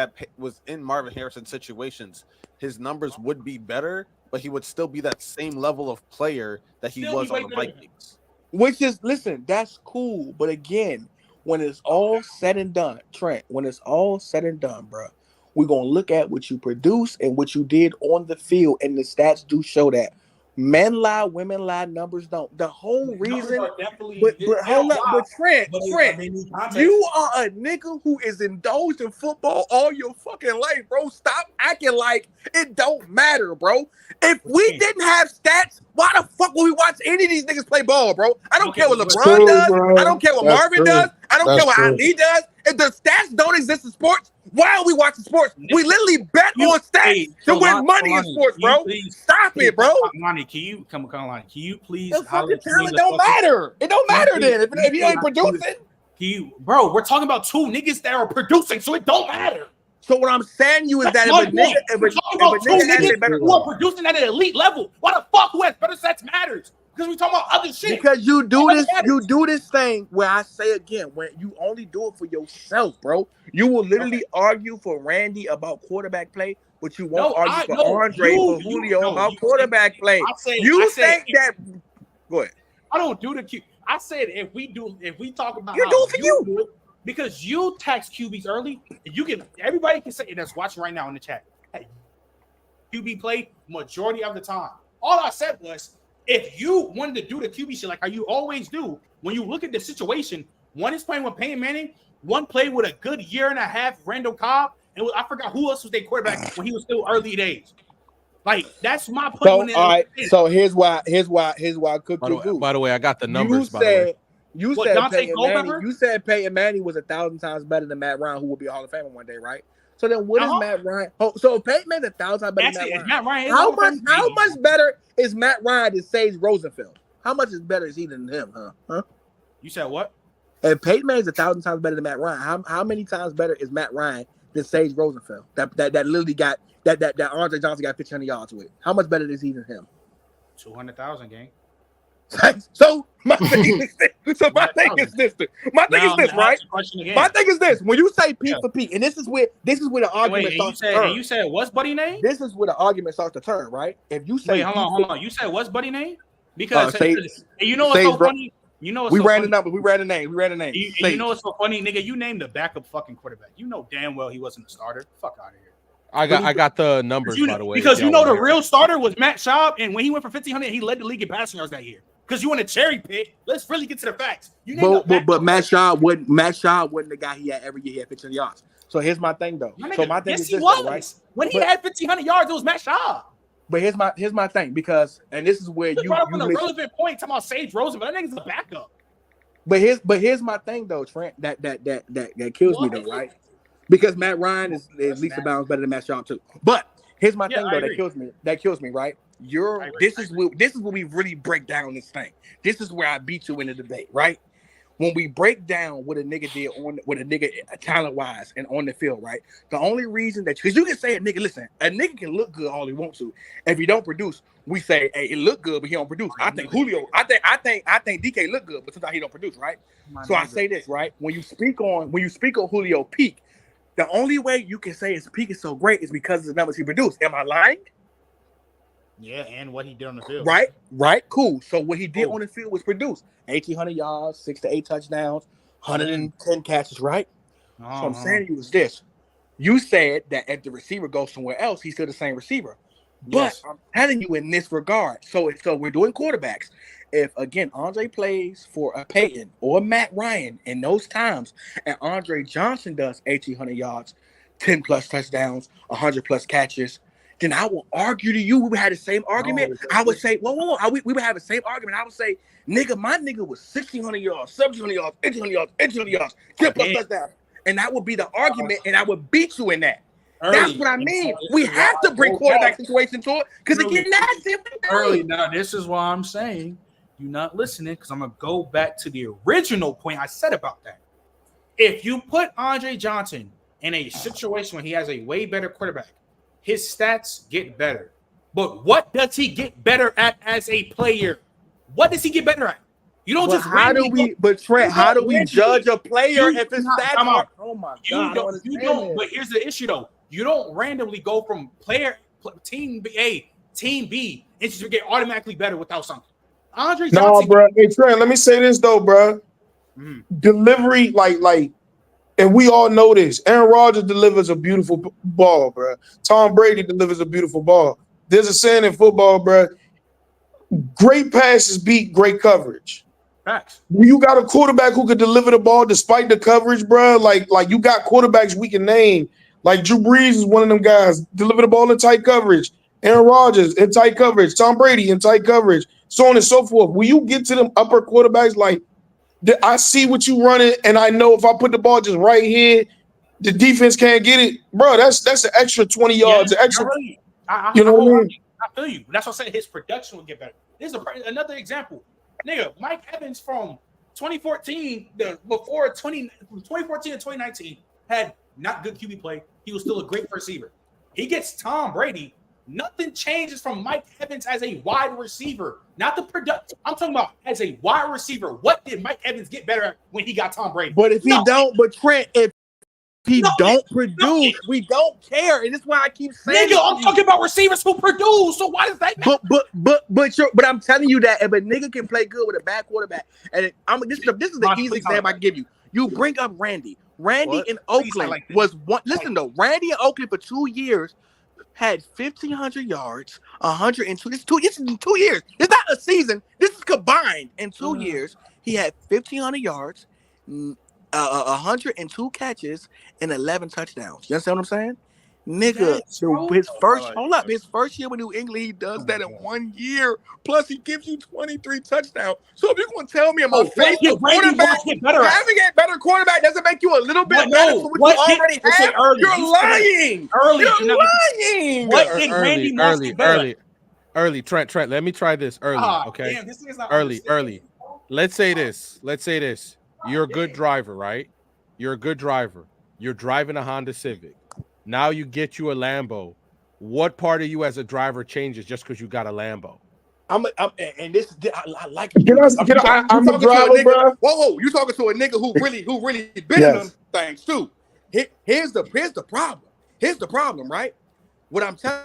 Marvin Harrison situations, his numbers would be better, but he would still be that same level of player that he was on the Vikings. Which is, listen, that's cool. But again, when it's all said and done, Trent, when it's all said and done, bro, we're going to look at what you produce and what you did on the field, and the stats do show that. Men lie, women lie, numbers don't. The whole reason, but hold up, but Trent, you are a nigga who is indulged in football all your fucking life, bro. Stop acting like it don't matter, bro. If we didn't have stats, why the fuck would we watch any of these niggas play ball, bro? I don't care what LeBron does. I don't care what Marvin does. I don't care what Ali does. If the stats don't exist in sports, why are we watching sports? We literally bet on stats to win money in sports, bro. Stop it, bro. Lonnie, can you come on, Lonnie? Can you please? The fucking talent don't matter. It don't matter then if you ain't producing. Bro, we're talking about 2 niggas that are producing, so it don't matter. So what I'm saying you is that if a nigga who are producing at an elite level, why the fuck who has better stats matters? Because we talking about other shit. Because you do this thing where I say again, when you only do it for yourself, bro. You will literally argue for Randy about quarterback play, but you won't argue for Andre for Julio about quarterback play. You think that? Go ahead. I don't do the Q. I said if we talk about you do it for you. Do it, because you tax QBs early, everybody can say that's watching right now in the chat. Hey, QB play majority of the time. All I said was, if you wanted to do the QB shit like how you always do, when you look at the situation, one is playing with Peyton Manning, one played with a good year and a half, Randall Cobb, and I forgot who else was their quarterback when he was still early days. Like, that's my point. So, all right. So here's why Cook do. By the way, I got the numbers. You said Peyton Manning was 1,000 times better than Matt Ryan, who will be a Hall of Famer one day, right? So then, what is Matt Ryan? So if Peyton Manning's 1,000 times better than Matt Ryan, how much better is Matt Ryan than Sage Rosenfeld? How much is better is he than him? Huh? You said what? If Peyton Manning's 1,000 times better than Matt Ryan, how many times better is Matt Ryan than Sage Rosenfeld? That literally got that Andre Johnson got 1,500 yards with. How much better is he than him? 200,000, gang. So my thing is this. My thing is this, right? My thing is this. When you say peak for peak, and this is where the argument starts to turn. You said what's buddy name? This is where the argument starts to turn, right? If you say hold on. You said what's buddy name? Because you know what's so funny? You know we ran the numbers. We ran the name. You know what's so funny, nigga? You named the backup fucking quarterback. You know damn well he wasn't a starter. Fuck out of here. I got the numbers, by the way. Because you know the real starter was Matt Schaub, and when he went for 1,500, he led the league in passing yards that year. because you want to cherry pick. Let's really get to the facts. But Matt Shaw wasn't the guy he had every year. He had 15 yards. So here's my thing though. My nigga, So my thing yes, is he this, was. though, right? When he had 1,500 yards, it was Matt Shaw. But here's my thing, because this is where you brought up a relevant point talking about Sage Rosenberg. That nigga's a backup. But here's my thing though, Trent. That kills me though, right? Because Matt Ryan is leaps and bounds better than Matt Shaw too. But here's my thing though, that kills me, right? This is where we really break down this thing. This is where I beat you in the debate, right? When we break down what a nigga did what a nigga talent-wise and on the field, right? The only reason that, because you can say a nigga can look good all he wants to. If he don't produce, we say, hey, it look good, but he don't produce. I think DK look good, but sometimes he don't produce, right? So I say this, right? When you speak on Julio peak, the only way you can say his peak is so great is because of the numbers he produced. Am I lying? Yeah, and what he did on the field. Right, cool. So what he did on the field was produce 1,800 yards, 6 to 8 touchdowns, 110 catches, right? So I'm saying to you is this. You said that if the receiver goes somewhere else, he's still the same receiver. But I'm telling you in this regard, so we're doing quarterbacks. If, again, Andre plays for a Peyton or Matt Ryan in those times, and Andre Johnson does 1,800 yards, 10-plus touchdowns, 100-plus catches, then I will argue to you. We would have the same argument. I would say, whoa. We would have the same argument. I would say, nigga, my nigga was 1,600 yards, 1,700 yards, 1,800 yards, 1,800 yards, 10-plus touchdowns. And that would be the argument, and I would beat you in that. That's what I mean. We have to bring quarterback situation to it because it gets nasty. Early. Now, this is why I'm saying you're not listening, because I'm going to go back to the original point I said about that. If you put Andre Johnson in a situation when he has a way better quarterback, his stats get better. But what does he get better at as a player? What does he get better at? You don't just Trent, how do we judge a player if his stats are? Oh my God. You don't. But here's the issue though. You don't randomly go from team A, team B, and just get automatically better without something. Andre Johnson. No, bro. Hey, Trent, let me say this though, bro. Delivery, like, and we all know this. Aaron Rodgers delivers a beautiful ball, bro. Tom Brady delivers a beautiful ball. There's a saying in football, bro. Great passes beat great coverage. Facts. You got a quarterback who could deliver the ball despite the coverage, bro. Like you got quarterbacks we can name. Like Drew Brees is one of them guys. Deliver the ball in tight coverage. Aaron Rodgers in tight coverage. Tom Brady in tight coverage. So on and so forth. When you get to them upper quarterbacks, like, I see what you running, and I know if I put the ball just right here, the defense can't get it, bro. That's an extra 20 yards. Extra, you know what I mean? I feel you. That's what I'm saying. His production will get better. Here's another example, nigga. Mike Evans from 2014, from 2014 to 2019 had not good QB play. He was still a great receiver. He gets Tom Brady. Nothing changes from Mike Evans as a wide receiver. Not the production. I'm talking about as a wide receiver. What did Mike Evans get better at when he got Tom Brady? But if he don't, Trent, if he don't produce, we don't care. And that's why I keep saying, nigga, I'm talking about receivers who produce. So why does that matter? But I'm telling you that if a nigga can play good with a bad quarterback, and this is the easy example I can give you. You bring up Randy. Randy in Oakland was one. Listen though, Randy in Oakland for 2 years had 1,500 yards, 102. This is 2 years. It's not a season. This is combined in 2 years. He had 1,500 yards, 102 catches, and 11 touchdowns. You understand what I'm saying? Nigga, his first year with New England, he does that in 1 year. Plus, he gives you 23 touchdowns. So if you're going to tell me about having a better quarterback doesn't make you a little bit better for what you already have, you're lying. You're lying. What did Randy Moss get better at? Early, Trent, let me try this early, okay? Damn, this is not early. Let's say this. You're a good driver, right? You're a good driver. You're driving a Honda Civic. Now you get you a Lambo. What part of you as a driver changes just because you got a Lambo? I like it. I'm a driver, bro. Whoa! You talking to a nigga who really been in them things too. Here's the problem. Here's the problem, right? What I'm telling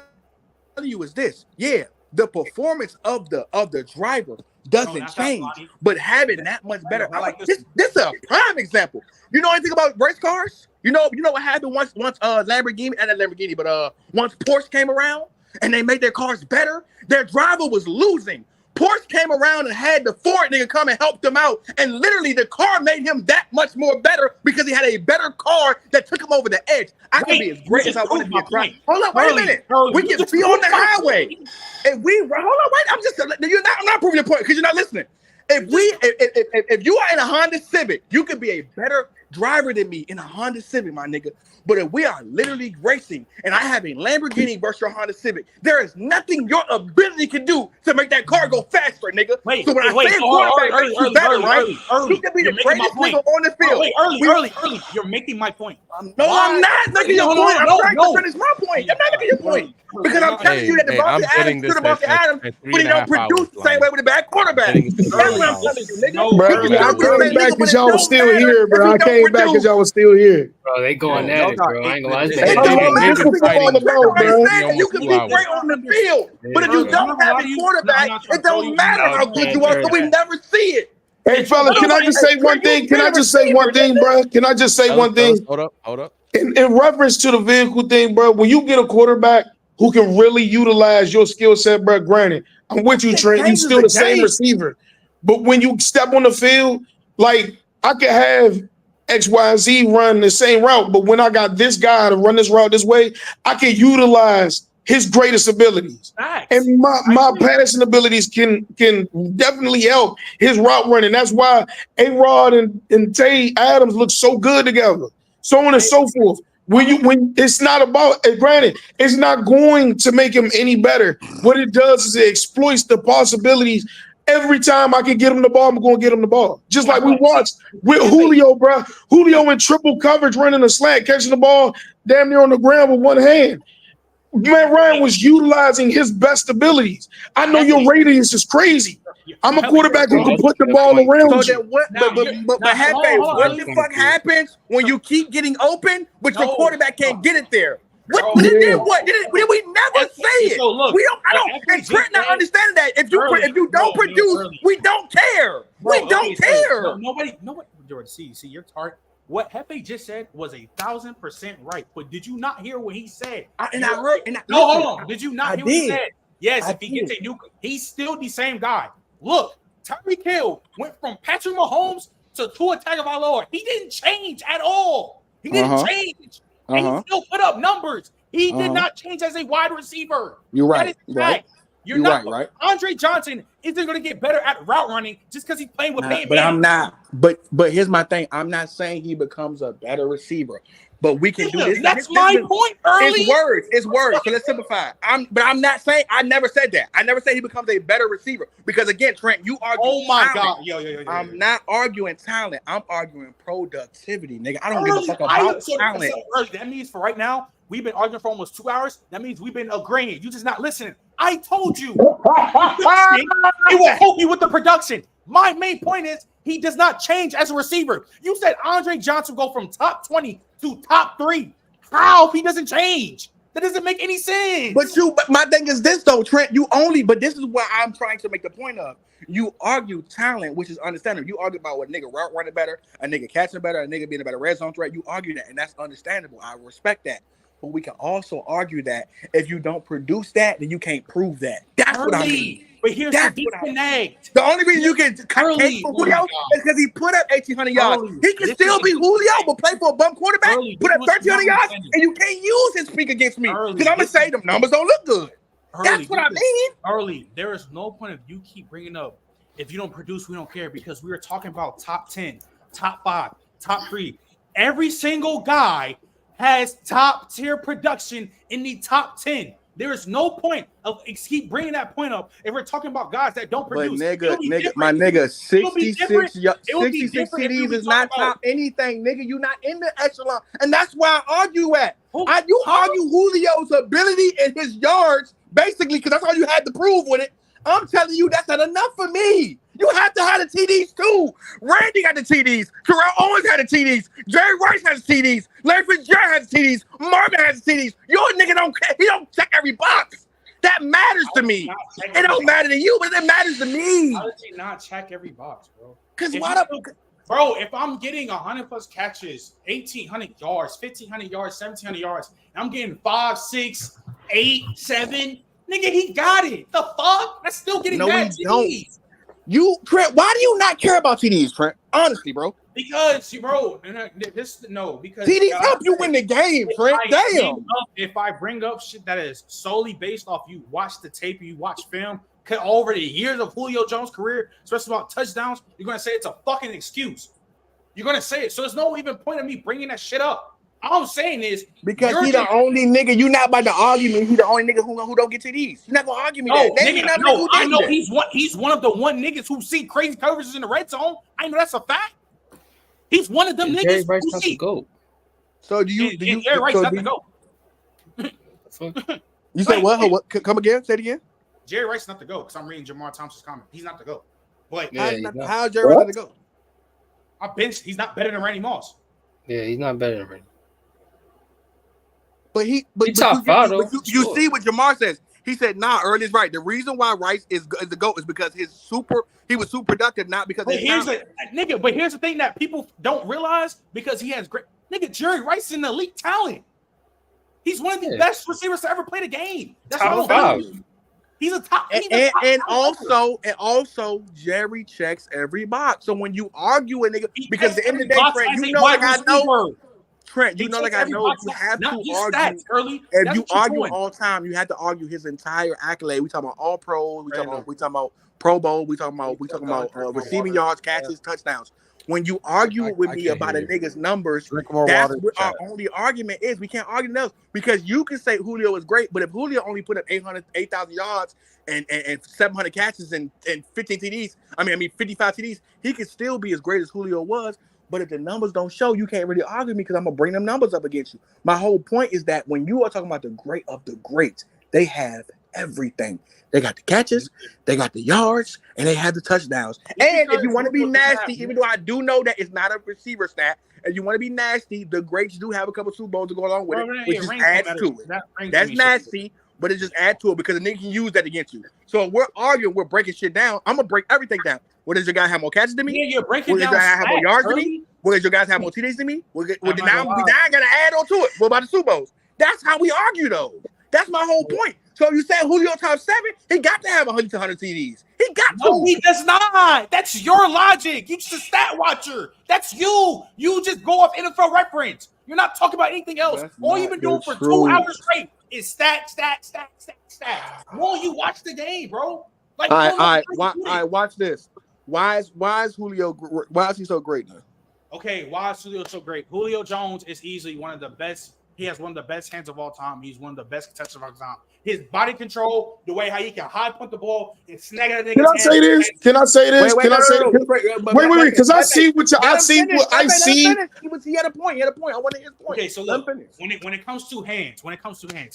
you is this. Yeah, the performance of the driver doesn't change, but having that much better. This is a prime example. You know anything about race cars? You know what happened once Lamborghini, and not Lamborghini, but once Porsche came around and they made their cars better, their driver was losing. Porsche came around and had the Ford nigga come and help him out, and literally the car made him that much more better because he had a better car that took him over the edge. I can be as great as I want to be. Hold on, wait a minute. We can be on the highway. If we hold on, wait. I'm not proving your point because you're not listening. If you are in a Honda Civic, you could be a better driver than me in a Honda Civic, my nigga. But if we are literally racing and I have a Lamborghini versus your Honda Civic, there is nothing your ability can do to make that car go faster, nigga. So when I say quarterback makes you better, right? You can be the greatest nigga on the field. Early. You're making my point. No, I'm not making your point. I'm trying to finish my point. I'm not making your point. Because I'm telling you that Devontae Adams should have Adams, but he don't produce the same way with the bad quarterback. That's what I'm telling you, nigga. I came back because y'all was still here, bro. I came back because y'all was still here. Bro, they going at it, bro. I ain't gonna lie. You can be great on the field, but if you don't have a quarterback, it don't matter how good you are, so we never see it. Hey, fella, can I just say one thing? Can I just say one thing, bro? Can I just say one thing? Hold up. In reference to the vehicle thing, bro, when you get a quarterback who can really utilize your skill set, bro, granted, I'm with you, Trent. You still the same receiver. But when you step on the field, like, I could have X, Y, and Z run the same route, but when I got this guy to run this route this way, I can utilize his greatest abilities. And my passing abilities can definitely help his route running. That's why A-Rod and Tay Adams look so good together. So on and so forth. When it's not about, granted, it's not going to make him any better. What it does is it exploits the possibilities. Every time I can get him the ball, I'm going to get him the ball. Just like we watched with Julio, bro. Julio in triple coverage, running a slant, catching the ball damn near on the ground with one hand. Matt Ryan was utilizing his best abilities. I know your radius is crazy. I'm a quarterback who can put the ball around you. But Hefe, what the fuck happens when you keep getting open, but your quarterback can't get it there? What? Did we never say it? We don't. I don't. And Trent not understanding that. If you don't produce, we don't care. We don't care. Nobody. George, see your target. What Hefe just said was 1,000% right. But did you not hear what he said? Hold on. Did you not hear what he said? Yes, if he gets a new, he's still the same guy. Look, Tyreek Hill went from Patrick Mahomes to Tua Tagovailoa. He didn't change at all. He didn't change. And he still put up numbers. He did not change as a wide receiver. You're right. Right. You're not right. Andre Johnson isn't going to get better at route running just because he's playing with Bateman. But I'm not. But here's my thing. I'm not saying he becomes a better receiver. But we can do this. That's my point early. It's words. So let's simplify. I never said that. I never said he becomes a better receiver. Because again, Trent, you argue. Oh my talent. God. Yo. I'm not arguing talent. I'm arguing productivity, nigga. I don't give a fuck about talent. That means for right now, we've been arguing for almost 2 hours. That means we've been agreeing. You just not listening. I told you. It will help you with the production. My main point is he does not change as a receiver. You said Andre Johnson go from top 20 to top 3. How if he doesn't change? That doesn't make any sense. But my thing is this though, Trent. But this is what I'm trying to make the point of. You argue talent, which is understandable. You argue about what nigga route running better, a nigga catching better, a nigga being a better red zone threat. You argue that, and that's understandable. I respect that. But we can also argue that if you don't produce that, then you can't prove that. That's what I mean. But here's the disconnect. The only reason you can case for Julio is because he put up 1,800 yards. He can still be Julio, but play for a bum quarterback, put up 1,300 yards, and you can't use his speak against me. Because I'm going to say them numbers don't look good. That's what I mean. Early, there is no point of you keep bringing up, if you don't produce, we don't care, because we are talking about top 10, top 5, top 3. Every single guy has top tier production in the top 10. There is no point of keep bringing that point up if we're talking about guys that don't produce. But my nigga, 66 CDs is not top anything, nigga. You're not in the echelon, and that's why I argue at. You argue Julio's ability and his yards, basically, because that's all you had to prove with it. I'm telling you, that's not enough for me. You have to have the TDs too. Randy got the TDs. Terrell Owens had the TDs. Jerry Rice has the TDs. Larry Fitzgerald has the TDs. Marvin has the TDs. Your nigga don't care. He don't check every box. That matters to me. It don't matter to you, but it matters to me. How does he not check every box, bro? Bro, if I'm getting 100+ catches, 1,800 yards, 1,500 yards, 1,700 yards, and I'm getting 5, 6, 8, 7. Nigga, he got it. The fuck? That's still getting bad TDs. You, Trent, why do you not care about TDs, Trent? Honestly, bro. Because because TDs help you win the game, Trent. Damn. If I bring up shit that is solely based off you watch the tape, you watch film, over the years of Julio Jones' career, especially about touchdowns, you're gonna say it's a fucking excuse. You're gonna say it. So there's no even point of me bringing that shit up. All I'm saying is because he the only nigga. You not about to argue me. He the only nigga who don't get TDs. You're not gonna argue me. I know he's one of the niggas who see crazy coverages in the red zone. I know that's a fact. He's one of them niggas who see. So do you? Jerry Rice not to go. You say what? Come again? Say it again. Jerry Rice not to go because I'm reading Jamar Thompson's comment. He's not to go. But how's Jerry Rice not to go? He's not better than Randy Moss. Yeah, he's not better than Randy. But you see what Jamar says. He said, "Nah, Earl is right. The reason why Rice is the GOAT is because he was super productive, not because." But here's the thing that people don't realize because he has great Jerry Rice is an elite talent. He's one of the best receivers to ever play the game. That's top 5. He's a top. And also Jerry checks every box. So when you argue a nigga, because at the end of the day, Trent, you know, like I know. Trent, you know, like I know, you have to argue. If you argue all the time, you have to argue his entire accolade. We talking about all pros. We talking about Pro Bowl. We talking about receiving yards, catches, touchdowns. When you argue with me about a nigga's numbers, that's what our only argument is. We can't argue else because you can say Julio is great, but if Julio only put up 8,000 yards and 700 catches and 15 TDs, I mean 55 TDs, he could still be as great as Julio was. But if the numbers don't show, you can't really argue me because I'm gonna bring them numbers up against you. My whole point is that when you are talking about the great of the greats, they have everything. They got the catches, they got the yards, and they have the touchdowns. And if you want to be nasty, even though I do know that it's not a receiver stat, if you want to be nasty, the greats do have a couple Super Bowls to go along with it, which just adds to it. That's nasty, but it just adds to it because the nigga can use that against you. So if we're arguing, we're breaking shit down. I'm gonna break everything down. What does your guy have more catches than me? Yeah, you're breaking down. What does your guy have more yards than me? What does your guys have more TDs than me? Now I gotta add on to it. What about the Super Bowls? That's how we argue, though. That's my whole point. So you saying Julio top 7? He got to have 100 to 100 TDs. He got to. No, he does not. That's your logic. You're just a stat watcher. That's you. You just go off NFL reference. You're not talking about anything else. All you've been doing for 2 hours straight is stat. More you watch the game, bro. Like, all right, watch this. Why is Julio? Why is he so great now? Okay, why is Julio so great? Julio Jones is easily one of the best. He has one of the best hands of all time. He's one of the best contestants of all time. His body control, the way how he can high punt the ball and snag at a nigga. Can I say this? Wait, because I see what I see. He had a point. I wanted his point. Okay, so look, when it comes to hands,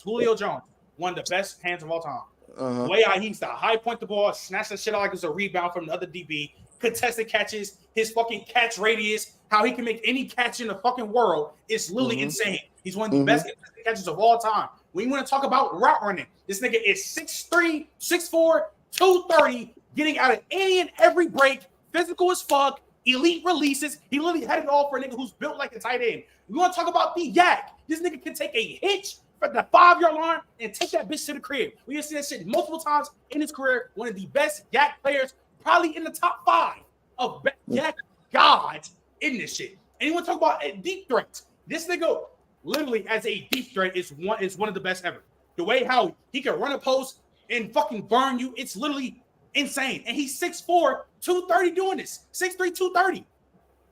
Julio Jones, one of the best hands of all time. The way how he used to high point the ball, snatch the shit out like it's a rebound from the other DB, contested catches, his fucking catch radius, how he can make any catch in the fucking world is literally insane. He's one of the best contested catches of all time. When you want to talk about route running, this nigga is 6'3", 6'4", 230, getting out of any and every break, physical as fuck, elite releases. He literally had it all for a nigga who's built like a tight end. You want to talk about the yak? This nigga can take a hitch from the 5-yard line and take that bitch to the crib. We have seen that shit multiple times in his career. One of the best yak players, probably in the top 5 of yak gods in this shit. And you want to talk about deep threats? This nigga literally as a deep threat is one of the best ever. The way how he can run a post and fucking burn you, it's literally insane. And he's 6'4", 230 doing this. 6'3", 230.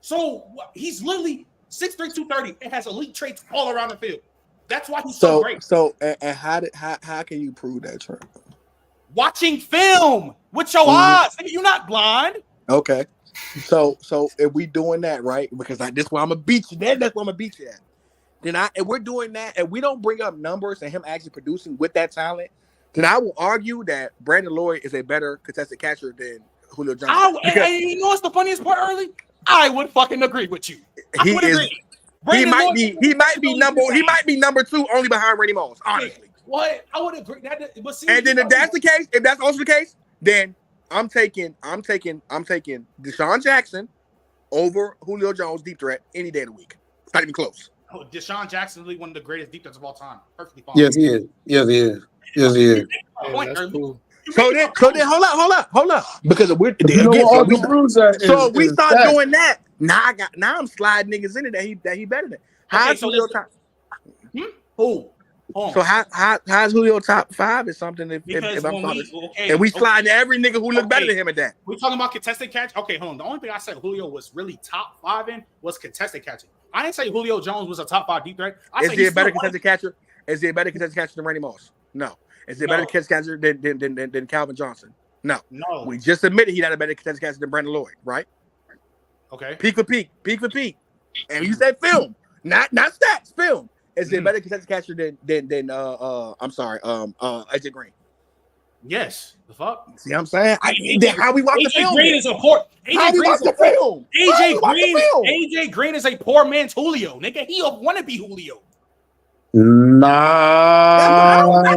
So he's literally 6'3", 230 and has elite traits all around the field. That's why he's so great. So and how can you prove that, Trent? Watching film with your eyes. You're not blind. Okay. So if we doing that, right? Because this where I'm gonna beat you. That's where I'm gonna beat you at. Then if we're doing that, and we don't bring up numbers and him actually producing with that talent, then I will argue that Brandon Lloyd is a better contested catcher than Julio Jones. And you know what's the funniest part, early? I would fucking agree with you. He might be number 2 only behind Randy Moss, honestly. What? I would agree. And then if that's the case, if that's also the case, then I'm taking Deshaun Jackson over Julio Jones deep threat any day of the week. It's not even close. Deshaun Jackson is one of the greatest deep threats of all time. Perfectly fine. Yes, he is. Yes, he is. Yes, he is. Yeah, that's cool. So then, hold up. Because we're You know again, what Uncle Bruce at so is we start that. doing that. Now I'm sliding niggas in it that he better than. How's Julio top? Who? So how's Julio top 5 is something if we sliding every nigga who look better than him at that. We talking about contested catch? Okay, hold on. The only thing I said Julio was really top 5 in was contested catching. I didn't say Julio Jones was a top 5 deep threat. Is he a better contested catcher? Is he a better contested catcher than Randy Moss? No. Is he a better contested catcher than Calvin Johnson? No. We just admitted he had a better contested catcher than Brandon Lloyd, right? Okay. Peak for peak. And you said film, not stats, film. Is he a better contested catcher than AJ Green? Yes. The fuck? See what I'm saying? How we watch the film? Green is a poor. AJ Green is a poor man's Julio, nigga. He want to be Julio. Nah. I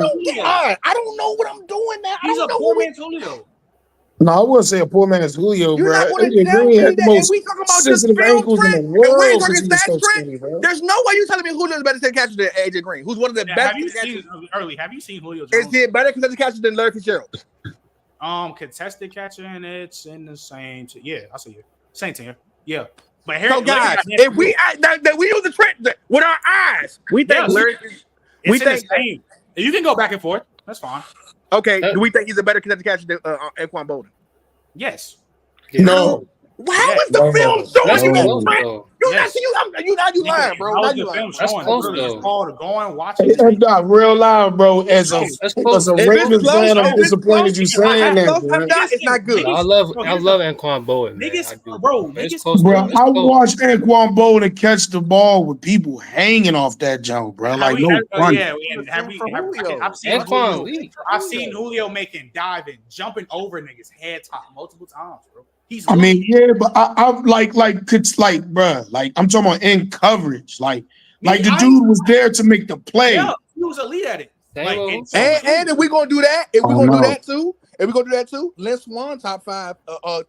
don't know what I'm doing now. He's a poor man's Julio. No, I wouldn't say a poor man is Julio, You're bro. not going to AJ tell Green me had the that most we talking about sensitive just film ankles in the trend, world. and we ain't since talking he was so stats skinny, trend. bro. There's no way you telling me Julio's better contested catcher than AJ Green, who's one of the best. Have you seen Julio Jones? Is he a better contested catcher than Larry Fitzgerald? Contested catcher, and it's in the same. Yeah, I see you. Same tier. Yeah. But so guys, if we use the trend with our eyes, we think Larry. We think the same. You can go back and forth. That's fine. Okay. Do we think he's a better contested catcher than Anquan Bolden? Yes. No. How is the film showing you that? You lying, bro. Now you lying. That's close though. Go and watch it. That's not real loud, bro. As a Ravens fan, I'm disappointed you saying that. It's not good. I love Anquan Bowen. Bro, I watched Anquan Bolden catch the ball with people hanging off that jump, bro. Like no fun. I've seen Julio making diving, jumping over niggas head top multiple times, bro. But I'm like, bro, like I'm talking about in coverage, like the dude was there to make the play. Yeah, he was elite at it. And if we're gonna do that, do that too, Lynn Swan top 5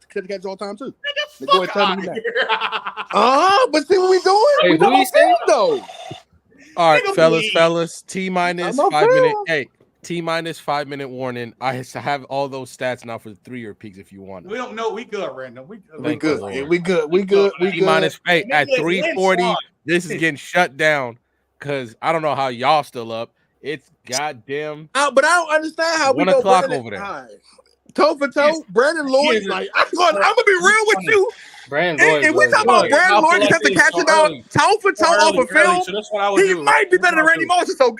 catch all time too. Go ahead, tell me that. But see what we doing? Hey, we talking about film though. All right, fellas, T minus 5 minute. Hey, T minus 5 minute warning. I have all those stats now for the 3-year peaks if you want. We don't know. We good, Random. We good. We good. T minus at 340. This is getting shut down because I don't know how y'all still up. It's goddamn. But I don't understand how 1 we go o'clock over there. Right. Toe for toe, Brandon Lloyd. Like I'm gonna be real with you. Brandon Lloyd. And we talk about Brandon Lloyd just have to catch it out toe for toe off a film. He might be better than Randy Moss. So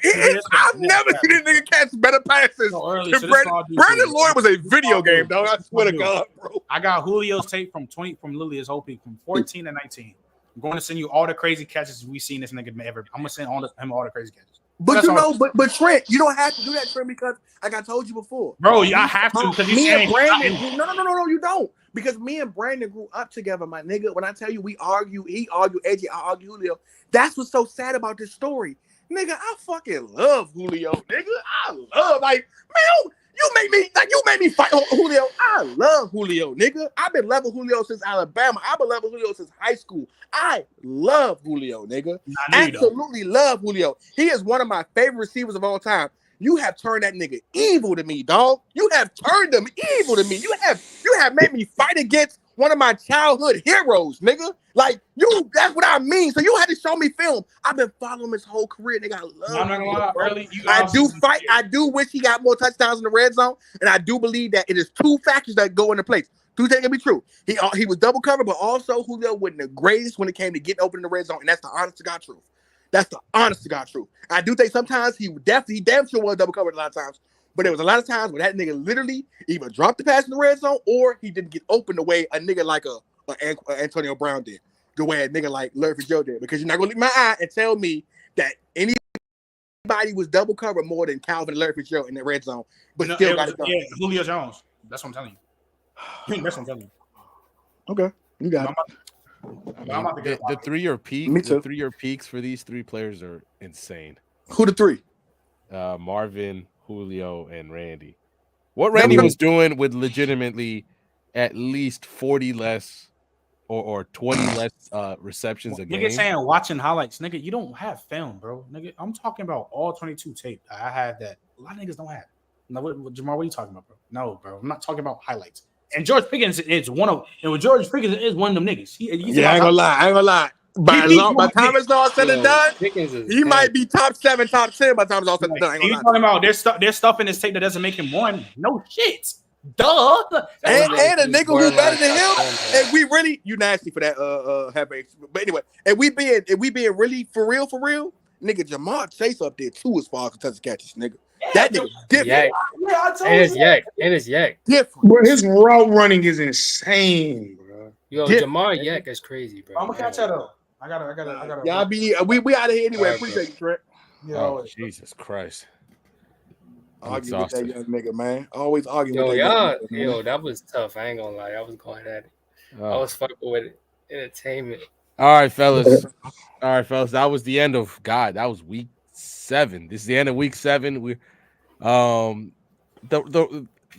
I've never seen this nigga catch better passes. Brandon Lloyd was a video game, dog. I swear to God, bro. I got Julio's tape from Lily, his whole peak from 14 to 19. I'm going to send you all the crazy catches we've seen this nigga ever. I'm gonna send him all the crazy catches. But but Trent, you don't have to do that, Trent, because like I told you before, bro. I have to because me and Brandon. No, you don't. Because me and Brandon grew up together, my nigga. When I tell you we argue, he argued AJ, I argue Julio. That's what's so sad about this story, nigga. I fucking love Julio, nigga. I love man. You made me fight Julio. I love Julio, nigga. I've been loving Julio since Alabama. I've been loving Julio since high school. I love Julio, nigga. Absolutely love Julio. He is one of my favorite receivers of all time. You have turned that nigga evil to me, dog. You have turned him evil to me. You have made me fight against one of my childhood heroes, nigga. Like that's what I mean. So you had to show me film. I've been following his whole career, nigga. I love him. I do wish he got more touchdowns in the red zone, and I do believe that it is 2 factors that go into place. 2 things can be true. He was double covered, but also Julio wasn't the greatest when it came to getting open in the red zone, and that's the honest to God truth. That's the honest to God truth. I do think sometimes he damn sure was double covered a lot of times, but there was a lot of times where that nigga literally either dropped the pass in the red zone or he didn't get open the way a nigga like a Antonio Brown did, the way a nigga like Larry Fitzgerald did. Because you're not gonna look my eye and tell me that anybody was double covered more than Calvin and Larry Fitzgerald in the red zone, but still got it done. Yeah, Julio Jones. That's what I'm telling you. That's what I'm telling you. Okay, you got it. The 3-year peak. The 3-year peaks for these 3 players are insane. Who the 3? Marvin, Julio, and Randy. What Randy was doing with legitimately at least 40 less or 20 less receptions a game. Nigga saying watching highlights, nigga, you don't have film, bro. Nigga, I'm talking about all 22 tape. I have that. A lot of niggas don't have. No, Jamar, what are you talking about, bro? No, bro. I'm not talking about highlights. And George Pickens is one of George Pickens is one of them niggas. I ain't gonna lie. By the time it's all said and done, he might be top 7, top 10 by the time it's all said and done. You talking about there's stuff in his tape that doesn't make him one? No shit. Duh. And a nigga who's better than him. And we really, you nasty for that Herbert. But anyway, if we being really for real, nigga, Jamar Chase up there too as far as contested catches, nigga. That nigga different. And it's yak. Different. Bro, his route running is insane, bro. Yo, Jamar Yak is crazy, bro. I'm gonna catch that up. I gotta. Y'all be we out of here anyway. Appreciate you, Trent. Oh, Jesus Christ. Argue with that young nigga, man. Always arguing with that young nigga, man. Yo, that was tough. I ain't gonna lie. I was going at it. I was fucking with it. Entertainment. All right, fellas. That was the end of that was week 7. This is the end of week 7. We the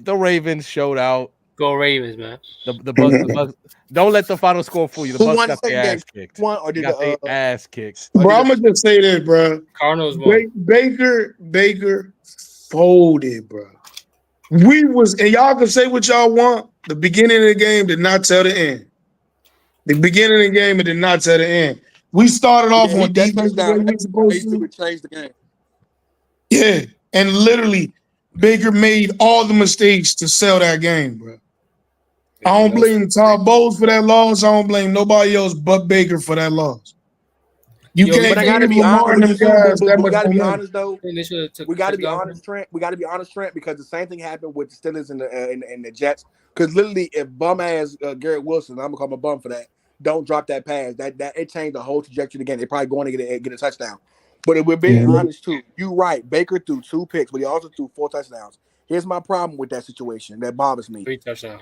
Ravens showed out. Go Ravens, man. The Bucs. Don't let the final score fool you. The Bucs got their ass kicked. Their ass kicked. Bro, I'm gonna just say this, bro. Cardinals won. Baker folded, bro. And y'all can say what y'all want. The beginning of the game did not tell the end. The beginning of the game, it did not tell the end. We started off on defense the way we were supposed to. Change the game. Yeah, and literally, Baker made all the mistakes to sell that game, bro. I don't blame Todd Bowles for that loss. I don't blame nobody else but Baker for that loss. Can't. But I gotta be honest. We gotta be honest, though. We gotta be honest, Trent. We gotta be honest, Trent, because the same thing happened with the Steelers and the Jets. Because literally, if bum ass Garrett Wilson, I'm gonna call him a bum for that. Don't drop that pass. That it changed the whole trajectory of the game. They're probably going to get a touchdown. But if we're being honest too, you're right. Baker threw 2 picks, but he also threw 4 touchdowns. Here's my problem with that situation that bothers me. 3 touchdowns.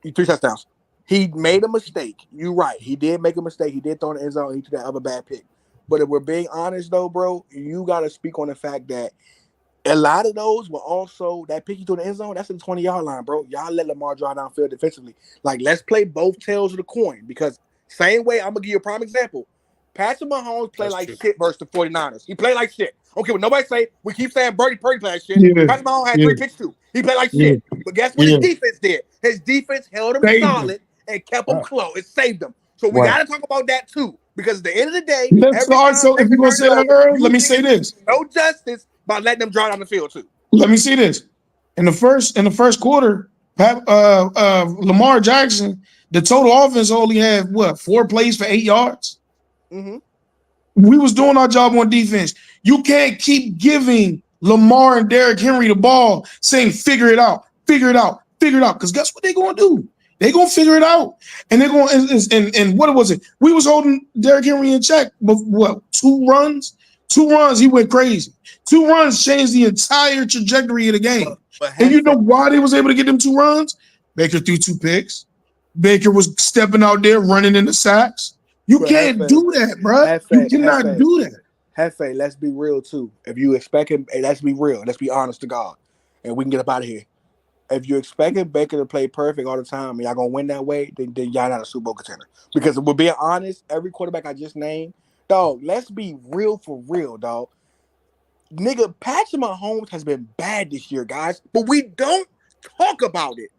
3 touchdowns. He made a mistake. You're right. He did make a mistake. He did throw in the end zone. He threw that other bad pick. But if we're being honest, though, bro, you got to speak on the fact that a lot of those were also that pick you to the end zone. That's in the 20-yard line, bro. Y'all let Lamar drive downfield defensively. Like, let's play both tails of the coin, because same way, I'm going to give you a prime example. Patrick Mahomes play like shit versus the 49ers. He played like shit. Okay, well, nobody say, we keep saying Purdy played like shit. Yeah. Patrick Mahomes had 3 picks too. He played like shit. But guess what his defense did? His defense held him solid and kept him close. It saved them. So we got to talk about that too. Because at the end of the day, so if you're going to say that early, let me say this. No justice by letting them drive down the field too. Let me see this. In the first quarter, Lamar Jackson, the total offense only had 4 plays for 8 yards. Mm-hmm. We was doing our job on defense. You can't keep giving Lamar and Derrick Henry the ball saying, figure it out. Because guess what they're going to do? They're going to figure it out. And they're going to, and what was it? We was holding Derrick Henry in check, but 2 runs? 2 runs, he went crazy. 2 runs changed the entire trajectory of the game. And you know why they was able to get them 2 runs? Baker threw 2 picks. Baker was stepping out there, running in the sacks. You can't do that, bro. You cannot do that. Hefe, let's be real too. If you expect him, let's be real. Let's be honest to God, and we can get up out of here. If you're expecting Baker to play perfect all the time and y'all gonna win that way, then y'all not a Super Bowl contender. Because if we're being honest, every quarterback I just named, dog, let's be real for real, dog. Nigga, Patrick Mahomes has been bad this year, guys, but we don't talk about it.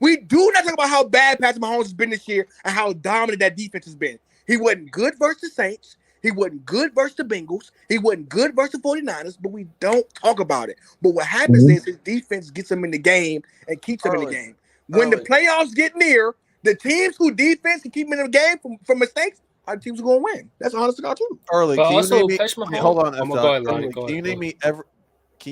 We do not talk about how bad Patrick Mahomes has been this year and how dominant that defense has been. He wasn't good versus the Saints. He wasn't good versus the Bengals. He wasn't good versus the 49ers, but we don't talk about it. But what happens is his defense gets him in the game and keeps him in the game. When the playoffs get near, the teams who defense can keep him in the game from mistakes are the teams who are going to win. That's honest to God, too. Early, But can you also, name me, Patrick Mahomes- hold on, I'm F. gonna go ahead, Early, Lonnie, go can you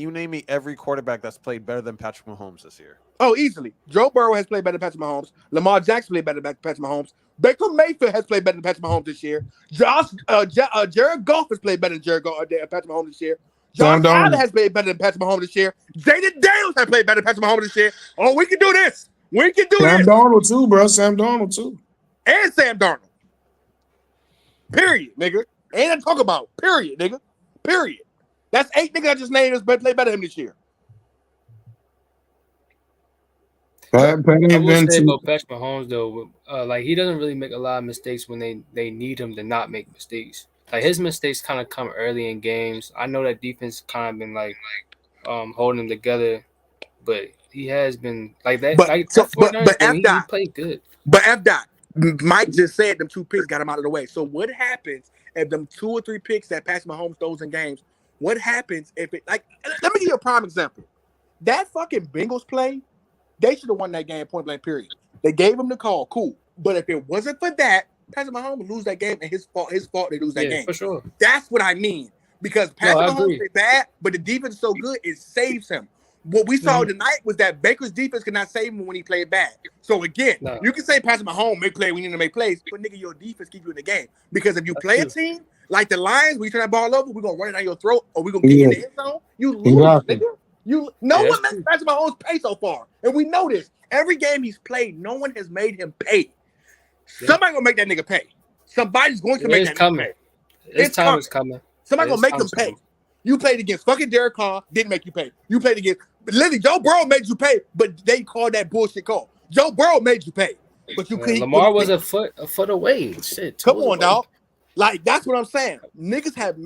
ahead. name me every quarterback that's played better than Patrick Mahomes this year? Oh, easily. Joe Burrow has played better than Patrick Mahomes. Lamar Jackson played better than Patrick Mahomes. Baker Mayfield has played better than Patrick Mahomes this year. Jared Goff has played better than Patrick Mahomes this year. Josh Allen has played better than Patrick Mahomes this year. Jaden Daniels has played better than Patrick Mahomes this year. Oh, we can do this. We can do Sam this. Darnold too, bro. Sam Darnold too. And Sam Darnold. Period, nigga. Ain't nothing to talk about. Period, nigga. Period. That's 8 niggas I just named that's played better than him this year. I will say about Patrick Mahomes though, like he doesn't really make a lot of mistakes when they need him to not make mistakes. Like his mistakes kind of come early in games. I know that defense kind of been like holding him together, but he has been like that. But Like so, that 49ers game, he played good. But F dot, Mike just said them 2 picks got him out of the way. So what happens if them 2 or 3 picks that Patrick Mahomes throws in games? What happens if it like? Let me give you a prime example. That fucking Bengals play, they should have won that game point blank. Period. They gave him the call, cool. But if it wasn't for that, Patrick Mahomes would lose that game, and his fault they lose that game. For sure. That's what I mean. Because Patrick Mahomes is bad, but the defense is so good, it saves him. What we saw tonight was that Baker's defense could not save him when he played bad. So again, you can say Patrick Mahomes make play, we need to make plays, but nigga, your defense keep you in the game. Because if you play a team like the Lions, we turn that ball over, we're gonna run it down your throat, or we're gonna get you in the end zone. You lose, nigga. No one makes Patrick Mahomes pay so far, and we know this. Every game he's played, no one has made him pay. Somebody gonna make that nigga pay. Somebody's going to make that nigga pay. His time is coming. Somebody gonna make him pay. You played against fucking Derek Carr, didn't make you pay. You played against literally Joe Burrow made you pay, but they called that bullshit call. Joe Burrow made you pay, but you couldn't. Lamar was a foot away. Shit, come on, dog. Like that's what I'm saying. Niggas ain't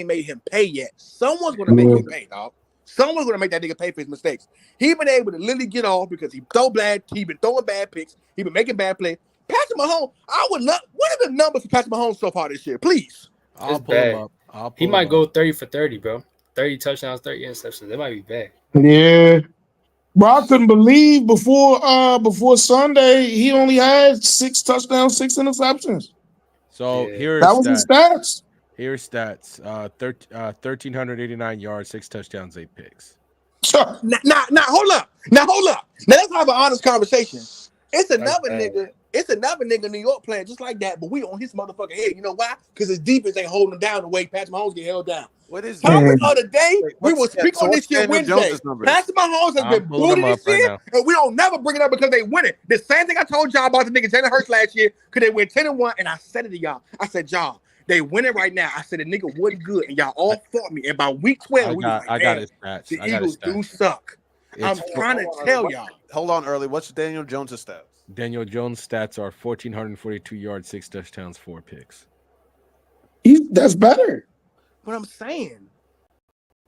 made him pay yet. Someone's gonna make him pay, dog. Someone's gonna make that nigga pay for his mistakes. He been able to literally get off because he been throwing bad picks. He been making bad plays. Patrick Mahomes, I would love. What are the numbers for Patrick Mahomes so far this year? Please. I'll pull him up. He might go 30 for 30, bro. 30 touchdowns, 30 interceptions. That might be bad. Yeah. Bro, I couldn't believe before Sunday, he only had 6 touchdowns, 6 interceptions. So here's that was his stats. Here's stats. 1,389 yards, 6 touchdowns, 8 picks. Now, hold up. Now, let's have an honest conversation. It's another nigga in New York playing just like that, but we on his motherfucking head. You know why? Because his defense ain't holding him down the way Patrick Mahomes get held down. What is the other day? We will speak on this shit Wednesday. Patrick Mahomes has been booted this year, and we don't never bring it up because they win it. The same thing I told y'all about the nigga Jalen Hurts last year because they went 10-1, and I said it to y'all. I said, y'all, they win it right now. I said the nigga wasn't good, and y'all all fought me. And by week 12, I got his stats. The Eagles do suck. I'm trying to tell y'all. Hold on, early. What's Daniel Jones' stats? Daniel Jones' stats are 1,442 yards, 6 touchdowns, 4 picks. That's better. What I'm saying.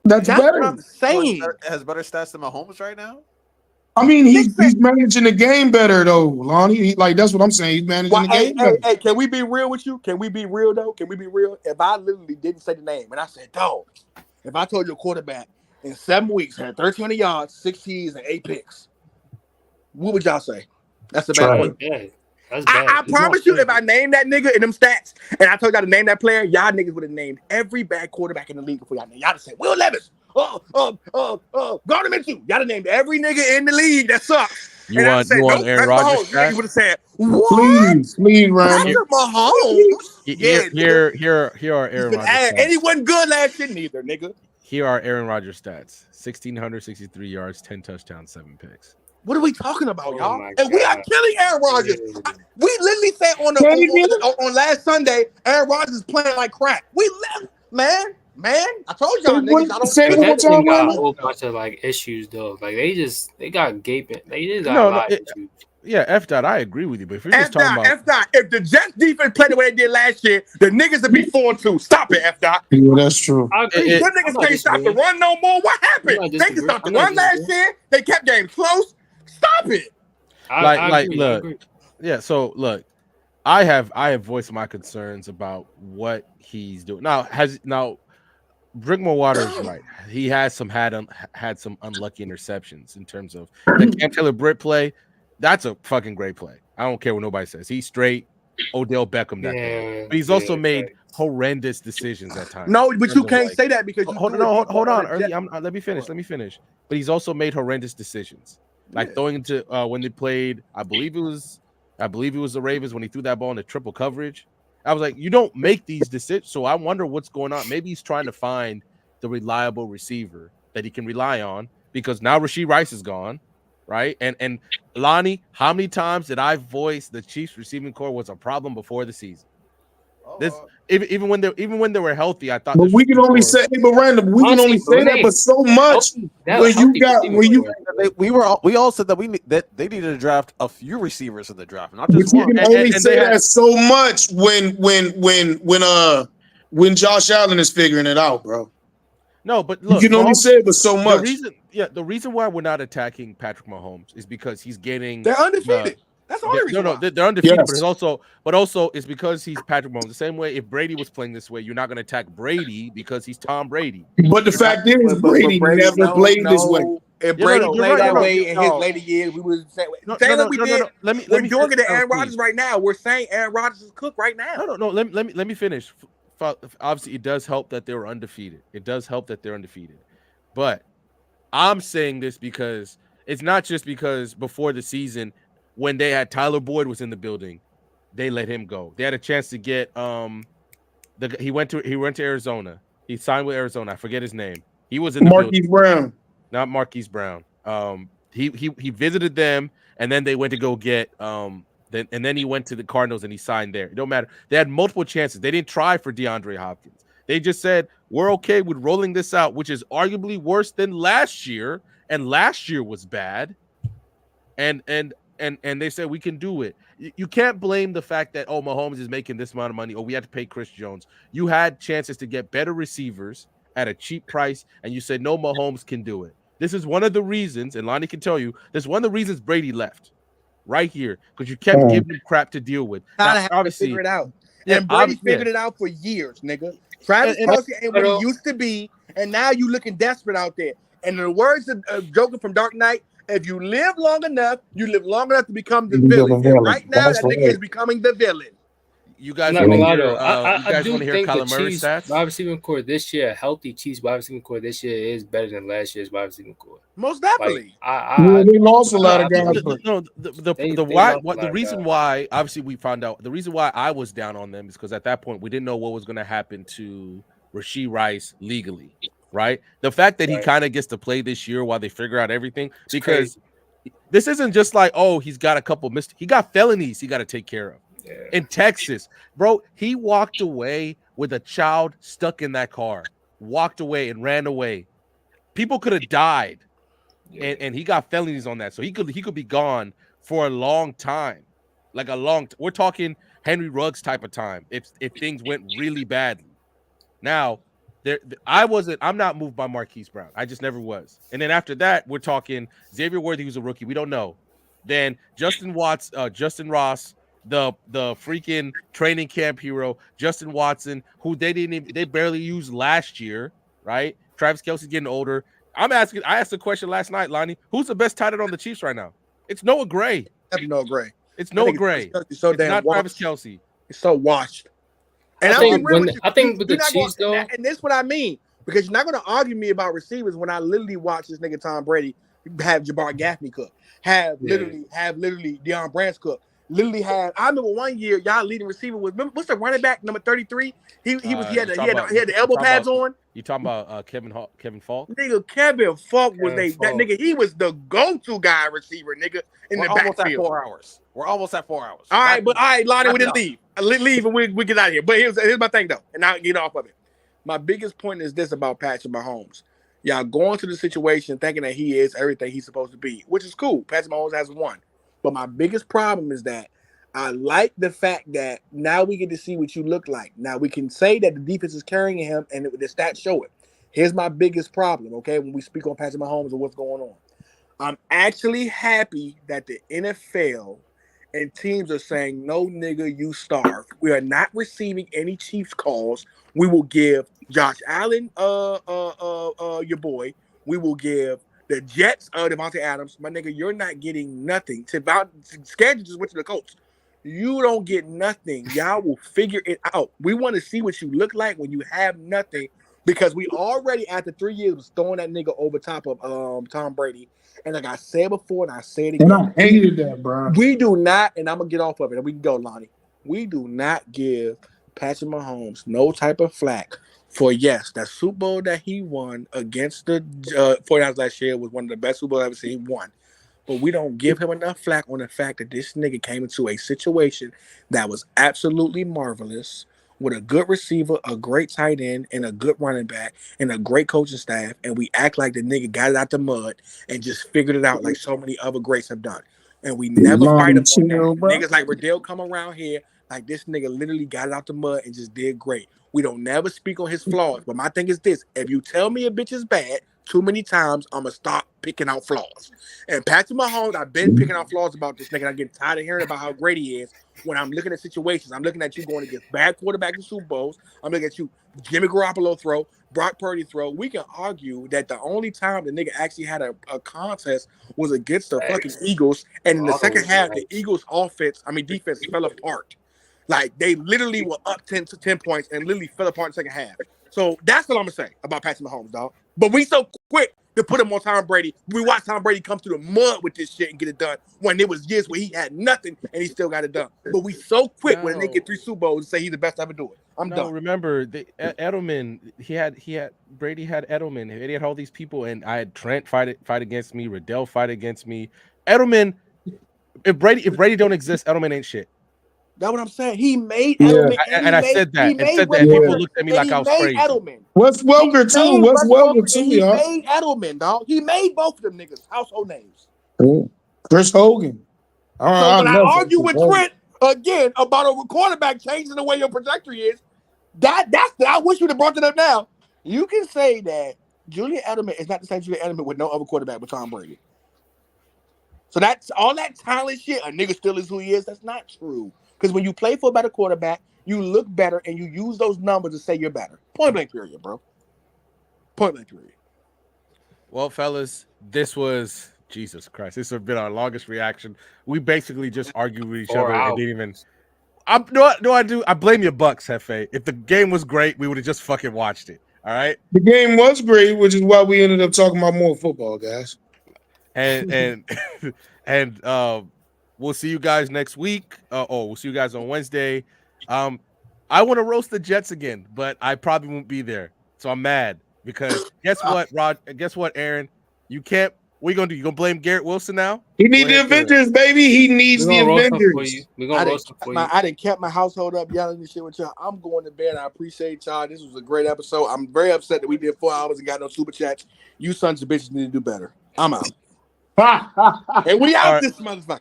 That's better. What I'm saying. Has better stats than Mahomes right now? I mean, he's managing the game better though, Lonnie. Like that's what I'm saying. He's managing the game better. Hey, can we be real with you? Can we be real though? Can we be real? If I literally didn't say the name and I said, dog, if I told you a quarterback in 7 weeks had 1,300 yards, 6 TDs, and 8 picks, what would y'all say? That's a bad one. I promise you, if I named that nigga in them stats and I told y'all to name that player, y'all niggas would have named every bad quarterback in the league before y'all named. Y'all would have said Will Levis, Gardner Minshew. Y'all have named every nigga in the league that sucks. You want Aaron Rodgers? You would have said, what? Please, Ryan. Mahomes. Here are Aaron Rodgers stats. And he wasn't good last year neither, nigga. Here are Aaron Rodgers stats: 1,663 yards, 10 touchdowns, 7 picks. What are we talking about, y'all? And we are killing Aaron Rodgers. We literally said on last Sunday, Aaron Rodgers is playing like crap. We left, man. I told y'all niggas. I don't say that team got a whole bunch of like issues though. Like they got gaping. They just got a lot of issues. Yeah, F dot. I agree with you, but if you're just talking about F dot, if the Jets defense played the way they did last year, the nniggas would be 4-2. Stop it, F dot. Yeah, that's true. Them niggas can't stop the run no more. What happened? They can stop the run last year. They kept games close. Stop it. Look. Yeah, so look, I have voiced my concerns about what he's doing. Now Brickmore Water is right. He has had some unlucky interceptions in terms of the Cam Taylor-Britt play. That's a fucking great play. I don't care what nobody says. He's straight Odell Beckham that day. But he's also made horrendous decisions at times. No, but you can't say that because hold on. Let me finish. But he's also made horrendous decisions. Like throwing into when they played, I believe it was the Ravens when he threw that ball into triple coverage. I was like, you don't make these decisions. So I wonder what's going on. Maybe he's trying to find the reliable receiver that he can rely on because now Rashee Rice is gone, right? And Lonnie, how many times did I voice the Chiefs receiving core was a problem before the season? Even when they were healthy, I thought. But we can only say, but Random, we can only say that, but so much when you we all said that that they needed to draft a few receivers in the draft, not But just you one. can only say that so much when Josh Allen is figuring it out, bro. No, but look, you can only say it but so much. The reason why we're not attacking Patrick Mahomes is because he's getting They're undefeated. That's the only reason. No, they're undefeated, but also it's because he's Patrick Mahomes. The same way, if Brady was playing this way, you're not going to attack Brady because he's Tom Brady. But the fact is, Brady never played this way. If Brady played that way in his later years, we would say we're doing it to Aaron Rodgers right now. We're saying Aaron Rodgers is cooked right now. No. Let me finish. Obviously, it does help that they were undefeated. But I'm saying this because it's not just because before the season, when they had Tyler Boyd was in the building, they let him go. They had a chance to get he went to Arizona. He signed with Arizona. I forget his name. He was in the Marquise Brown. Not Marquise Brown. He visited them, and then they went to go get then he went to the Cardinals and he signed there. It don't matter. They had multiple chances. They didn't try for DeAndre Hopkins. They just said, we're okay with rolling this out, which is arguably worse than last year, and last year was bad. And they said we can do it. You can't blame the fact that Mahomes is making this amount of money, or we had to pay Chris Jones. You had chances to get better receivers at a cheap price, and you said no, Mahomes can do it. This is one of the reasons, and Lonnie can tell you, this is one of the reasons Brady left. Right here, because you kept giving him crap to deal with. Now, obviously, figure it out. And Brady figured it out for years, nigga. Travis Kelce ain't what he used to be, and now you looking desperate out there. And in the words of Joker from Dark Knight, if you live long enough, you live long enough to become the villain. And right now, that nigga is becoming the villain. You guys want to hear? I do hear think Kyler the Murray Chiefs stats? wide receiving core this year, a healthy Chiefs wide receiving core this year is better than last year's wide receiving core. Most definitely. They lost a lot of guys. No, the reason why, obviously, we found out the reason why I was down on them is because at that point we didn't know what was going to happen to Rashee Rice legally, right? The fact that he kind of gets to play this year while they figure out everything, because this isn't just like, he's got a couple he got felonies he got to take care of. Yeah. In Texas, bro, he walked away with a child stuck in that car, walked away and ran away. People could have died, and he got felonies on that, so he could be gone for a long time, we're talking Henry Ruggs type of time if things went really badly. Now, I'm not moved by Marquise Brown. I just never was. And then after that, we're talking Xavier Worthy, who's a rookie. We don't know. Then Justin Ross. The freaking training camp hero, Justin Watson, who they barely used last year, right? Travis Kelce's getting older. I asked the question last night, Lonnie. Who's the best tight end on the Chiefs right now? It's Noah Gray. That's Noah Gray. It's Noah Gray. It's not Travis Kelce. It's so washed. And I think with the Chiefs though, and this is what I mean, because you're not going to argue me about receivers when I literally watch this nigga Tom Brady have Jabbar Gaffney cook, literally Deion Branch cook. Literally I remember one year y'all leading receiver was, what's the running back number 33? He had the elbow pads on. You talking about Kevin Falk? Nigga, Kevin Falk was that nigga. He was the go-to guy receiver, nigga, in the backfield. We're almost at 4 hours. All right, Lonnie, we didn't leave. Leave and we get out of here. But here's my thing though, and I'll get off of it. My biggest point is this about Patrick Mahomes. Y'all going to the situation thinking that he is everything he's supposed to be, which is cool. Patrick Mahomes has won. But my biggest problem is that I like the fact that now we get to see what you look like. Now we can say that the defense is carrying him and the stats show it. Here's my biggest problem, okay, when we speak on Patrick Mahomes and what's going on. I'm actually happy that the NFL and teams are saying, no, nigga, you starve. We are not receiving any Chiefs calls. We will give Josh Allen, your boy. We will give the Jets, Devontae Adams, my nigga, you're not getting nothing. Schedule just went to the Colts. You don't get nothing. Y'all will figure it out. We want to see what you look like when you have nothing, because we already, after 3 years, was throwing that nigga over top of Tom Brady. And like I said before, and I say it again. And I hated that, bro. We do not, and I'm going to get off of it, and we can go, Lonnie. We do not give Patrick Mahomes no type of flack for, yes, that Super Bowl that he won against the 49ers last year was one of the best Super Bowls I've ever seen. He won. But we don't give him enough flack on the fact that this nigga came into a situation that was absolutely marvelous with a good receiver, a great tight end, and a good running back, and a great coaching staff, and we act like the nigga got it out the mud and just figured it out like so many other greats have done. And we never fight him on that. Niggas like Riddell come around here like this nigga literally got it out the mud and just did great. We don't never speak on his flaws. But my thing is this: if you tell me a bitch is bad too many times, I'm gonna stop picking out flaws. And Patrick Mahomes, I've been picking out flaws about this nigga. I get tired of hearing about how great he is. When I'm looking at situations, I'm looking at you going against bad quarterbacks in Super Bowls. I'm looking at you, Jimmy Garoppolo throw, Brock Purdy throw. We can argue that the only time the nigga actually had a contest was against the fucking Eagles. And in the second half, the Eagles' defense fell apart. Like, they literally were up 10 points and literally fell apart in the second half. So that's what I'm going to say about Patrick Mahomes, dog. But we so quick to put him on Tom Brady. We watched Tom Brady come through the mud with this shit and get it done when there was years where he had nothing and he still got it done. But we so quick when they get 3 Super Bowls and say he's the best to ever do it. I'm done. Remember, Edelman, Brady had Edelman. He had all these people, and I had Trent fight against me, Riddell fight against me. Edelman, if Brady don't exist, Edelman ain't shit. That's what I'm saying. He made Edelman. And I said that. People looked at me like I was crazy. Edelman. Wes Welker too. Wes Welker too, He y'all. made Edelman, dog. He made both of them niggas household names. Chris Hogan. So when I argue with Trent again about a quarterback changing the way your trajectory is, I wish you'd have brought it up now. You can say that Julian Edelman is not the same Julian Edelman with no other quarterback but Tom Brady. So that's all that talent shit. A nigga still is who he is. That's not true. Because when you play for a better quarterback, you look better and you use those numbers to say you're better. Point blank period, bro. Point blank period. Well, fellas, this was Jesus Christ. This has been our longest reaction. We basically just argued with each other and didn't even. I blame your Bucs, Hefe. If the game was great, we would have just fucking watched it. All right. The game was great, which is why we ended up talking about more football, guys. And we'll see you guys next week. We'll see you guys on Wednesday. I want to roast the Jets again, but I probably won't be there. So I'm mad because guess what, Aaron? You can't. What are you gonna do? You gonna blame Garrett Wilson now? He needs the Avengers, baby. He needs the Avengers. I didn't kept my household up yelling this shit with y'all. I'm going to bed. I appreciate y'all. This was a great episode. I'm very upset that we did 4 hours and got no super chats. You sons of bitches need to do better. I'm out. And we out this motherfucker.